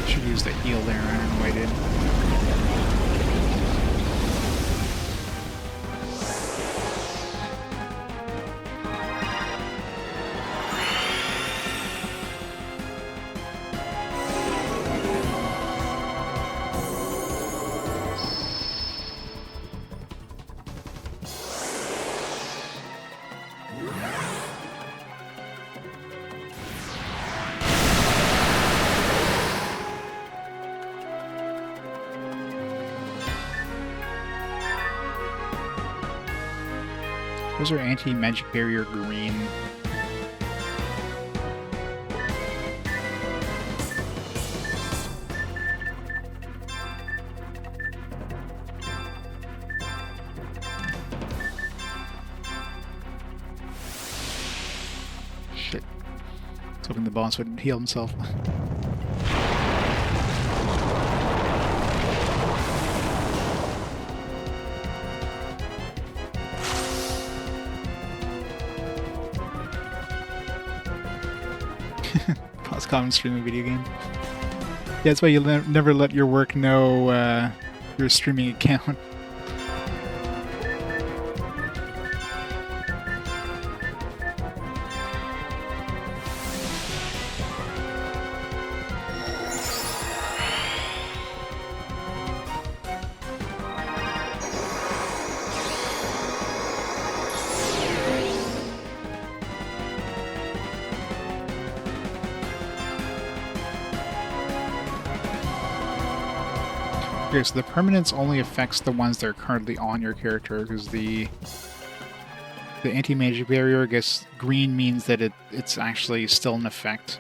Should use the heal there, I don't know why I did. Those are anti-magic barrier green. Shit. I was hoping the boss would heal himself. Pause comment stream a video game. Yeah, that's why you'll never let your work know your streaming account. Okay, so the permanence only affects the ones that are currently on your character, because the anti-magic barrier, I guess green means that it's actually still in effect,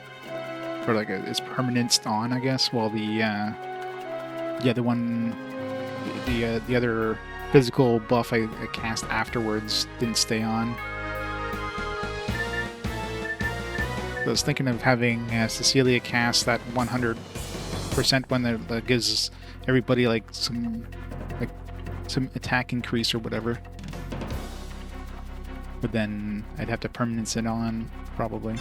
or like it's permanence on, I guess, while the yeah, the one the other physical buff I cast afterwards didn't stay on. I was thinking of having Cecelia cast that 100% one that gives everybody like some attack increase or whatever. But then I'd have to permanence it on, probably.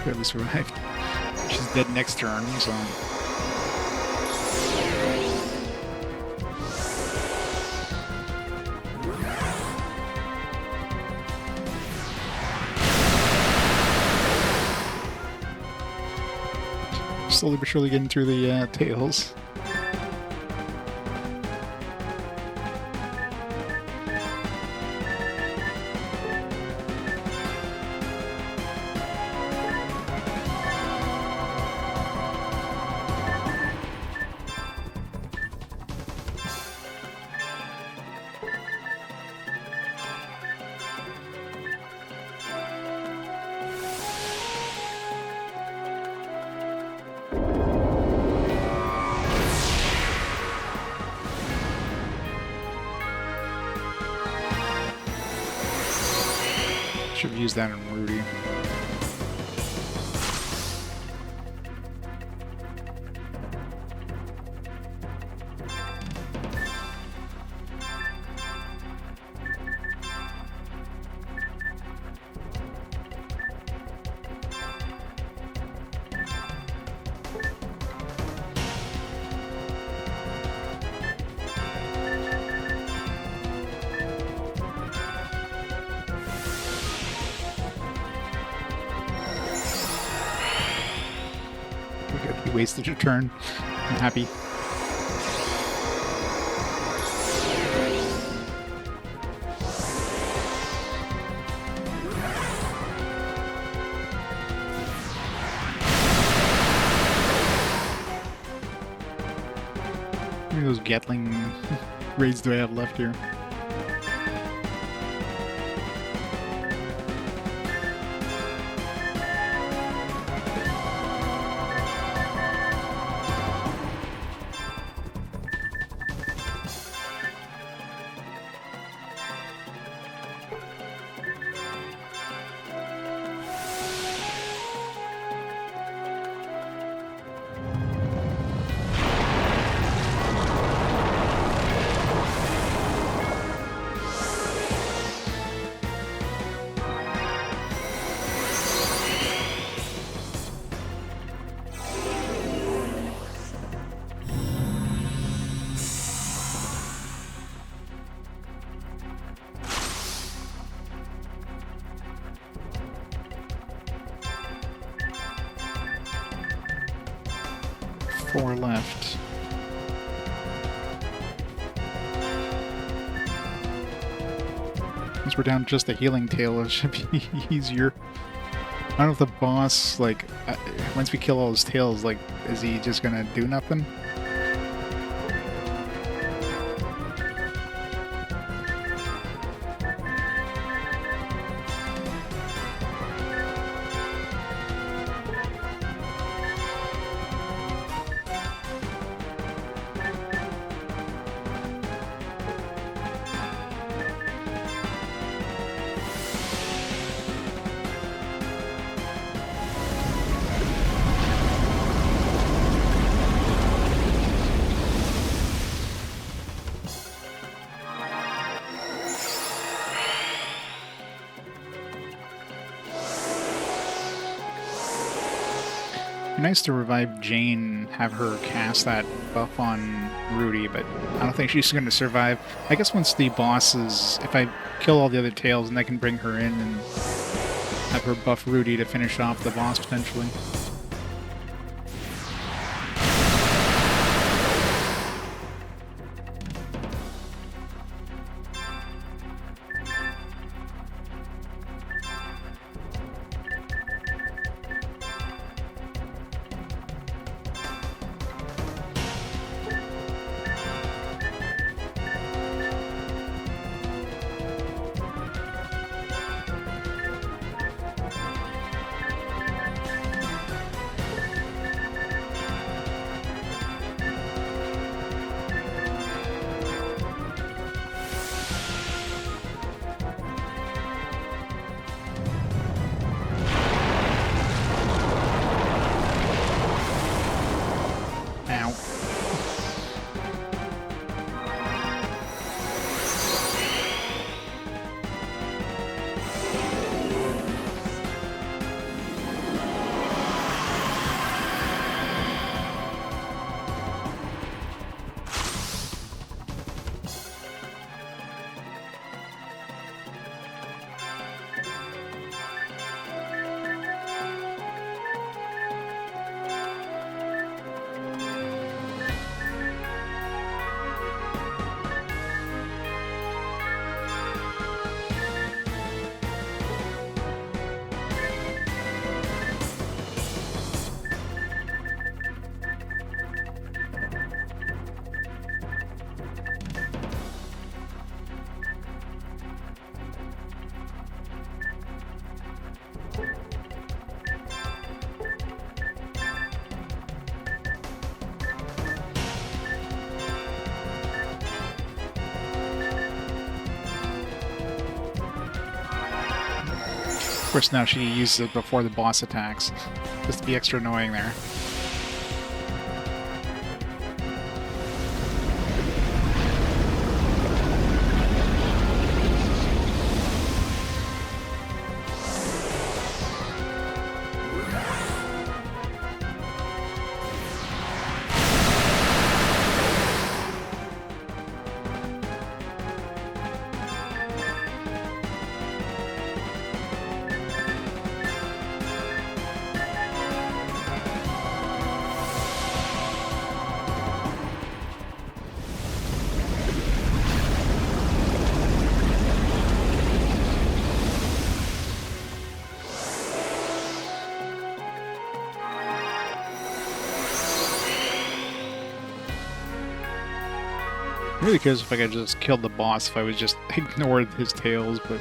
Barely survived. She's dead next turn, so... Slowly but surely getting through the tails. Should have used that on Rudy. You wasted your turn. I'm happy. How many of those Gatling raids do I have left here? Four left. Once we're down to just the healing tail, it should be easier. I don't know if the boss, like, once we kill all his tails, like, is he just gonna do nothing? Nice to revive Jane, have her cast that buff on Rudy, but I don't think she's going to survive. I guess once the boss is, if I kill all the other tails, and I can bring her in and have her buff Rudy to finish off the boss potentially. Of course, now she uses it before the boss attacks, just to be extra annoying there. I'm really curious if I could just kill the boss if I was just ignored his tails, but...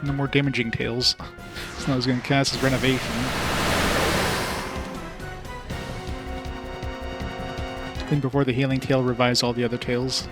No more damaging tails. So now he's going to cast his renovation. Then before the healing tail revives all the other tails.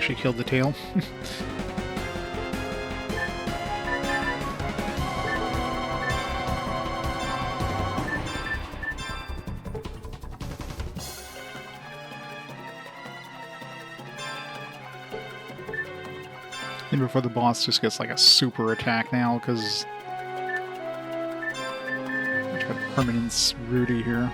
actually killed the tail. And before the boss just gets like a super attack now, because I got permanence Rudy here.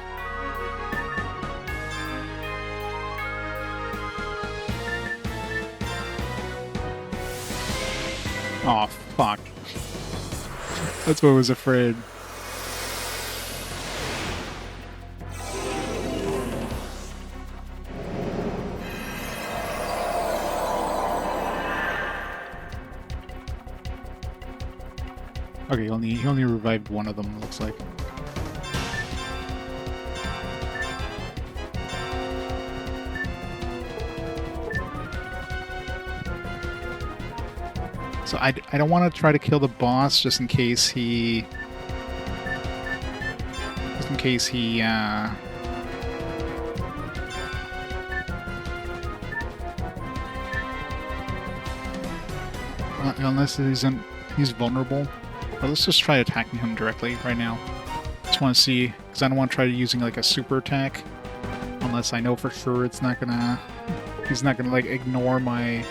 Oh, fuck. That's what I was afraid. Okay, he only revived one of them, looks like. So I don't want to try to kill the boss just in case he... unless he's vulnerable. But let's just try attacking him directly right now. Just want to see, because I don't want to try using like a super attack, unless I know for sure it's not gonna... he's not gonna like ignore my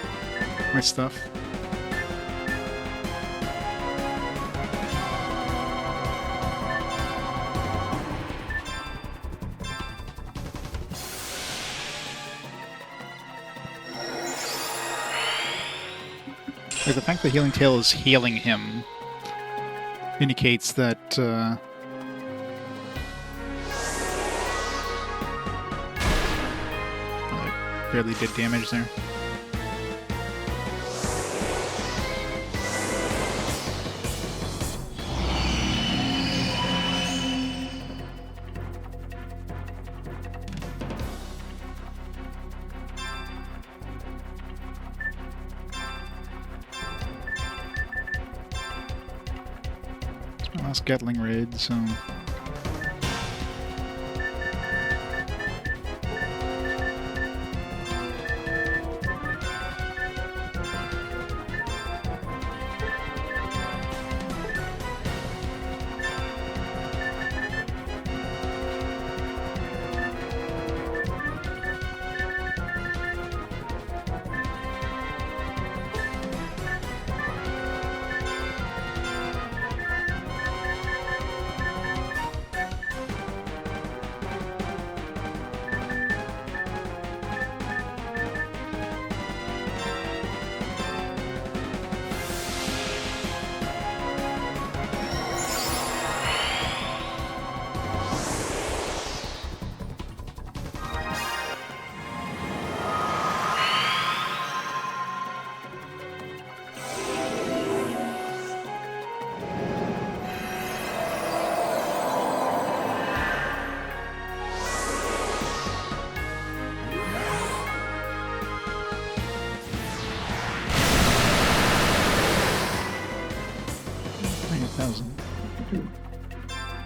stuff. Like the fact that Healing Tail is healing him indicates that I barely did damage there. Last Gatling raid, so...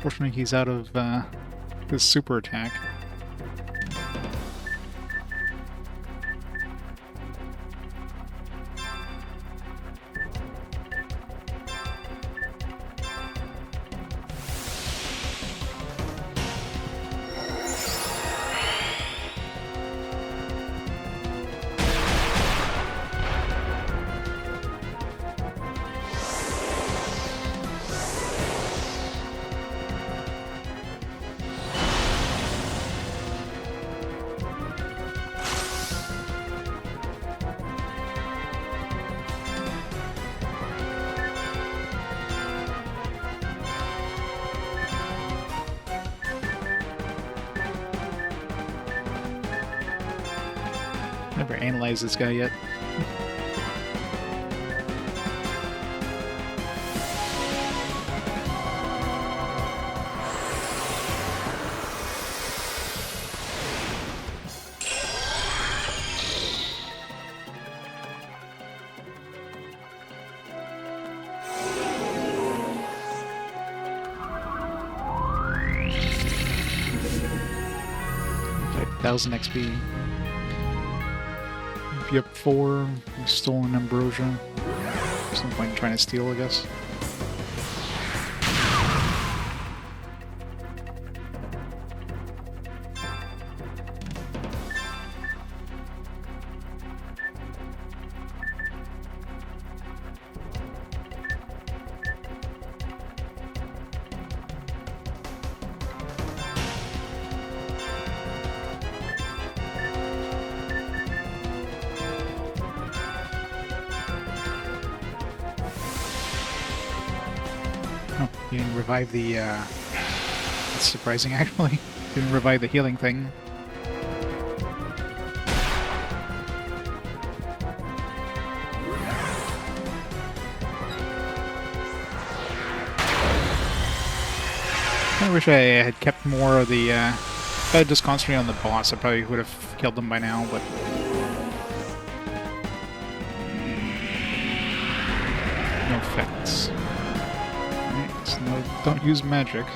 Fortunately, he's out of this super attack. Never analyzed this guy yet. Okay, 1000 XP. Keep you up 4. Stolen ambrosia. There's no point in trying to steal, I guess. Oh, you didn't revive the, that's surprising, actually. Didn't revive the healing thing. I wish I had kept more of the, if I had just concentrated on the boss, I probably would have killed them by now, but... No effects. Right, so no, don't use magic.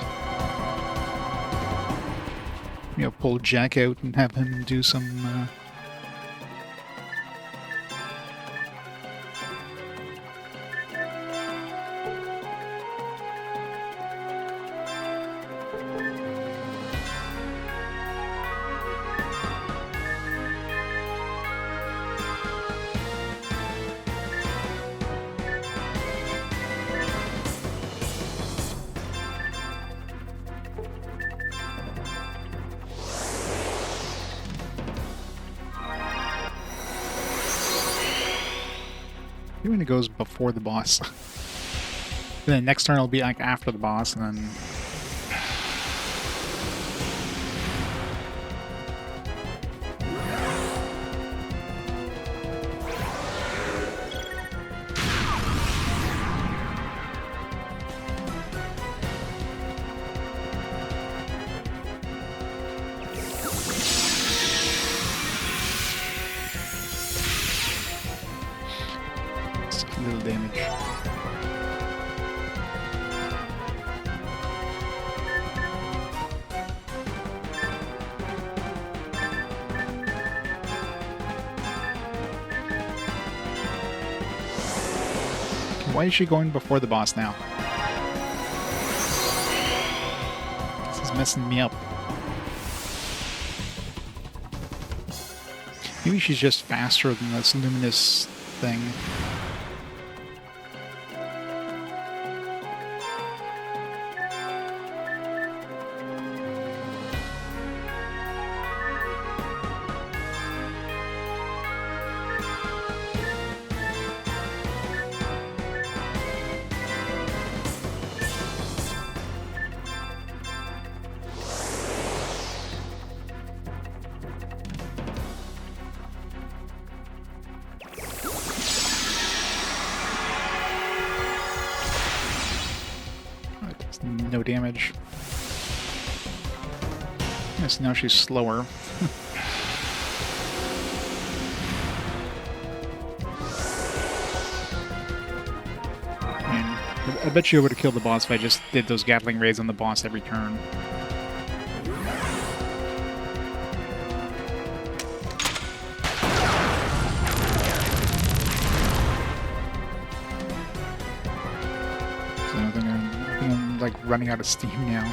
You know, pull Jack out and have him do some, when it goes before the boss. And then next turn it'll be like after the boss, and then... little damage. Why is she going before the boss now? This is messing me up. Maybe she's just faster than this luminous thing. No damage. Yes, now she's slower. I bet you I would have killed the boss if I just did those Gatling raids on the boss every turn. So I think I'm like running out of steam now.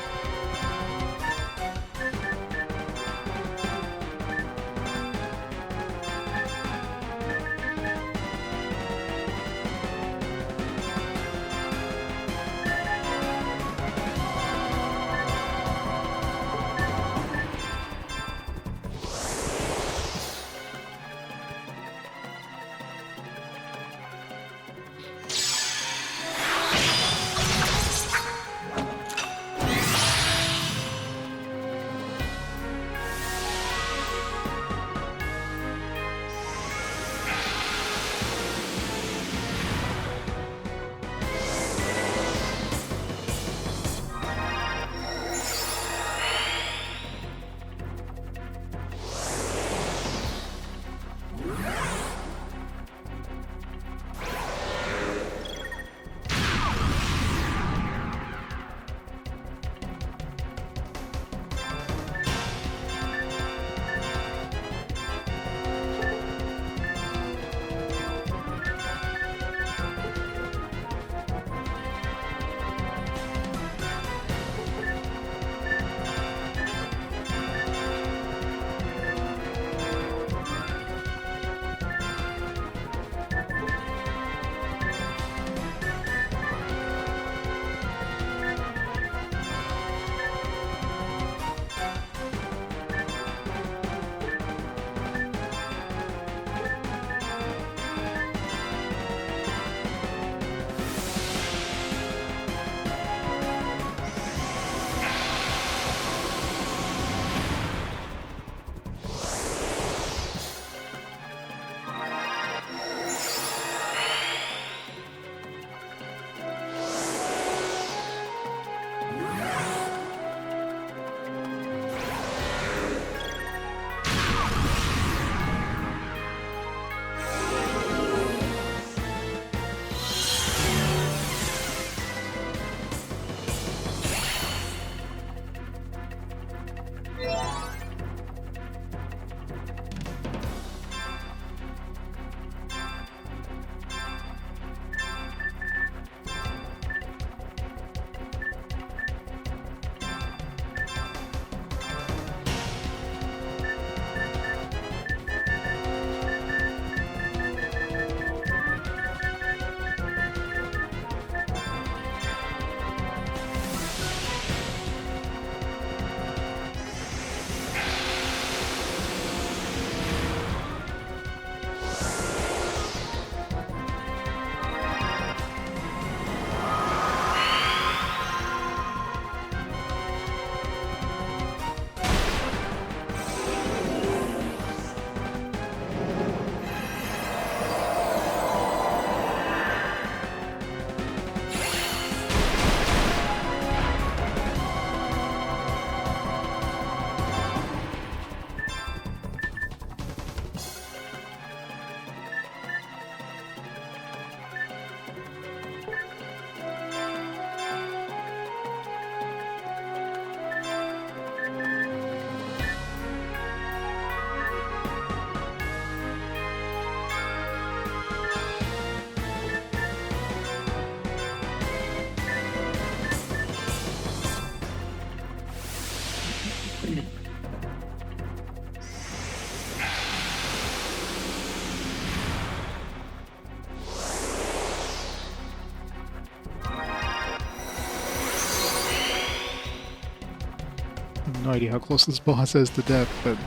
No idea how close this boss is to death, but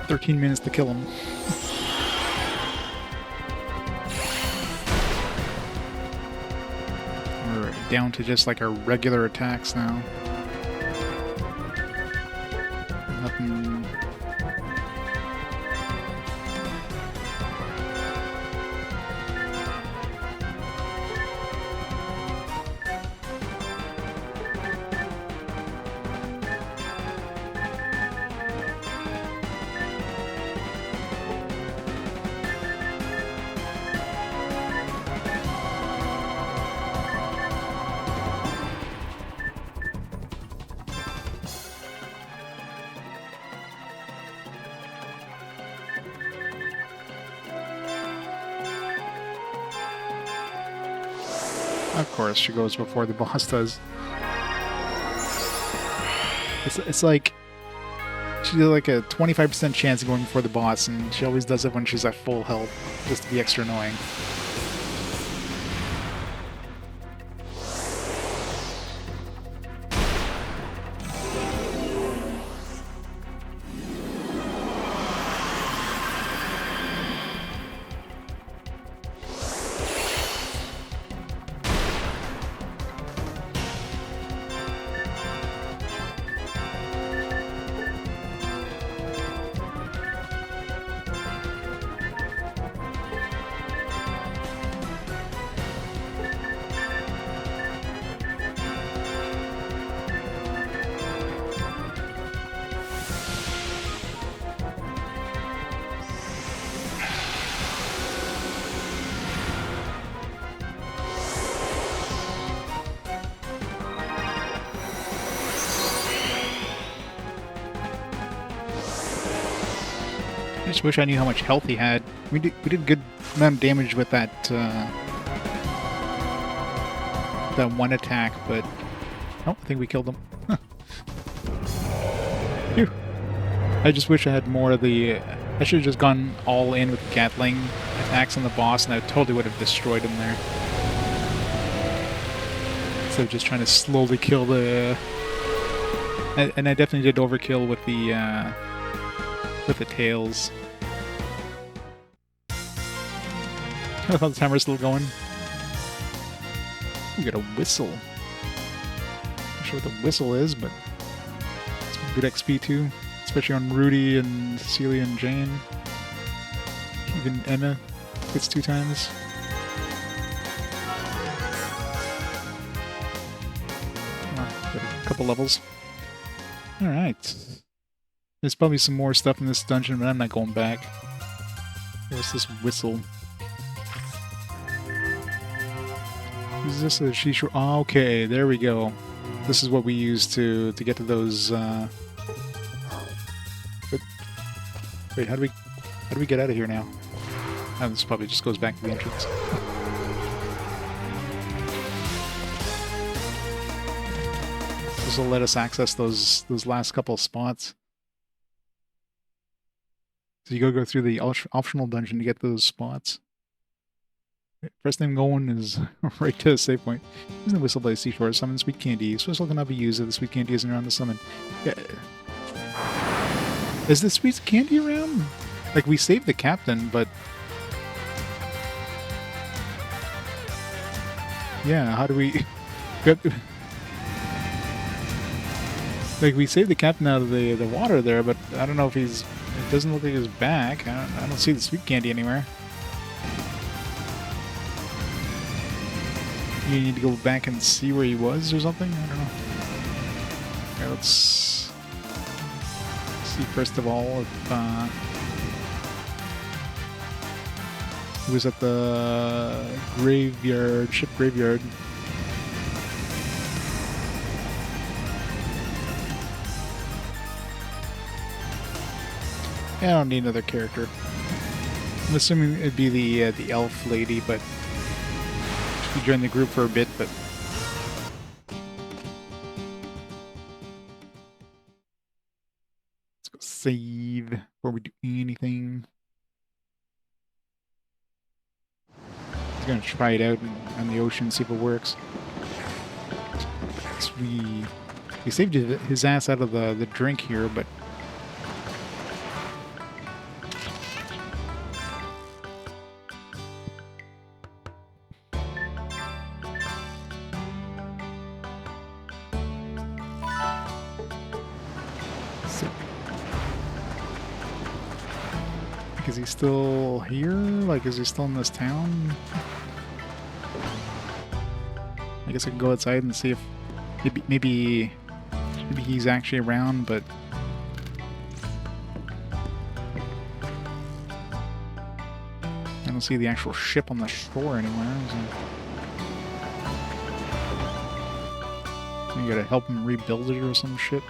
13 minutes to kill him. We're down to just like our regular attacks now. Nothing. Of course, she goes before the boss does. It's like she did like a 25% chance of going before the boss, and she always does it when she's at full health, just to be extra annoying. I just wish I knew how much health he had. We did a good amount of damage with that that one attack, but oh, I think we killed him. Huh. Phew. I just wish I had more of the. I should have just gone all in with the Gatling attacks on the boss, and I totally would have destroyed him there. Instead of just trying to slowly kill the. And I definitely did overkill with the tails. I thought the timer's still going. We got a whistle. Not sure what the whistle is, but it's good XP too, especially on Rudy and Cecelia and Jane. Even Emma gets 2 times. Oh, got a couple levels. All right. There's probably some more stuff in this dungeon, but I'm not going back. What's this whistle? Is this a shisha? Oh, okay, there we go. This is what we use to get to those. But wait, how do we get out of here now? Oh, this probably just goes back to the entrance. This will let us access those last couple spots. So you gotta go through the optional dungeon to get those spots. First thing going is right to the save point. Using the whistle by the seashore to summon sweet candy. This whistle cannot be used if the sweet candy isn't around the summon. Yeah. Is the sweet candy around? Like, we saved the captain, but... Yeah, how do we... Like, we saved the captain out of the water there, but I don't know if he's... It doesn't look like he's back. I don't see the sweet candy anywhere. You need to go back and see where he was or something? I don't know. Okay, let's see first of all if he was at the graveyard, ship graveyard. Yeah, I don't need another character. I'm assuming it'd be the elf lady, but she joined the group for a bit, but let's go save before we do anything. He's gonna try it out on the ocean, see if it works. So we saved his ass out of the drink here, but so, is he still here? Like, is he still in this town? I guess I can go outside and see if maybe he's actually around, but I don't see the actual ship on the shore anywhere. So you gotta help him rebuild it or some shit.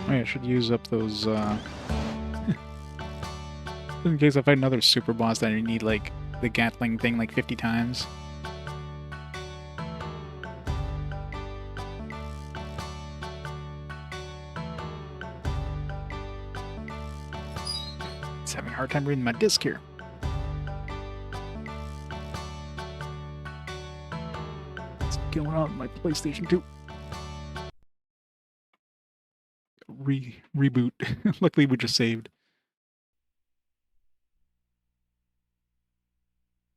I should use up those, in case I find another super boss that I need, like, the Gatling thing, like, 50 times. It's having a hard time reading my disc here. What's going on with my PlayStation 2? Reboot. Luckily we just saved.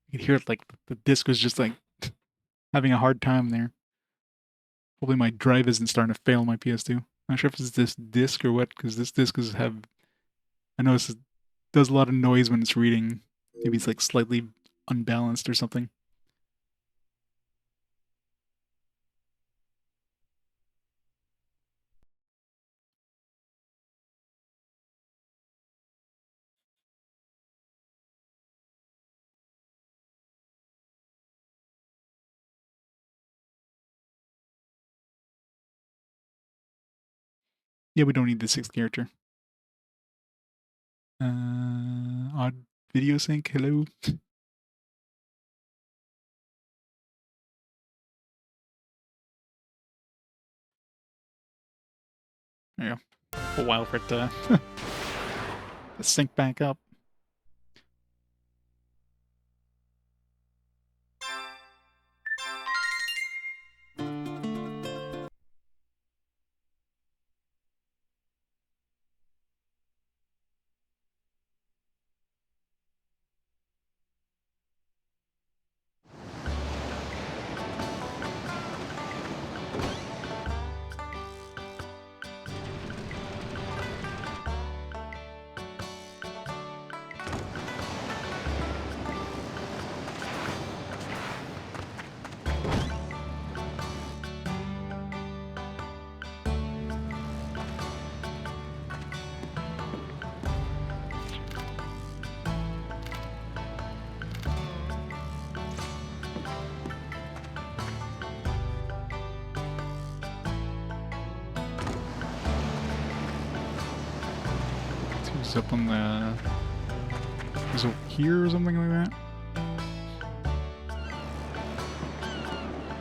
You could hear it, like the disc was just like having a hard time there. Hopefully my drive isn't starting to fail my PS2. Not sure if it's this disc or what, because this disc is I know it does a lot of noise when it's reading. Maybe it's like slightly unbalanced or something. Yeah, we don't need the 6th character. Odd video sync, hello? Yeah, a while for it to sync back up. Who's up on the... Is it here or something like that?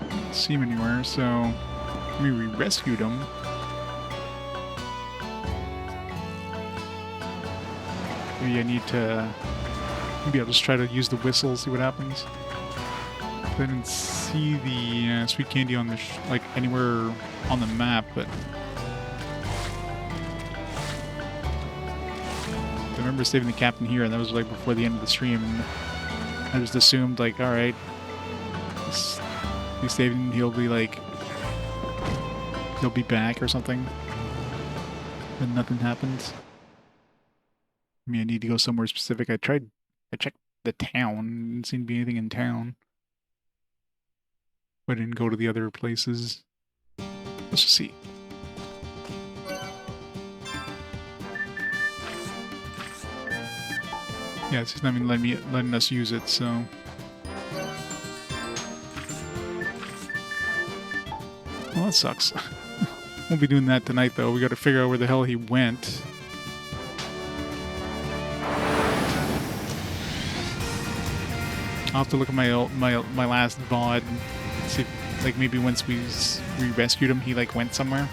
Don't see him anywhere, so... Maybe we rescued him. Maybe I need to... Maybe I'll just try to use the whistle, see what happens. I didn't see the sweet candy on the like anywhere on the map, but I remember saving the captain here, and that was like before the end of the stream. I just assumed like, all right, he's saving, he'll be like, he'll be back or something. Then nothing happens. I mean, I need to go somewhere specific. I checked the town. Didn't seem to be anything in town. I didn't go to the other places. Let's just see. Yeah, it's just not even letting us use it, so... Well, that sucks. Won't be doing that tonight, though. We gotta figure out where the hell he went. I'll have to look at my last VOD, see if, like, maybe once we rescued him, he, like, went somewhere.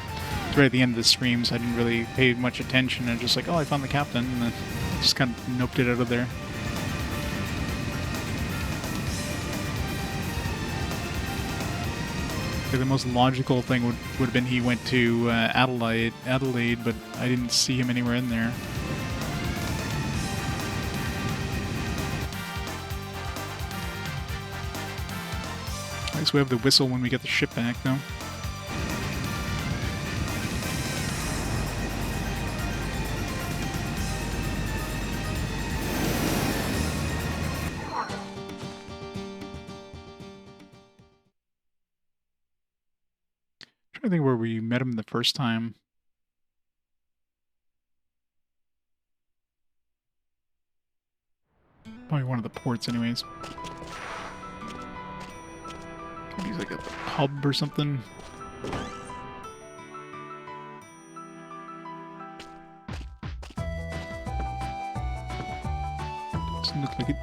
It's right at the end of the stream, so I didn't really pay much attention, and just like, oh, I found the captain, and then just kind of noped it out of there. Okay, the most logical thing would have been he went to Adlehyde, but I didn't see him anywhere in there. I guess we have the whistle when we get the ship back, though. I think where we met him the first time. Probably one of the ports, anyways. Maybe he's like a pub or something. Doesn't look like it.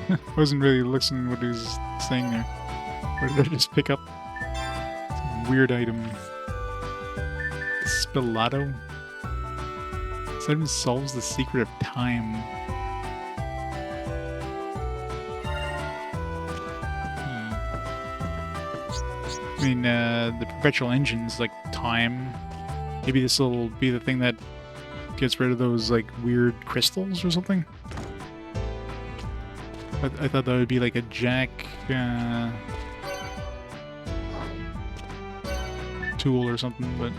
I wasn't really listening to what he was saying there. Or did I just pick up some weird item? Spillato? This item solves the secret of time. I mean, the perpetual engine's like time. Maybe this will be the thing that gets rid of those like weird crystals or something. I thought that would be like a jack tool or something, but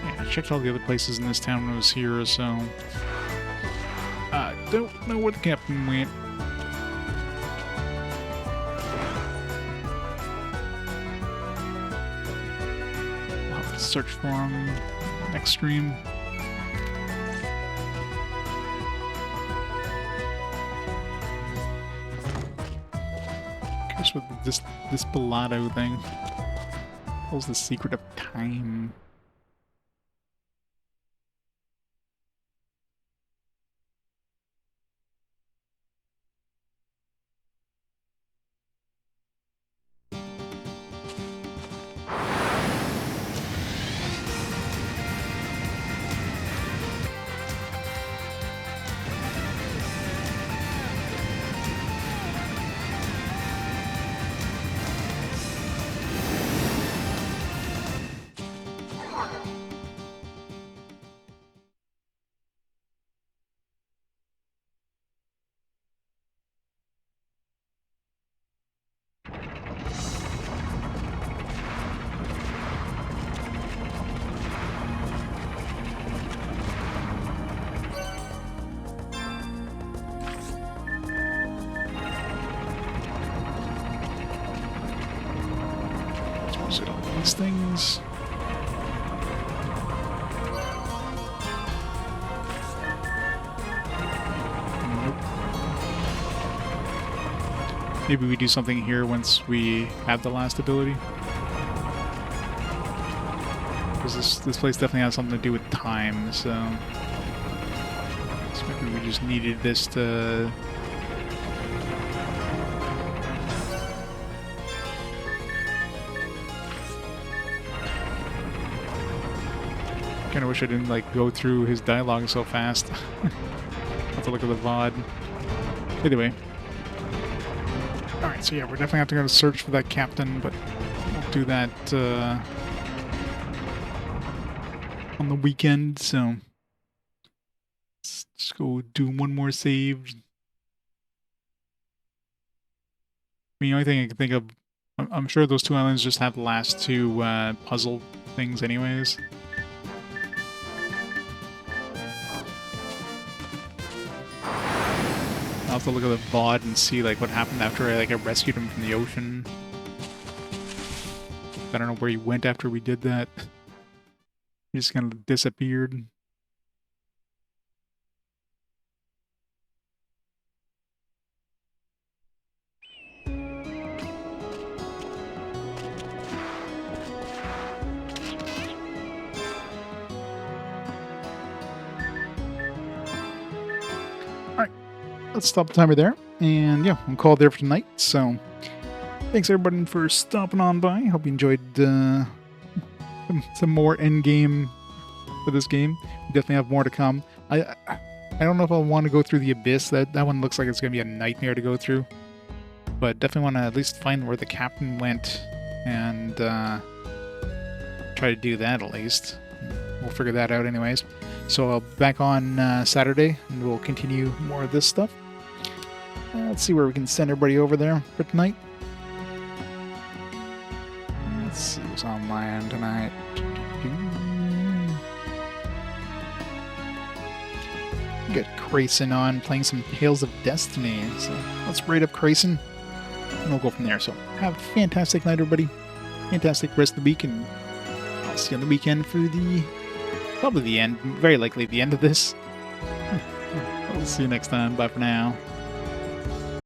yeah, I checked all the other places in this town when I was here, so I don't know where the captain went. Search for him next stream. Curious what this Pilato thing. What was the secret of time? Things. Nope. Maybe we do something here once we have the last ability. Because this place definitely has something to do with time, so maybe we just needed this to... I wish I didn't like go through his dialogue so fast. Have to look at the VOD. Either way. Alright, so yeah, we're definitely have to go to search for that captain, but we'll do that on the weekend, so let's just go do one more save. I mean, the only thing I can think of, I'm sure those two islands just have the last two puzzle things anyways. I'll have to look at the VOD and see like what happened after I rescued him from the ocean. I don't know where he went after we did that. He just kind of disappeared. Alright, let's stop the timer there. And yeah, we'll call it there for tonight. So thanks everybody for stopping on by. Hope you enjoyed some more endgame for this game. We definitely have more to come. I don't know if I want to go through the abyss. That one looks like it's going to be a nightmare to go through. But definitely want to at least find where the captain went and try to do that at least. We'll figure that out anyways. So I'll be back on Saturday and we'll continue more of this stuff. Let's see where we can send everybody over there for tonight. Let's see what's on land tonight. Got Crayson on playing some Tales of Destiny. So let's raid up Crayson and we'll go from there. So have a fantastic night, everybody. Fantastic rest of the week, and I'll see you on the weekend for probably the end, very likely the end of this. I'll see you next time. Bye for now.